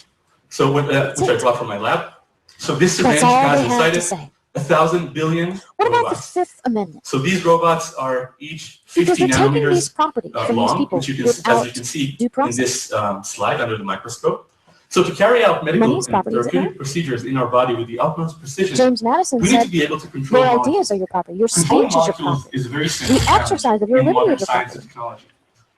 so which I brought from my lab. So this syringe That's all has they have to inside say. it 1,000 billion What about robots. the Fifth Amendment? So these robots are each Because 50 they're taking these nanometers properties from these long, people which you can, without as you can see due in process. this slide under the microscope. So to carry out medical Money's and property, isn't therapeutic it? procedures in our body with the utmost precision, James Madison we need said, to be able to control your molecules. ideas are your property, your Controlling speech is your molecules property, is a very simple the exercise of your in liberty modern is your science property. and technology.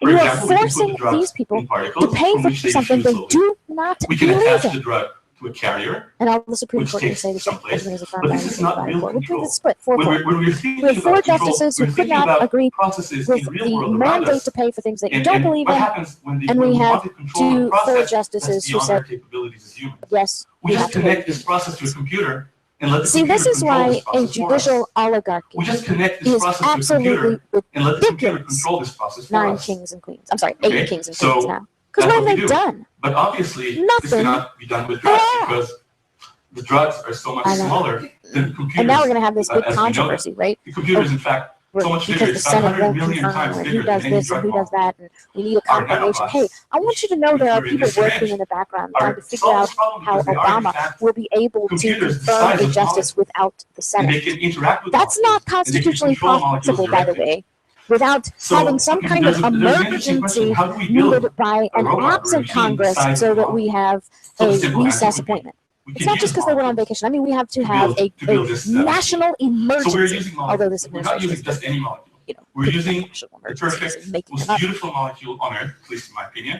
And For you are example, we can put the forcing drugs these people in to particles pay from for which they something they diffuse do not We can believe attach the in. drug to a carrier, And all the Supreme which Court can takes say that the someplace, judgment is affirmed but by this the is not Supreme real Court, which means control. it's split 4-4. When we're thinking We have four about control, justices who we're could thinking not about agree processes with in real the world around mandate us. to pay for things that you And don't believe what in. happens when And when we have want to control the 4 process justices that's who beyond our said, capabilities as humans? yes, We we just have to connect pay. this process to a computer and let the See, computer this is control why this a process for us. judicial oligarchy We just connect this is process to a absolutely computer and let the computer ridiculous. control this process for 9 us. kings and queens. I'm sorry, Okay? 8 kings and So queens now. Because that's what what have we they do. done? But obviously, this Nothing. cannot be done with drugs Ah. because the drugs are so much I know. smaller than the computers. And now we're going to have this big as we know them. controversy, right? The computer is, in fact, so much bigger. Because the It's Senate 100 won't million confirm, times and bigger who does than any this and drug who does molecule. that, and we need a Our confirmation. nanobots, Hey, I want you to know there are people working in the background trying to figure out how Obama will be able to computers the confirm size a of justice without the And they Senate. can interact with That's not molecules, and they can constitutionally control molecules possible, by the directly. way, without So, having some kind of there's an interesting question. emergency How do we build needed by a an robot or a absent machine Congress besides so the that we have So a the simple answer recess would be, appointment. we It's can not just use because they went on molecules vacation. I mean, we have to to have build- to build this, national So we're emergency. using Although this molecules. We're not using just any molecule. you know, We're using national the emergencies perfect, and making most them up. beautiful molecule on Earth, at least in my opinion,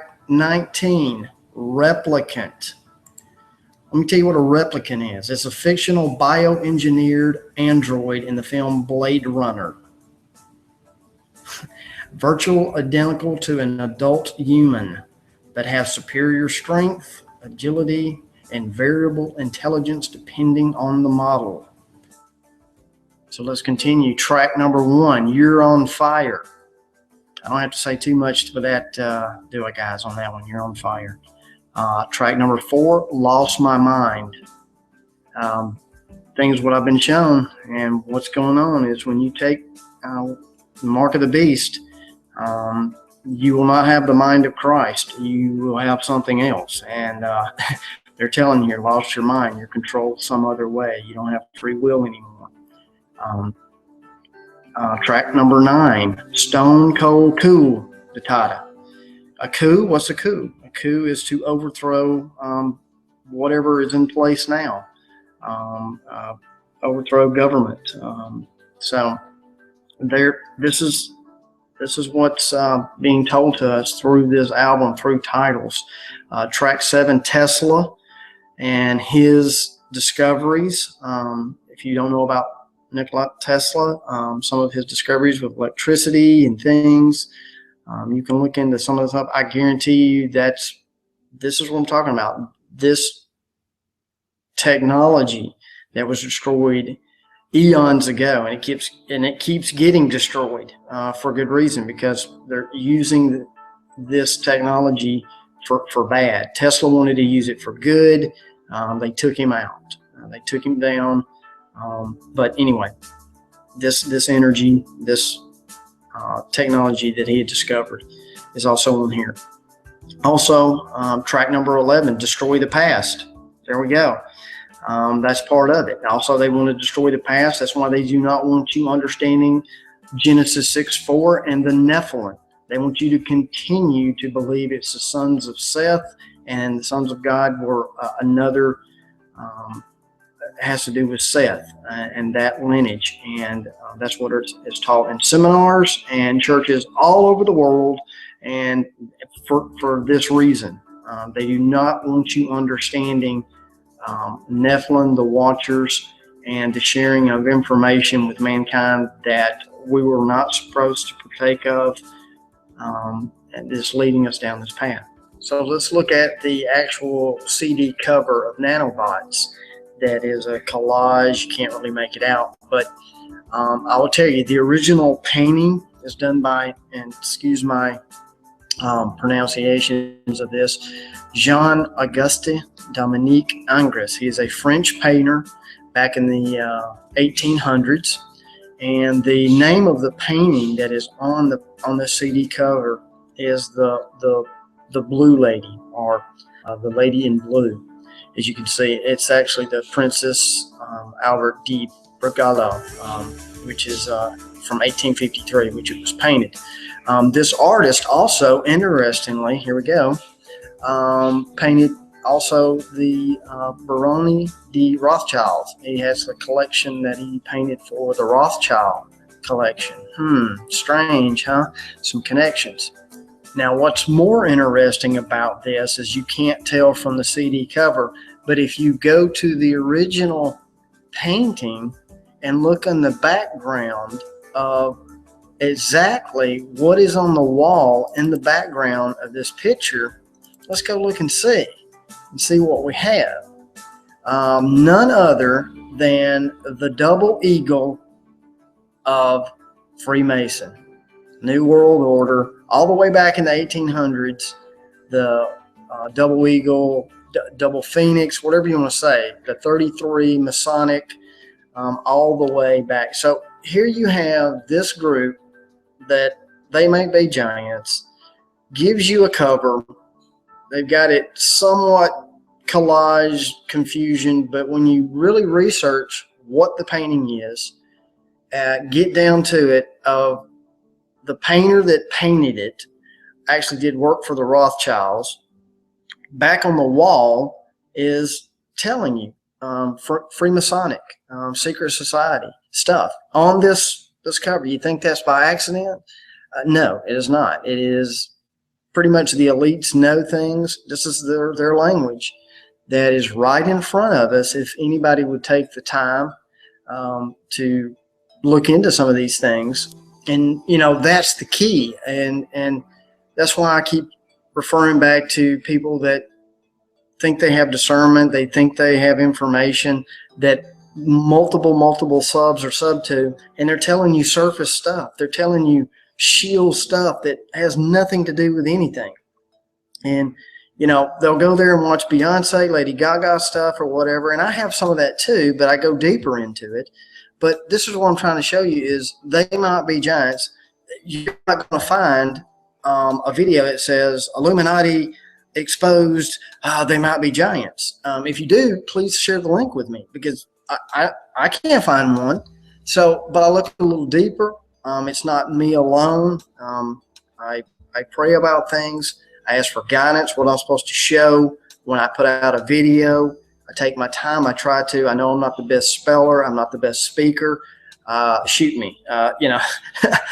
Track 19, Replicant. Let me tell you what a replicant is. It's a fictional bioengineered android in the film Blade Runner. Virtual identical to an adult human, but have superior strength, agility, and variable intelligence depending on the model. So let's continue. Track number 1, You're on Fire. I don't have to say too much for that, do I, guys, on that one? You're on Fire. Track number 4, Lost My Mind. Think things what I've been shown. And what's going on is when you take the mark of the beast, you will not have the mind of Christ. You will have something else. And they're telling you, you lost your mind. You're controlled some other way. You don't have free will anymore. Track number 9, Stone Cold Coup, the title. A coup, what's a coup? A coup is to overthrow whatever is in place now. Overthrow government. So this is what's being told to us through this album, through titles. Track 7, Tesla and his discoveries. If you don't know about Nikola Tesla, some of his discoveries with electricity and things, you can look into some of the stuff. I guarantee you this is what I'm talking about. This technology that was destroyed eons ago, and it keeps getting destroyed for good reason, because they're using this technology for bad. Tesla wanted to use it for good. They took him out. They took him down. But anyway, this energy, this technology that he had discovered is also on here. Also, track number 11, Destroy the Past. There we go. That's part of it. Also, they want to destroy the past. That's why they do not want you understanding Genesis 6:4 and the Nephilim. They want you to continue to believe it's the sons of Seth, and the sons of God were another, has to do with Seth and that lineage. And that's what it's taught in seminars and churches all over the world. And for this reason, they do not want you understanding Nephilim, the Watchers, and the sharing of information with mankind that we were not supposed to partake of, and this leading us down this path. So let's look at the actual CD cover of Nanobots. That is a collage. You can't really make it out, but I will tell you, the original painting is done by, and excuse my pronunciations of this, Jean-Auguste Dominique Ingres. He is a French painter back in the 1800s, and the name of the painting that is on the CD cover is the Blue Lady, or the Lady in Blue. As you can see, it's actually the Princess Albert de Brigalo, which is from 1853, which it was painted. This artist also, interestingly, here we go, painted also the Baroni de Rothschild. He has a collection that he painted for the Rothschild collection. Strange, huh? Some connections. Now, what's more interesting about this is you can't tell from the CD cover, but if you go to the original painting and look in the background of exactly what is on the wall in the background of this picture, let's go look and see what we have. None other than the double eagle of Freemason, New World Order, all the way back in the 1800s, the double eagle, double phoenix, whatever you want to say, the 33 Masonic, all the way back. So here you have this group that they may be giants, gives you a cover. They've got it somewhat collage confusion, but when you really research what the painting is, get down to it, of the painter that painted it actually did work for the Rothschilds. Back on the wall is telling you Freemasonic, secret society stuff on this cover. You think that's by accident? No, it is not. It is pretty much the elites know things. This is their language that is right in front of us. If anybody would take the time to look into some of these things. And, that's the key. And that's why I keep referring back to people that think they have discernment. They think they have information that multiple subs are sub to, and they're telling you surface stuff. They're telling you shield stuff that has nothing to do with anything. And, you know, they'll go there and watch Beyonce, Lady Gaga stuff or whatever. And I have some of that too, but I go deeper into it. But this is what I'm trying to show you is they might be giants. You're not going to find a video that says Illuminati exposed, they might be giants. If you do, please share the link with me because I can't find one. So, but I look a little deeper. It's not me alone. I pray about things. I ask for guidance, what I'm supposed to show when I put out a video. I take my time. I try to. I know I'm not the best speller. I'm not the best speaker. Shoot me. You know,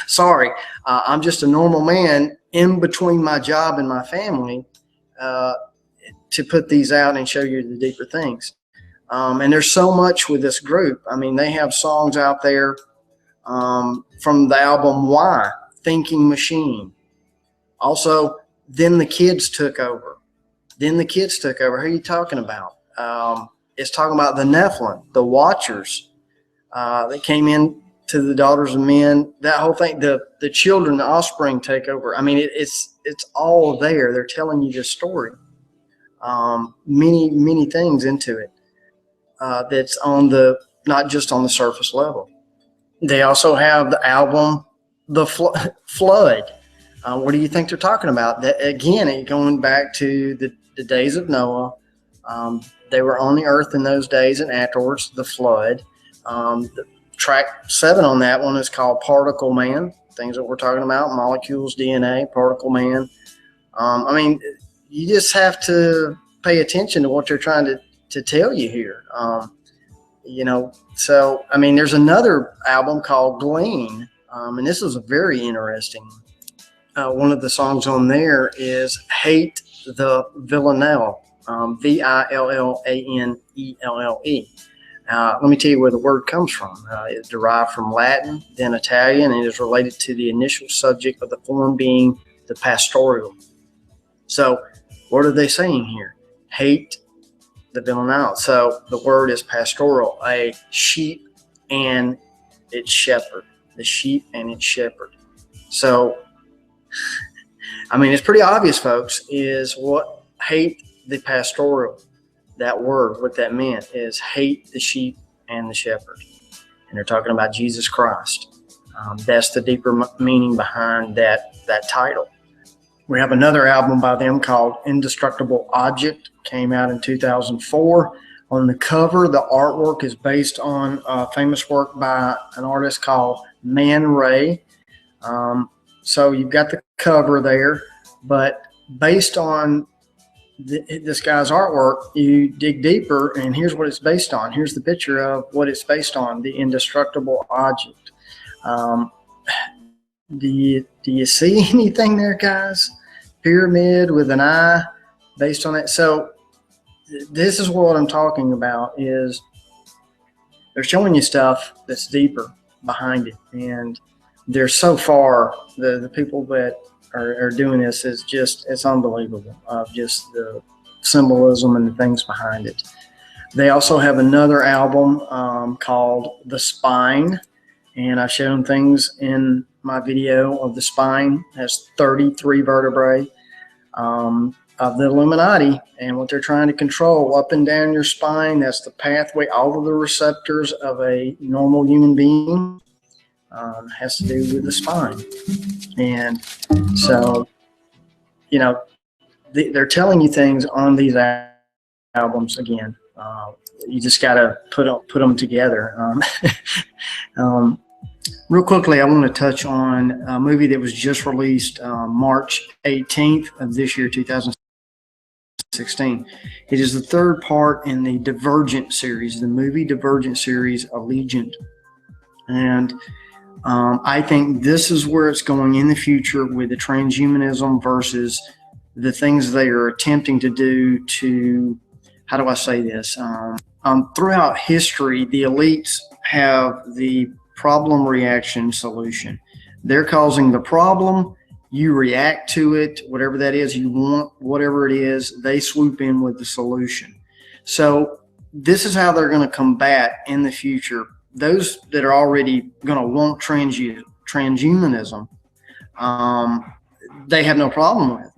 sorry. I'm just a normal man in between my job and my family to put these out and show you the deeper things. And there's so much with this group. I mean, they have songs out there from the album Why, Thinking Machine. Also, Then the Kids Took Over. Then the Kids Took Over. Who are you talking about? It's talking about the Nephilim, the Watchers that came in to the daughters of men. That whole thing, the children, the offspring take over. I mean, it's all there. They're telling you this story. Many things into it that's on the not just on the surface level. They also have the album The Flood. What do you think they're talking about? That again, going back to the days of Noah. They were on the earth in those days, and afterwards the flood. The track 7 on that one is called Particle Man. Things that we're talking about: molecules, DNA, Particle Man. I mean, you just have to pay attention to what they're trying to tell you here. You know, so I mean, there's another album called Glean, and this is a very interesting. One of the songs on there is Hate the Villanelle, Villanelle. Let me tell you where the word comes from. It's derived from Latin, then Italian, and is related to the initial subject of the form being the pastoral. So what are they saying here? Hate the villanelle. So the word is pastoral, a sheep and its shepherd, the sheep and its shepherd. So, I mean, it's pretty obvious, folks, is what hate the pastoral, that word, what that meant is hate the sheep and the shepherd. And they're talking about Jesus Christ. That's the deeper meaning behind that title. We have another album by them called Indestructible Object, came out in 2004. On the cover, the artwork is based on a famous work by an artist called Man Ray. So you've got the cover there, but based on this guy's artwork, you dig deeper, and here's what it's based on. Here's the picture of what it's based on, the indestructible object. Do you see anything there, guys? Pyramid with an eye based on that. So this is what I'm talking about, is they're showing you stuff that's deeper behind it. And they're so far, the people that are doing this is just, it's unbelievable of just the symbolism and the things behind it. They also have another album called The Spine, and I've shown things in my video of the spine. It has 33 vertebrae of the Illuminati and what they're trying to control up and down your spine. That's the pathway, all of the receptors of a normal human being has to do with the spine. And so, you know, they're telling you things on these albums again. You just got to put them together. Real quickly, I want to touch on a movie that was just released March 18th of this year, 2016. It is the third part in the Divergent series, the movie Divergent series, Allegiant. And I think this is where it's going in the future with the transhumanism versus the things they are attempting to do to, how do I say this? Throughout history, the elites have the problem reaction solution. They're causing the problem, you react to it, whatever that is, you want whatever it is, they swoop in with the solution. So this is how they're going to combat in the future those that are already going to want transhumanism. They have no problem with.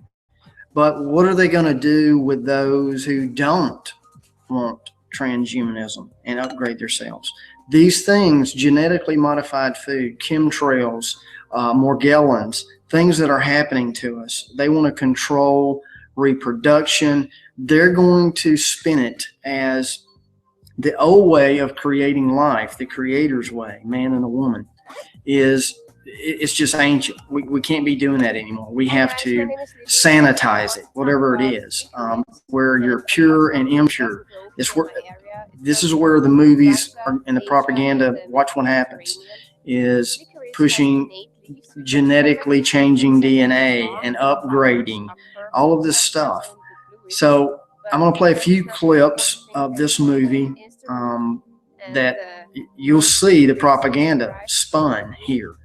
But what are they going to do with those who don't want transhumanism and upgrade themselves? These things, genetically modified food, chemtrails, Morgellons, things that are happening to us, they want to control reproduction. They're going to spin it as the old way of creating life, the creator's way, man and a woman, it's just ancient. We can't be doing that anymore. We have to sanitize it, whatever it is, where you're pure and impure. This is where the movies and the propaganda, watch what happens, is pushing genetically changing DNA and upgrading, all of this stuff. So I'm going to play a few clips of this movie that you'll see the propaganda spun here.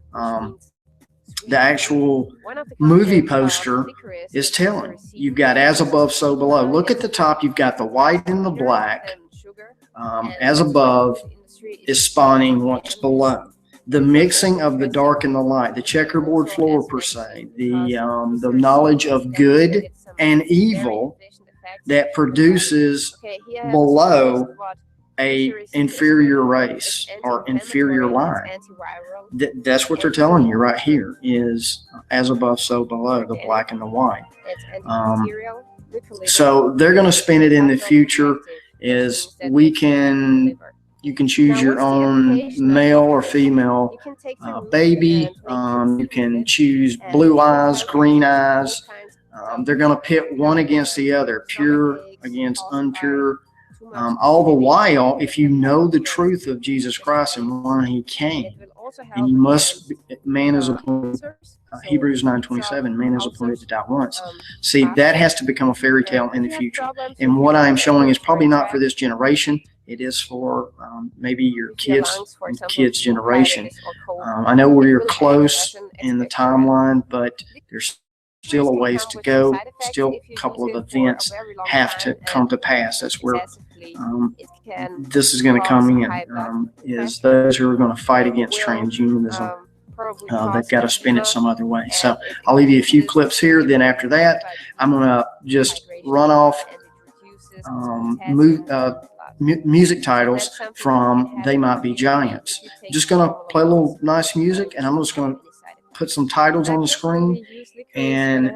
The actual movie poster is telling. You've got as above, so below. Look at the top. You've got the white and the black. As above is spawning what's below. The mixing of the dark and the light, the checkerboard floor per se, the knowledge of good and evil that produces below a inferior race or inferior line. That's what they're telling you right here is as above, so below, the black and the white. So they're going to spin it in the future is you can choose your own male or female baby. You can choose blue eyes, green eyes. They're going to pit one against the other, pure against unpure. All the while, if you know the truth of Jesus Christ and why he came, and you must, man is appointed, Hebrews 9:27, man is appointed to die once. See, that has to become a fairy tale in the future. And what I am showing is probably not for this generation. It is for maybe your kids' generation. I know we're close in the timeline, but there's still a ways to go. Still a couple of events have to come to pass. That's where this is going to come in, is those who are going to fight against transhumanism. They've got to spin it some other way. So I'll leave you a few clips here. Then after that, I'm going to just run off music titles from They Might Be Giants. I'm just going to play a little nice music, and I'm just going to put some titles on the screen, and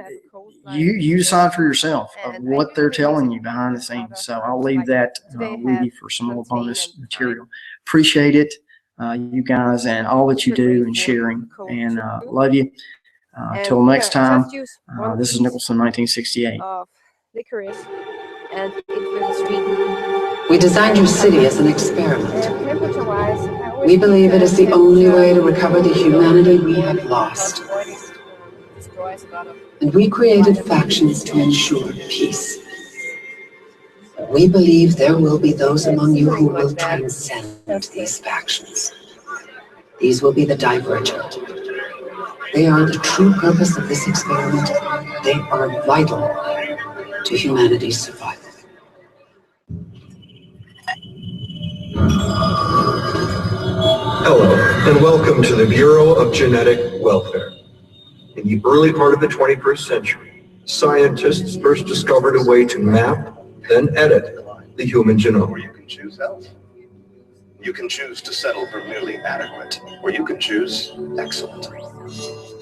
you decide for yourself of what they're telling you behind the scenes. So I'll leave that with you for some more bonus material. Appreciate it, you guys, and all that you do and sharing, and love you. Till next time, this is Nicholson, 1968. We designed your city as an experiment. We believe it is the only way to recover the humanity we have lost. And we created factions to ensure peace. We believe there will be those among you who will transcend these factions. These will be the divergent. They are the true purpose of this experiment. They are vital to humanity's survival. Hello, and welcome to the Bureau of Genetic Welfare. In the early part of the 21st century, scientists first discovered a way to map, then edit the human genome. You can choose health. You can choose to settle for merely adequate, or you can choose excellent.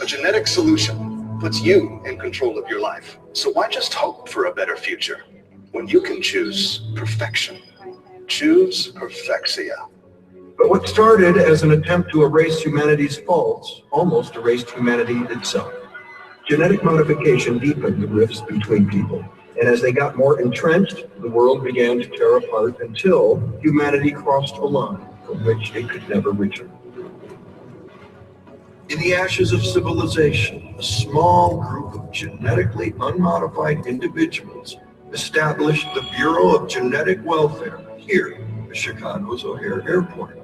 A genetic solution puts you in control of your life. So why just hope for a better future when you can choose perfection? Choose perfexia. But what started as an attempt to erase humanity's faults almost erased humanity itself. Genetic modification deepened the rifts between people, and as they got more entrenched, the world began to tear apart until humanity crossed a line from which it could never return. In the ashes of civilization, a small group of genetically unmodified individuals established the Bureau of Genetic Welfare here at Chicago's O'Hare Airport.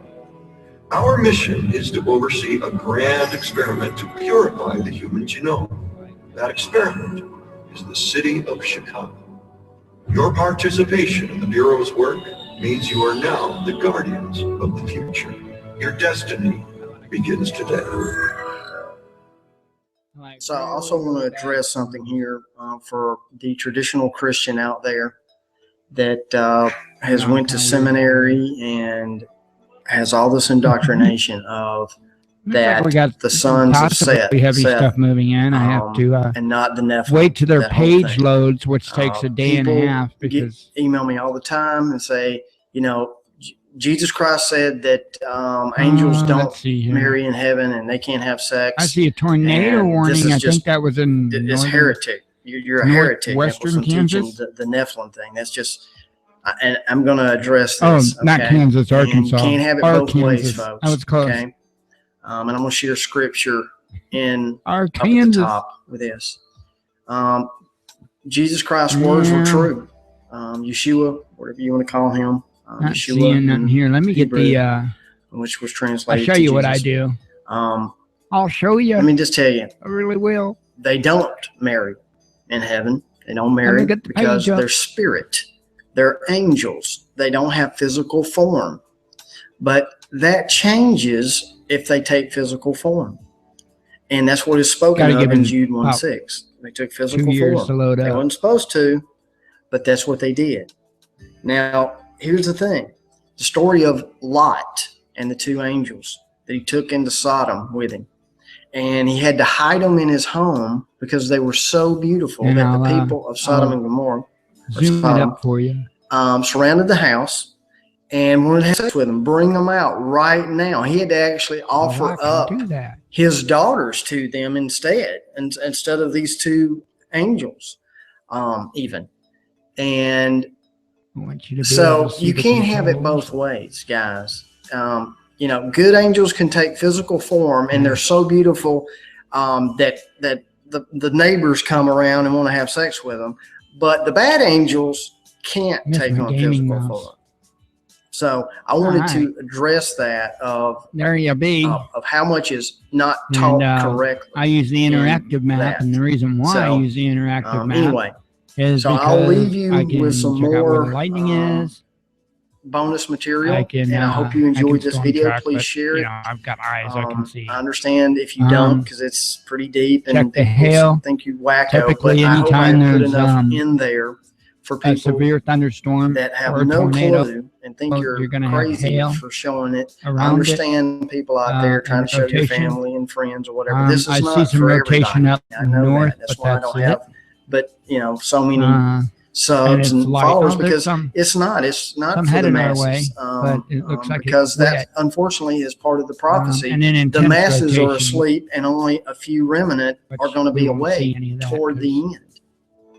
Our mission is to oversee a grand experiment to purify the human genome. That experiment is the city of Chicago. Your participation in the Bureau's work means you are now the guardians of the future. Your destiny begins today. Like So I also want to address something here for the traditional Christian out there that has went to seminary and has all this indoctrination of that we got the sons of Seth, heavy stuff moving in. I have to and not the Nephilim. Wait till their that whole page thing. loads, which takes a day and a People half because email me all the time and say, Jesus Christ said that angels don't marry in heaven and they can't have sex. I see a tornado warning. I think that was in it's heretic. You're a heretic. Western Kansas. The Nephilim thing. That's just. And I'm going to address Oh, this. not Kansas, Arkansas. And can't have it both ways, folks. I was close. Okay. And I'm going to share scripture in up at the top with this. Jesus Christ's words were true. Yeshua, whatever you want to call him. Not Yeshua seeing nothing here. Let me Hebrew, get the. which was translated. I'll show you what Jesus. I do. I'll show you. Let me just tell you. I really will. They don't marry in heaven. They don't marry because they're spirit. They're angels. They don't have physical form. But that changes if they take physical form. And that's what is spoken of in Jude 1:6. They took physical form. They weren't supposed to, but that's what they did. Now, here's the thing. The story of Lot and the two angels that he took into Sodom with him. And he had to hide them in his home because they were so beautiful that the people of Sodom and Gomorrah zoom it up for you. Surrounded the house and wanted to have sex with them, bring them out right now. He had to actually offer up his daughters to them instead of these two angels, even. And so you can't have it both ways, guys. Good angels can take physical form, and they're so beautiful that the neighbors come around and want to have sex with them. But the bad angels can't take on physical form. So I wanted to address that of how much is not taught correctly. I use the interactive map, and the reason why I use the interactive map is because I'll leave you with some more lightning is. Bonus material, and I hope you enjoyed this video. Please share it. I've got eyes I can see. I understand if you don't, because it's pretty deep and the hail. think you wacko. Typically, but anytime I hope I put there's enough in there for people a severe thunderstorm that have or no tornado, clue and think you're going to crazy have hail for showing it. I around understand people out there trying to show your family and friends or whatever. This is I not see some for rotation everybody. up I know north, that. That's but why I that's don't have, but so many subs and followers because it's not for the masses. But it looks like because that unfortunately is part of the prophecy. And then the masses are asleep, and only a few remnant are going to be awake toward the end.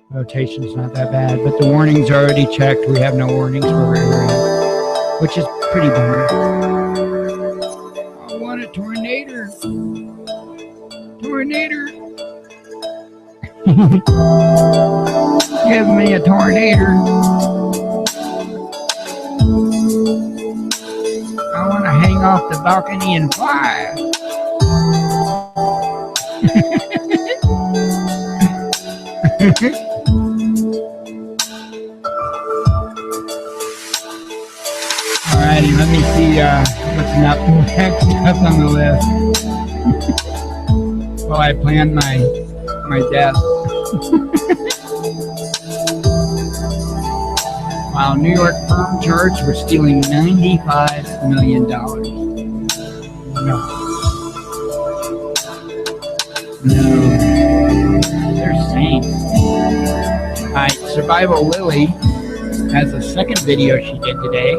Rotation's not that bad, but the warnings are already checked. We have no warnings for our area, which is pretty bummer. I want a tornado. Tornado. Give me a tornado. I want to hang off the balcony and fly. Alrighty, let me see what's next up on the list. Well, I planned my death. Wow, New York firm charged for stealing $95 million. No. They're saints. Alright, Survival Lily has a second video she did today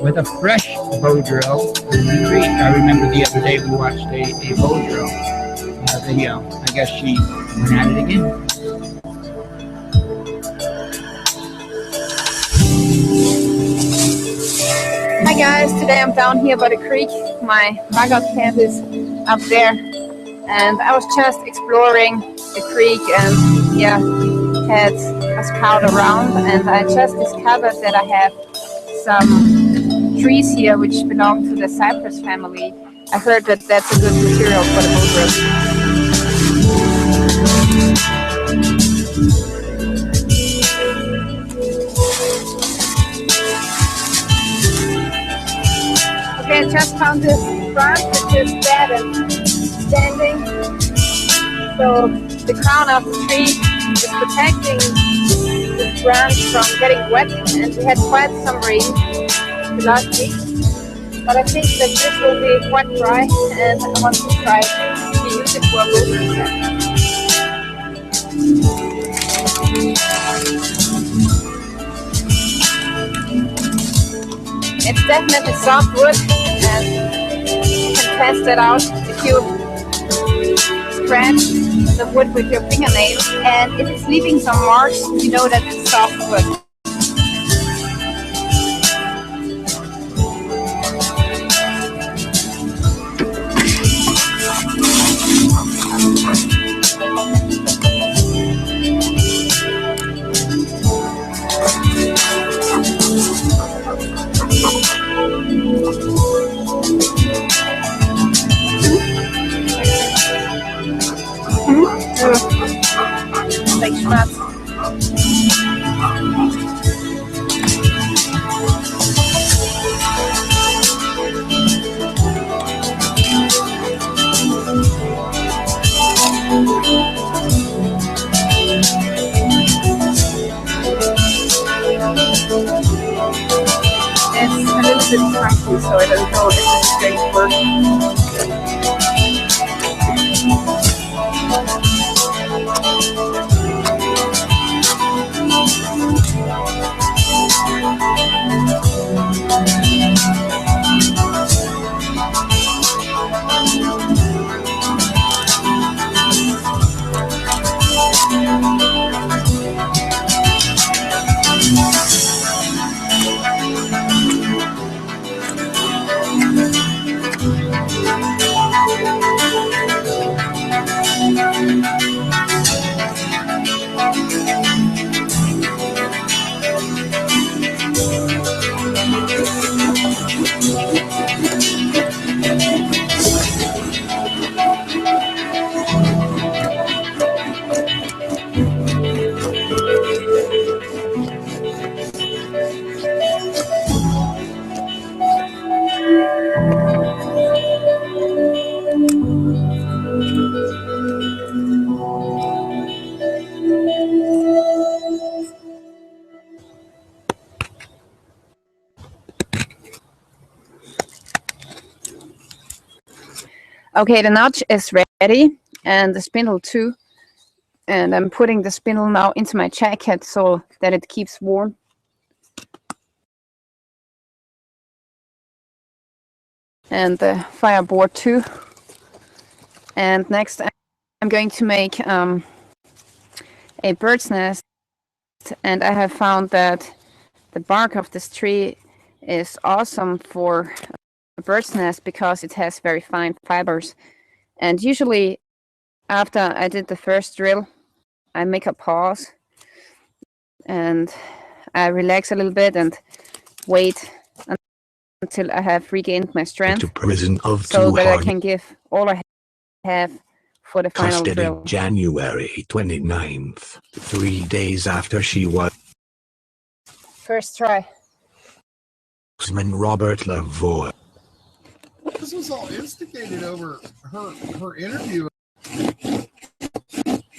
with a fresh bow drill. Retreat. I remember the other day we watched a bow drill video. I guess she went at it again. Hi guys, today I'm down here by the creek. My backup camp is up there, and I was just exploring the creek and had a scout around, and I just discovered that I have some trees here which belong to the cypress family. I heard that that's a good material for the bow drill. Okay, I just found this branch which is dead and standing. So the crown of the tree is protecting the branch from getting wet, and we had quite some rain the last week. But I think that this will be quite dry, and I want to try to use it for a business set. It's definitely soft wood, and you can test it out if you scratch the wood with your fingernail, and if it's leaving some marks, you know that it's soft wood. Thanks, Schmatz. It's a little bit crunchy, so I don't know if it's a straight work. Okay, the notch is ready, and the spindle too. And I'm putting the spindle now into my jacket so that it keeps warm. And the fireboard too. And next I'm going to make a bird's nest, and I have found that the bark of this tree is awesome for a bird's nest because it has very fine fibers. And usually after I did the first drill, I make a pause and I relax a little bit and wait until I have regained my strength, so that I can give all I have for the final drill. January 29th, 3 days after she was. First try. Robert Lavoie. This was all instigated over her interview.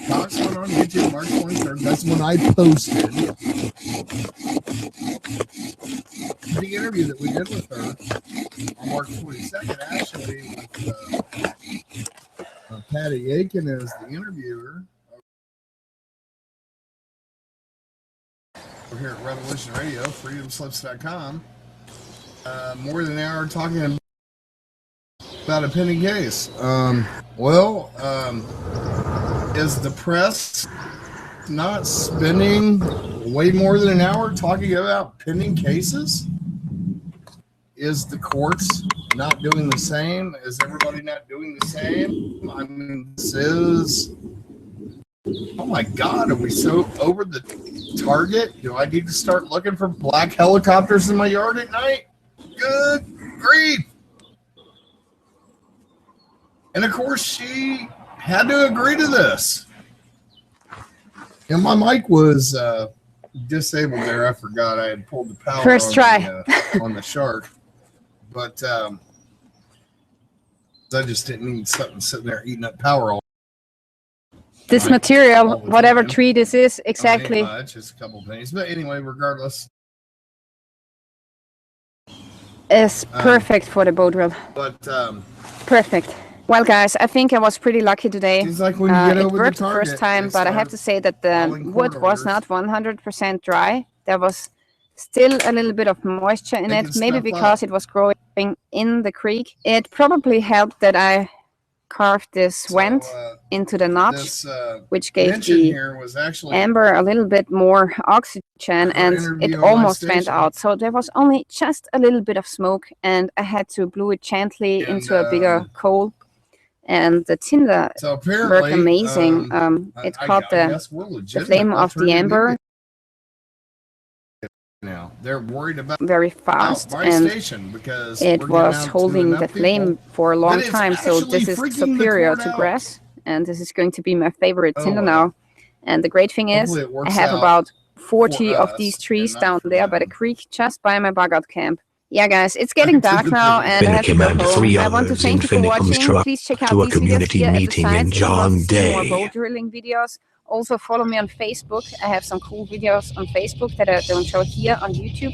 Talks went on YouTube March 23rd. That's when I posted the interview that we did with her on March 22nd, actually, with Patty Aiken as the interviewer over here at Revolution Radio, freedomslips.com. More than an hour talking about a pending case. Is the press not spending way more than an hour talking about pending cases? Is the courts not doing the same? Is everybody not doing the same? I mean, this is, oh my God, are we so over the target? Do I need to start looking for black helicopters in my yard at night? Good grief. And of course, she had to agree to this. And my mic was disabled there. I forgot I had pulled the power First try on the shark. But I just didn't need something sitting there eating up power all. this material, whatever tree this is, exactly. Not much, it's a couple pennies. But anyway, regardless. Is perfect for the bow drill. But perfect. Well, guys, I think I was pretty lucky today. It's like when you get it over worked the the first target, time, but I have to say that the wood was not 100% dry. There was still a little bit of moisture in it, maybe because it was growing in the creek. It probably helped that I carved this vent into the notch, which gave the amber a little bit more oxygen, and it almost went out. So there was only just a little bit of smoke, and I had to blow it gently into a bigger coal. And the tinder worked amazing. It caught the flame of the amber. Now they're worried about very fast, and it was holding the flame for a long time. So this is superior to grass, and this is going to be my favorite tinder now. And the great thing is, I have about 40 of these trees down there by the creek, just by my bug out camp. Yeah, guys, it's getting dark now, and I have to go home. I want to thank you for watching. Please check out these videos here at the site. If you want to see more bow drilling videos, also follow me on Facebook. I have some cool videos on Facebook that I don't show here on YouTube.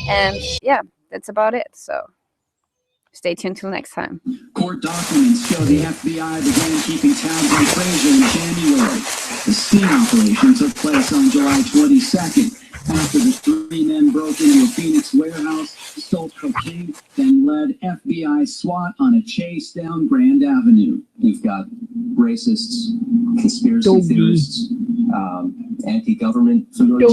And yeah, that's about it. So stay tuned till next time. Court documents show the FBI began keeping tabs on Frazier in January. The sting operation took place on July 22nd. After the three men broke into a Phoenix warehouse, stole cocaine, then led FBI SWAT on a chase down Grand Avenue. We've got racists, conspiracy theorists, anti-government. From the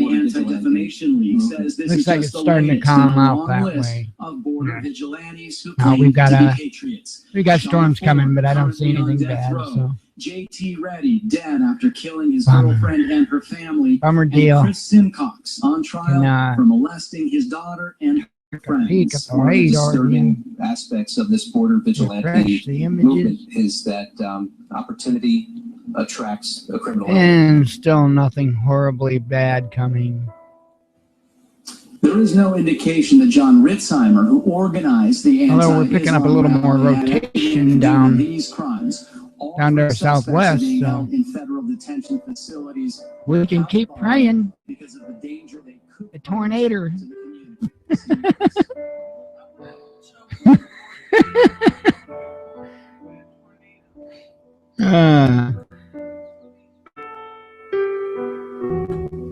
Anti-Defamation League says this looks like it's starting to calm out that way. Of border vigilantes who now we got storms coming, but I don't see anything bad. So. JT Reddy dead after killing his girlfriend and her family. Bummer deal. Chris Simcox on trial for molesting his daughter and her friends. One of the disturbing aspects of this border vigilante movement is that opportunity attracts a criminal. And still nothing horribly bad coming. There is no indication that John Ritzheimer, who organized the although we're picking up a little more rotation down these crimes, down there southwest, so in federal detention facilities. We can keep praying. Because of the danger they could. The tornado.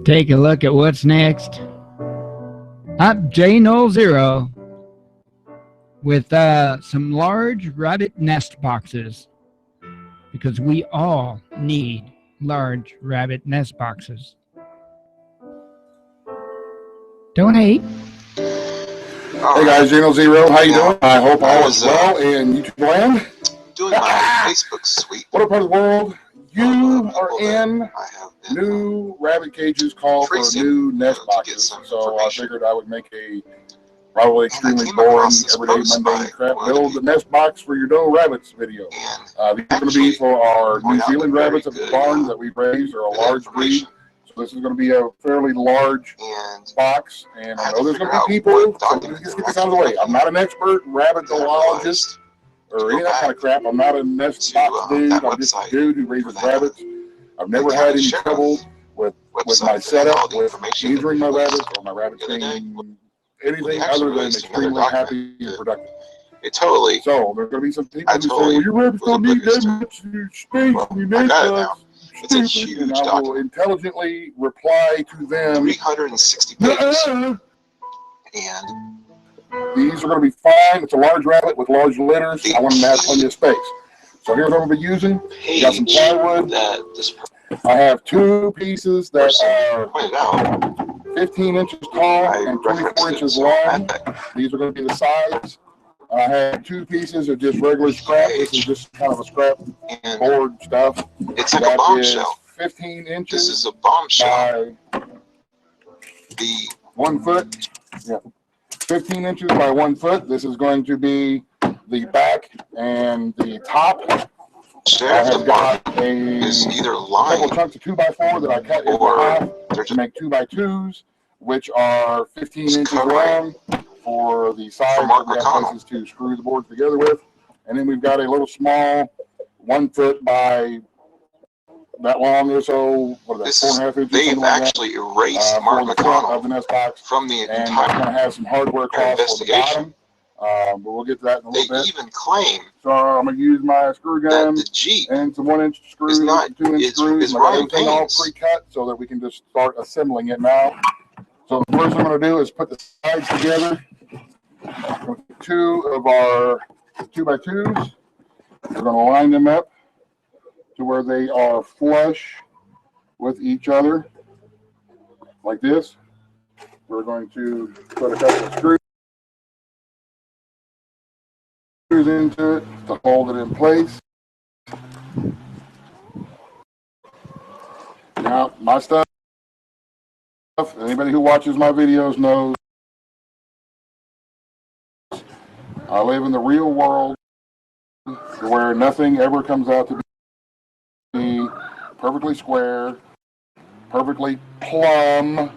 Take a look at what's next. Up J00 with some large rabbit nest boxes, because we all need large rabbit nest boxes. Donate. Hey guys, J00, how you doing? I hope all is well in YouTube land. Doing my Facebook suite. What part of the world you are in? New rabbit cages call for new nest boxes, so I figured I would make a probably extremely boring, everyday, mundane crap build the nest box for your doe rabbits video. These are going to be for our New Zealand rabbits at the barn that we raise. They're a large breed. So this is going to be a fairly large box, and I know there's going to be people, so let's just get this out of the way. I'm not an expert rabbit zoologist or any of that kind of crap. I'm not a nest box dude. I'm just a dude who raises rabbits. I've never had any trouble with my setup, with injuring my rabbits or my rabbits being anything other than extremely happy and productive. Totally. So there's going to be some people who say, well, your rabbits don't need that much space when you make us. It's a huge document. I will intelligently reply to them. 360 pages. And these are going to be fine. It's a large rabbit with large litters. I want them to have plenty of space. So here's what I'm going to be using. Got some plywood. I have two pieces that are 15 inches tall and 24 inches long. These are going to be the sides. I have two pieces of just regular scrap. This is just kind of a scrap board stuff. It's like a bombshell. 15 inches. This is a bombshell. By 1 foot. Yeah. 15 inches by 1 foot. This is going to be the back and the top. I have got a couple chunks of 2x4 that I cut into half to make 2x2s, which are 15 inches long for the sides that we have places to screw the boards together with. And then we've got a little small 1 foot by that long or so. What is that, 4.5 inches? They've like actually erased Mark for the front of McConnell the nest box, from the and entire it's going to have some hardware costs for the investigation. bottom. But we'll get to that in a little bit. They even claim So I'm going to use my screw gun that the Jeep and some 1-inch screws, is not 2-inch screws. is And I got running everything all pains. pre-cut so that we can just start assembling it now. So the first thing I'm going to do is put the sides together. Two of our 2x2s. We're going to line them up to where they are flush with each other, like this. We're going to put a couple of screws into it to hold it in place. Now, my stuff, anybody who watches my videos knows I live in the real world where nothing ever comes out to be perfectly square, perfectly plumb.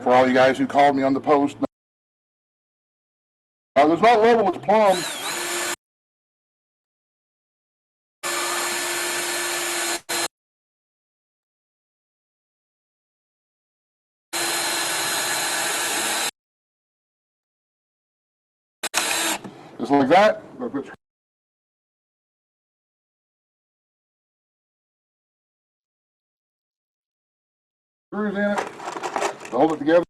For all you guys who called me on the post, there's not level with plumb. Just like that. Put screws in it, hold it together.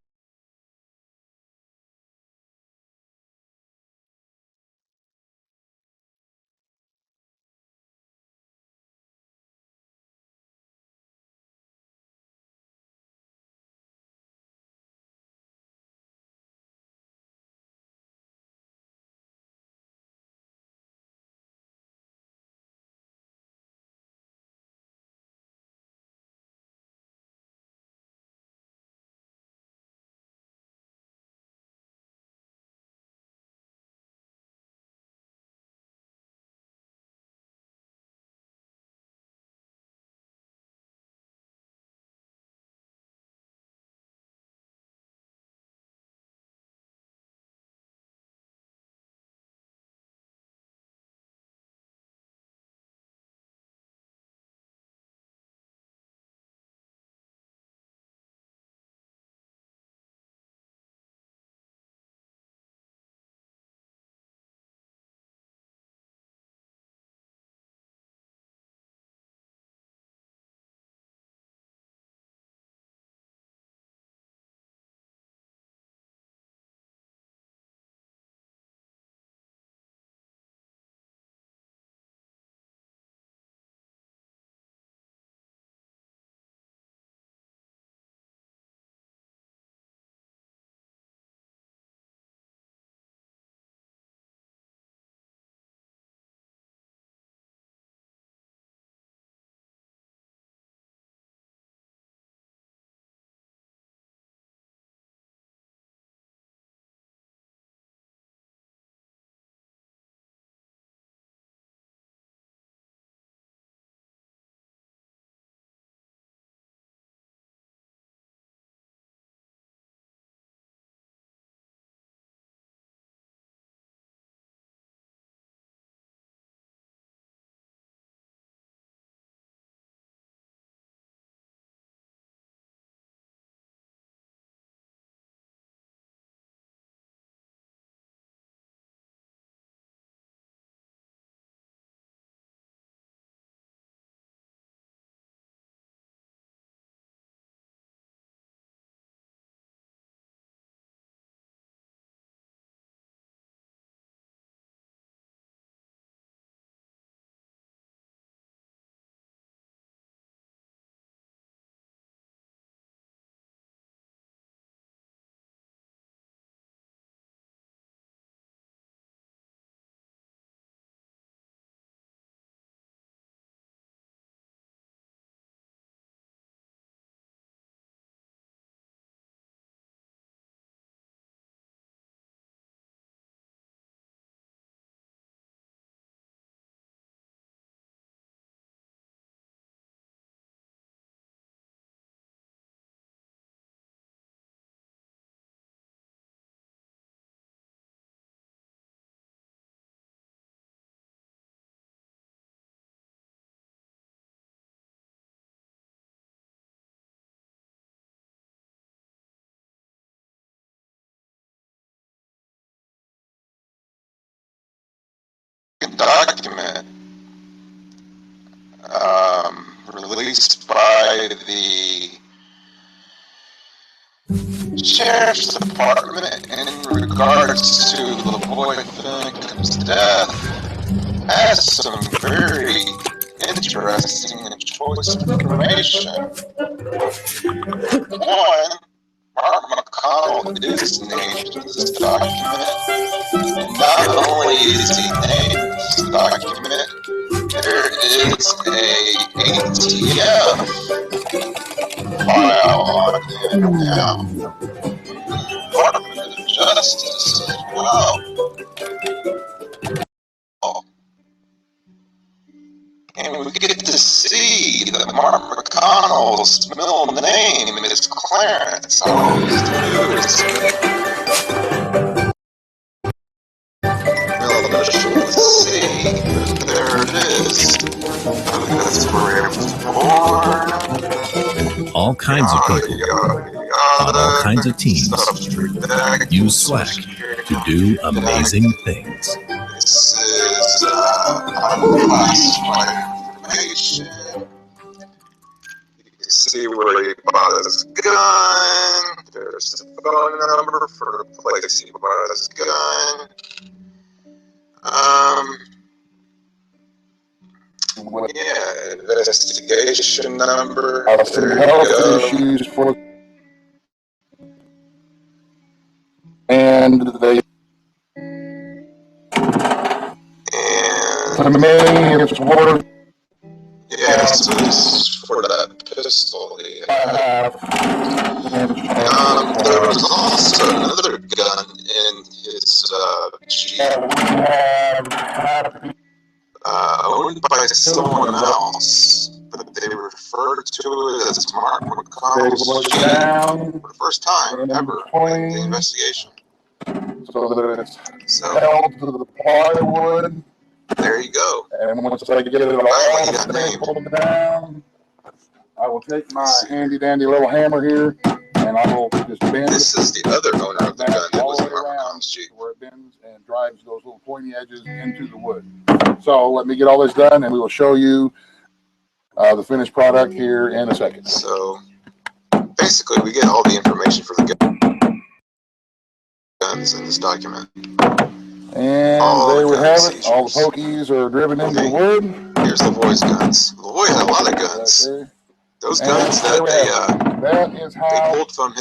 document released by the Sheriff's Department in regards to the boy Finnicum's death has some very interesting and choice information. One, Mark McConnell is named in this document, and not only is he named in this document, there is a ATF file on him now. Department of Justice as well. And we get to see that Mark McConnell's middle name is Clarence. Let's see. There it is. That's where it was born. All kinds of people on all kinds of teams use Slack to do amazing things. This is classified information. You can see where he bought his gun. There's the phone number for the place he bought his gun. Yeah, investigation number. Some health issues for, and they the main is worth. Yeah, so this is for that pistol he had. There was also another gun in his Jeep. Owned by someone else, but they referred to it as Mark McConnell's Jeep for the first time ever in the investigation. So that it's held to the plywood. There you go. And once I get it all pulled down, I will take my handy dandy little hammer here and I will just bend. This is the other owner of the gun that was in Mark McConnell's Jeep. Where it bends and drives those little pointy edges into the wood. So let me get all this done and we will show you the finished product here in a second. So basically we get all the information for the guns in this document. And there we have it. All the pokies are driven into the wood. Here's the boy's guns. The boy had a lot of guns. Those guns that they pulled from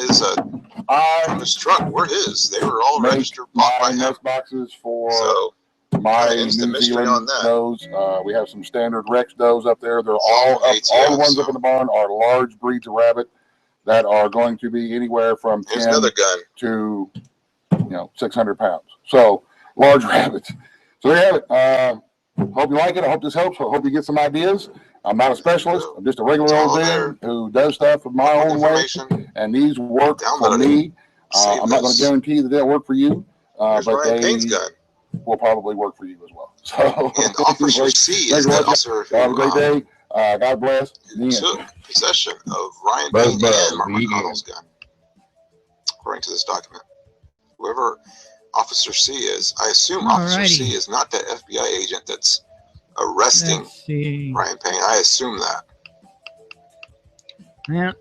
his truck were his. They were all registered by him. Boxes for so my New Zealand does. We have some standard Rex does up there. They're all the ones up in the barn are large breeds of rabbit that are going to be anywhere from 10 to 600 pounds. So large rabbits. So there you have it. Hope you like it. I hope this helps. I hope you get some ideas. I'm not a specialist. I'm just a regular old dude who does stuff in my own way. And these work for me. I'm not going to guarantee that they'll work for you, but they will probably work for you as well. So, and Officer C is the officer who have a great day. God bless. Took possession of Ryan Payne and Mark McConnell's gun, according to this document. Whoever Officer C is, I assume Officer C is not that FBI agent that's arresting Ryan Payne. I assume that. Yeah.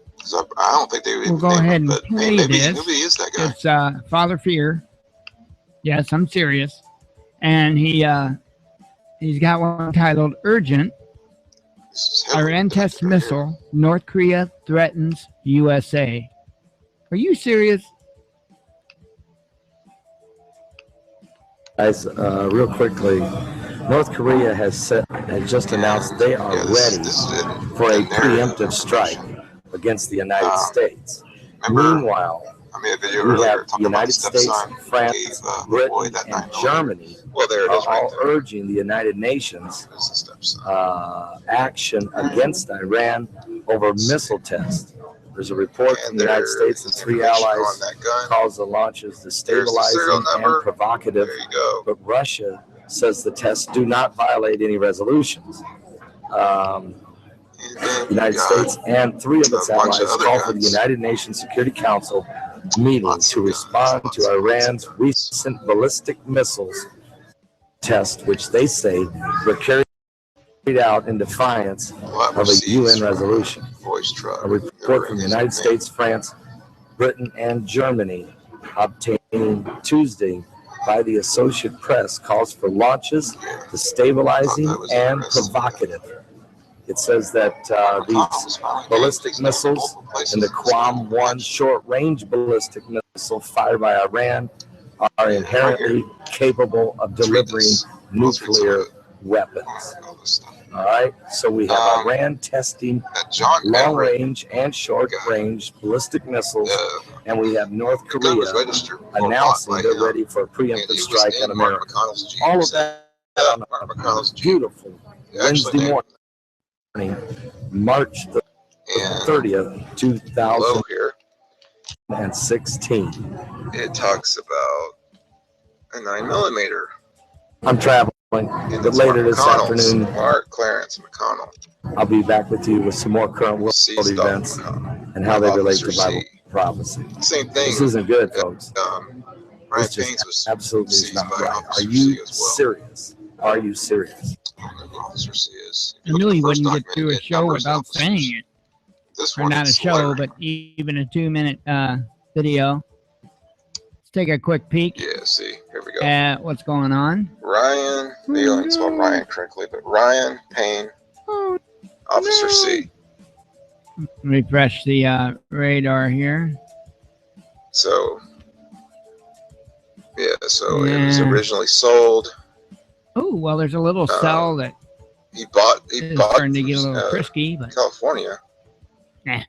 I don't think they would we'll go ahead and play maybe this. He is that guy. It's Father Fear. Yes, I'm serious. And he's got one titled Urgent. Iran tests missile. North Korea threatens USA. Are you serious? Guys, real quickly, North Korea has just announced they are ready for a preemptive strike against the United States. Meanwhile, we have the United States, France, Britain, and Germany are all urging the United Nations action against Iran over missile tests. There's a report from the United States and 3 allies calls the launches destabilizing and provocative, but Russia says the tests do not violate any resolutions. The United States and 3 of its allies call for the United Nations Security Council meeting to respond to Iran's recent ballistic missiles tests, which they say were carried out in defiance of a UN resolution. A report from the United States, France, Britain, and Germany obtained Tuesday by the Associated Press calls for launches destabilizing and provocative. It says that these ballistic missiles and the Quam-1 short-range ballistic missile fired by Iran are inherently capable of delivering nuclear weapons. All right, so we have Iran testing long-range and short-range ballistic missiles, and we have North Korea announcing they're ready for a preemptive strike on America. All of that on a beautiful Wednesday morning, March the 30th, 2016. It talks about a 9mm. I'm traveling, but later this afternoon, Mark Clarence McConnell. I'll be back with you with some more current world events and how they relate to Bible prophecy. Same thing. This isn't good, folks. Ryan This Payne's just absolutely is not right. Are you serious? Are you serious? Officer C is. I knew he wouldn't get through a show without saying it. This Or one not a is show, hilarious. but even a 2-minute video. Let's take a quick peek Yeah, see, here we go. at what's going on. Ryan, maybe I didn't spell Ryan correctly, but Ryan Payne, Officer C. Refresh the radar here. So, yeah, so it was Yeah. originally sold. Oh, well, there's a little cell that He bought is it starting to get a from, little frisky, but California. nah,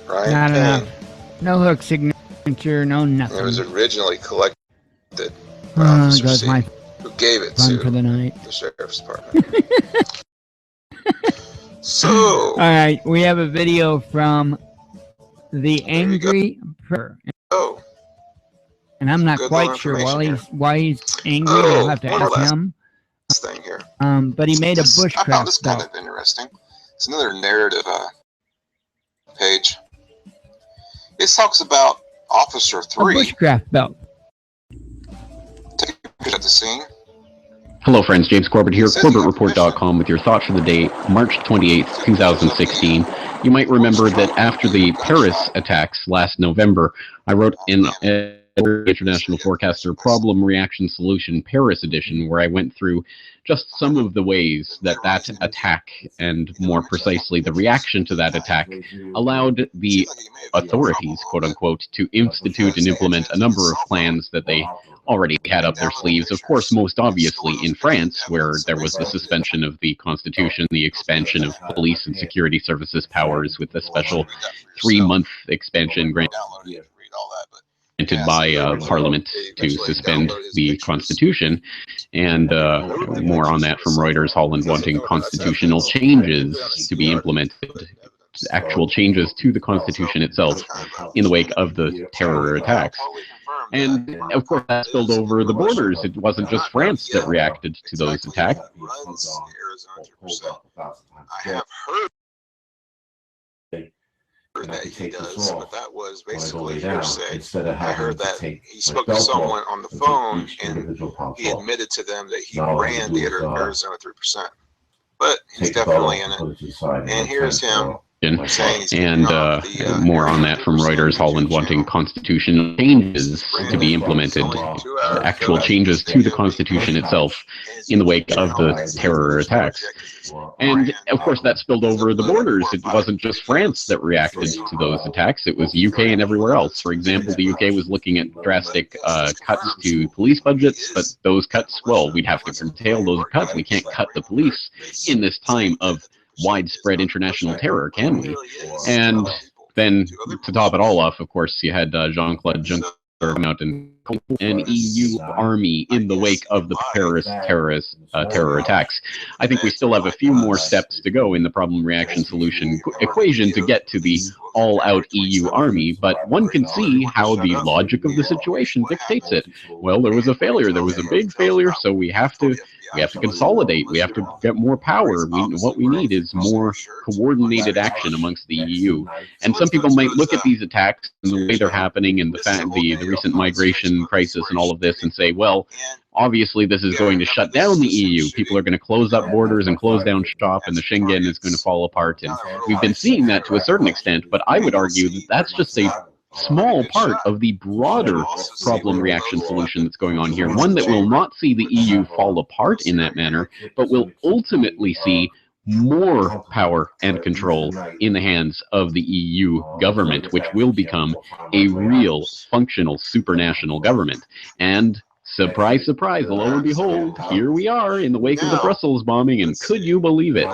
Ryan not Payne. enough. No hook signature, no nothing. It was originally collected by Officer goes C, my who gave it fun to for the night. the Sheriff's Department. So, All right, we have a video from the angry per, oh, and I'm not good quite little sure information why he's angry. We'll have to one more ask last him. thing here. But he made a I found bushcraft this kind belt. of interesting. It's another narrative page. It talks about Officer A 3 bushcraft belt. at the scene. Hello friends, James Corbett here, CorbettReport.com with your thoughts for the day, March 28th, 2016. You might remember that after the Paris attacks last November, I wrote in International Forecaster Problem Reaction Solution Paris Edition, where I went through just some of the ways that that attack, and more precisely the reaction to that attack, allowed the authorities, quote unquote, to institute and implement a number of plans that they already had up their sleeves. Of course, most obviously in France, where there was the suspension of the Constitution, the expansion of police and security services powers with a special 3-month expansion granted by Parliament to suspend the Constitution, and more on that from Reuters. Holland wanting constitutional changes to be implemented, actual changes to the Constitution itself in the wake of the terror attacks. And of course that spilled over the borders. It wasn't just France that reacted to those attacks. I have heard that he does, but that was basically hearsay. I heard that he spoke to someone on the phone and he admitted to them that he ran the Arizona 3%. But he's definitely in it. And here's him. And more on that from Reuters. Holland wanting constitutional changes to be implemented, actual changes to the Constitution itself in the wake of the terror attacks. And of course that spilled over the borders. It wasn't just France that reacted to those attacks, it was UK and everywhere else. For example, the UK was looking at drastic cuts to police budgets, but those cuts, well, we'd have to curtail those cuts. We can't cut the police in this time of widespread international terror, can we? And then to top it all off, of course, you had Jean-Claude Juncker come out and an EU army in the wake of the Paris terror attacks. I think we still have a few more steps to go in the problem reaction solution equation to get to the all-out EU army, but one can see how the logic of the situation dictates it. Well, there was a failure, there was a big failure, so we have to consolidate, we have to get more power. What we need is more coordinated action amongst the EU. And some people might look at these attacks and the way they're happening and the recent migration migration crisis and all of this and say, well, obviously this is going to shut down the EU. People are going to close up borders and close down shop, and the Schengen is going to fall apart. And we've been seeing that to a certain extent, but I would argue that that's just a small part of the broader problem reaction solution that's going on here. One that will not see the EU fall apart in that manner, but will ultimately see more power and control in the hands of the EU government, which will become a real functional supranational government. And surprise, surprise, lo and behold, here we are in the wake of the Brussels bombing, and could you believe it?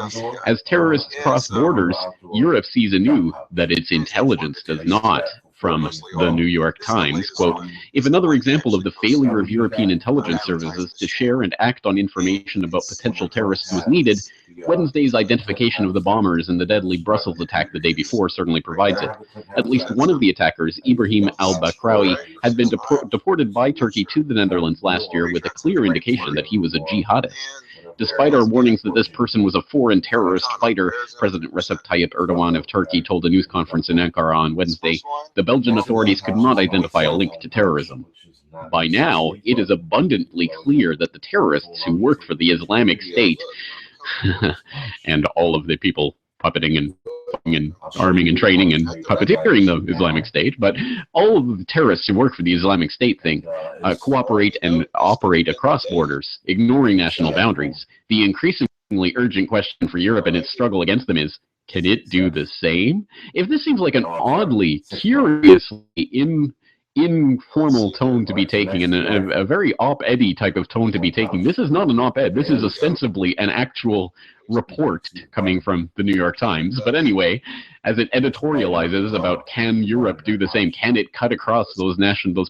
As terrorists cross borders, Europe sees anew that its intelligence does not. From the New York Times, quote, if another example of the failure of European intelligence services to share and act on information about potential terrorists was needed, Wednesday's identification of the bombers in the deadly Brussels attack the day before certainly provides it. At least one of the attackers, Ibrahim al-Bakraoui, had been deported by Turkey to the Netherlands last year with a clear indication that he was a jihadist. Despite our warnings that this person was a foreign terrorist fighter, President Recep Tayyip Erdogan of Turkey told a news conference in Ankara on Wednesday, the Belgian authorities could not identify a link to terrorism. By now, it is abundantly clear that the terrorists who work for the Islamic State and all of the people puppeting and arming and training and puppeteering the Islamic State, but all of the terrorists who work for the Islamic State thing cooperate and operate across borders, ignoring national boundaries. The increasingly urgent question for Europe and its struggle against them is, can it do the same? If this seems like an oddly, curiously informal tone to be taking and a very op-edy type of tone to be taking, this is not an op-ed. This is ostensibly an actual report coming from the New York Times. But anyway, as it editorializes about can Europe do the same, can it cut across those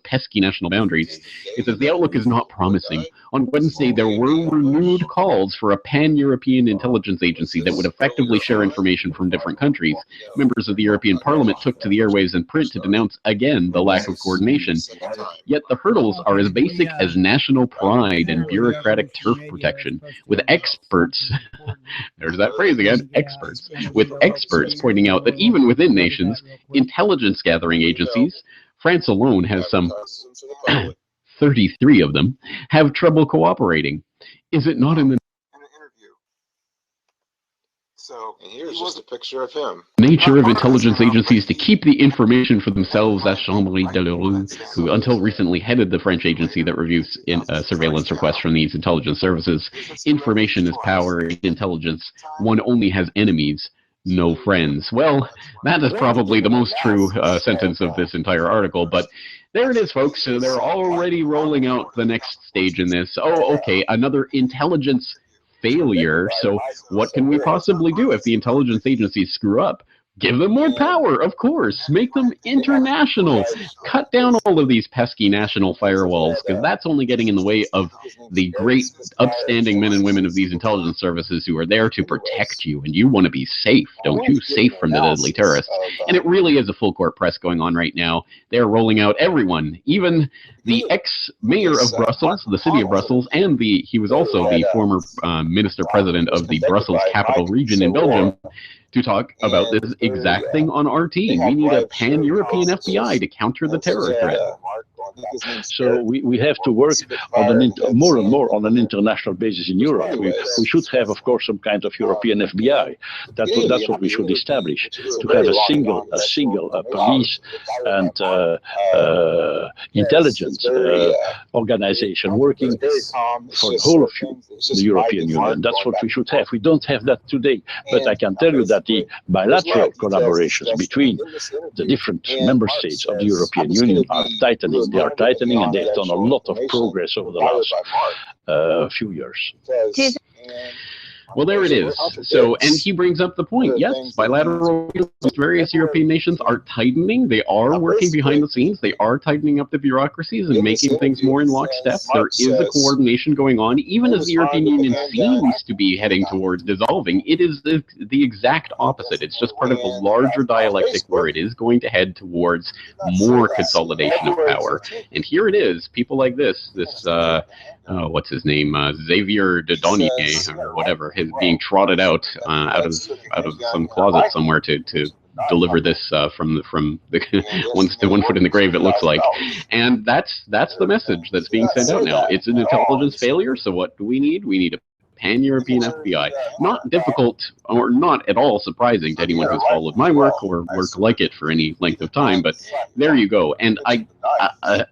pesky national boundaries, it says the outlook is not promising. On Wednesday, there were renewed calls for a pan-European intelligence agency that would effectively share information from different countries. Members of the European Parliament took to the airwaves and print to denounce again the lack of coordination. Yet the hurdles are as basic as national pride and bureaucratic turf protection, with experts there's that phrase again, experts. With experts pointing out that even within nations, intelligence gathering agencies, France alone has some 33 of them, have trouble cooperating. Is it not in the So here's just a picture of him. nature of intelligence agencies to keep the information for themselves? That's Jean-Marie Delerue, who until recently headed the French agency that reviews surveillance requests from these intelligence services. Information is power, intelligence. One only has enemies, no friends. Well, that is probably the most true sentence of this entire article, but there it is, folks. So they're already rolling out the next stage in this. Oh, okay, another intelligence failure. So what can we possibly do if the intelligence agencies screw up? Give them more power, of course. Make them international. Cut down all of these pesky national firewalls, because that's only getting in the way of the great, upstanding men and women of these intelligence services who are there to protect you. And you want to be safe, don't you? Safe from the deadly terrorists. And it really is a full court press going on right now. They're rolling out everyone, even the ex-mayor of Brussels, the city of Brussels, and he was also the former minister-president of the Brussels capital region in Belgium, to talk about this exact thing on RT. We need a pan-European FBI to counter the terror threat. So we have to work on more and more on an international basis in Europe. We should have, of course, some kind of European FBI. That's what we should establish, to have a single police and intelligence organization working for the whole of the European Union. That's what we should have. We don't have that today, but I can tell you that the bilateral collaborations between the different member states of the European Union are tightening. They are tightening, and they've done a lot of progress over the last few years. Well, there it is. So, and he brings up the point. Yes, bilateral various European nations are tightening. They are working behind the scenes. They are tightening up the bureaucracies and making things more in lockstep. There is a coordination going on, even as the European Union seems to be heading towards dissolving. It is the exact opposite. It's just part of a larger dialectic where it is going to head towards more consolidation of power. And here it is. People like this what's his name? Xavier de Donier, or whatever. being trotted out out of some closet somewhere to deliver this from the one foot in the grave, it looks like. And that's the message that's being sent out now. It's an intelligence failure, so what do we need? We need a pan-European FBI. Not difficult or not at all surprising to anyone who's followed my work or work like it for any length of time, but there you go. And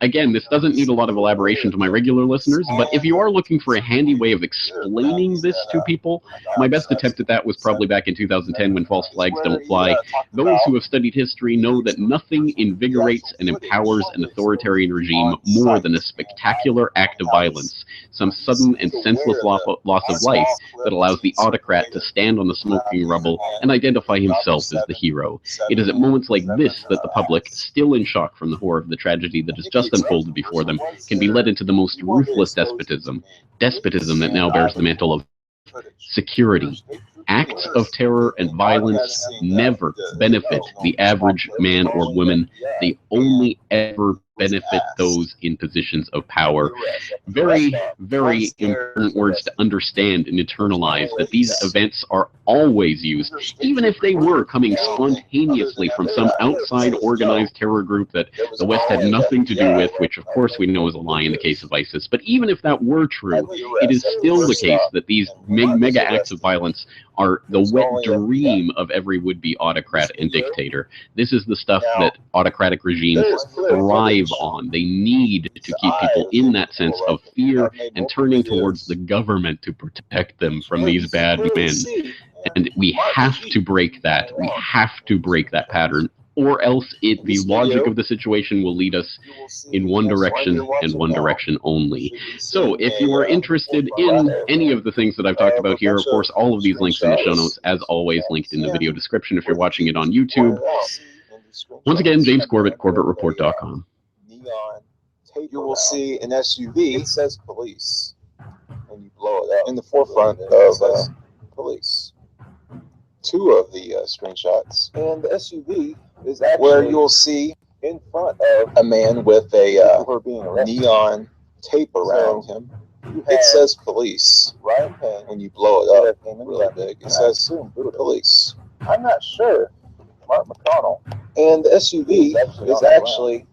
again, this doesn't need a lot of elaboration to my regular listeners, but if you are looking for a handy way of explaining this to people, my best attempt at that was probably back in 2010 when False Flags Don't Fly. Those who have studied history know that nothing invigorates and empowers an authoritarian regime more than a spectacular act of violence, some sudden and senseless loss of life that allows the autocrat to stand on the smoking rubble and identify himself as the hero. It is at moments like this that the public, still in shock from the horror of the tragedy that has just unfolded before them, can be led into the most ruthless despotism that now bears the mantle of security. Acts of terror and violence never benefit the average man or woman. They only ever benefit those in positions of power. Very, very important words to understand and internalize, that these events are always used, even if they were coming spontaneously from some outside organized terror group that the West had nothing to do with, which of course we know is a lie in the case of ISIS. But even if that were true, it is still the case that these mega acts of violence are the wet dream of every would-be autocrat and dictator. This is the stuff that autocratic regimes thrive on. They need to keep people in that sense of fear and turning towards the government to protect them from these bad men. And we have to break that. We have to break that pattern, or else the logic of the situation will lead us in one direction and one direction only. So if you are interested in any of the things that I've talked about here, of course, all of these links in the show notes, as always, linked in the video description if you're watching it on YouTube. Once again, James Corbett, CorbettReport.com. You will see an SUV. It says police, and you blow it up in the forefront of police. Two of the screenshots, and the SUV is actually where you'll see in front of a man with a neon tape around him. It says police. When you blow it up really big, it says police. I'm not sure. Mark McConnell. And the SUV is actually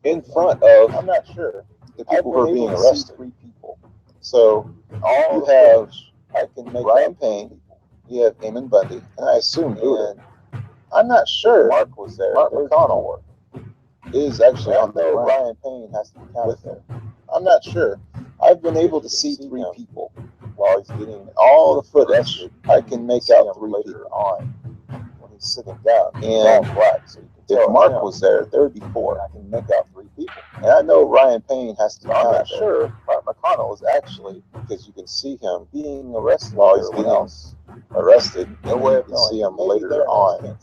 in front of, I'm not sure, the people who are being arrested. 3 people. So you have, I can make Ryan Payne, you have Eamon Bundy, and I assume Buddha. I'm not sure Mark was there. Mark McConnell is actually on there. Ryan Payne has to be counted there. I'm not sure. I've been able to see 3 people while he's getting all the footage. I can make out 3 people on when he's sitting down. And black, so if Mark was there, there would be 4. I can make out 3 people. And I know Ryan Payne has to be counted. I'm not sure Mark McConnell is actually, because you can see him being arrested while he's getting arrested. No way of knowing. See him later on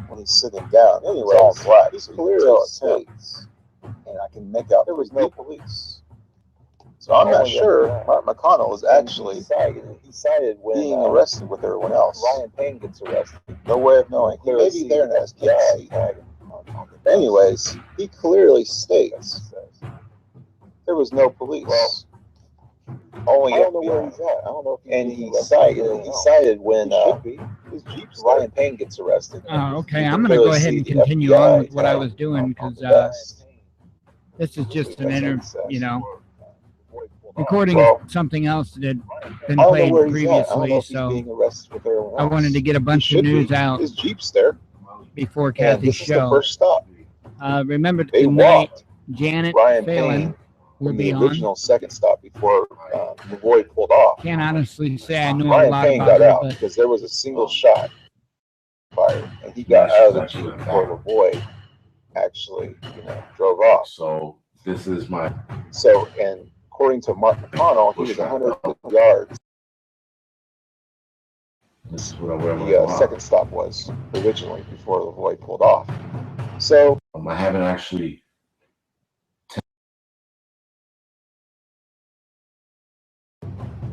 when he's sitting down. Anyway, it's all black. He's clearly states, and I can make out there was no police. So I'm not sure Mark McConnell is actually when being arrested with everyone else. Ryan Payne gets arrested. No way of knowing. He may be there now. Anyways, he clearly states there was no police. Well, only I don't know where he's at. I don't know if and he cited when his Jeep's Ryan Payne gets arrested. Oh, okay. I'm going to go ahead and continue on with what I was doing because this is just an recording of something else that had been played previously. So I wanted to get a bunch of news out his Jeep's there before Kathy's show. Is the first stop. Remember tonight, Janet Phelan will be on. Original second stop before Lavoie pulled off. Can't honestly say I know Ryan a lot Payne about got her, out because there was a single shot fired, and he got out of the Jeep before Lavoie actually, drove off. So this is my. So, and according to Mark McConnell, he was 100 yards. This is where the second stop was originally before Lavoie pulled off. So I haven't actually.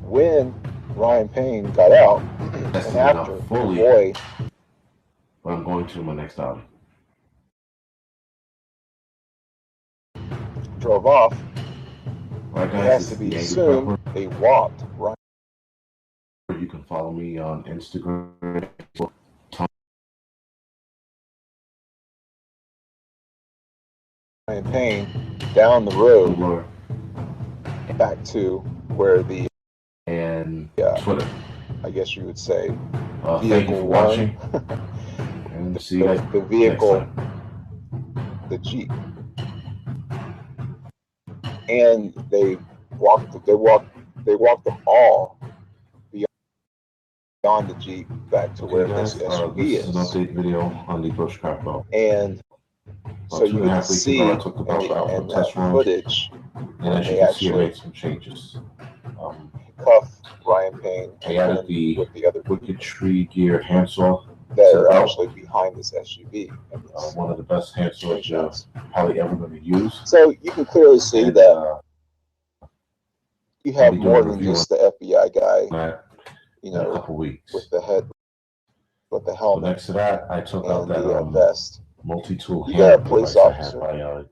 When Ryan Payne got out, and after Lavoie, but I'm going to my next outing. Drove off. Right, guys, it has to be assumed they walked right. You can follow follow me on Instagram. Ryan Payne down the road back to where the Twitter. I guess you would say Thank you for watching. And see you guys the vehicle, next time. the Jeep, and they walked them all beyond the Jeep back to where this SUV this is an update video on the Bushcraft boat. And so you get to see in that footage, and as you they can see, I actually made some changes. cuff Ryan Payne I added with the other Wicked Tree Gear handsaw that are actually behind this SUV. one of the best hand saws you're probably ever going to use. So you can clearly see that you have more than just the FBI guy, you know, in a couple weeks. with the head, with the helmet. So next to that, I took out that vest. multi-tool You got a hand police device officer. I had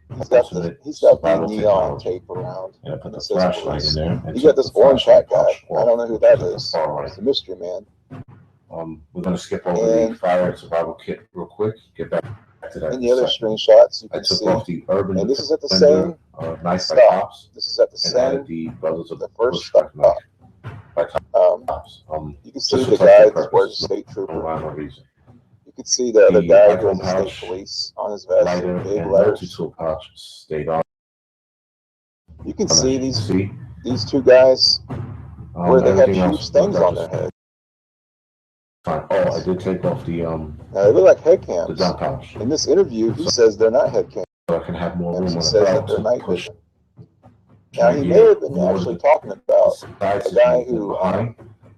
by He's got the survival neon technology. tape around. And I put the It says flashlight police. in there. And You got this the orange hat guy. pouch I don't know who off, that which is. at the far right. It's the mystery man. We're going to skip over the fire and survival kit real quick. Get back to that. In the other screenshots, you can took see, off the Urban and this is at the Defender, same knife by stop. Tops. This is at the And same, added the Brothers of the first Bushcraft stop. knife by Tops. You can see just the for guy technical that wears purposes, a state no trooper. rhyme or reason. You can see the other The guy who iPhone has the pouch, state police on his vest lighter, in big and letters. multi-tool pouch stayed on. You can As see you these can see, these two guys where they have everything else huge things was on their just head. fine. Oh, I did take off the Now they look like head the cams. dump pouch, In this interview, he says they're not head cams. so I can have more And room he on the says that belt they're to night push. vision. Now he may have been actually talking about a guy who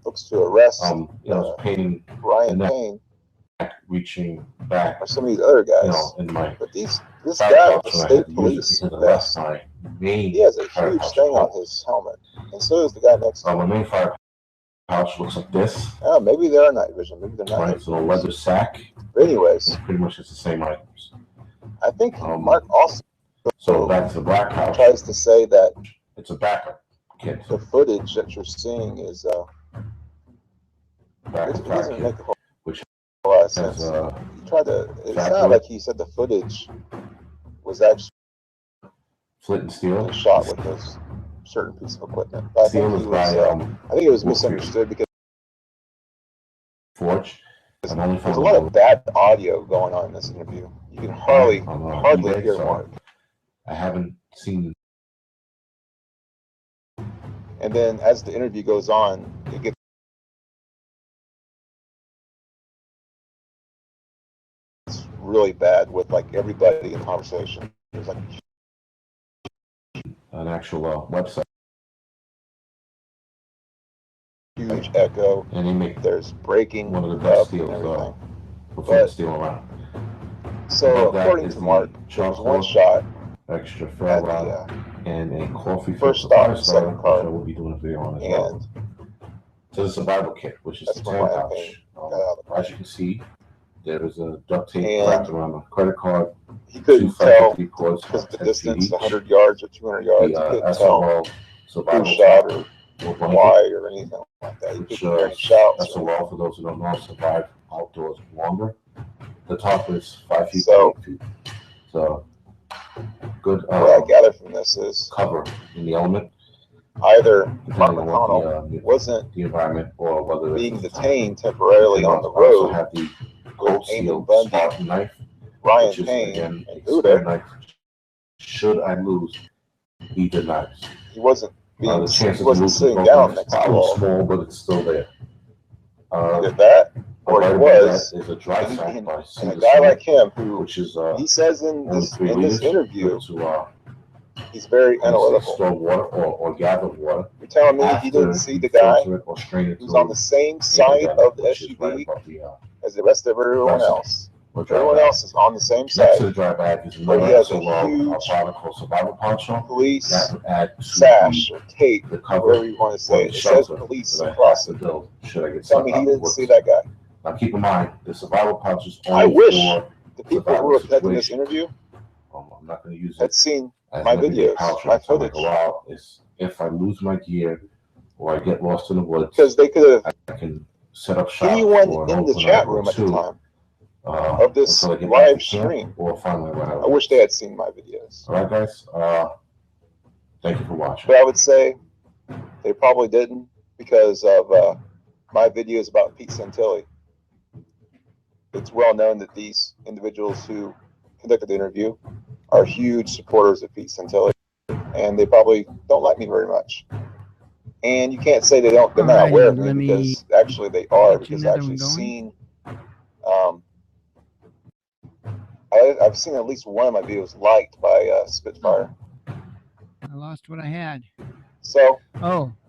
looks to arrest painting Ryan Payne, reaching back, or some of these other guys. in my But this back guy with pouch the when I state had to use it police because I left vest, my main he has a fire huge pouch thing on off. his helmet, and so does the guy next to My him. main fire pouch looks like this. Oh, maybe they are night vision. Maybe they're not. Right, it's a leather sack. But anyways, It's pretty much just the same items. I think Mark also So back to the black pouch. tries to say that It's a backup kit. the footage that you're seeing is it doesn't make a whole lot of sense. He tried to. It's not like he said the footage was actually flint and steel shot with this certain piece of equipment. But I think he was. I think it was misunderstood because Forge. there's a lot of bad audio going on in this interview. You can hardly hear Mark. I haven't seen. And then as the interview goes on, it gets really bad with like everybody in the conversation. There's like an actual website. Huge echo, and there's breaking one of the best and steals everything. before steel around. So according to Mark, there's one shot extra ferro rod and a coffee first filter stop, fire second starter, car, which I will be doing a video on as well. So the survival kit, which is the tan pouch. As you can see, there is a duct tape wrapped around a credit card. He couldn't tell because the distance, 100 yards or 200 yards. He couldn't tell who shot or why or anything like that. He couldn't hear any shouts. SOL, for those who don't know, survive outdoors longer. The top is 5 feet by 8 feet. So good. What I gather from this is cover in the element. Either Mark McConnell wasn't the environment or whether being detained temporarily on the road with Eamon Bundy, knife, Ryan Payne, and Uda. Knife. Should I lose, he denies. He wasn't being he wasn't sitting down next to all. Small, but it's still there. Either that, or he was, is a dry sack and by a guy like him who, which is he says in this interview, to he's very analytical. Store water or gather water. You're telling me he didn't see the guy who's on the same side of the SUV as the rest of everyone else? Everyone else is on the same side. Next to the dry bag is where he has a huge survival poncho. Police sash or tape, whatever you want to say. It says police across it. Tell me he didn't see that guy. Now keep in mind, the survival poncho is I only wish for the people who were affected in this interview I'm not going to use had seen my videos, my footage. If I lose my gear or I get lost in the woods. Because they could have. I can set up shop. Anyone in the chat room at the time of this live stream. Or find my way out. I wish they had seen my videos. All right, guys. Thank you for watching. But I would say they probably didn't because of my videos about Pete Santilli. It's well known that these individuals who conducted the interview are huge supporters of Pete Santilli, and they probably don't like me very much. And you can't say they're not aware of me because actually they are, because I've actually seen I've seen at least one of my videos liked by Spitfire. I lost what I had. So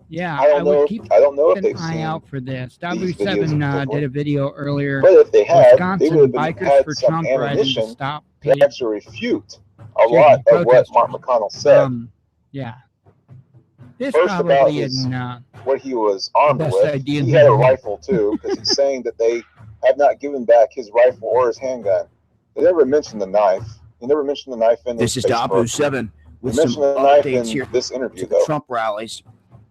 yeah, I don't know if they've an eye seen out for this. these W7 did a video earlier. But if they had, they Wisconsin would have bikers had for some Trump riding to ammunition stop to actually refute a lot of what Mark McConnell said. Yeah. This First about probably his, isn't what he was armed best with. idea He in had a the world. rifle too, because he's saying that they have not given back his rifle or his handgun. They never mentioned the knife. He never mentioned the knife in This is Dabu7 with mentioned some the knife updates in here this interview, to the though. Trump rallies.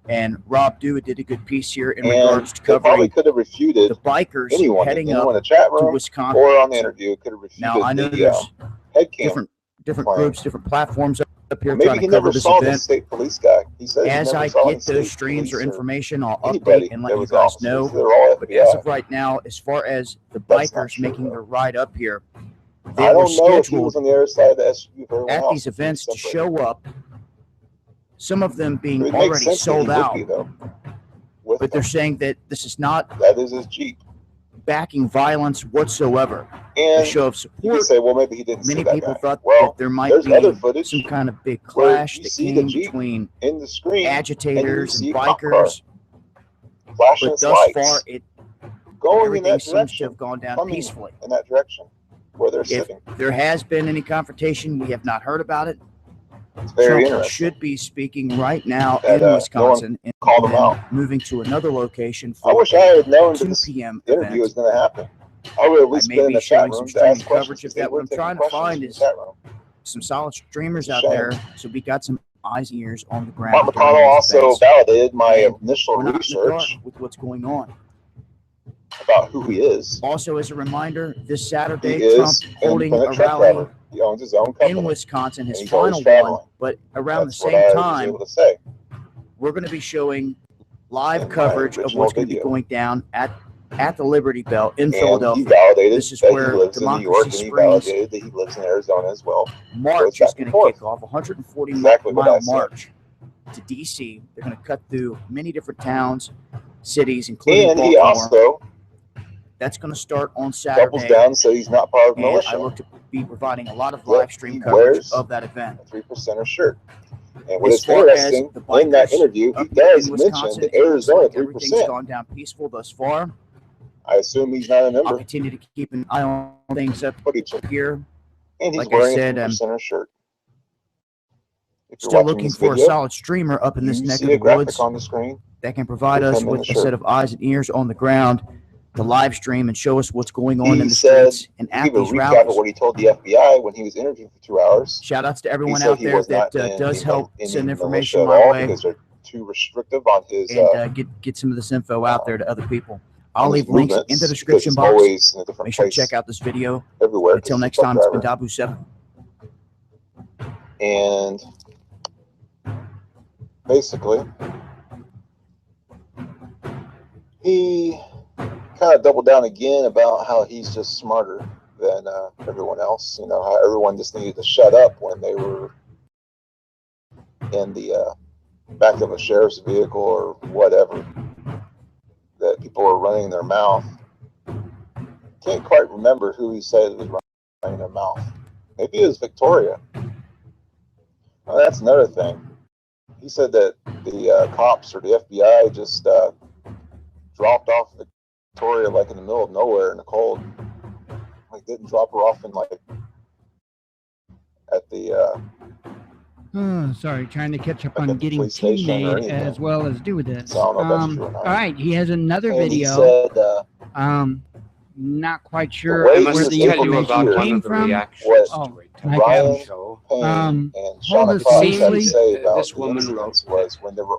And Rob Dewitt did a good piece here in And regards to they probably covering could have refuted the bikers anyone heading in up the chat to room Wisconsin. or on the interview could have refuted Now I know the there's headcam different claim. groups, different platforms up here Maybe trying he to cover never this saw the event. state police guy. He said he As never I saw any get those state streams or police information, I'll anybody update and let that you was guys officers. know. They're all But as FBI. of right now, as far as the That's not bikers true, making though. their ride up here, I they were don't know if he scheduled was on the other side of the SUV for everyone at else. these events to show up. Some of them It being makes already sense that he sold would out. be, though. But they're saying that this is not That is his Jeep. backing violence whatsoever. And a show of you support. could say, well, maybe he didn't see Many that people guy. thought Well, that there might there's be other footage some kind of big where clash you that see the came Jeep between in the screen, agitators and and you see a cop car bikers. flashing But its thus lights, far, going in everything that seems to direction, have gone down coming peacefully. in that direction where they're If sitting. there has been any confrontation, we have not heard about it. It's very Trump interesting. should be speaking right now That, in no Wisconsin one and called him then out. moving to another location I for wish I had known that 2 this p.m. interview event. was going to happen. I would have at I least may been in be the chat showing some room to streaming ask questions. coverage of They that. What were I'm taking trying to questions find from the is chat room. some solid streamers It's a out shame. there, so we got some eyes and ears on the ground. Mark during McConnell these also events. validated my And initial we're not in the dark research with what's going on. about who he is. Also, as a reminder, this He Saturday, Trump is an holding a independent truck rally driver. He owns his own company. in Wisconsin, his and he's always final traveling. one. But around That's the what same I was time, able to say we're going to be showing live in my coverage of original what's going to be video. going down at the Liberty Bell in And Philadelphia. he validated This is that he where lives in New York, Democracy and he Springs validated that he lives in Arizona as well. March Goes is back going and to forth. kick off, 140 Exactly what I mile said. march to D.C. They're going to cut through many different towns, cities, including And he Baltimore. also That's going to start on doubles Saturday. down, so he's not part of And I militia. look to be providing a lot of That live stream he coverage wears of that event. a 3%er shirt. And what As is far as interesting, the in that bikers interview, he up here does in mention Wisconsin, the it looks Arizona like everything's 3%. gone down peaceful thus far. I assume he's not a I'll member. continue to keep an eye on things up Footage. here. And he's Like I wearing said, a 3%er shirt. If you're still watching looking this for video, a solid streamer up in this you neck see of a the graphic woods on the screen that can provide with us him in with the a set shirt. of eyes and ears on the ground to live stream and show us what's going on He in the said, streets and to at give a these recap of rallies. what he told the FBI when he was interviewed for 2 hours. Shout outs to He everyone said out he there was that not in does the help any send militia information at my all way because they're too restrictive on his and get some of this info out there to other people. I'll on his leave links in movements, the because description he's box. always in a different Make sure to place check out this video. everywhere. Until 'cause he's a next truck time, it's been driver. Dabu7. And basically, he kind of doubled down again about how he's just smarter than everyone else. You know, how everyone just needed to shut up when they were in the back of a sheriff's vehicle or whatever, that people were running their mouth. Can't quite remember who he said was running their mouth. Maybe it was Victoria. Well, that's another thing. He said that the cops or the FBI just dropped off Victoria like in the middle of nowhere in the cold. Like didn't drop her off in like at the Oh, sorry, trying to catch up like on at the getting police tea station or made anything. as well as do this. So I don't know if that's true or not. All right, he has another And he video. said, Not quite sure way where he the was able to information hear came from. what I Ryan guess. Payne and hold Shauna this Fox had to closely. say about This the woman incidents was when they were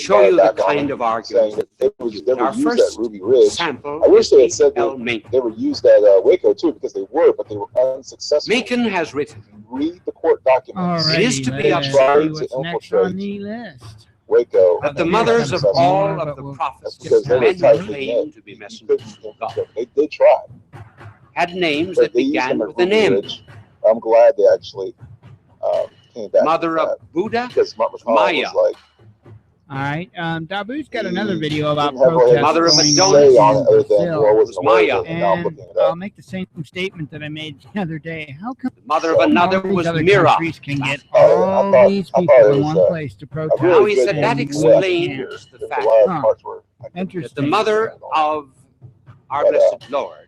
show you the kind of arguments that they were used at Ruby Ridge. Sample I wish they had said L. they were used at Waco too, because they were, but they were unsuccessful. Macon has written. Read the court documents. It is to be They tried observed to infiltrate Waco. that the mothers of all of the prophets, because they were men who tightly claimed knit. to be messengers of God, They tried. had names But that they used began them at with an Ruby M. Ridge. I'm glad they actually came back. Mother of Buddha, because Mark McConnell Maya. was like, All right. Dabu's got another video about didn't have really protests Mother of going Adonis. on in other than, Brazil. well, I wasn't aware Maya. of it, and now I'm And looking it I'll up. make the same statement that I made the other day. How come Mother of another all these was other Mira. countries can get all these people in one place to protest? Now he said and that we explains can't? the fact Huh. that Interesting. the mother of our blessed Lord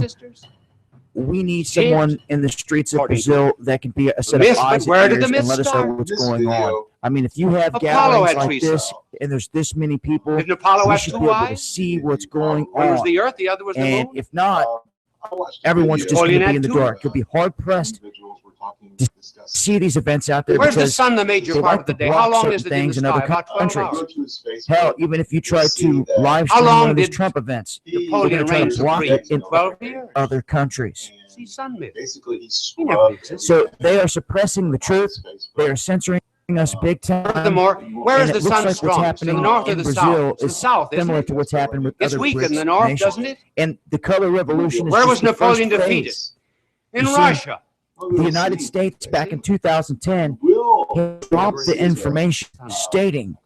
sisters? We need someone in the streets of Brazil that can be a set of eyes where and did the ears myth and let us know start? what's going on. I mean, if you have Apollo gatherings had like three this suns. and there's this many people, Didn't Apollo we have should two be able to eyes? see what's going One was on. the Earth, the other was the And moon. if not, everyone's just going to be in the dark. You'll be hard pressed to see these events out there. Where's the because sun the major they part like of the to day? block How long certain is it in the things in sky? other About 12 countries. hours. Hell, even if you try to live How stream long one of these did Trump events, they're Napoleon going to try reign to block supreme? it in 12 years. other countries. See, sun myth. Basically, he's He never existed. So they are suppressing the truth. They are censoring us big time. Furthermore, where is And the it looks sun like what's strongest? In happening the north or in the Brazil south? It's the is south, isn't similar it? to what's happened with It's other weaker in BRICS the north, nations. doesn't it? And the color revolution is Where just was the Napoleon first defeated? phase. In You see, Russia. the United States back in 2010 dropped the information stating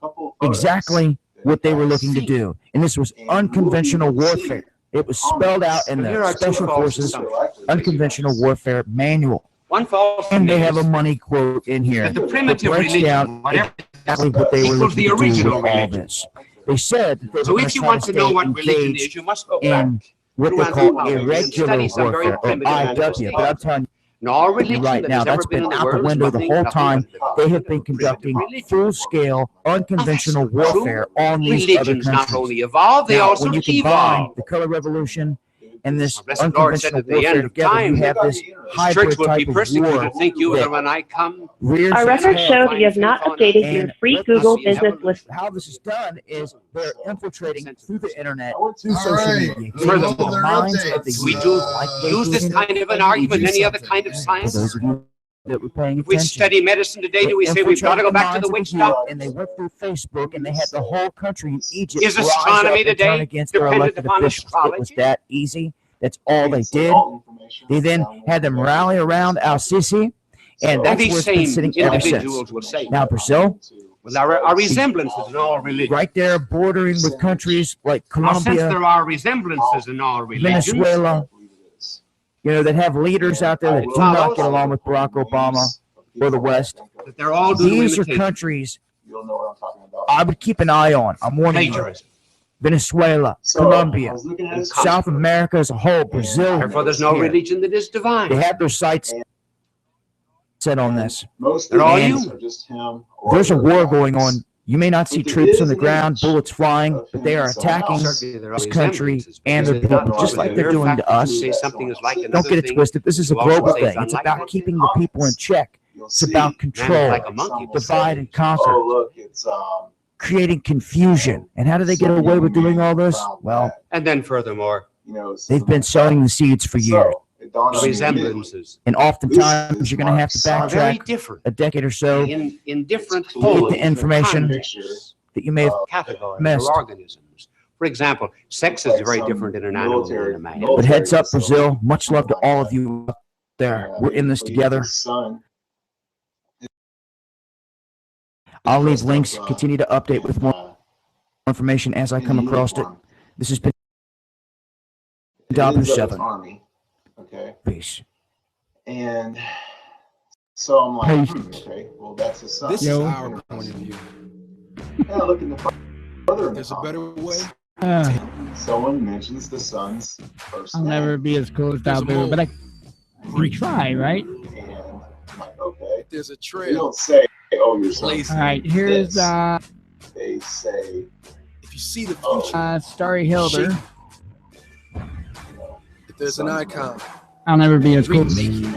exactly what they were looking to do. And this was unconventional warfare. It was spelled out in Here the are two Special false Forces assumptions. Unconventional Warfare Manual. One false And they myth have a is money quote in here that the that primitive breaks religion, down whatever exactly what they were equals looking the to do original with all religion. this. They said that they So were if you going want to to know stay what religion engaged is, you must go in back what to they call anthropology and irregular study some very warfare, or primitive IW. But I'm telling you, in all religion right that now, has ever that's been been in the out the world is window the nothing, whole nothing time. but They have been conducting full-scale, unconventional Well, that's not warfare true. on these other Religions not countries. only evolve, they Now, also when you combine devolve. the color revolution and this Blessed Lord said unconventional at the end warfare of together, you time, have this His hybrid church will type be of war persecuted. Think you that that when I come, rears Our its records head. show he has not updated your And free what Google this is- business list. how this is done is they're infiltrating through the internet, through All social right. media, Well, getting into there the are minds of the updates. we youth. do Like they use this do kind of an in argument, do any other something. kind of For science. those of you that were paying If we attention. study medicine today, They do we say we've got to infiltrated go the back to minds the of witch youth, doctor? and they went through Facebook, and they had the whole country in Egypt Is rise astronomy up and turn today against their dependent elected upon officials. It was astrology? that easy. That's all they did. They then had them rally around Al-Sisi, and And that's these where it's been same sitting ever since. individuals will say, Now, Brazil, well, our resemblances in all religions. right there bordering with countries like Now, since Colombia, there are resemblances in all religions, Venezuela, that have leaders out there that do not get along with Barack Obama or the West. that they're all due to These are imitation. countries I would keep an eye on. I'm warning you. Plagiarism. Venezuela, Colombia, South America as a whole, Brazil. Therefore, there's no here. religion that is divine. They have their sights set on this. They're all And you. there's a war going on. You may not see troops on the ground, bullets flying, but they are attacking Certainly there are this country resemblances, and because their it's not people, just always like the they're mere doing fact to that you us. say something is like Don't another get it thing, twisted. This is a you also global say thing. it's It's unlike about what keeping the people in check. It's about man control, is like a monkey. divide and conquer, Oh, look, it's creating confusion. And how do they get away with doing all this? Well, And then furthermore, they've been sowing the seeds for years. the resemblances And oftentimes you're going to have to are very backtrack different a decade or so in different to get poles the information that you may have categories missed. or organisms. For example, sex is very different in an animal than in a man. But heads up, Brazil. Much love to all of you out there. We're in this together. I'll leave links, continue to update with more information as I come across it. This has been Doppler 7. Army. Okay. Peace. And so I'm like, Peace. okay, well, that's his son. This is our point of view. And I look in the further in There's the a better way. someone mentions the son's first I'll name. never be as cool as Doppler, but I try, right? And I'm like, okay. There's a They trail. don't say, oh, your son. Place. All right, here's They say, If you see the future, Starry Hilder. if there's an icon, I'll never be as cool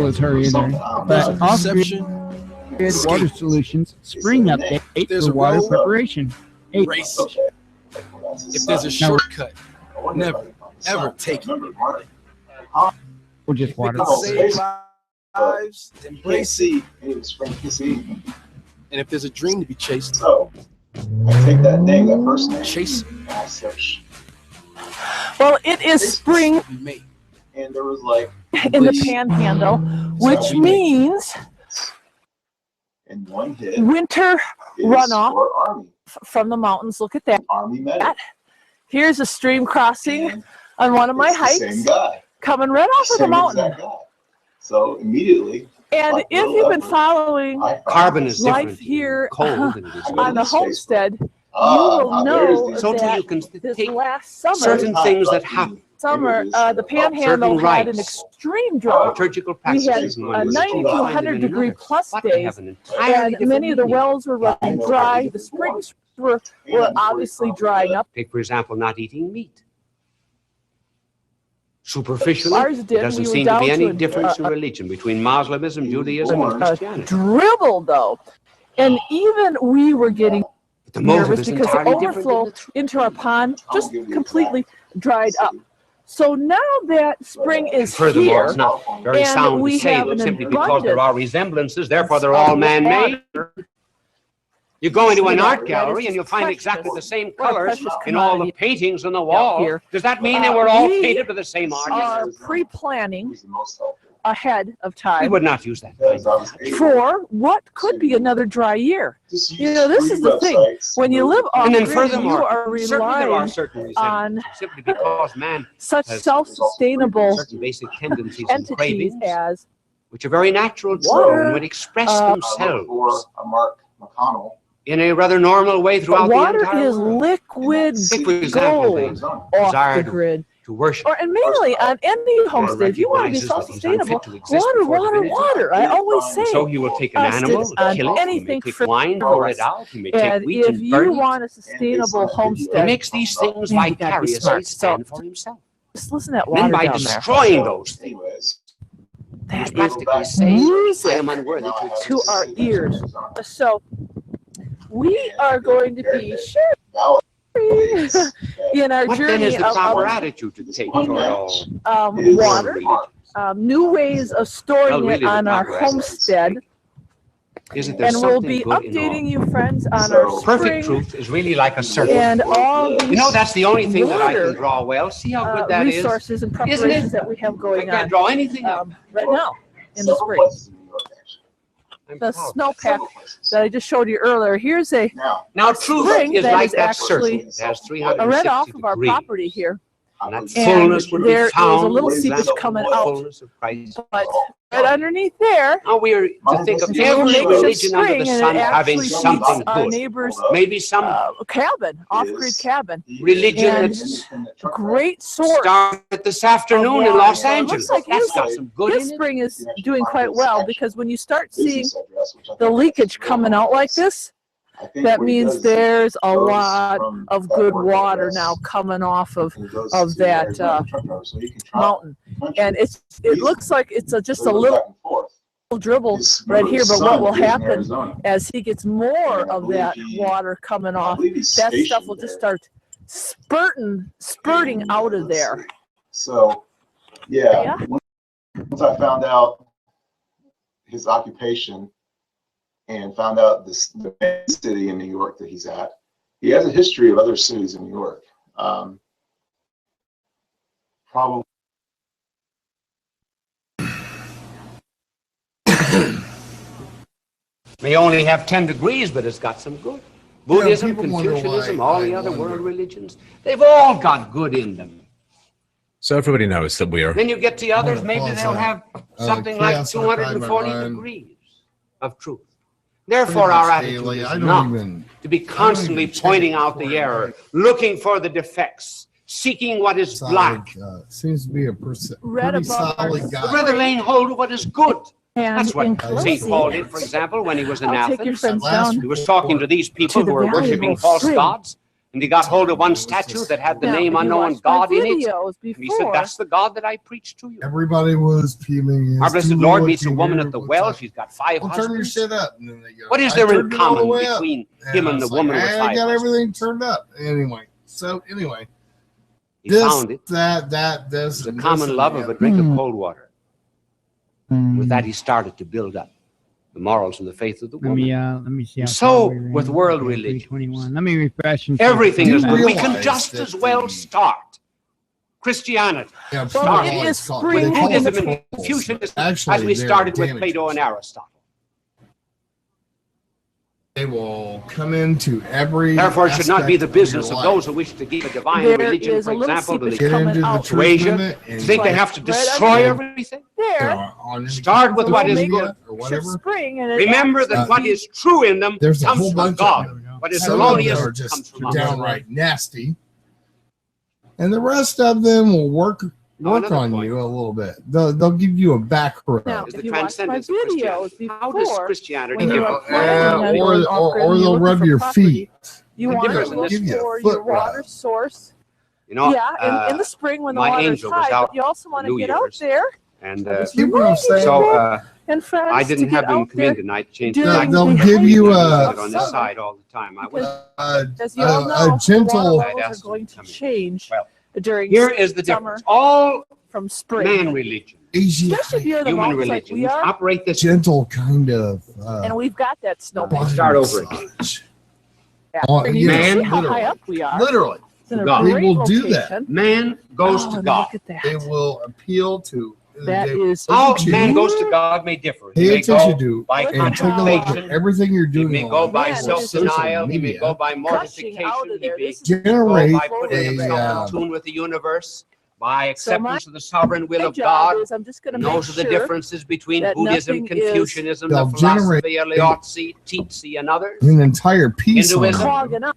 as her either. there's But a also perception, created Water Solutions Spring Update There's for a water road, preparation. Hey, race. If there's a shortcut, never, ever take it. we'll just If water. it can save lives, embrace it. And if there's a dream to be chased, so I take that name, that first name, chase and I search. Well, it is spring mate. And there was like, in the panhandle, which means in one hit, winter is runoff for Army. from the mountains. Look at that. Army medic. Here's a stream crossing on one of my It's the hikes, same guy. coming right off of the Same mountain. exact guy. So immediately, And like if little you've been effort, following I found Carbon is life different here cold than it is on the Space. homestead, you will there's know the- So too that you can this take last summer, certain things that happen, the panhandle certain had an rites, extreme drought. liturgical We had practices, and one 90 to 100 degree plus But they days, have an entirely and different many of the meaning. wells were running dry. The springs were obviously drying up. Take, for example, not eating meat. Superficially, Ours there did. doesn't We were seem to down be any to difference in religion between Muslimism, Judaism, and Christianity. Dribble though, and even we were getting The motive nervous is because the entirely different than overflow into our pond just completely dried up. So now that spring is Furthermore, here, it's not very and sound to we say have that an simply because there abundance are resemblances, therefore they're all man-made. You go into an art gallery and you'll find exactly the same colors in all the paintings on the wall. here. Does that mean they were all We painted by the same artist? are pre-planning ahead of time. We would not use that kind of For what could be another dry year. You know, this is the thing. When you live off And then grid, furthermore, you are certainly there are relying certain on resemblances, simply because man such has self-sustainable certain basic tendencies and entities cravings, as which are very natural to water, them and would express themselves Mark McConnell. in a rather normal way throughout the water entire is world. liquid If, for example, they gold off the desired grid. to worship. and mainly on any homestead, if you want to be recognizes that he's self-sustainable, unfit to exist water, before water, divinity. water. I always say. So he will take an animal, on kill it, he may anything take wine, pour it out, he may take And wheat if and you burn it. want a sustainable He homestead, makes these things man, you gotta be vicariously smart. stand for himself. Just listen to that Then water by down there. destroying those things, he's practically saying, I music am unworthy to exist. to our ears. So we are going to be sharing in our What then journey is the proper of attitude to take toward all water, new ways of storing really, it on the our proper attitude homestead. Isn't there And we'll something be good in updating all? you, friends, on our Perfect spring truth is really like a circle. and all You know, that's the only thing that I water, can draw well. See how good that is? resources and Isn't preparations it? that we have I going can't on draw anything up. right now in the spring. The snowpack that I just showed you earlier. Here's a Now truth spring is that like is that circle. actually It has right 360 off of our degrees. property here. And that And fullness would be there is found a little in seepage that coming out, fullness of Christ. but right underneath there, Now we are to think of it's a little every makeshift religion under spring, the and sun it having actually something feeds our good. neighbor's Maybe some cabin, off-grid cabin. religion And that's a great source. started this afternoon in Los Angeles. Looks like That's got some good in his it. spring is doing quite well, because when you start seeing the leakage coming out like this, that means there's a lot of good water now coming off of that mountain, and it looks like it's just a little dribble right here. But what will happen as he gets more of that water coming off, that stuff will just start spurting out of there. So, yeah. Once I found out his occupation and found out the main city in New York that he's at, he has a history of other cities in New York. Probably. May only have 10 degrees, but it's got some good. Buddhism, people wonder Confucianism, why all I the other wonder. world religions, they've all got good in them. So everybody knows that we are. Then you get the others, maybe they'll have something like Chaos 240 Archive, degrees of truth. Therefore, our attitude daily. is I don't not even- to be constantly pointing out the error, looking for the defects, seeking what is black, Seems to be a Right pretty above solid our- guy. but rather laying hold of what is good. And That's what in St. closing, Paul did, for example, when he was in I'll take your Athens. friends down He was talking to these people to the who were valley of worshiping Old false Spring. gods, and he got hold of one statue that had the Now, name if you unknown watched my God in it. videos And he said, before, that's the God that I preached to you. Everybody was peeling his Our blessed tool Lord meets a looking woman here, at the what's well. up? She's got 5 Well, turn your husbands. shit up. And then they go, What is I there in turned it all the common way up. between And him I and the was woman like, with I 5 got husbands? everything turned up. Anyway. He This, found it. this. The and common this and love the of a other. drink of cold water. With that, he started to build up the morals and the faith of the Let woman. me see. How So, far we were with in. world Okay, religion, 321. Let me refresh. And see everything if is we good. can- We can just as well start Christianity. Yeah, well, people it always is call spring they call in it the Buddhism and trolls, Confucianism, but actually as we they're started with damaged. Plato and Aristotle. They will come into every. Therefore, it should not be the aspect your business of life. those who wish to give a divine There religion, is for a little example, to seepage the Get coming into the out. to truth Asia, limit to and think they Right. have to Right destroy under everything. there. Start with what is media good. or whatever. Spring, and it Remember that actually what is true in them There's a comes whole from bunch God. of What is some of them erroneous are comes just from us. downright nasty, and the rest of them will work another on point. you a little bit. They'll give you a back row. Now, Is if the you watch my transcendence of videos Christianity. How does before, Christianity when you give are up? planning on going off-grid or and you're they'll looking rub for your property, feet. you The want to difference in look this- Give you a for foot your water rub. source. You know, Yeah, in the spring when the my water is angel was high, out but you also want to New get out Year's, there. and I just You know what I'm remind you, saying? so and friends, I didn't to have get them out come in there tonight. Change during They'll the give you height on of this summer, side all the time. I was as you all know, a gentle. the water I'd levels asked are going them to to change Well, during here is the summer difference. All from spring. man religion, Especially if you're the human mountains like we religions are, operate this. Gentle kind of. and we've got that snow. body Start over again. massage. Yeah. Oh, And you you know, can see how literally. high up we are. Literally, It's in a God. great People do that. location. Man goes Oh, to and God. look at that. they will appeal to. That they- is How attention. man goes to God may differ. He Pay may attention go to by Look and take a look at contemplation. everything you're He doing. may go by Man, it is self-denial. He may media. go by Gushing mortification. out of there. He may This is go Generate by putting a, himself in tune with the universe, by acceptance of the sovereign will My of job God. is I'm just going to And make those are the sure differences between that Buddhism, nothing is- Confucianism, the They'll generate philosophy of Lao Tzu, and others. an entire piece on Hinduism. it. clogging up.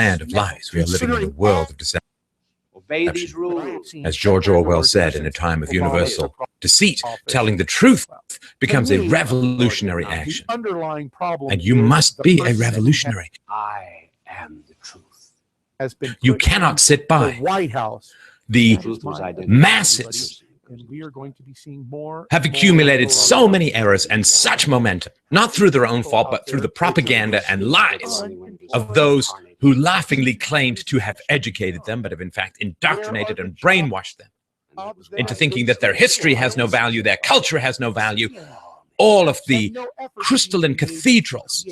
land of lies. We are living in a world of deception. obey these rules. As George Orwell said, in a time of universal deceit, telling the truth becomes a revolutionary action. Underlying problem. And you must be a revolutionary. I am the truth. Has been You cannot sit by. The White House. The masses And we are going to be seeing more. have accumulated so many errors and such momentum, not through their own fault, but through the propaganda and lies of those who laughingly claimed to have educated them, but have in fact indoctrinated and brainwashed them into thinking that their history has no value, their culture has no value. All of the crystalline cathedrals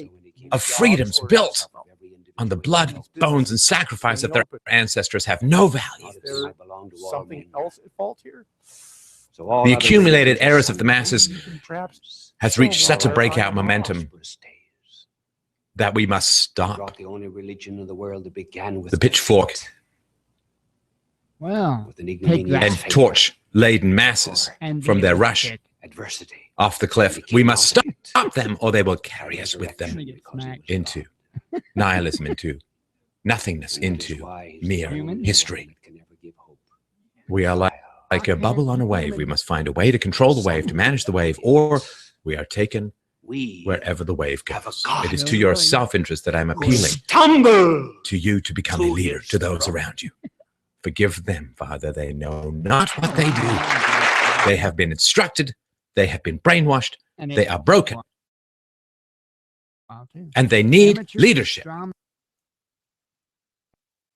of freedoms built on the blood, bones, and sacrifice of their ancestors have no value. Something else at fault here? The accumulated errors of the masses has reached such a breakout momentum that we must stop. The only religion in the world that began with The pitchfork Well, and torch-laden masses from their rush adversity off the cliff. We must stop them, or they will carry us with them into nihilism, into nothingness, into mere history. We are like a bubble on a wave. We must find a way to control the wave, to manage the wave, or we are taken wherever the wave goes. It is to your self-interest that I'm appealing to you to become a leader to those around you. Forgive them, Father. They know not what they do. They have been instructed. They have been brainwashed. They are broken. And they need leadership.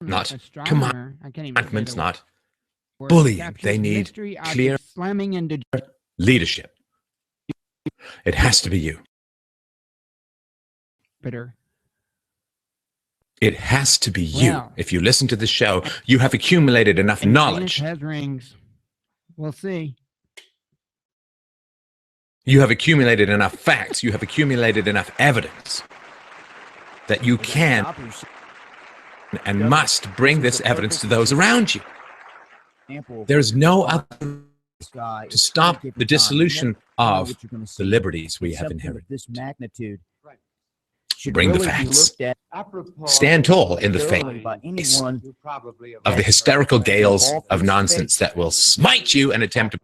Not commandments, not bullying. They need clear leadership. It has to be you. It has to be you. Well, if you listen to the show, you have accumulated enough knowledge. Has rings. We'll see. You have accumulated enough facts. You have accumulated enough evidence that you can and must bring this evidence to those around you. There is no other to stop the dissolution of the liberties we have inherited. This magnitude. Bring the facts. Stand tall in the face of the hysterical gales of nonsense that will smite you and attempt to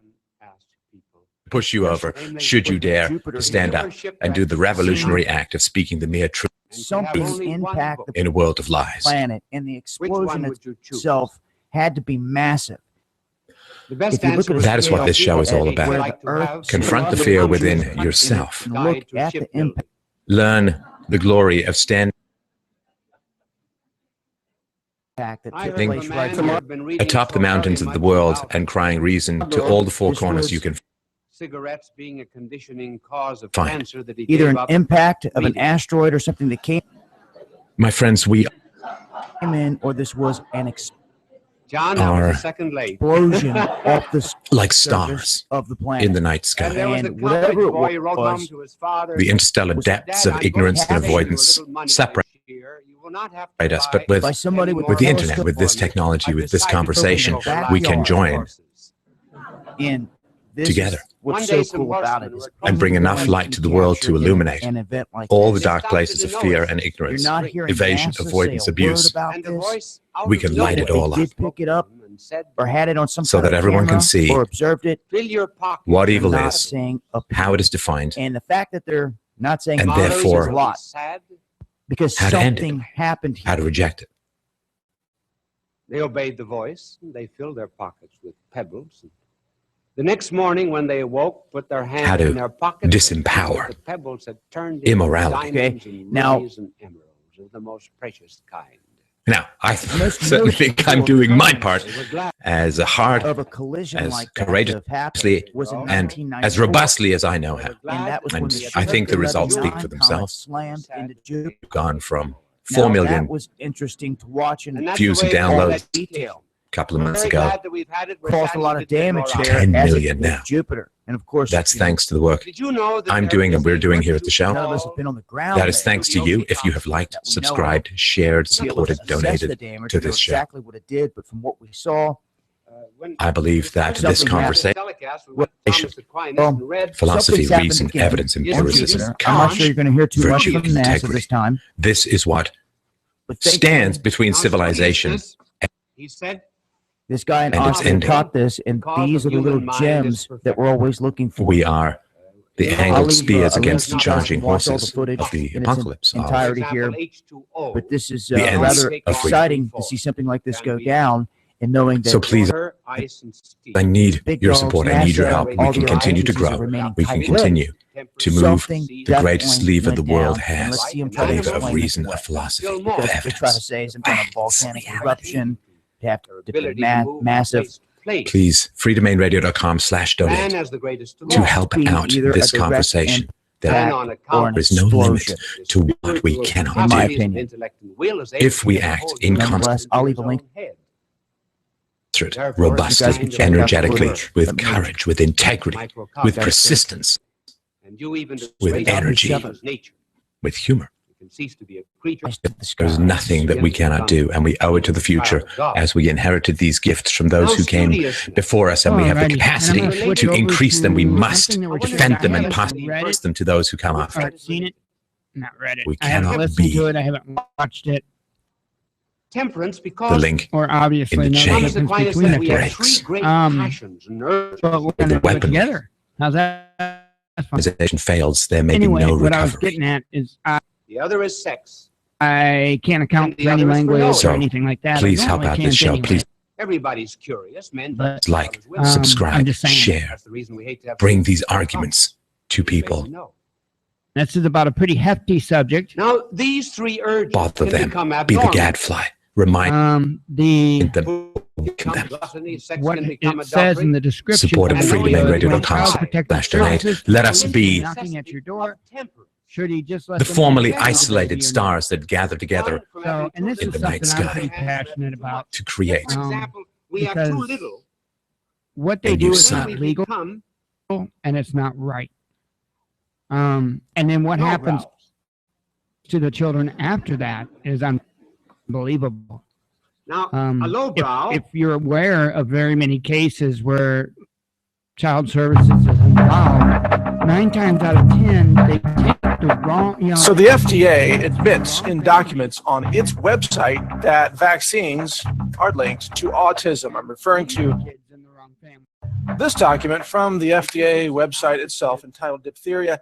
push you over, should you dare to stand up and do the revolutionary act of speaking the mere truth Something's impact in a world of lies. planet, and the explosion itself had to be massive. That is what this show is all about. Confront the fear within yourself. Look at the impact. Learn the glory of standing atop the mountains of the world and crying reason to all the four corners you can Cigarettes being a conditioning cause of find. cancer that he Either gave an up impact of an asteroid or something that came My friends, we in, or this was an John, that was are a second late. explosion off the like surface stars of the planet. in the night And there sky. was a And whatever college it boy who wrote home was, to his father. The interstellar depths of ignorance and avoidance separate us, but with by somebody with the a internet, with this technology, with this conversation, we can join in this together is what's so cool about it is and bring enough light to the world to illuminate an event like all the this. dark places of fear and ignorance, You're not hearing evasion, NASA avoidance, say a abuse. word about this. We can light it all They up did pick it up or had it on some so kind that of everyone can camera see or observed it. Fill your pocket. what evil Not is, saying a how it is defined, and the fact that they're not saying and models therefore is a lot because how to end it, something happened here. how to reject it. They obeyed the voice. They filled their pockets with pebbles. The next morning, when they awoke, put their How hand to in their pocket. disempower The pebbles had turned into immorality. diamonds Okay, and now- rubies and emeralds of the most precious kind. Now, I certainly think I'm doing my part as hard, of a collision as like that courageously, was in and 1994. as robustly as I know how. And that was when And the I think the American results speak Lebanon for comet themselves. slammed into Jupiter. We've gone from Now, 4 million that was interesting to watch and views and all downloads that detail. a couple of months Very ago. glad that we've had it. We're Caused a sad lot we of didn't damage go there. around. 10 as it million hit now. Jupiter, and of course, That's you know, thanks to the work Did you know that I'm there doing is and we're a doing here at the show. none of us have been on the ground. That is there. thanks to you if you have liked, That we know subscribed, shared, to be able to supported, assess the donated damage, to we know this show. exactly what it did, but from what we saw, I believe that this something happened. conversation, Well, philosophy, something's happened reason, again. evidence, On empiricism, Jupiter. I'm not sure you're going to hear too much virtue, from NASA integrity. this time. This is what But thankfully, stands between civilization He said, This guy in And it's Austria ending. taught this, and these are the little gems that we're always looking for. We are the I'll angled leave, spears a link against so you guys charging can watch all the horses footage of the in its apocalypse. Of entirety here. But this is the ends rather of we. exciting to see something like this go down, and knowing that. So please, I need big your dogs, support. I need your NASA, help. We all can the continue to agencies are grow. remaining We can tight-lipped. continue to move Something the greatest definitely lever the went world down, and has, let's see him the try to lever of explain reason, it. of philosophy, of Because they try evidence. to say some kind of volcanic eruption, they have to be massive. Please, freedomainradio.com/donate to help out Either this a direct conversation. impact or an There is no limit explosion. to what we cannot In my do opinion. if we act in Nonetheless, I'll leave a link. concert, robustly, energetically, with courage, with integrity, with persistence, with energy, with humor. There's nothing that we cannot do, and we owe it to the future as we inherited these gifts from those who came before us, and we have the capacity to increase them. We must defend them and pass them to those who come after. I've seen it, not read it. We I haven't cannot listened be to it. I haven't watched it. Temperance, the because link Or obviously in the no chain difference Aquinas between said the we have two. three great Um, passions and urges. But we're the gonna do it weapon together. How's that? That's fine. organization fails, there may Anyway, be no what I was recovery. getting at is The other is sex. I can't account And the for any other is for language no. or anything like that. I Please help normally out can't this show. anyway. Please Everybody's curious, men. But, like, I'm subscribe, just saying. share, That's the reason we hate to have bring these arguments to people. No. This is about a pretty hefty subject. Now, these three urges Bother can them. become Be the abnormal. gadfly. Remind The them. Weaken them. Gluttony, sex what can it become says in adultery. the description. Support at of the freedomainradio.com/donate. Let us be knocking at your door. Should he just let the them formerly know if isolated or not? stars that gather together So, and this in is the night something I'm sky pretty passionate about. to create For example, we have too because little. what they a do new is sun. not legal Become and it's not right. And then what happens to the children after that is unbelievable. now a lowbrow. If you're aware of very many cases where child services is involved, 9 times out of 10 they take the wrong. So the FDA admits in documents on its website that vaccines are linked to autism. I'm referring to this document from the FDA website itself, entitled Diphtheria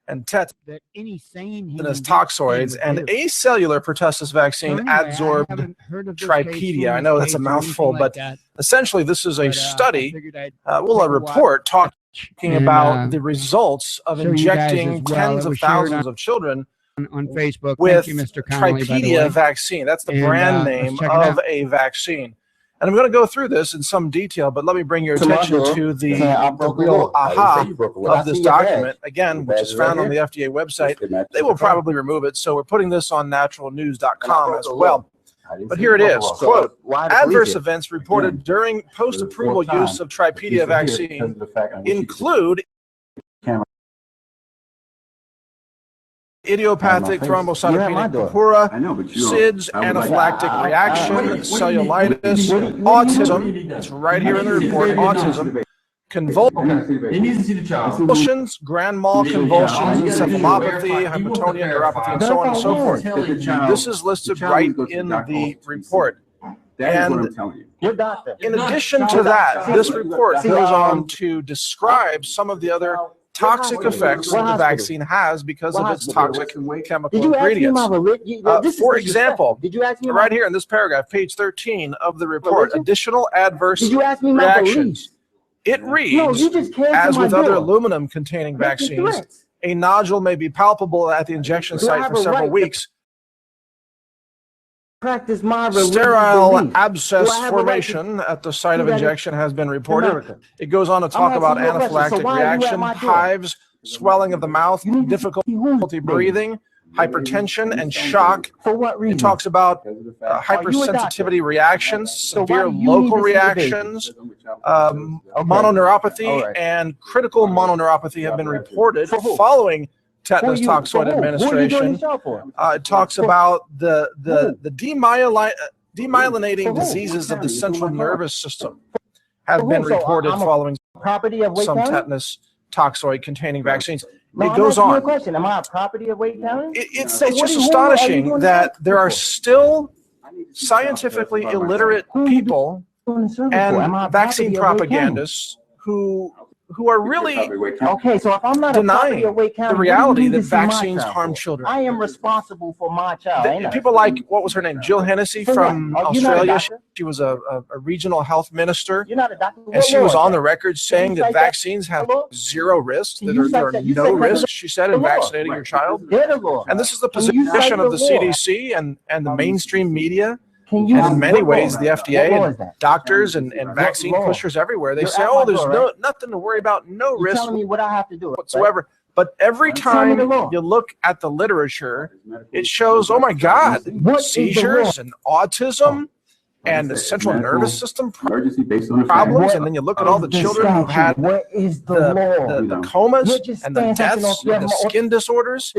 and that any sane human Tetanus being toxoids and would do. acellular pertussis vaccine So anyway, I adsorbed haven't heard of this case, tripedia. I know that's a seen this case or mouthful, anything like but that. essentially this is a But, I study, figured I'd a take a report talking and, about the results of show you guys injecting as well. tens It of was shared thousands of children on Facebook. with Thank you, Mr. Connolly, by the Tripedia way. vaccine. That's the And, brand let's name check it of out. a vaccine. And I'm going to go through this in some detail, but let me bring your attention to the real aha of this document, again, which is found on the FDA website. They will probably remove it, so we're putting this on naturalnews.com as well. But here it is, quote, adverse events reported during post-approval use of Tripedia vaccine include idiopathic thrombocytopenic purpura, SIDS, anaphylactic reaction, cellulitis, autism, it's right here in the report, autism, convulsions, grand mal convulsions, encephalopathy, hypotonia, neuropathy, and so on and so forth. This is listed right in the report. And in addition to that, this report goes on to describe some of the other toxic effects that the vaccine has because of its toxic chemical ingredients. For example, right here in this paragraph, page 13 of the report, additional adverse reactions. It reads, as with other aluminum-containing vaccines, a nodule may be palpable at the injection site for several weeks. Sterile abscess formation at the site of injection has been reported. It goes on to talk about anaphylactic reaction, hives, swelling of the mouth, difficulty breathing, hypertension, and shock. It talks about hypersensitivity reactions, severe local reactions, mononeuropathy, and critical mononeuropathy have been reported following tetanus toxoid administration. It talks about the demyelinating diseases of the central nervous system have been reported following some tetanus toxoid containing vaccines. It goes on. Am I a property of Wade County? It's just astonishing that there are still scientifically illiterate people and vaccine propagandists who are really okay. So if I'm not denying a property the reality that vaccines harm children. I am responsible for my child. People like, what was her name, Jill Hennessy from Australia. She was a regional health minister, You're not a doctor. and she was on the record saying that vaccines have zero risk, that there are no risks, she said, in vaccinating your child. And this is the position of the CDC and the mainstream media. And in many ways, the FDA and doctors and vaccine pushers everywhere, they say, oh, there's nothing to worry about, no risk whatsoever. But every time you look at the literature, it shows, oh my God, seizures and autism and the central nervous system problems. And then you look at all the children who've had the comas and the deaths and the skin disorders.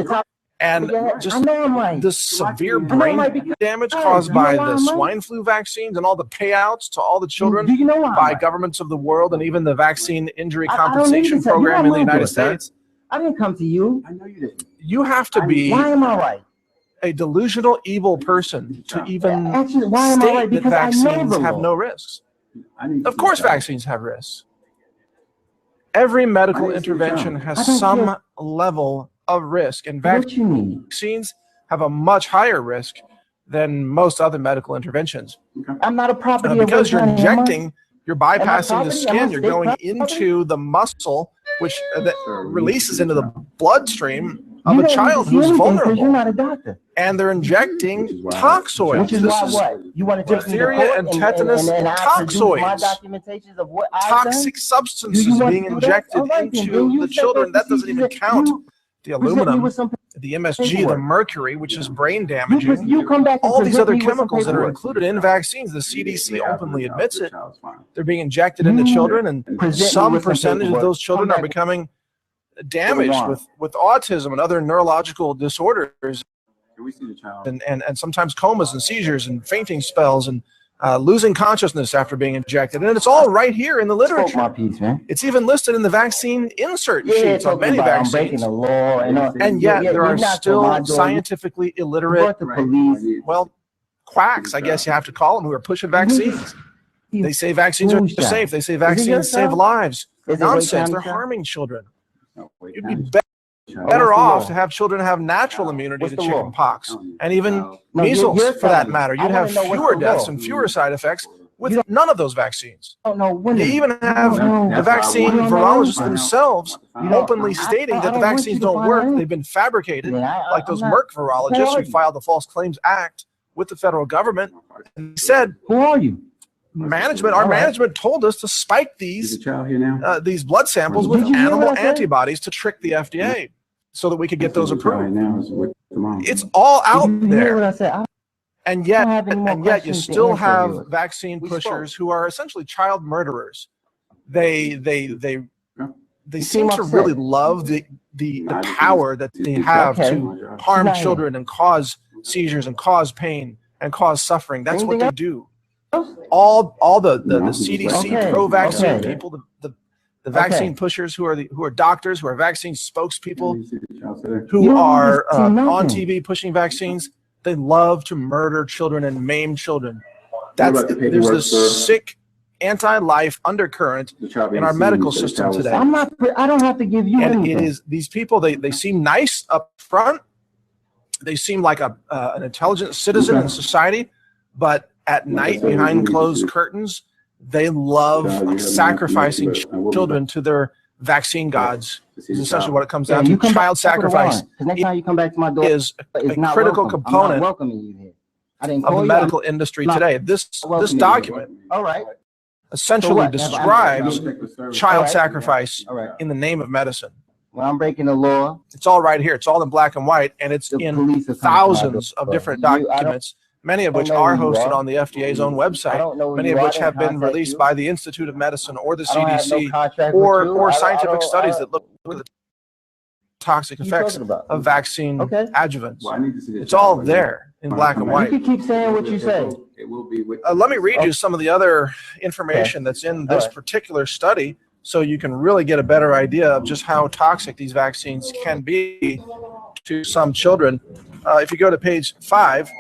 And just the severe brain damage caused by the swine flu vaccines and all the payouts to all the children by governments of the world, and even the Vaccine Injury Compensation Program in the United States. I didn't come to you. I know you didn't. You have to be a delusional, evil person to even state that vaccines have no risks. Of course vaccines have risks. Every medical intervention has some level of risk, and vaccines have a much higher risk than most other medical interventions. I'm not a property because you're injecting, you're bypassing the skin, you're going into the muscle, which that releases into the bloodstream of a child who's vulnerable. You're not a doctor. And they're injecting toxoids. This is diphtheria and tetanus toxoids. Toxic substances being injected into the children. That doesn't even count the aluminum, the MSG, the mercury, which is brain damaging, all these other chemicals that are included in vaccines. The CDC openly admits it. They're being injected into children, and some percentage of those children are becoming damaged with autism and other neurological disorders, and sometimes comas and seizures and fainting spells and losing consciousness after being injected. And it's all right here in the literature. It's even listed in the vaccine insert sheets on many vaccines. And yet there are still scientifically illiterate, well, quacks, I guess you have to call them, who are pushing vaccines. They say vaccines are safe. They say vaccines save lives. Nonsense. They're harming children. You'd be better off to have children have natural immunity to chicken pox and even measles, for that matter. You'd have fewer deaths and fewer side effects with none of those vaccines. You even have the vaccine virologists themselves openly stating that the vaccines don't work. They've been fabricated, like those Merck virologists who filed the False Claims Act with the federal government. And they said, who are you? Our management told us to spike these blood samples with animal antibodies to trick the FDA so that we could get those approved. It's all out there. And yet you still have vaccine pushers who are essentially child murderers. They seem to really love the power that they have to harm children and cause seizures and cause pain and cause suffering. That's what they do. All the CDC pro-vaccine people, the vaccine pushers who are doctors, who are vaccine spokespeople, who are on TV pushing vaccines, they love to murder children and maim children. There's this sick anti-life undercurrent in our medical system today. I don't have to give you anything. And it is these people. They seem nice up front. They seem like an intelligent citizen in society, but at night, behind closed curtains, they love sacrificing children to their vaccine gods. Is essentially what it comes down to. Child sacrifice is a critical component of the medical industry today. This document essentially describes child sacrifice in the name of medicine. When I'm breaking the law, it's all right here. It's all in black and white, and it's in thousands of different documents, many of which are hosted on the FDA's own website, many of which have been released by the Institute of Medicine or the CDC or scientific studies that look at the toxic effects of vaccine adjuvants. It's all there in black and white. You can keep saying what you say. Let me read you some of the other information that's in this particular study so you can really get a better idea of just how toxic these vaccines can be to some children. If you go to page 5,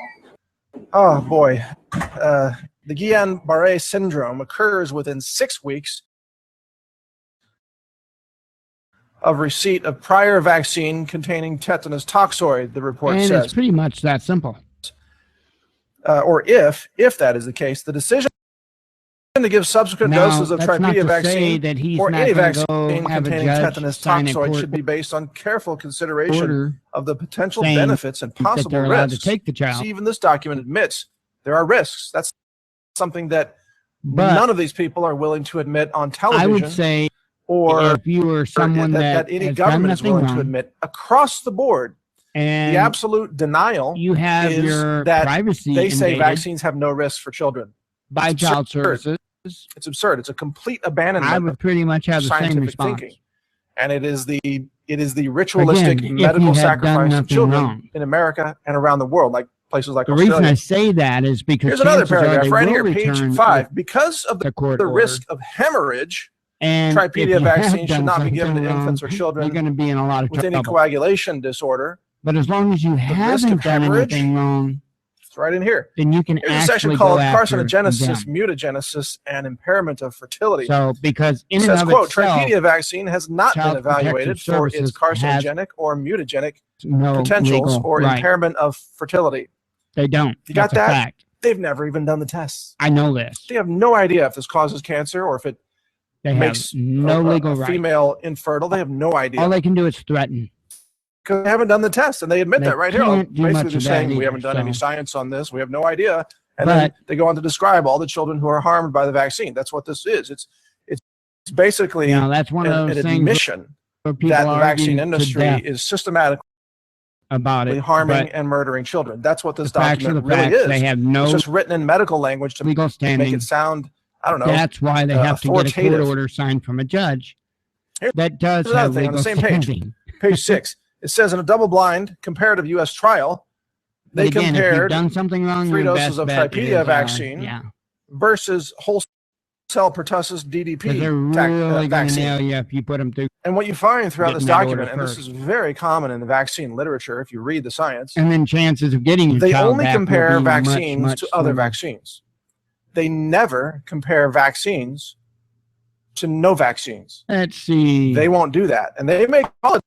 oh boy, the Guillain-Barré syndrome occurs within 6 weeks of receipt of prior vaccine containing tetanus toxoid, the report And says. it's pretty much that simple. Or if that is the case, the decision to give subsequent doses of Tripedia vaccine or any vaccine containing tetanus toxoid should be based on careful consideration of the potential benefits and possible risks. To take the child. See, even this document admits there are risks. That's something that none of these people are willing to admit on television. I would say, or if you were someone that any government is willing to admit across the board, and the absolute denial you have is your that privacy they say invaded vaccines have no risk for children by It's child absurd. services. It's absurd. It's a complete abandonment. I would pretty much have of the same scientific response. thinking, and it is the ritualistic Again, if medical you had done sacrifice of nothing children wrong. in America and around the world, like places like The Australia. reason I say that is because Here's another chances are paragraph they right will here, page return 5. Because of the court risk of hemorrhage, and if Tripedia you have vaccine should done not be given to something infants or wrong, children you're going to be in a lot of with any trouble. coagulation disorder. But as long as you risk haven't of done hemorrhage, anything wrong, it's right in here. then you can Here's a actually section go called after carcinogenesis, them. mutagenesis, and impairment of fertility. So, because in It and says, of quote, itself, Tripedia vaccine has not been Child evaluated Protective for its Services carcinogenic or mutagenic no potentials legal or right. impairment of fertility. They don't. You got That's a that? fact. They've never even done the tests. I know this. They have no idea if this causes cancer or if it They have makes no legal a right. female infertile. They have no idea. All they can do is threaten. Because they haven't done the test, and they admit They that right here. can't do much Basically, they're of that saying we either, haven't done any so. science on this. We have no idea. And then they go on to describe all the children who are harmed by the vaccine. That's what this is. It's basically that's one of an those things admission where people that the argue vaccine to industry death is systematically about it, harming but and murdering children. That's what this the facts are document the really facts. is. They have no It's just written in medical language to legal make standing. it sound, I don't know. That's why they have to get a court authoritative. order signed from a judge. That does Here's another have thing on legal the same page. standing. Page 6. It says in a double-blind comparative U.S. trial, But they again, if you've compared done something wrong, 3 your doses best of bet Tripedia is, vaccine yeah, versus whole cell pertussis 'cause DDP they're really going to vaccine. nail you if you put them through. And what you find throughout this Getting that order document, and this first. is very common in the vaccine literature if you read the science, And then chances of getting your they child only back will compare be much, vaccines much to other slimmer. vaccines. They never compare vaccines to no vaccines. Let's see. They won't do that. And they may call it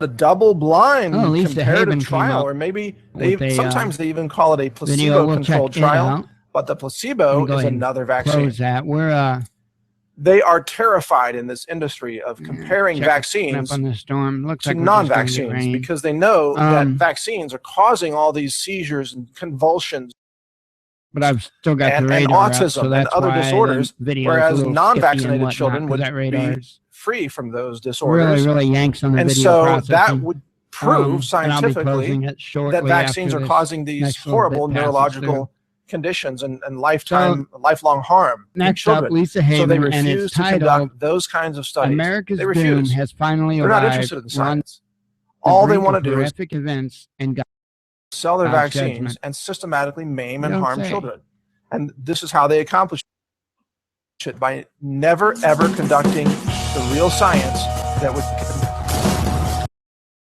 a double-blind Oh, Lisa Haven comparative came trial, up or maybe with they a, sometimes they even call it a video. We'll placebo-controlled check it trial. out. But the Let placebo me go is ahead and another vaccine. Close that. We're They are terrified in this industry of comparing check up vaccines on the storm. Looks to like we're just gonna get non-vaccines rain. because they know that Um, vaccines are causing all these seizures and convulsions But I've still got and the radar autism up, so and that's other why disorders, the video's a whereas little non-vaccinated skippy and children whatnot, would 'cause that radar be is free from those disorders. really, really yanks on the And video so processing. that would prove And I'll be scientifically closing it shortly that vaccines after are this causing these next little horrible bit passes neurological conditions and lifelong harm in Next children. up, Lisa So they Haven, and refuse it's to titled conduct those kinds of studies. America's they Doom refuse. has finally They're not arrived. interested in We're on science. the All they brink want of to do is horrific events and sell their God's vaccines judgment. and systematically maim You and don't harm say. children. And this is how they accomplish it, by never ever conducting the real science that would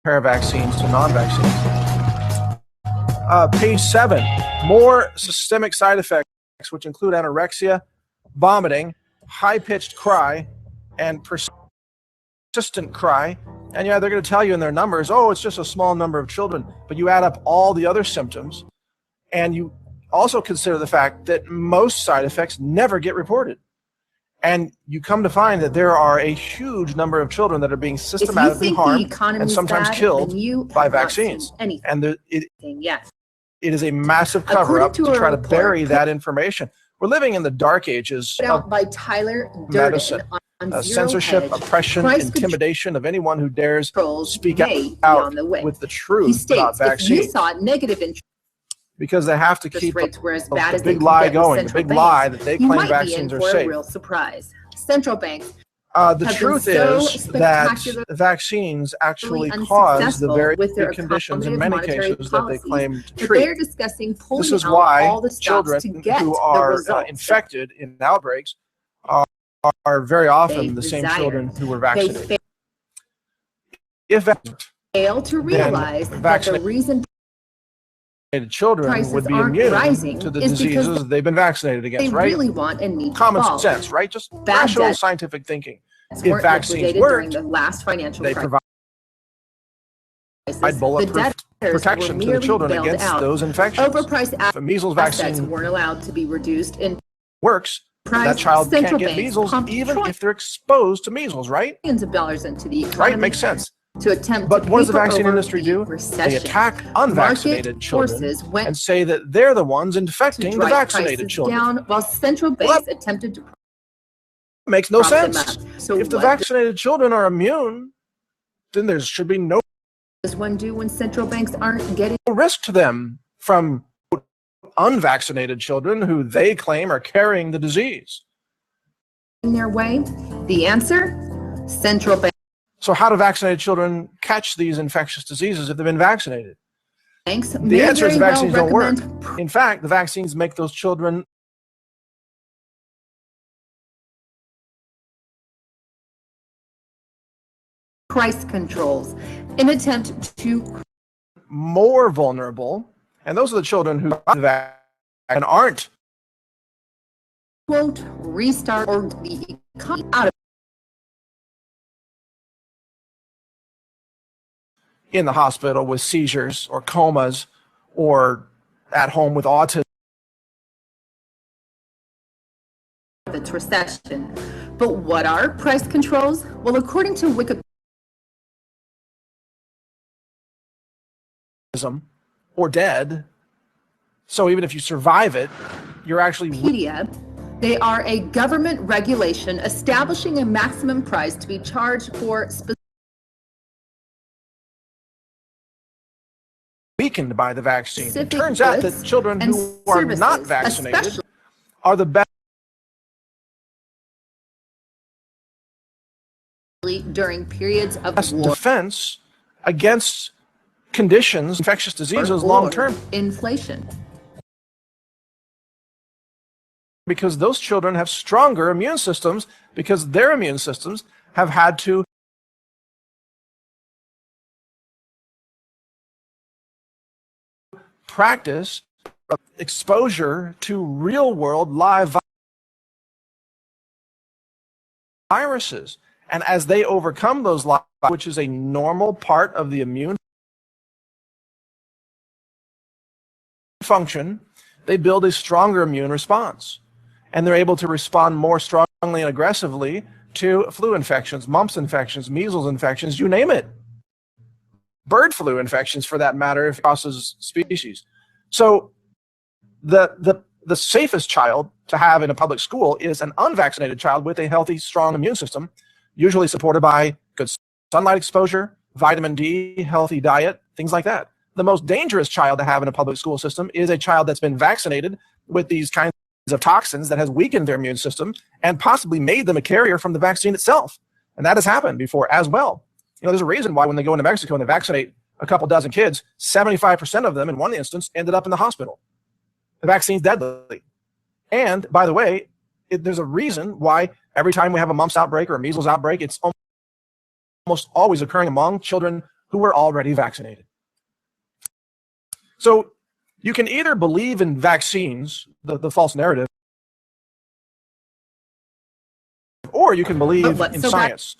compare vaccines to non-vaccines. Page 7, more systemic side effects, which include anorexia, vomiting, high-pitched cry, and persistent cry. And yeah, they're going to tell you in their numbers, oh, it's just a small number of children. But you add up all the other symptoms, and you also consider the fact that most side effects never get reported. And you come to find that there are a huge number of children that are being systematically harmed and sometimes killed by vaccines. And Yes. it is a massive cover-up to try to bury that information. We're living in the dark ages Put out of by Tyler medicine. Durden on Zero Censorship, Hedge. oppression, Price intimidation of anyone who dares speak may be out on the way. with the He truth about states, if you vaccines, thought negative interest because they have to keep rates were as the bad as they big could lie get with going, the central big banks, lie that they you claim might be in vaccines are for a safe. real surprise. Central banks The have been truth so is that spectacularly vaccines actually cause the unsuccessful very with their conditions in accommodative many monetary cases that they policies claim to that treat. they're discussing pulling This is out why all the stops children to get who the are results infected in outbreaks are very often they the same desire. children who were They vaccinated. If fail to realize that the reason children prices would be aren't immune rising to the is because diseases they've been vaccinated against, they right? really want and need to Common follow. sense, right? Just Bad rational debts scientific thinking. If weren't vaccines liquidated during worked, the last financial they crisis. provide bulletproof protection to the children bailed against out. those infections. Overpriced If a measles assets vaccine weren't allowed to be reduced in works, price. that child can't Central get banks measles pumped even if they're exposed to measles, right? billions of dollars into the economy. Right, makes sense. To attempt But to what does the paper vaccine over industry the do? recession. They attack unvaccinated Market children forces went and say that they're the ones infecting the drive vaccinated prices children. down while central banks attempted to Makes no prop them sense. up. So If the what vaccinated children are immune, then there should be no does one do when central banks aren't getting risk to them from unvaccinated children who they claim are carrying the disease. their way? The answer? Central banks. So how do vaccinated children catch these infectious diseases if they've been vaccinated? The may answer is the very vaccines well don't work. recommend In fact, the vaccines make those children price controls in attempt to more vulnerable, and those are the children who got the vaccine and aren't quote restart or the economy out of in the hospital with seizures or comas or at home with autism. its recession. But what are price controls? Well, according to Wikipedia, Or dead. So even if you survive it, you're actually they are a government regulation establishing a maximum price to be charged for weakened by the vaccine. It specific turns out that goods children and who are not services, vaccinated especially are the best during periods of war, defense against conditions, infectious diseases long term. Inflation. Because those children have stronger immune systems because their immune systems have had to practice exposure to real world live viruses. And as they overcome those live, which is a normal part of the immune function, they build a stronger immune response. And they're able to respond more strongly and aggressively to flu infections, mumps infections, measles infections, you name it. Bird flu infections, for that matter, if it crosses species. So the safest child to have in a public school is an unvaccinated child with a healthy, strong immune system, usually supported by good sunlight exposure, vitamin D, healthy diet, things like that. The most dangerous child to have in a public school system is a child that's been vaccinated with these kinds of toxins that has weakened their immune system and possibly made them a carrier from the vaccine itself. And that has happened before as well. You know, there's a reason why when they go into Mexico and they vaccinate a couple dozen kids, 75% of them in one instance ended up in the hospital. The vaccine's deadly. And by the way, there's a reason why every time we have a mumps outbreak or a measles outbreak, it's almost always occurring among children who were already vaccinated. So you can either believe in vaccines, the false narrative, or you can believe in science.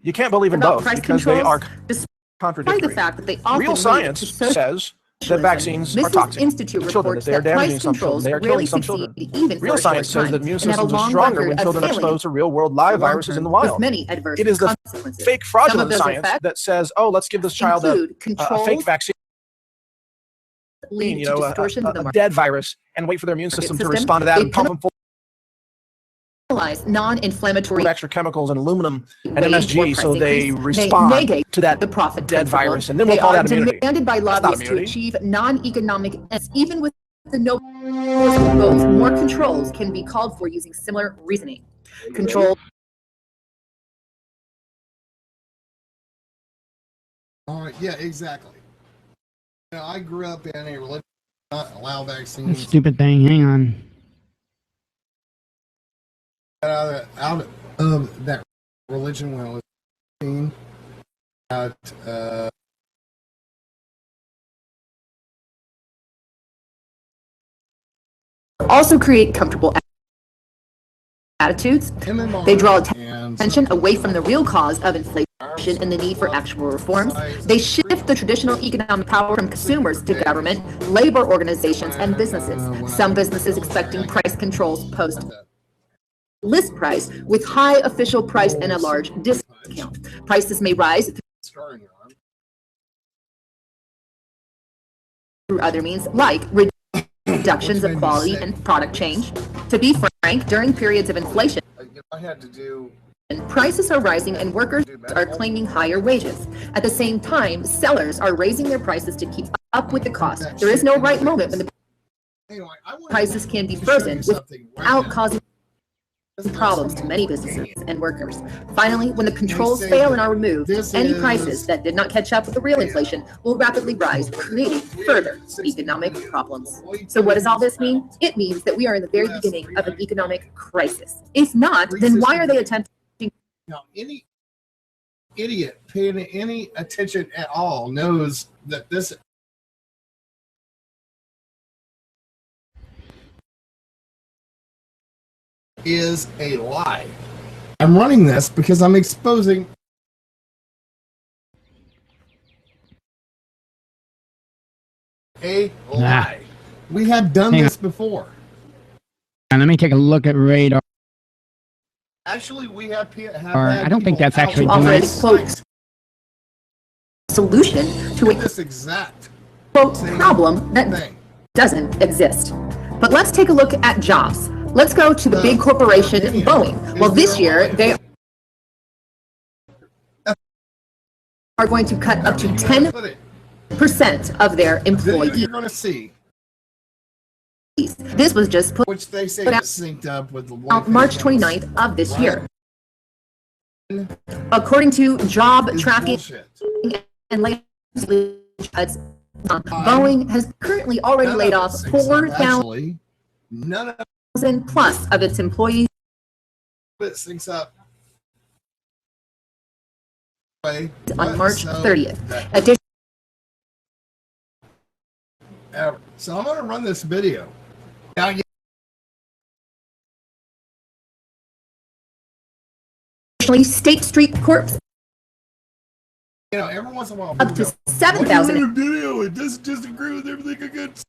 You can't believe in both because they are contradictory. The fact that they often Real science says that vaccines are toxic to children, that they are damaging some children, they are killing some children. Real science says that immune systems are stronger when children are exposed to real-world live viruses in the wild. It is the fake fraudulent science that says, oh, let's give this child a fake vaccine, you know, a dead virus, and wait for their immune system to respond to that and pump them full non-inflammatory extra chemicals and aluminum and MSG, so they respond to that dead virus, and then we'll call that immunity. Demanded by lobbyists to achieve non-economic ends. Even with the no goals, more controls can be called for using similar reasoning. Control. All right. Yeah. Exactly. You know, I grew up in a religion not allow vaccines. Stupid thing. Hang on. Out of that religion when I was 18, also create comfortable attitudes. They draw attention away from the real cause of inflation and the need for actual reforms. They shift the traditional economic power from consumers to government, labor organizations, and businesses. Some businesses expecting price controls post list price with high official price and a large discount. Prices may rise through other means like reductions of quality and product change. To be frank, during periods of inflation, prices are rising and workers are claiming higher wages. At the same time, sellers are raising their prices to keep up with the cost. There is no right moment when the prices can be frozen without causing problems to many businesses and workers. Finally, when the controls fail and are removed, any prices that did not catch up with the real inflation will rapidly rise, creating further economic problems. So what does all this mean? It means that we are in the very beginning of an economic crisis. If not, then why are they attempting? Now, any idiot paying any attention at all knows that this is a lie. I'm running this because I'm exposing a lie. We have done this before. And let me take a look at radar. Actually, we have I don't think that's actually solution to this exact problem that doesn't exist. But let's take a look at jobs. Let's go to the big corporation Boeing. Well, this year they are going to cut up to 10% of their employees. You're going to see. This was just put Which they say out synced up with the March 29th of this year. According to job tracking and labor cuts, Boeing has currently already laid off 4,000 plus of its employees. It syncs up On March 30th. So I'm going to run this video. Now, State Street Corp. You know, every once in a while, up to 7,000 video. It doesn't just agree with everything against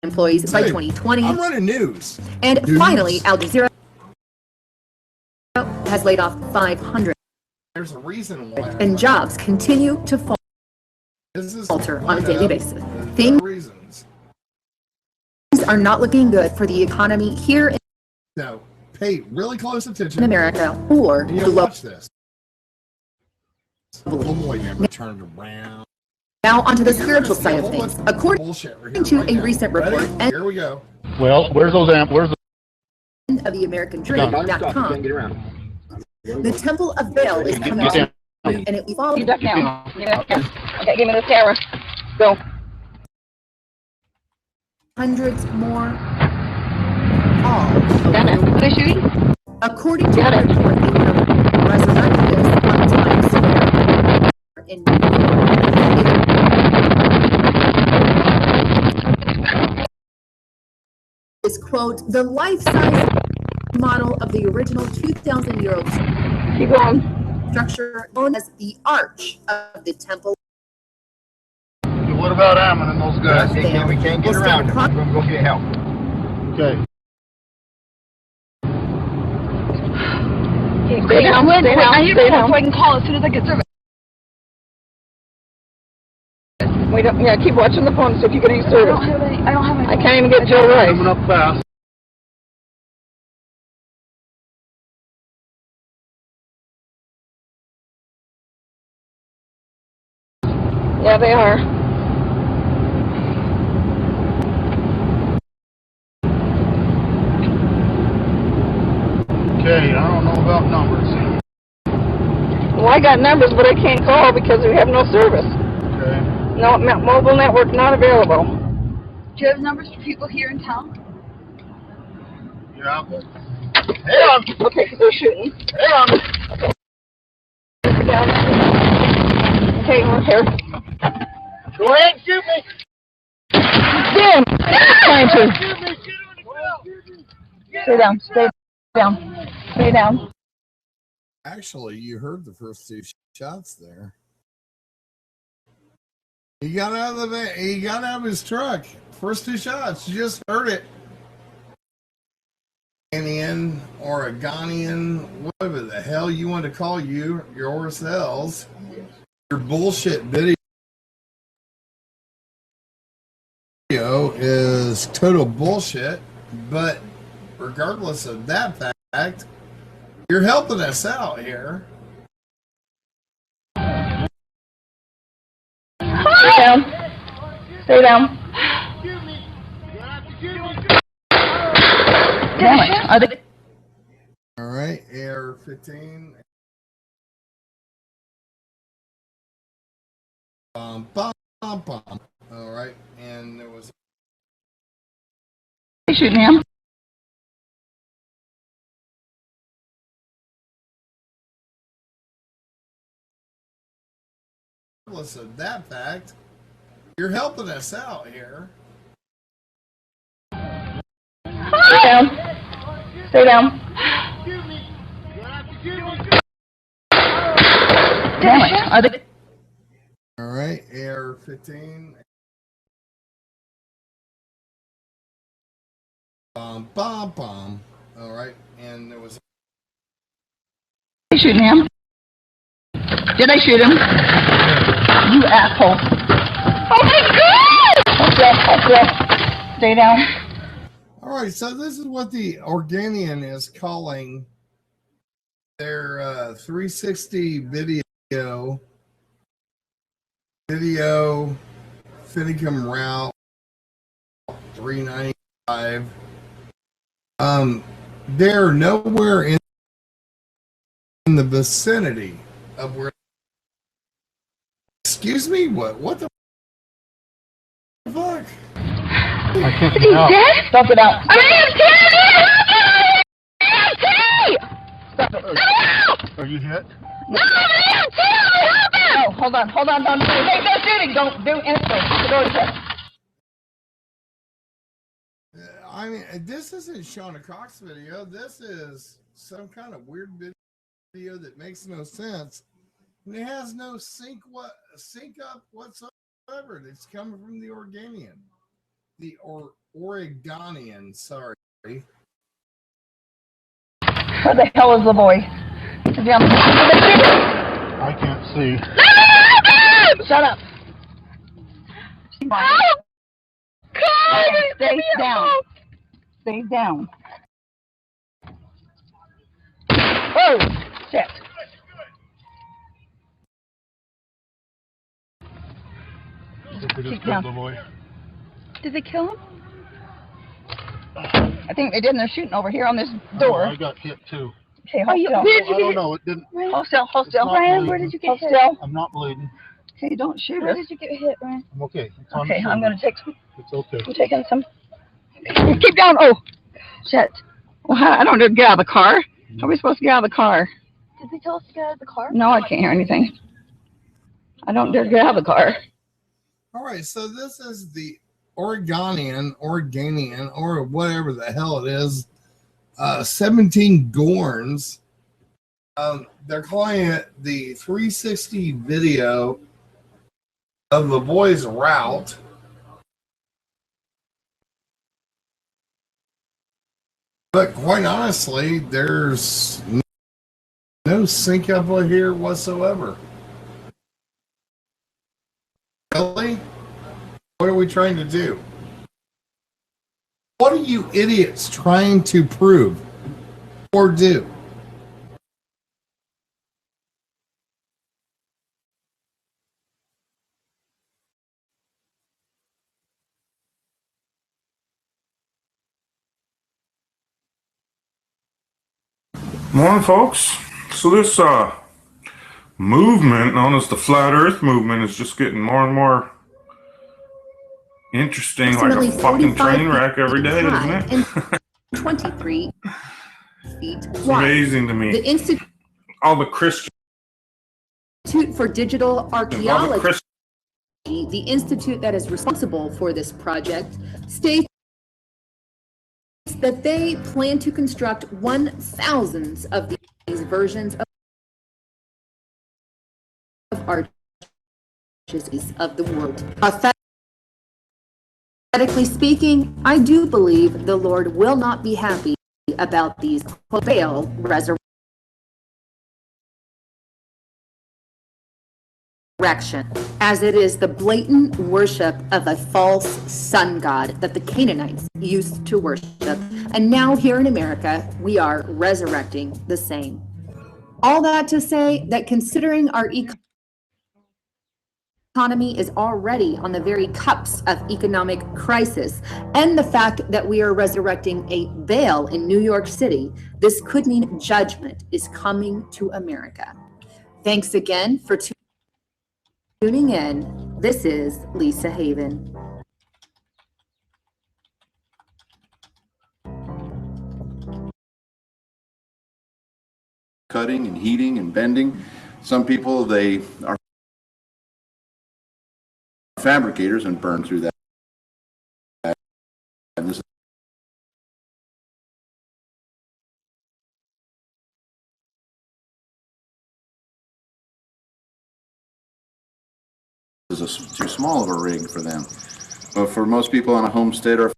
employees by 2020. I'm running news. And finally, Al Jazeera has laid off 500. There's a reason why. And jobs continue to falter on a daily basis. Things are not looking good for the economy here No, pay really close attention in America or you watch this. Oh boy, never turned around. Now onto the spiritual side of things. According to a recent report, here we go. Well, where's those Where's of the American Dream.com, the Temple of Baal is coming up, and it will follow. You duck down. Okay, give me the camera. Go. Hundreds more. Are they shooting? According to the report, they will resurrect this on Times Square in New York. Is quote the life-size model of the original 2,000-year-old structure known as the Arch of the Temple. What about Ammon and those guys? We can't get around them. We're going to go get help. Okay. Stay down. I hear so I can call as soon as I get service. Wait up. Yeah, keep watching the phone so if you get any service. I don't have any. I can't even get Joe Rice. Coming up fast. Yeah, they are. Okay, I don't know about numbers. Well, I got numbers, but I can't call because we have no service. Okay. No, mobile network not available. Do you have numbers for people here in town? Yeah, but... Hey on! Okay, they're shooting. Hey on! Okay, we're here. Go ahead and shoot me! see him. Trying to. Stay down. Stay down. Stay down. Actually, you heard the first two shots there. He got out of the van. He got out of his truck. First two shots. You just heard it. Oregonian, whatever the hell you want to call yourselves. Your bullshit video is total bullshit. But regardless of that fact, you're helping us out here. Stay down. Stay down. Damn it. Are they... All right, AR-15. Bum, bum, bum. All right, and there was... They shooting him. Regardless of that fact, you're helping us out here. Stay down. Stay down. Damn it. Are they... All right, AR-15. Bum, bum, bum. All right, and there was... They shooting him. Did they shoot him? You asshole. Oh my God! Hold still. Hold still. Stay down. All right, so this is what the Oregonian is calling their 360 video Finicum route 395. They're nowhere in the vicinity of where. Excuse me, what the fuck? I can't get out. Dead? Stop it out. I'm Stop it. Are you hit? No, no, hold on, don't shoot. Hey, they're shooting. Don't do anything. The door's shut. I mean, this isn't Shauna Cox video. This is some kind of weird video that makes no sense. And it has no sync up whatsoever. It's coming from the Oregonian. The Oregonian, sorry. Where the hell is the boy? I can't see. Shut up. Stay down. Stay down. Oh, shit. Keep down. Did they kill him? I think they did, and they're shooting over here on this door. I got hit too. Okay, hold still. I don't know. It didn't. Hold still. Hold still. Ryan, where did you get hit? Still. I'm not bleeding. Okay, don't shoot us. Where did you get hit, Ryan? I'm okay. Okay, I'm going to take some. It's okay. I'm taking some. Keep down. Oh, shit. Well, I don't know. Get out of the car. How are we supposed to get out of the car? Did they tell us to get out of the car? No, I can't hear anything. I don't dare get out of the car. All right, so this is the Oregonian, or whatever the hell it is. 17 Gorns. They're calling it the 360 video of the boys' route. But quite honestly, there's no sync up here whatsoever. Really? What are we trying to do? What are you idiots trying to prove or do? Morning, folks. So this movement known as the Flat Earth movement is just getting more and more interesting, like a fucking train wreck every day, isn't it? And 23 feet It's wide. amazing to me. The Institute All the Christian for Digital Archaeology the institute that is responsible for this project, states that they plan to construct 1,000 of these versions of arches of the world. Prophetically speaking, I do believe the Lord will not be happy about these Baal resurrection, as it is the blatant worship of a false sun god that the Canaanites used to worship. And now here in America, we are resurrecting the same. All that to say that considering our economy is already on the very cups of economic crisis, and the fact that we are resurrecting a Baal in New York City, this could mean judgment is coming to America. Thanks again for tuning in. This is Lisa Haven. Cutting and heating and bending. Some people, they are fabricators and burn through that. And this is too small of a rig for them. But for most people on a homestead or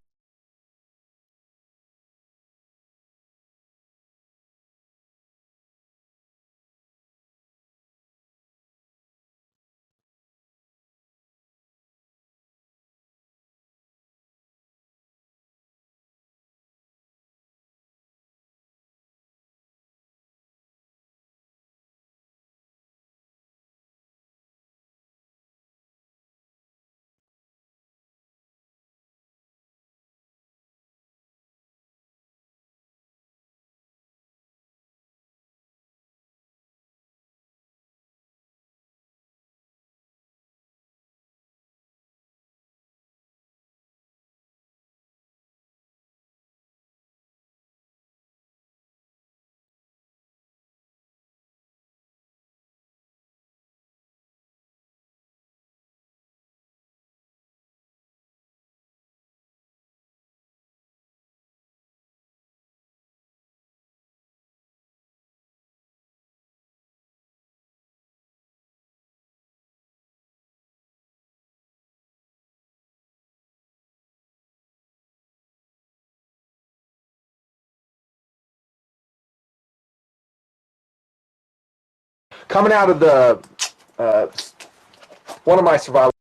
Coming out of the one of my survival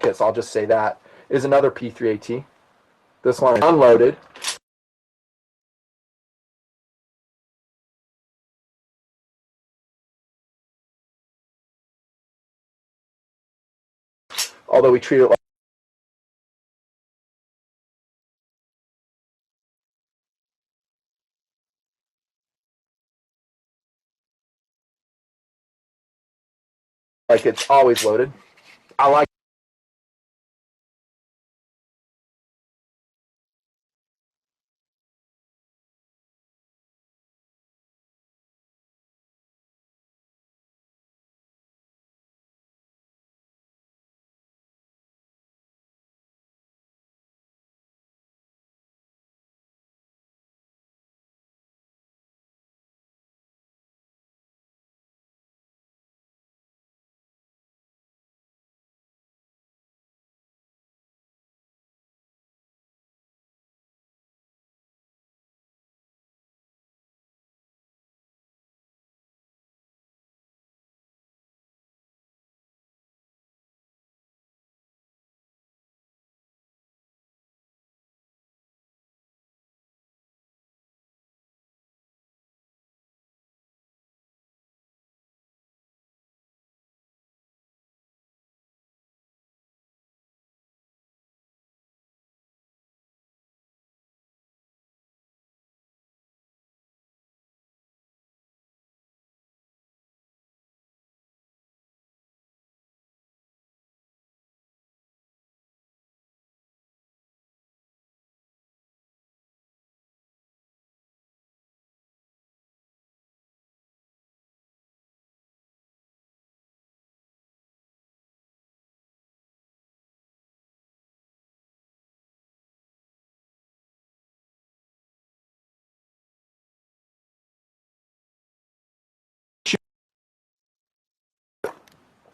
kits, I'll just say that, is another P3AT. This one is unloaded. Although we treat it like it's always loaded. I like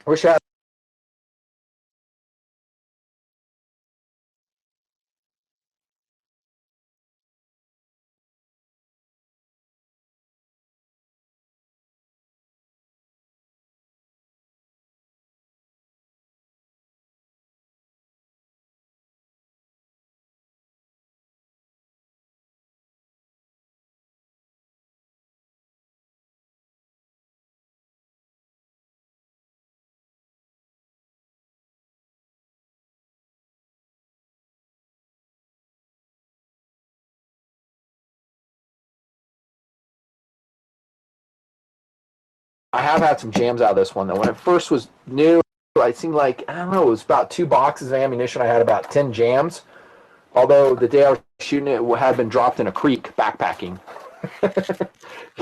wish I had some jams out of this one though. When it first was new, it seemed like, I don't know, it was about 2 boxes of ammunition. I had about 10 jams. Although the day I was shooting it had been dropped in a creek backpacking.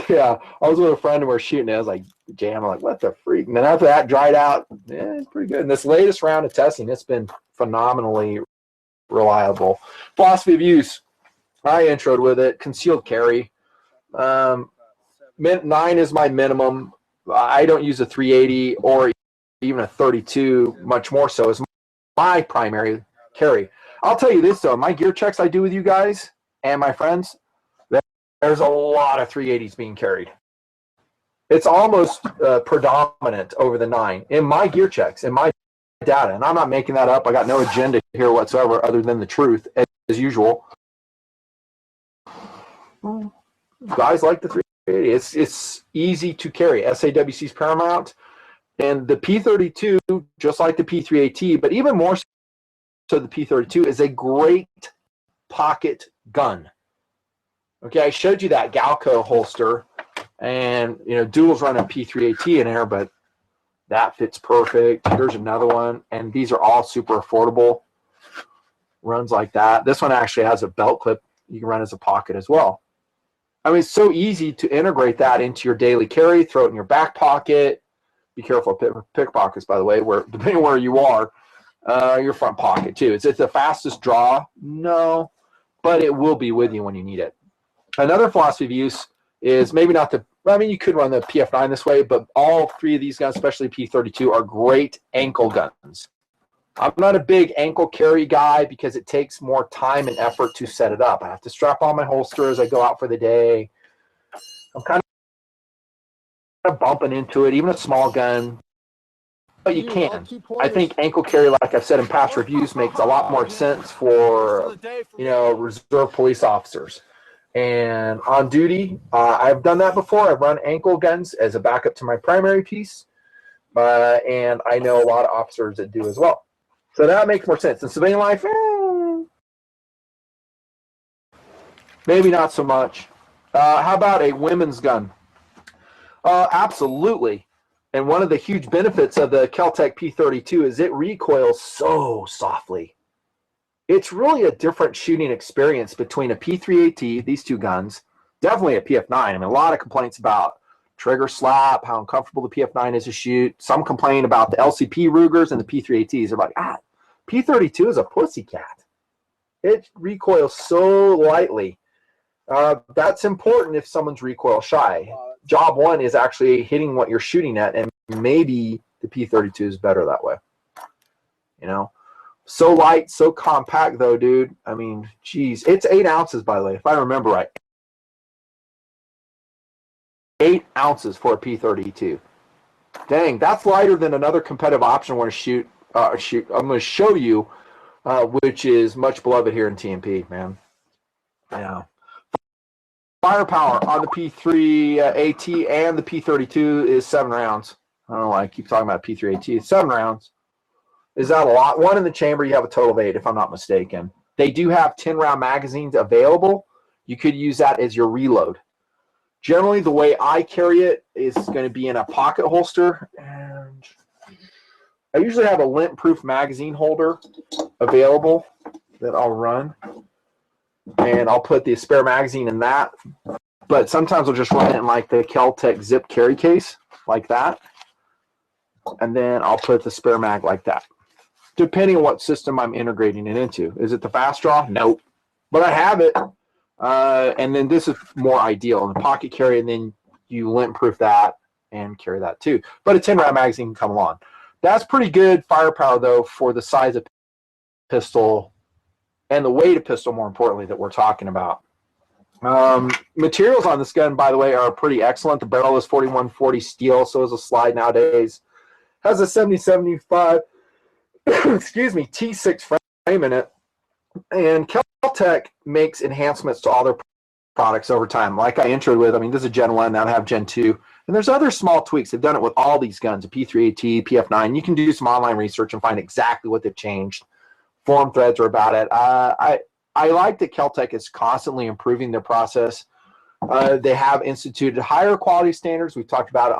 Yeah, I was with a friend and we were shooting it. I was like, jam. I'm like, what the freak? And then after that dried out, yeah, it's pretty good. And this latest round of testing, it's been phenomenally reliable. Philosophy of use, I introed with it. Concealed carry. 9 is my minimum. I don't use a 380 or even a 32, much more so, as my primary carry. I'll tell you this, though. My gear checks I do with you guys and my friends, there's a lot of 380s being carried. It's almost predominant over the 9 in my gear checks, in my data. And I'm not making that up. I got no agenda here whatsoever other than the truth, as usual. Guys like the 380. It's easy to carry. SAWC is paramount. And the P32, just like the P3AT, but even more so the P32, is a great pocket gun. Okay, I showed you that Galco holster, and Dual's running P3AT in there, but that fits perfect. Here's another one, and these are all super affordable. Runs like that. This one actually has a belt clip you can run as a pocket as well. I mean, it's so easy to integrate that into your daily carry. Throw it in your back pocket. Be careful of pickpockets, by the way, where depending where you are, your front pocket too. Is it the fastest draw? No, but it will be with you when you need it. Another philosophy of use is maybe not the, I mean, you could run the PF9 this way, but all 3 of these guns, especially P32, are great ankle guns. I'm not a big ankle carry guy because it takes more time and effort to set it up. I have to strap on my holster as I go out for the day. I'm kind of bumping into it, even a small gun. But you can. I think ankle carry, like I've said in past reviews, makes a lot more sense for, reserve police officers. And on duty, I've done that before. I've run ankle guns as a backup to my primary piece. And I know a lot of officers that do as well. So that makes more sense. In civilian life, maybe not so much. How about a women's gun? Absolutely. And one of the huge benefits of the Kel-Tec P32 is it recoils so softly. It's really a different shooting experience between a P3AT, these 2 guns, definitely a PF9. I mean, a lot of complaints about trigger slap, how uncomfortable the PF9 is to shoot. Some complain about the LCP Rugers and the P3ATs. They're like, P32 is a pussycat. It recoils so lightly. That's important if someone's recoil shy. Job 1 is actually hitting what you're shooting at, and maybe the P32 is better that way. So light, so compact, though, dude. I mean, geez. It's 8 ounces, by the way, if I remember right. 8 ounces for a P32. Dang, that's lighter than another competitive option I want to shoot. I'm going to show you, which is much beloved here in TMP, man. Yeah. Firepower on the P3AT and the P32 is 7 rounds. I don't know why I keep talking about P3AT. It's 7 rounds. Is that a lot? 1 in the chamber, you have a total of 8, if I'm not mistaken. They do have 10-round magazines available. You could use that as your reload. Generally, the way I carry it is going to be in a pocket holster. And I usually have a lint-proof magazine holder available that I'll run. And I'll put the spare magazine in that. But sometimes I'll just run it in like the Kel-Tec zip carry case, like that. And then I'll put the spare mag like that, depending on what system I'm integrating it into. Is it the fast draw? Nope. But I have it. And then this is more ideal in the pocket carry, and then you lint-proof that and carry that too. But a 10-round magazine can come along. That's pretty good firepower, though, for the size of pistol and the weight of pistol, more importantly, that we're talking about. Materials on this gun, by the way, are pretty excellent. The barrel is 4140 steel, so is a slide nowadays. Has a 7075 excuse me, T6 frame in it. And Kel-Tec makes enhancements to all their products over time. Like I introed with, I mean, this is a Gen 1, now I have Gen 2. And there's other small tweaks. They've done it with all these guns, the P3AT, PF9. You can do some online research and find exactly what they've changed. Forum threads are about it. I like that Kel-Tec is constantly improving their process. They have instituted higher quality standards. We've talked about it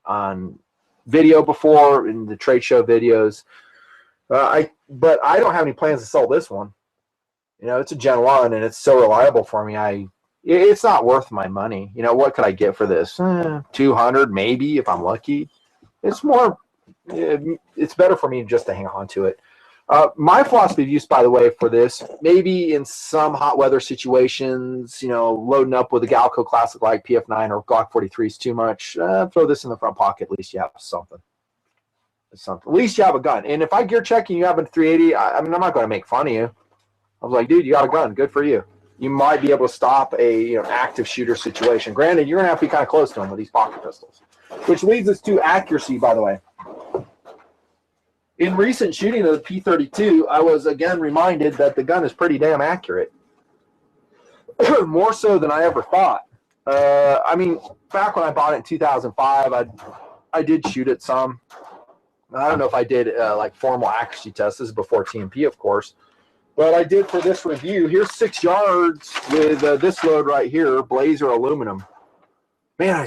on video before in the trade show videos. But I don't have any plans to sell this one. You know, it's a Gen 1 and it's so reliable for me. It's not worth my money. You know, what could I get for this? 200 maybe if I'm lucky. It's better for me just to hang on to it. My philosophy of use, by the way, for this, maybe in some hot weather situations, you know, loading up with a Galco Classic like PF9 or Glock 43 is too much. Throw this in the front pocket. At least you have something. At least you have a gun. And if I gear check and you have a 380, I mean, I'm not going to make fun of you. I was like, dude, you got a gun. Good for you. You might be able to stop a active shooter situation. Granted, you're going to have to be kind of close to them with these pocket pistols. Which leads us to accuracy, by the way. In recent shooting of the P32, I was again reminded that the gun is pretty damn accurate. More so than I ever thought. I mean, back when I bought it in 2005, I did shoot it some. I don't know if I did like formal accuracy tests. This is before TMP, of course. But I did for this review. Here's 6 yards with this load right here, Blazer aluminum. Man,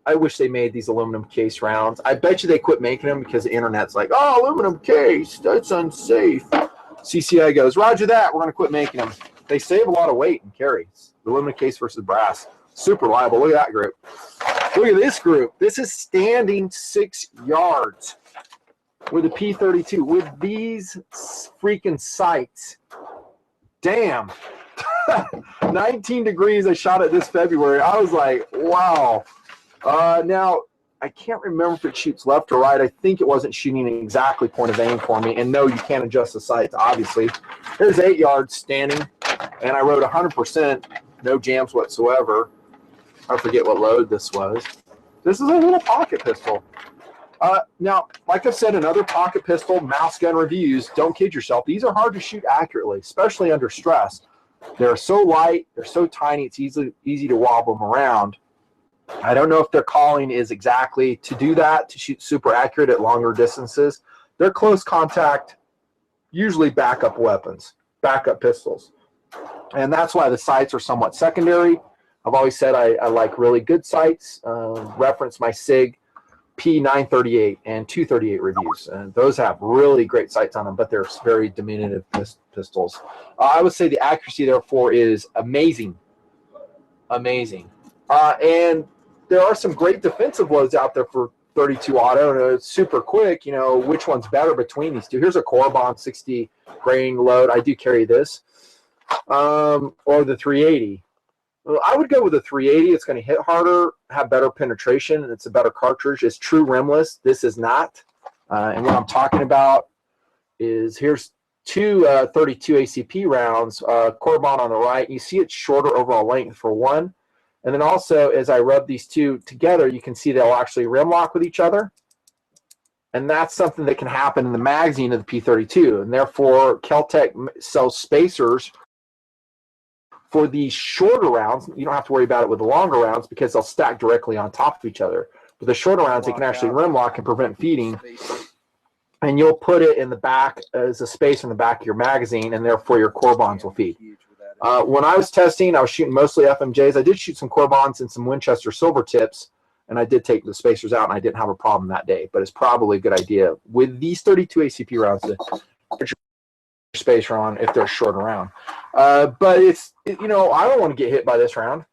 I wish they made these aluminum case rounds. I bet you they quit making them because the internet's like, oh, aluminum case, that's unsafe. CCI goes, roger that, we're going to quit making them. They save a lot of weight and carry. Aluminum case versus brass. Super reliable. Look at that group. Look at this group. This is standing 6 yards with a P32 with these freaking sights. Damn. 19 degrees. I shot it this February. I was like, wow. Now, I can't remember if it shoots left or right. I think it wasn't shooting exactly point of aim for me. And no, you can't adjust the sights, obviously. There's 8 yards standing, and I rode 100%, no jams whatsoever. I forget what load this was. This is a little pocket pistol. Now, like I've said in other pocket pistol mouse gun reviews, don't kid yourself. These are hard to shoot accurately, especially under stress. They're so light, they're so tiny, it's easy to wobble them around. I don't know if their calling is exactly to do that, to shoot super accurate at longer distances. They're close contact, usually backup weapons, backup pistols. And that's why the sights are somewhat secondary. I've always said I like really good sights. Reference my SIG P938 and 238 reviews. And those have really great sights on them, but they're very diminutive pistols. I would say the accuracy, therefore, is amazing. Amazing. And there are some great defensive loads out there for 32 auto, and it's super quick. You know, which one's better between these two? Here's a Corbon 60 grain load. I do carry this. Or the 380. Well, I would go with the 380. It's going to hit harder, have better penetration, and it's a better cartridge. It's true rimless. This is not. And what I'm talking about is here's two 32 ACP rounds, Corbon on the right. You see it's shorter overall length for one. And then also, as I rub these two together, you can see they'll actually rim lock with each other. And that's something that can happen in the magazine of the P32. And therefore, Kel-Tec sells spacers for these shorter rounds. You don't have to worry about it with the longer rounds because they'll stack directly on top of each other. But the shorter rounds, they can actually rim lock and prevent feeding. And you'll put it in the back as a space in the back of your magazine, and therefore your Corbons will feed. When I was testing, I was shooting mostly FMJs. I did shoot some Corbons and some Winchester silver tips, and I did take the spacers out, and I didn't have a problem that day. But it's probably a good idea with these 32 ACP rounds to put your spacer on if they're short around. But you know, I don't want to get hit by this round.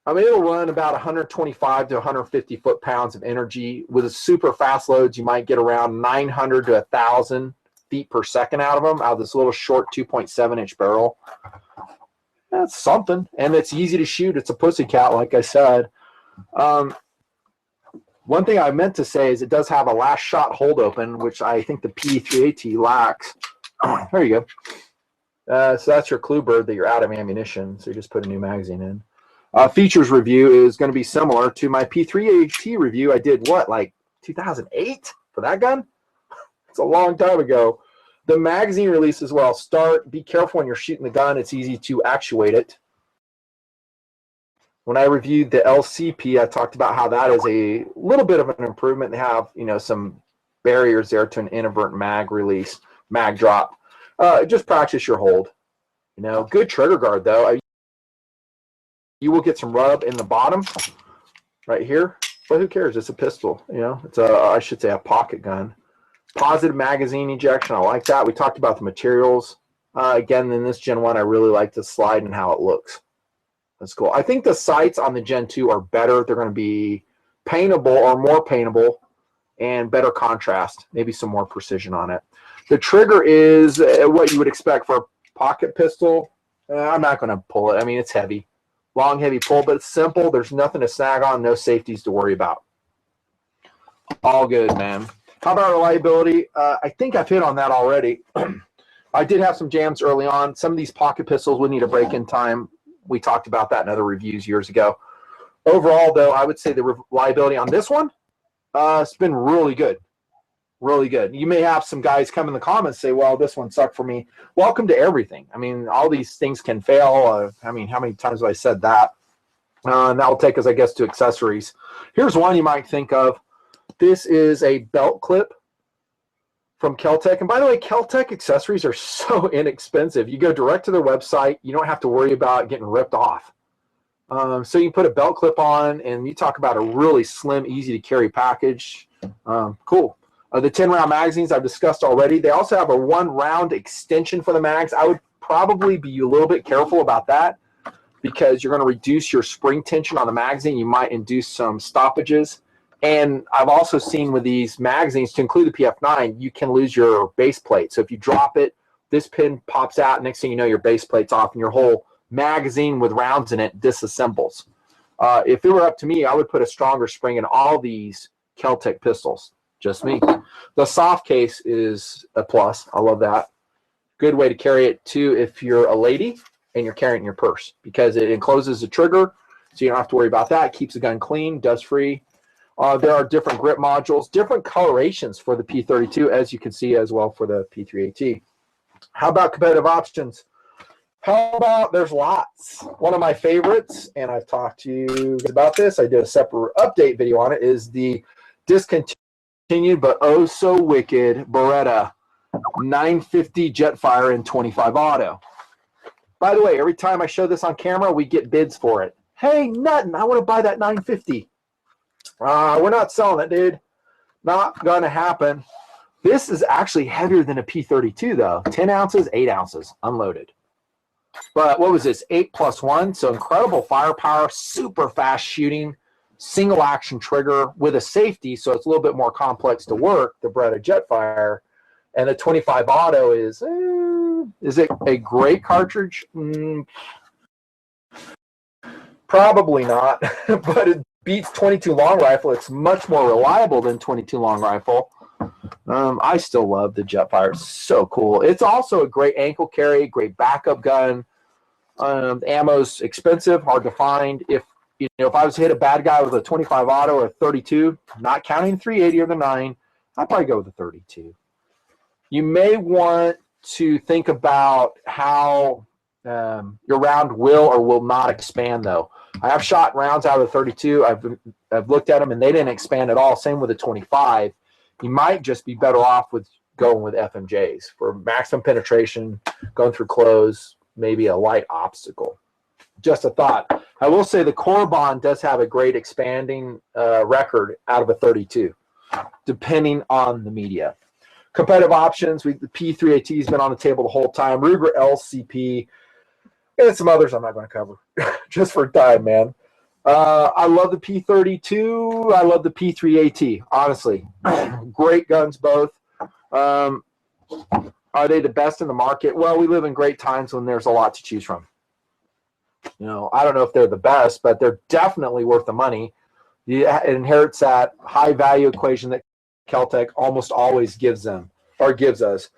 I mean, it'll run about 125 to 150 foot-pounds of energy. With a super fast loads, you might get around 900 to 1,000 feet per second out of them, out of this little short 2.7-inch barrel. That's something, and it's easy to shoot. It's a pussycat, like I said. One One thing I meant to say is it does have a last shot hold open, which I think the P3AT lacks. There you go. So that's your clue bird that you're out of ammunition. So you just put a new magazine in. Features review is going to be similar to my P3AT review. I did what, like 2008 for that gun? It's a long time ago. The magazine release as well. Be careful when you're shooting the gun. It's easy to actuate it. When I reviewed the LCP, I talked about how that is a little bit of an improvement. They have, some barriers there to an inadvertent mag release, mag drop. Just practice your hold. Good trigger guard though. You will get some rub in the bottom right here, but who cares? It's a pistol. It's I should say a pocket gun. Positive magazine ejection. I like that. We talked about the materials. Again, in this Gen 1, I really like the slide and how it looks. That's cool. I think the sights on the Gen 2 are better. They're going to be paintable or more paintable and better contrast, maybe some more precision on it. The trigger is what you would expect for a pocket pistol. I'm not going to pull it. I mean, it's heavy. Long, heavy pull, but it's simple. There's nothing to snag on, no safeties to worry about. All good, man. How about reliability? I think I've hit on that already. I did have some jams early on. Some of these pocket pistols would need a break-in time. We talked about that in other reviews years ago. Overall, though, I would say the reliability on this one, it's been really good. Really good. You may have some guys come in the comments say, well, this one sucked for me. Welcome to everything. I mean, all these things can fail. I mean, how many times have I said that? And that will take us, I guess, to accessories. Here's one you might think of. This is a belt clip from Keltec. And by the way, Keltec accessories are so inexpensive. You go direct to their website. You don't have to worry about getting ripped off. So you put a belt clip on, and you talk about a really slim, easy to carry package. Cool. The 10-round magazines I've discussed already. They also have a 1-round extension for the mags. I would probably be a little bit careful about that because you're going to reduce your spring tension on the magazine. You might induce some stoppages. And I've also seen with these magazines, to include the PF9, you can lose your base plate. So if you drop it, this pin pops out. Next thing you know, your base plate's off and your whole magazine with rounds in it disassembles. If it were up to me, I would put a stronger spring in all these Keltec pistols. Just me. The soft case is a plus. I love that. Good way to carry it, too, if you're a lady and you're carrying it in your purse because it encloses the trigger, so you don't have to worry about that. Keeps the gun clean, dust-free. There are different grip modules, different colorations for the P32, as you can see as well for the P3AT. How about competitive options? How about there's lots. One of my favorites, and I've talked to you about this, I did a separate update video on it, is the discontinued but oh so wicked Beretta 950 Jetfire in 25 auto. By the way, every time I show this on camera, we get bids for it. Hey, nothing. I want to buy that 950. We're not selling it, dude. Not going to happen. This is actually heavier than a P32, though. 10 ounces, 8 ounces, unloaded. But what was this? 8+1. So incredible firepower, super fast shooting, single action trigger with a safety, so it's a little bit more complex to work, the Beretta Jetfire. And the 25 auto is it a great cartridge? Probably not, but it beats 22 long rifle. It's much more reliable than 22 long rifle. I still love the Jetfire. It's so cool. It's also a great ankle carry, great backup gun. The ammo's expensive, hard to find. If I was to hit a bad guy with a 25 auto or a 32, not counting 380 or the 9, I'd probably go with the 32. You may want to think about how your round will or will not expand, though. I have shot rounds out of the 32. I've looked at them, and they didn't expand at all. Same with the 25. You might just be better off with going with FMJs for maximum penetration, going through close, maybe a light obstacle. Just a thought. I will say the Corbon does have a great expanding record out of a 32, depending on the media. Competitive options, the P3AT has been on the table the whole time. Ruger LCP, and some others I'm not going to cover, just for time, man. I love the P32. I love the P3AT, honestly. Great guns, both. Are they the best in the market? Well, we live in great times when there's a lot to choose from. I don't know if they're the best, but they're definitely worth the money. It inherits that high value equation that Caltech almost always gives them or gives us.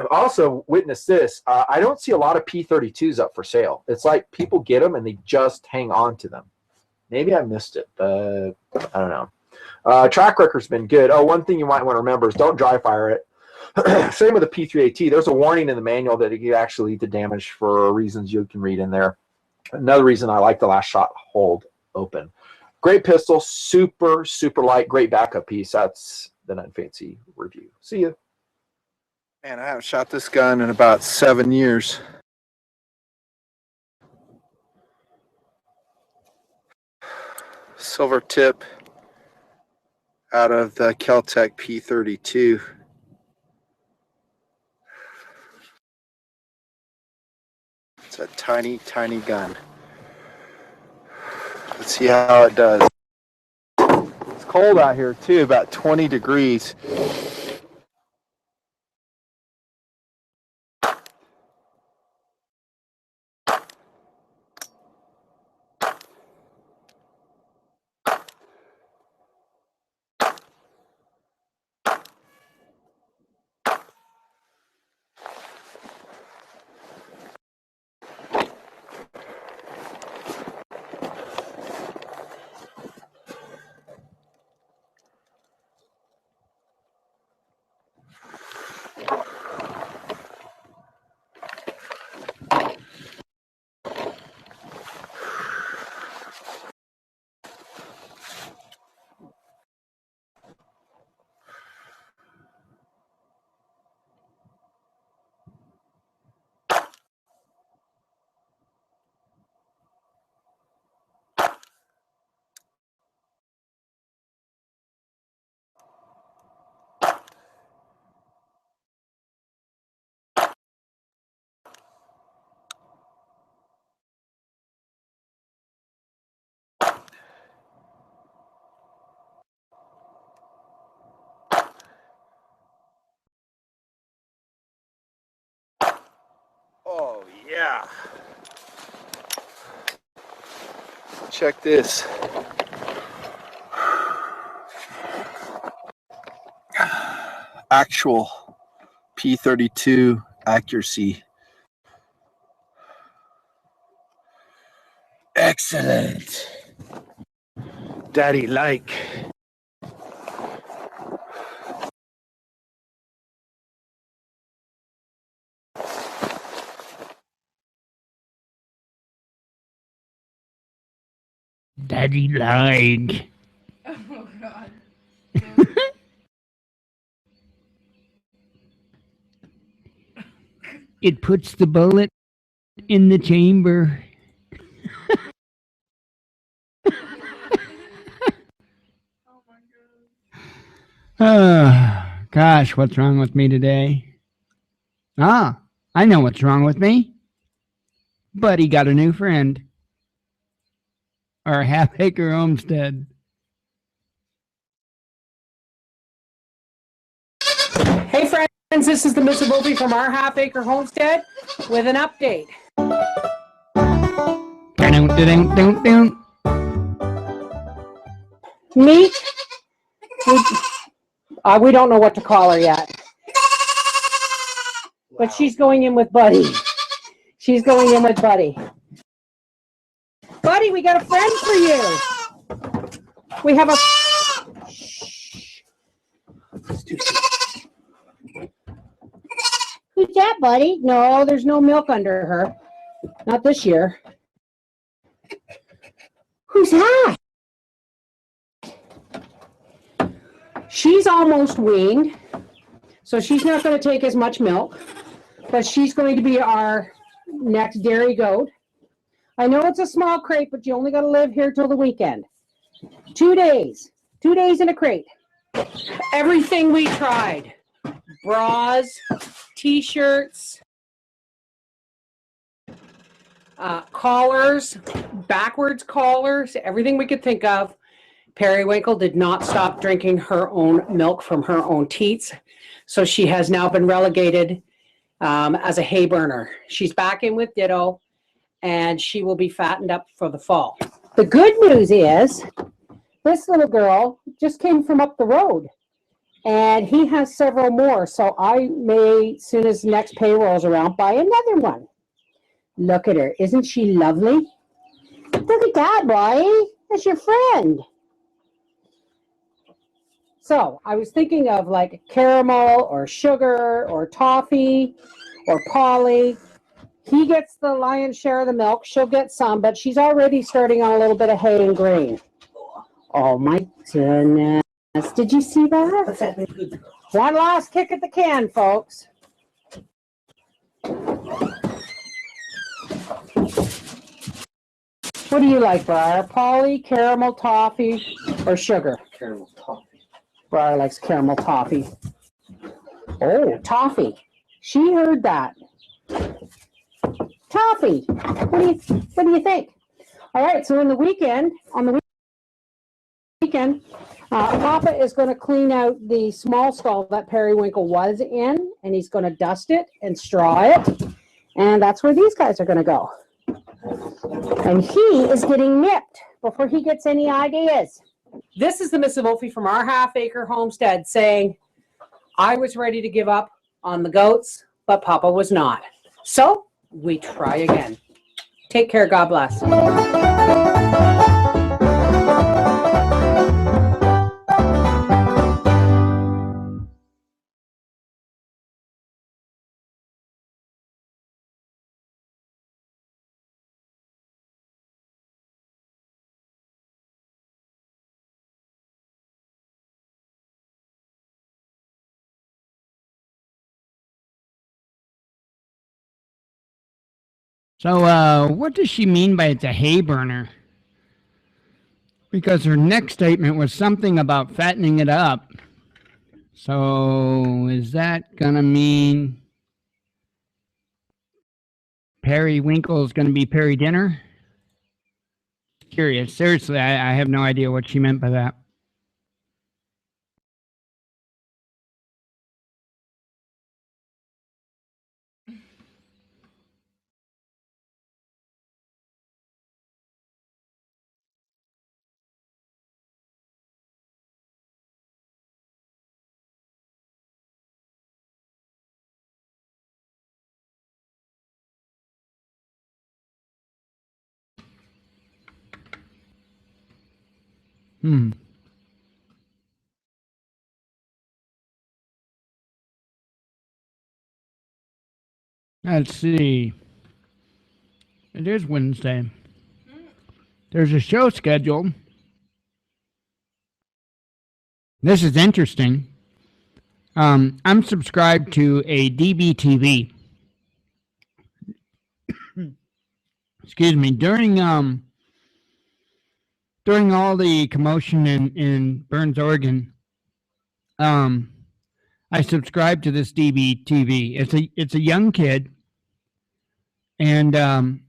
Also, witness this. I don't see a lot of P32s up for sale. It's like people get them and they just hang on to them. Maybe I missed it, but I don't know. Track record's been good. Oh, one thing you might want to remember is don't dry fire it. Same with the P3AT. There's a warning in the manual that it can actually lead to damage for reasons you can read in there. Another reason I like the last shot hold open. Great pistol, super, super light, great backup piece. That's the Nut Fancy review. See you. Man, I haven't shot this gun in about 7 years. Silver tip out of the Caltech P32. It's a tiny, tiny gun. Let's see how it does. It's cold out here too, about 20 degrees. Oh yeah. Check this. Actual P32 accuracy. Excellent. Daddy like. Daddy like. Oh God. It puts the bullet in the chamber. Oh, gosh, what's wrong with me today? Ah, I know what's wrong with me. Buddy got a new friend. Our half-acre homestead. Hey friends, this is the Miss Wolfie from our half-acre homestead with an update. Meat, we don't know what to call her yet. But she's going in with Buddy. She's going in with Buddy. Buddy, we got a friend for you. We have a... Who's that, Buddy? No, there's no milk under her. Not this year. Who's that? She's almost weaned, so she's not going to take as much milk, but she's going to be our next dairy goat. I know it's a small crate, but you only got to live here till the weekend. 2 days. 2 days in a crate. Everything we tried. Bras, t-shirts, collars, backwards collars, everything we could think of. Periwinkle did not stop drinking her own milk from her own teats, so she has now been relegated as a hay burner. She's back in with Ditto, and she will be fattened up for the fall. The good news is This little girl just came from up the road, and he has several more. So I may, as soon as next payroll is around, buy another one. Look at her. Isn't she lovely? Look at that, boy. That's your friend. So I was thinking of like caramel or sugar or toffee or Polly. He gets the lion's share of the milk. She'll get some, but she's already starting on a little bit of hay and grain. Oh my goodness. Did you see that? One last kick at the can, folks. What do you like, Briar? Polly, caramel, toffee, or sugar? Caramel toffee. Briar likes caramel toffee. Oh, toffee. She heard that. Toffee. What do you think? All right, so on the weekend, Papa is going to clean out the small stall that Periwinkle was in, and he's going to dust it and straw it, and that's where these guys are going to go. And he is getting nipped before he gets any ideas. This is the Miss Wolfie from our half-acre homestead saying, I was ready to give up on the goats, but Papa was not. So we try again. Take care. God bless. So, what does she mean by it's a hay burner? Because her next statement was something about fattening it up. So, is that going to mean Periwinkle is going to be Peri dinner? Curious. Seriously, I have no idea what she meant by that. Let's see. It is Wednesday. There's a show scheduled. This is interesting. I'm subscribed to a DBTV. Excuse me. During all the commotion in Burns, Oregon, I subscribed to this DBTV. It's a young kid, and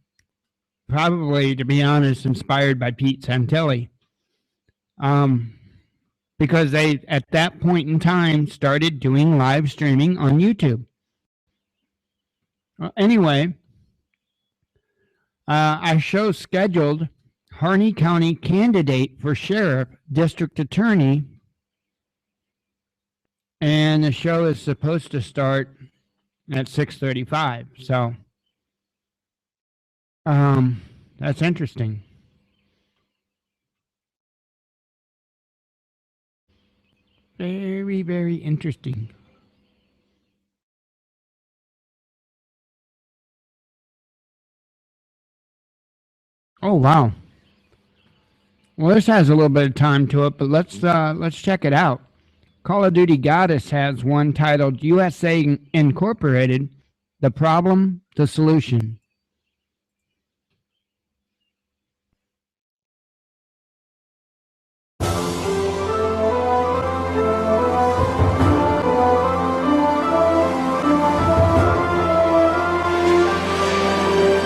probably, to be honest, inspired by Pete Santilli. Because they, at that point in time, started doing live streaming on YouTube. Anyway, a show scheduled Harney County candidate for sheriff, district attorney, and the show is supposed to start at 6:35. So, that's interesting. Very, very interesting. Oh, wow. Well, this has a little bit of time to it, but let's check it out. Call of Duty Goddess has one titled USA Incorporated, The Problem, the Solution.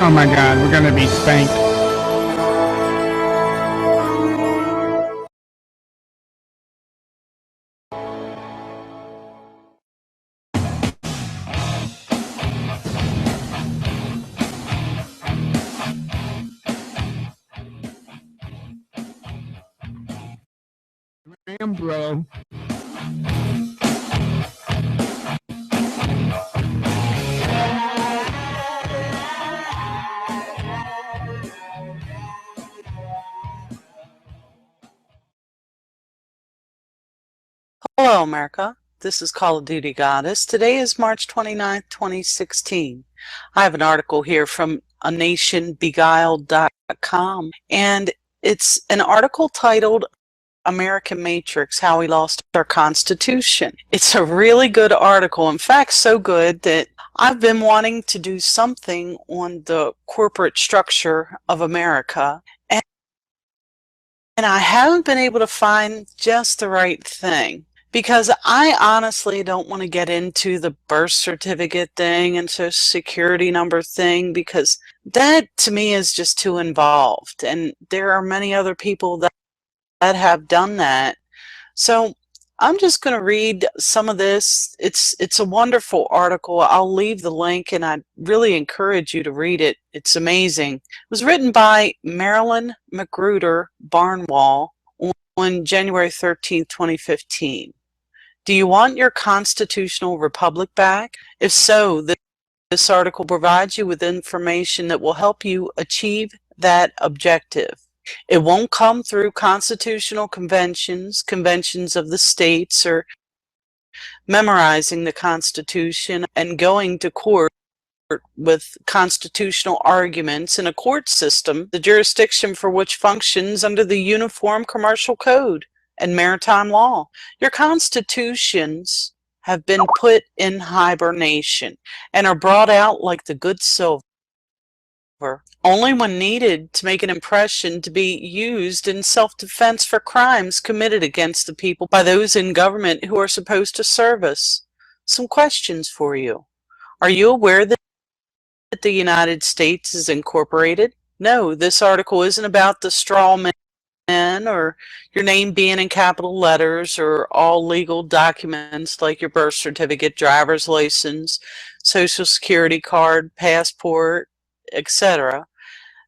Oh my God, we're gonna be spanked. Damn, bro. Hello, America. This is Call of Duty Goddess. Today is March 29th, 2016. I have an article here from anationbeguiled.com, and it's an article titled American Matrix, How We Lost Our Constitution. It's a really good article. In fact, so good that I've been wanting to do something on the corporate structure of America, and I haven't been able to find just the right thing. Because I honestly don't want to get into the birth certificate thing and social security number thing, because that to me is just too involved. And there are many other people that have done that. So I'm just going to read some of this. It's a wonderful article. I'll leave the link, and I really encourage you to read it. It's amazing. It was written by Marilyn Magruder Barnwell on January 13th, 2015. Do you want your constitutional republic back? If so, this article provides you with information that will help you achieve that objective. It won't come through constitutional conventions, conventions of the states, or memorizing the Constitution and going to court with constitutional arguments in a court system, the jurisdiction for which functions under the Uniform Commercial Code and maritime law. Your constitutions have been put in hibernation and are brought out like the good silver, only when needed to make an impression, to be used in self-defense for crimes committed against the people by those in government who are supposed to serve us. Some questions for you. Are you aware that the United States is incorporated? No, this article isn't about the straw man or your name being in capital letters or all legal documents like your birth certificate, driver's license, social security card, passport, etc.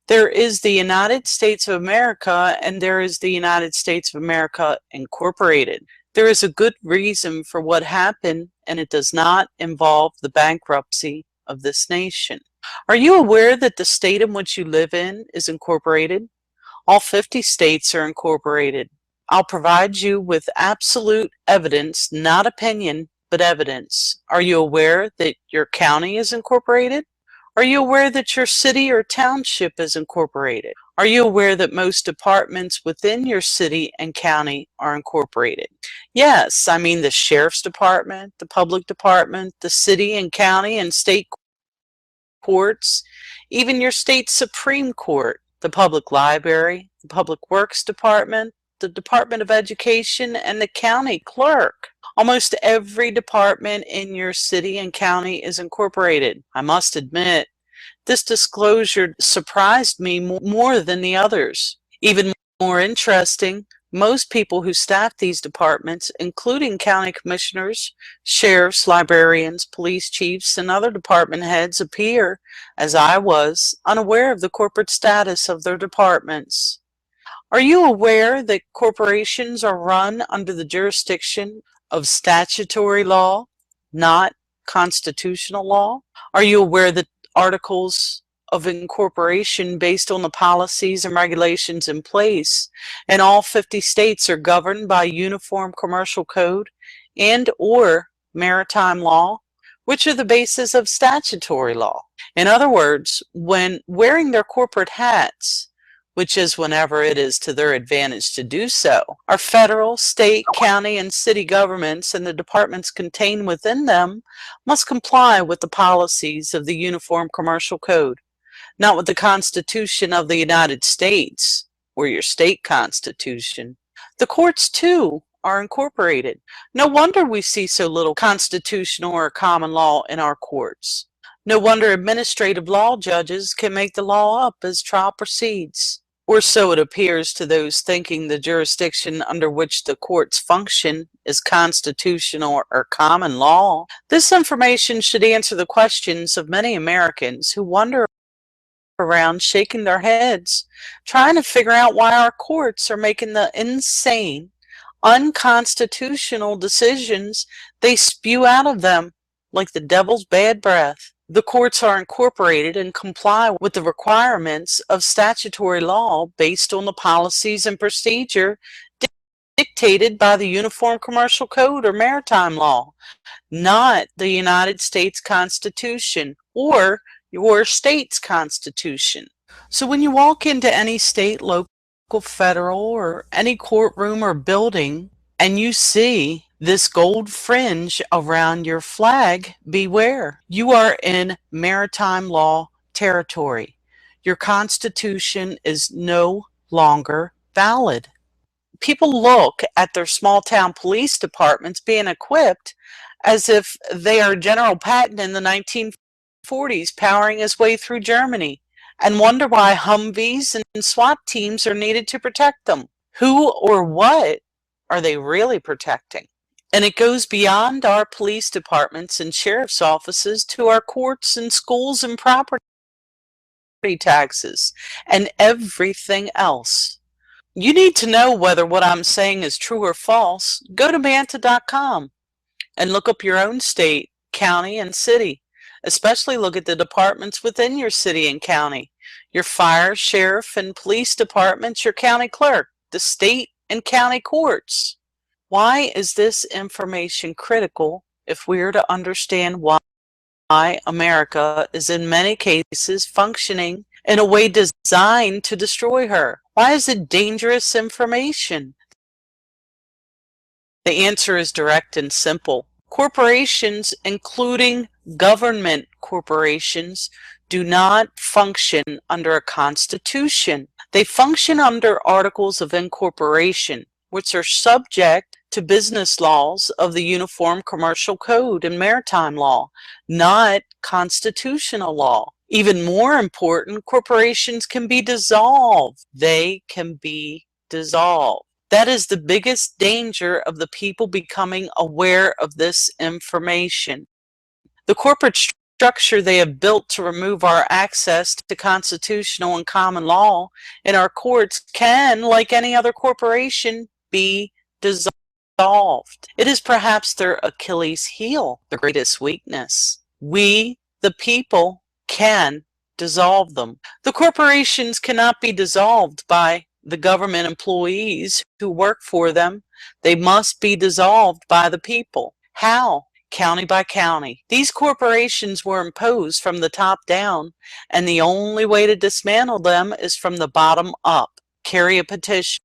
There is the United States of America, and there is the United States of America Incorporated. There is a good reason for what happened, and it does not involve the bankruptcy of this nation. Are you aware that the state in which you live in is incorporated? All 50 states are incorporated. I'll provide you with absolute evidence, not opinion, but evidence. Are you aware that your county is incorporated? Are you aware that your city or township is incorporated? Are you aware that most departments within your city and county are incorporated? Yes, I mean the sheriff's department, the public department, the city and county and state courts, even your state Supreme Court, the public library, the public works department, the Department of Education, and the county clerk. Almost every department in your city and county is incorporated. I must admit, this disclosure surprised me more than the others. Even more interesting, most people who staff these departments, including county commissioners, sheriffs, librarians, police chiefs, and other department heads, appear, as I was, unaware of the corporate status of their departments. Are you aware that corporations are run under the jurisdiction of statutory law, not constitutional law? Are you aware that articles of incorporation based on the policies and regulations in place in all 50 states are governed by Uniform Commercial Code and or maritime law, which are the basis of statutory law? In other words, when wearing their corporate hats, which is whenever it is to their advantage to do so, our federal, state, county, and city governments and the departments contained within them must comply with the policies of the Uniform Commercial Code, not with the Constitution of the United States or your state constitution. The courts, too, are incorporated. No wonder we see so little constitutional or common law in our courts. No wonder administrative law judges can make the law up as trial proceeds. Or so it appears to those thinking the jurisdiction under which the courts function is constitutional or common law. This information should answer the questions of many Americans who wonder around shaking their heads, trying to figure out why our courts are making the insane, unconstitutional decisions they spew out of them like the devil's bad breath. The courts are incorporated and comply with the requirements of statutory law based on the policies and procedure dictated by the Uniform Commercial Code or Maritime Law, not the United States Constitution or your state's constitution. So when you walk into any state, local, federal, or any courtroom or building and you see this gold fringe around your flag, beware. You are in maritime law territory. Your constitution is no longer valid. People look at their small town police departments being equipped as if they are General Patton in the 1940s powering his way through Germany and wonder why Humvees and SWAT teams are needed to protect them. Who or what are they really protecting? And it goes beyond our police departments and sheriff's offices to our courts and schools and property taxes and everything else. You need to know whether what I'm saying is true or false. Go to manta.com and look up your own state, county, and city. Especially look at the departments within your city and county. Your fire, sheriff, and police departments, your county clerk, the state and county courts. Why is this information critical if we are to understand why America is in many cases functioning in a way designed to destroy her? Why is it dangerous information? The answer is direct and simple. Corporations, including government corporations, do not function under a constitution. They function under articles of incorporation, which are subject to business laws of the Uniform Commercial Code and Maritime Law, not constitutional law. Even more important, corporations can be dissolved. They can be dissolved. That is the biggest danger of the people becoming aware of this information. The corporate structure they have built to remove our access to constitutional and common law in our courts can, like any other corporation, be dissolved. It is perhaps their Achilles heel, their greatest weakness. We, the people, can dissolve them. The corporations cannot be dissolved by the government employees who work for them. They must be dissolved by the people. How? County by county. These corporations were imposed from the top down, and the only way to dismantle them is from the bottom up. Carry a petition.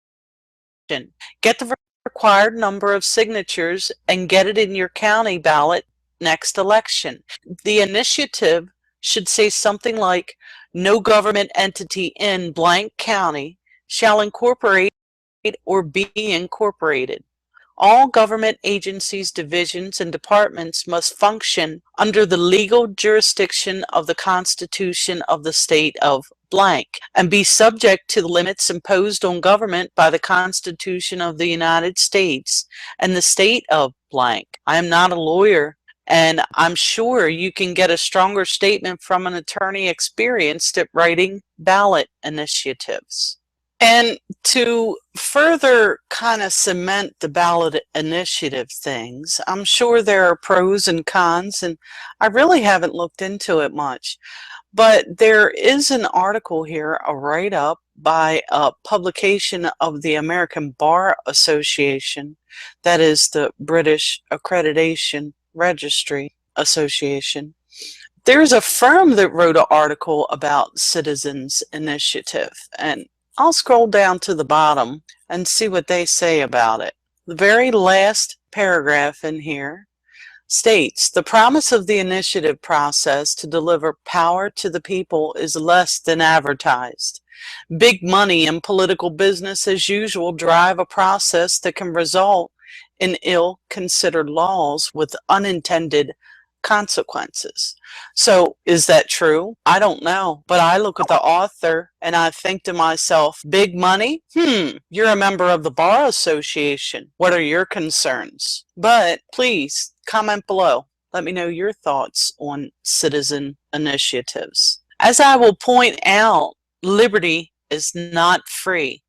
Get the required number of signatures and get it in your county ballot next election. The initiative should say something like, no government entity in blank county shall incorporate or be incorporated. All government agencies, divisions, and departments must function under the legal jurisdiction of the Constitution of the state of blank and be subject to the limits imposed on government by the Constitution of the United States and the state of blank. I am not a lawyer, and I'm sure you can get a stronger statement from an attorney experienced at writing ballot initiatives. And to further kind of cement the ballot initiative things, I'm sure there are pros and cons, and I really haven't looked into it much. But there is an article here, a write-up by a publication of the American Bar Association, that is the British Accreditation Registry Association. There's a firm that wrote an article about Citizens Initiative, and I'll scroll down to the bottom and see what they say about it. The very last paragraph in here states, the promise of the initiative process to deliver power to the people is less than advertised. Big money and political business as usual drive a process that can result in ill-considered laws with unintended consequences. So is that true? I don't know, but I look at the author and I think to myself, big money? You're a member of the Bar Association. What are your concerns? But please comment below. Let me know your thoughts on citizen initiatives. As I will point out, liberty is not free,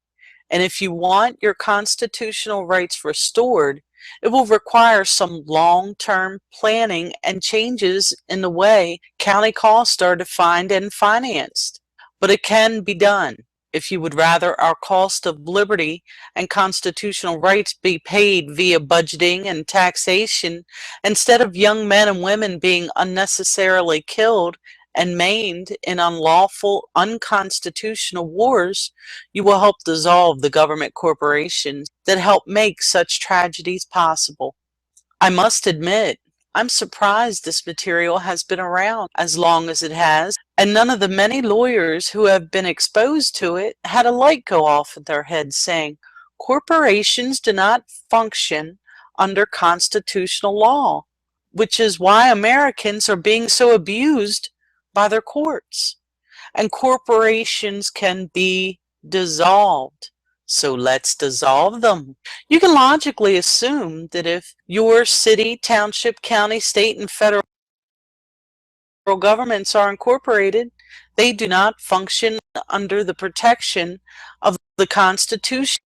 And if you want your constitutional rights restored, it will require some long-term planning and changes in the way county costs are defined and financed. But it can be done. If you would rather our cost of liberty and constitutional rights be paid via budgeting and taxation instead of young men and women being unnecessarily killed and maimed in unlawful, unconstitutional wars, you will help dissolve the government corporations that help make such tragedies possible. I must admit, I'm surprised this material has been around as long as it has, and none of the many lawyers who have been exposed to it had a light go off in their heads saying, corporations do not function under constitutional law, which is why Americans are being so abused by their courts. And corporations can be dissolved. So let's dissolve them. You can logically assume that if your city, township, county, state, and federal governments are incorporated, they do not function under the protection of the Constitution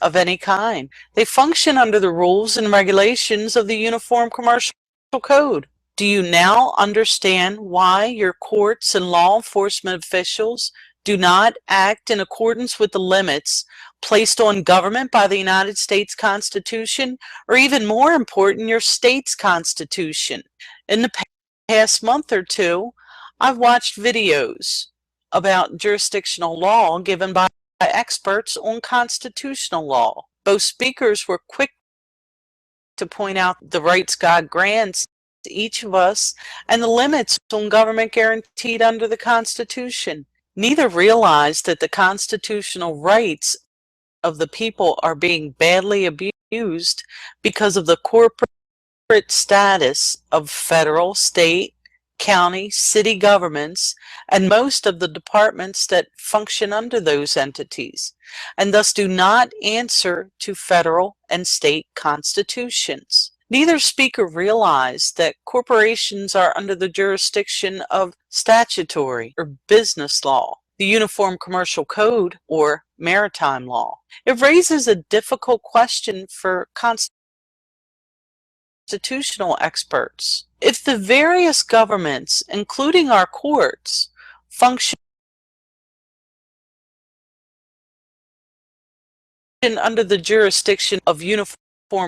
of any kind. They function under the rules and regulations of the Uniform Commercial Code. Do you now understand why your courts and law enforcement officials do not act in accordance with the limits placed on government by the United States Constitution, or even more important, your state's Constitution? In the past month or two, I've watched videos about jurisdictional law given by experts on constitutional law. Both speakers were quick to point out the rights God grants to each of us and the limits on government guaranteed under the Constitution. Neither realized that the constitutional rights of the people are being badly abused because of the corporate status of federal, state, county, city governments, and most of the departments that function under those entities, and thus do not answer to federal and state constitutions. Neither speaker realized that corporations are under the jurisdiction of statutory or business law, the Uniform Commercial Code, or maritime law. It raises a difficult question for constitutional experts. If the various governments, including our courts, function under the jurisdiction of Uniform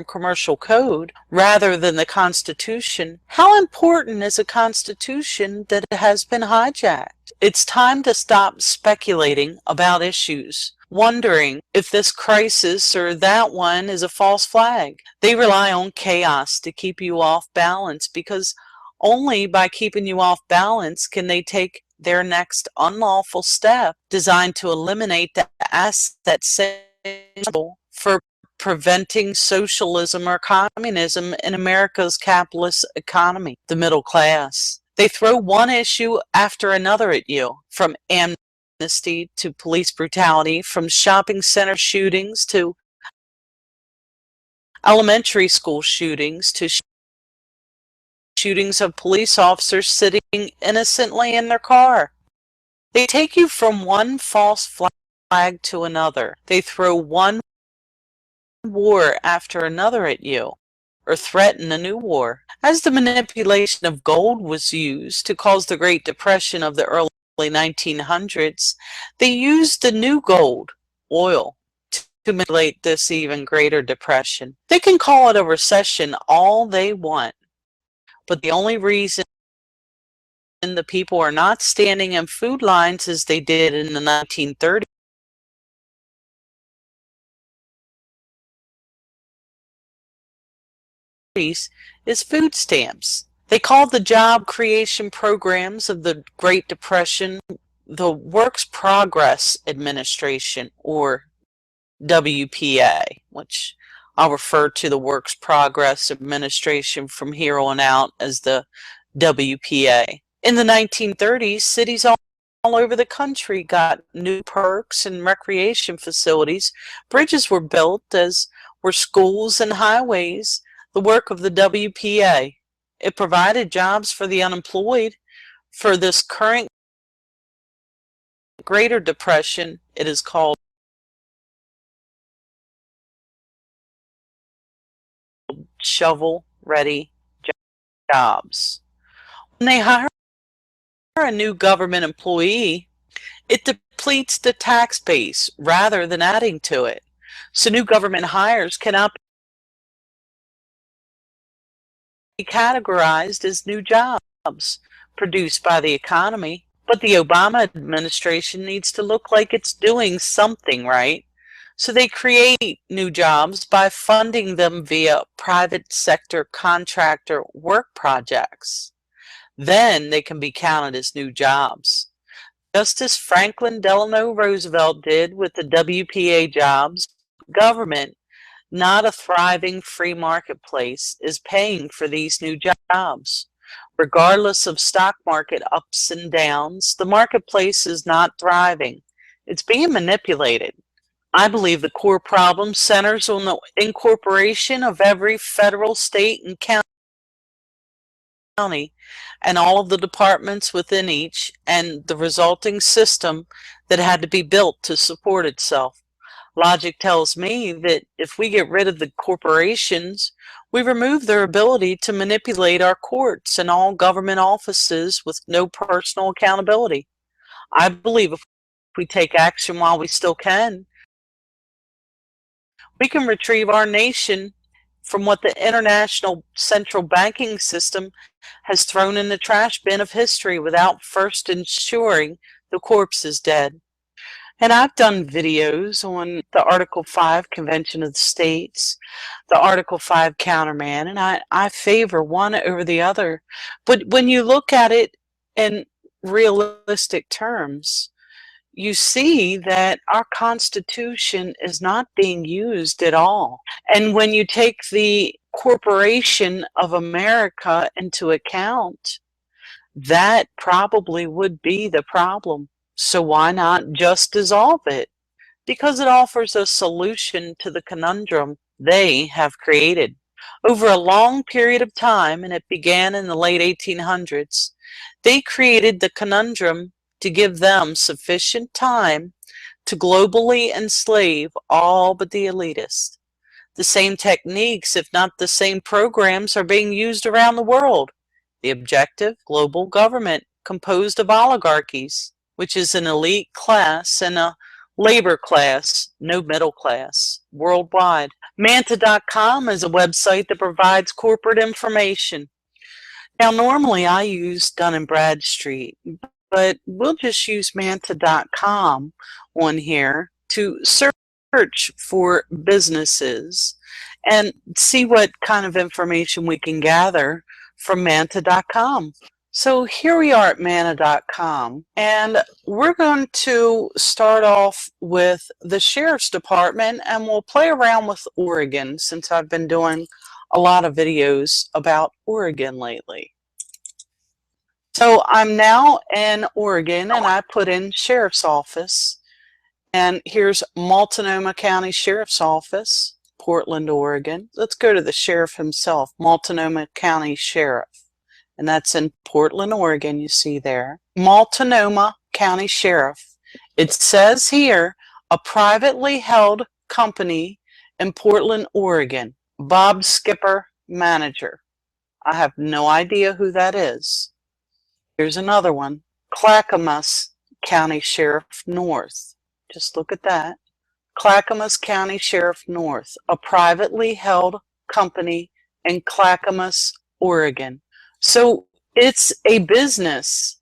Commercial Code rather than the Constitution, how important is a Constitution that has been hijacked? It's time to stop speculating about issues, wondering if this crisis or that one is a false flag. They rely on chaos to keep you off balance, because only by keeping you off balance can they take their next unlawful step designed to eliminate the asset symbol for preventing socialism or communism in America's capitalist economy, the middle class. They throw one issue after another at you, from amnesty to police brutality, from shopping center shootings to elementary school shootings to shootings of police officers sitting innocently in their car. They take you from one false flag to another. They throw one war after another at you, or threaten a new war. As the manipulation of gold was used to cause the Great Depression of the early 1900s, they used the new gold, oil, to manipulate this even greater depression. They can call it a recession all they want, but the only reason the people are not standing in food lines as they did in the 1930s is food stamps. They called the job creation programs of the Great Depression the Works Progress Administration, or WPA, which I'll refer to the Works Progress Administration from here on out as the WPA. In the 1930s, cities all over the country got new parks and recreation facilities. Bridges were built, as were schools and highways, the work of the WPA. It provided jobs for the unemployed. For this current Greater Depression, it is called shovel-ready jobs. When they hire a new government employee, it depletes the tax base rather than adding to it. So new government hires cannot be categorized as new jobs produced by the economy. But the Obama administration needs to look like it's doing something right. So they create new jobs by funding them via private sector contractor work projects. Then they can be counted as new jobs. Just as Franklin Delano Roosevelt did with the WPA jobs, government, not a thriving free marketplace, is paying for these new jobs. Regardless of stock market ups and downs, the marketplace is not thriving. It's being manipulated. I believe the core problem centers on the incorporation of every federal, state, and county and all of the departments within each, and the resulting system that had to be built to support itself. Logic tells me that if we get rid of the corporations, we remove their ability to manipulate our courts and all government offices with no personal accountability. I believe if we take action while we still can, we can retrieve our nation from what the international central banking system has thrown in the trash bin of history without first ensuring the corpse is dead. And I've done videos on the Article 5 Convention of the States, the Article 5 Counterman, and I favor one over the other. But when you look at it in realistic terms, you see that our Constitution is not being used at all. And when you take the corporation of America into account, that probably would be the problem. So why not just dissolve it? Because it offers a solution to the conundrum they have created. Over a long period of time, and it began in the late 1800s, they created the conundrum to give them sufficient time to globally enslave all but the elitist. The same techniques, if not the same programs, are being used around the world. The objective, global government composed of oligarchies, which is an elite class and a labor class, no middle class, worldwide. Manta.com is a website that provides corporate information. Now, normally I use Dun & Bradstreet, but we'll just use Manta.com on here to search for businesses and see what kind of information we can gather from Manta.com. So here we are at Manta.com, and we're going to start off with the Sheriff's Department, and we'll play around with Oregon since I've been doing a lot of videos about Oregon lately. So I'm now in Oregon, and I put in Sheriff's Office, and here's Multnomah County Sheriff's Office, Portland, Oregon. Let's go to the sheriff himself, Multnomah County Sheriff. And that's in Portland, Oregon, you see there. Multnomah County Sheriff. It says here, a privately held company in Portland, Oregon. Bob Skipper, manager. I have no idea who that is. Here's another one. Clackamas County Sheriff North. Just look at that. Clackamas County Sheriff North, a privately held company in Clackamas, Oregon. So it's a business.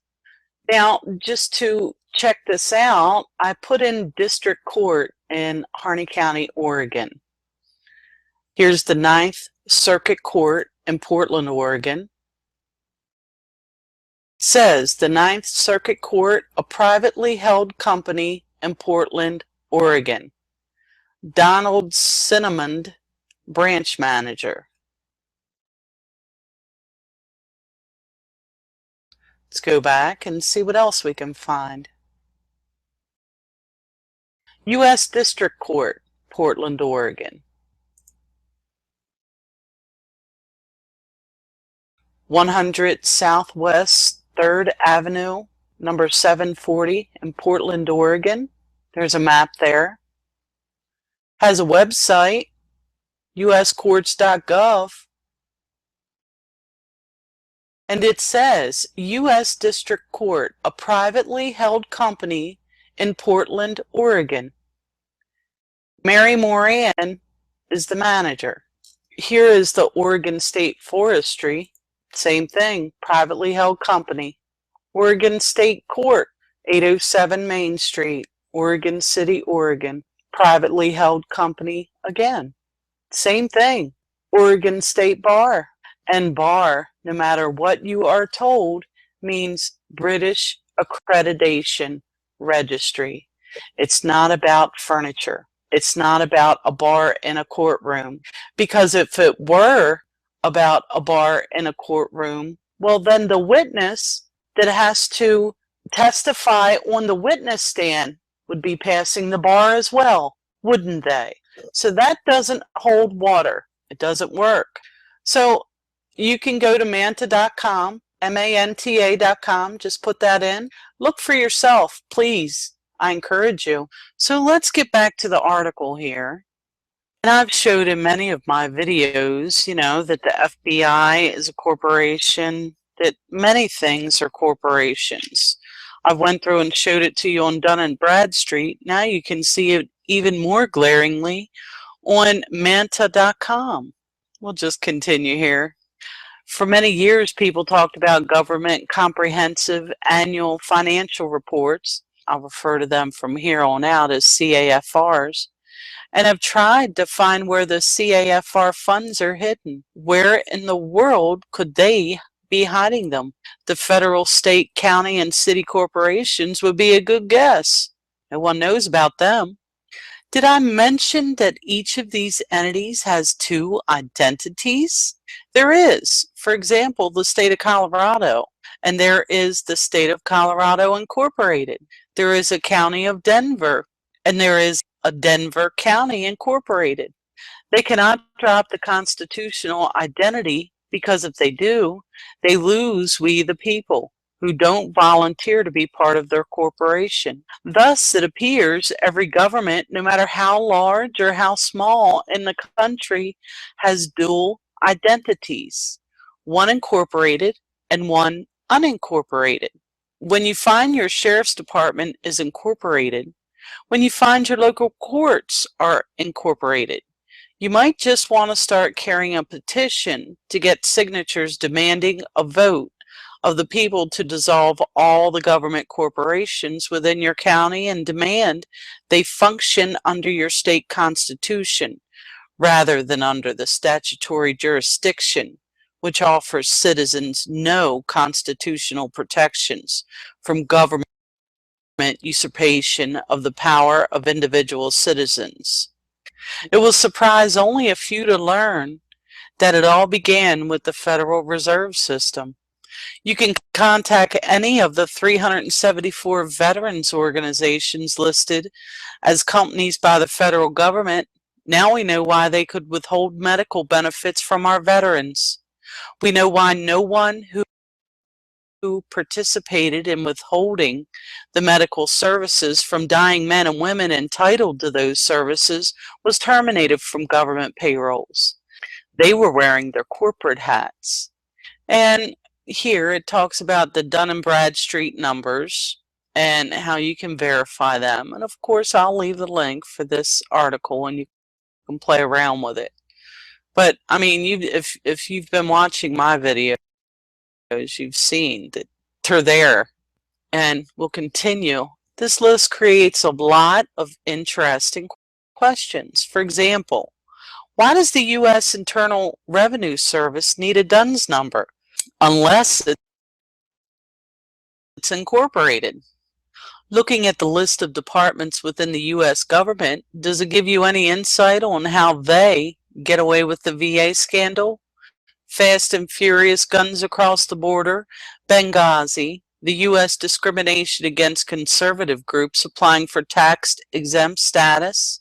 Now, just to check this out, I put in district court in Harney County, Oregon. Here's the 9th Circuit Court in Portland, Oregon. It says the 9th Circuit Court, a privately held company in Portland, Oregon. Donald Cinnamond, branch manager. Let's go back and see what else we can find. U.S. District Court, Portland, Oregon. 100 Southwest 3rd Avenue, number 740 in Portland, Oregon. There's a map there. Has a website, uscourts.gov. And it says, U.S. District Court, a privately held company in Portland, Oregon. Mary Moran is the manager. Here is the Oregon State Forestry. Same thing, privately held company. Oregon State Court, 807 Main Street, Oregon City, Oregon. Privately held company again. Same thing. Oregon State Bar. And bar, no matter what you are told, means British Accreditation Registry. It's not about furniture. It's not about a bar in a courtroom. Because if it were about a bar in a courtroom, well, then the witness that has to testify on the witness stand would be passing the bar as well, wouldn't they? So that doesn't hold water. It doesn't work. So you can go to manta.com, manta.com, just put that in. Look for yourself, please. I encourage you. So let's get back to the article here. And I've showed in many of my videos, you know, that the FBI is a corporation, that many things are corporations. I went through and showed it to you on Dun and Bradstreet. Now you can see it even more glaringly on manta.com. We'll just continue here. For many years, people talked about government comprehensive annual financial reports. I'll refer to them from here on out as CAFRs. And have tried to find where the CAFR funds are hidden. Where in the world could they be hiding them? The federal, state, county, and city corporations would be a good guess. No one knows about them. Did I mention that each of these entities has two identities? There is, for example, the state of Colorado, and there is the state of Colorado Incorporated. There is a county of Denver, and there is a Denver County Incorporated. They cannot drop the constitutional identity because if they do, they lose we the people who don't volunteer to be part of their corporation. Thus, it appears every government, no matter how large or how small in the country, has dual identities, one incorporated and one unincorporated. When you find your sheriff's department is incorporated, when you find your local courts are incorporated, you might just want to start carrying a petition to get signatures demanding a vote of the people to dissolve all the government corporations within your county and demand they function under your state constitution rather than under the statutory jurisdiction, which offers citizens no constitutional protections from government usurpation of the power of individual citizens. It will surprise only a few to learn that it all began with the Federal Reserve System. You can contact any of the 374 veterans organizations listed as companies by the federal government. Now we know why they could withhold medical benefits from our veterans. We know why no one who participated in withholding the medical services from dying men and women entitled to those services was terminated from government payrolls. They were wearing their corporate hats. And here it talks about the Dun and Bradstreet numbers and how you can verify them. And of course, I'll leave the link for this article and you can play around with it. But I mean, if you've been watching my videos, you've seen that they're there, and we'll continue. This list creates a lot of interesting questions. For example, why does the U.S. Internal Revenue Service need a DUNS number unless it's incorporated? Looking at the list of departments within the U.S. government, does it give you any insight on how they get away with the VA scandal? Fast and Furious guns across the border, Benghazi, the U.S. discrimination against conservative groups applying for tax-exempt status.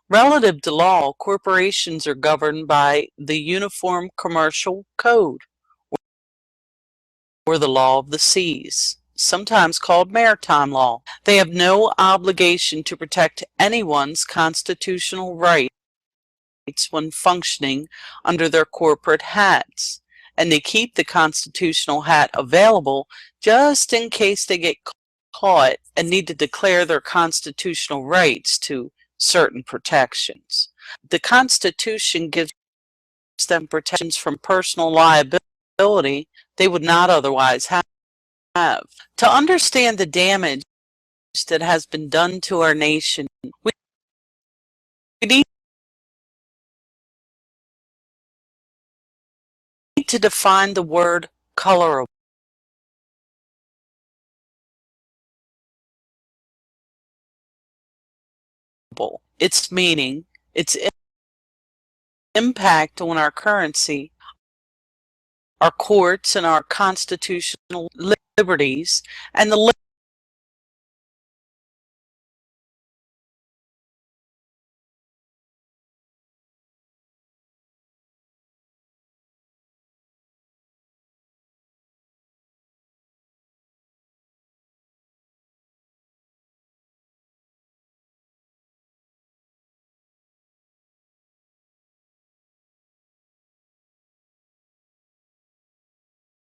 Relative to law, corporations are governed by the Uniform Commercial Code, or the law of the seas, sometimes called maritime law. They have no obligation to protect anyone's constitutional rights when functioning under their corporate hats. and they keep the constitutional hat available just in case they get caught and need to declare their constitutional rights to certain protections. The Constitution gives them protections from personal liability they would not otherwise have. To understand the damage that has been done to our nation, we need to define the word colorable. Its meaning, its impact on our currency, our courts, and our constitutional liberties, and the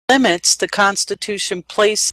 limits the Constitution places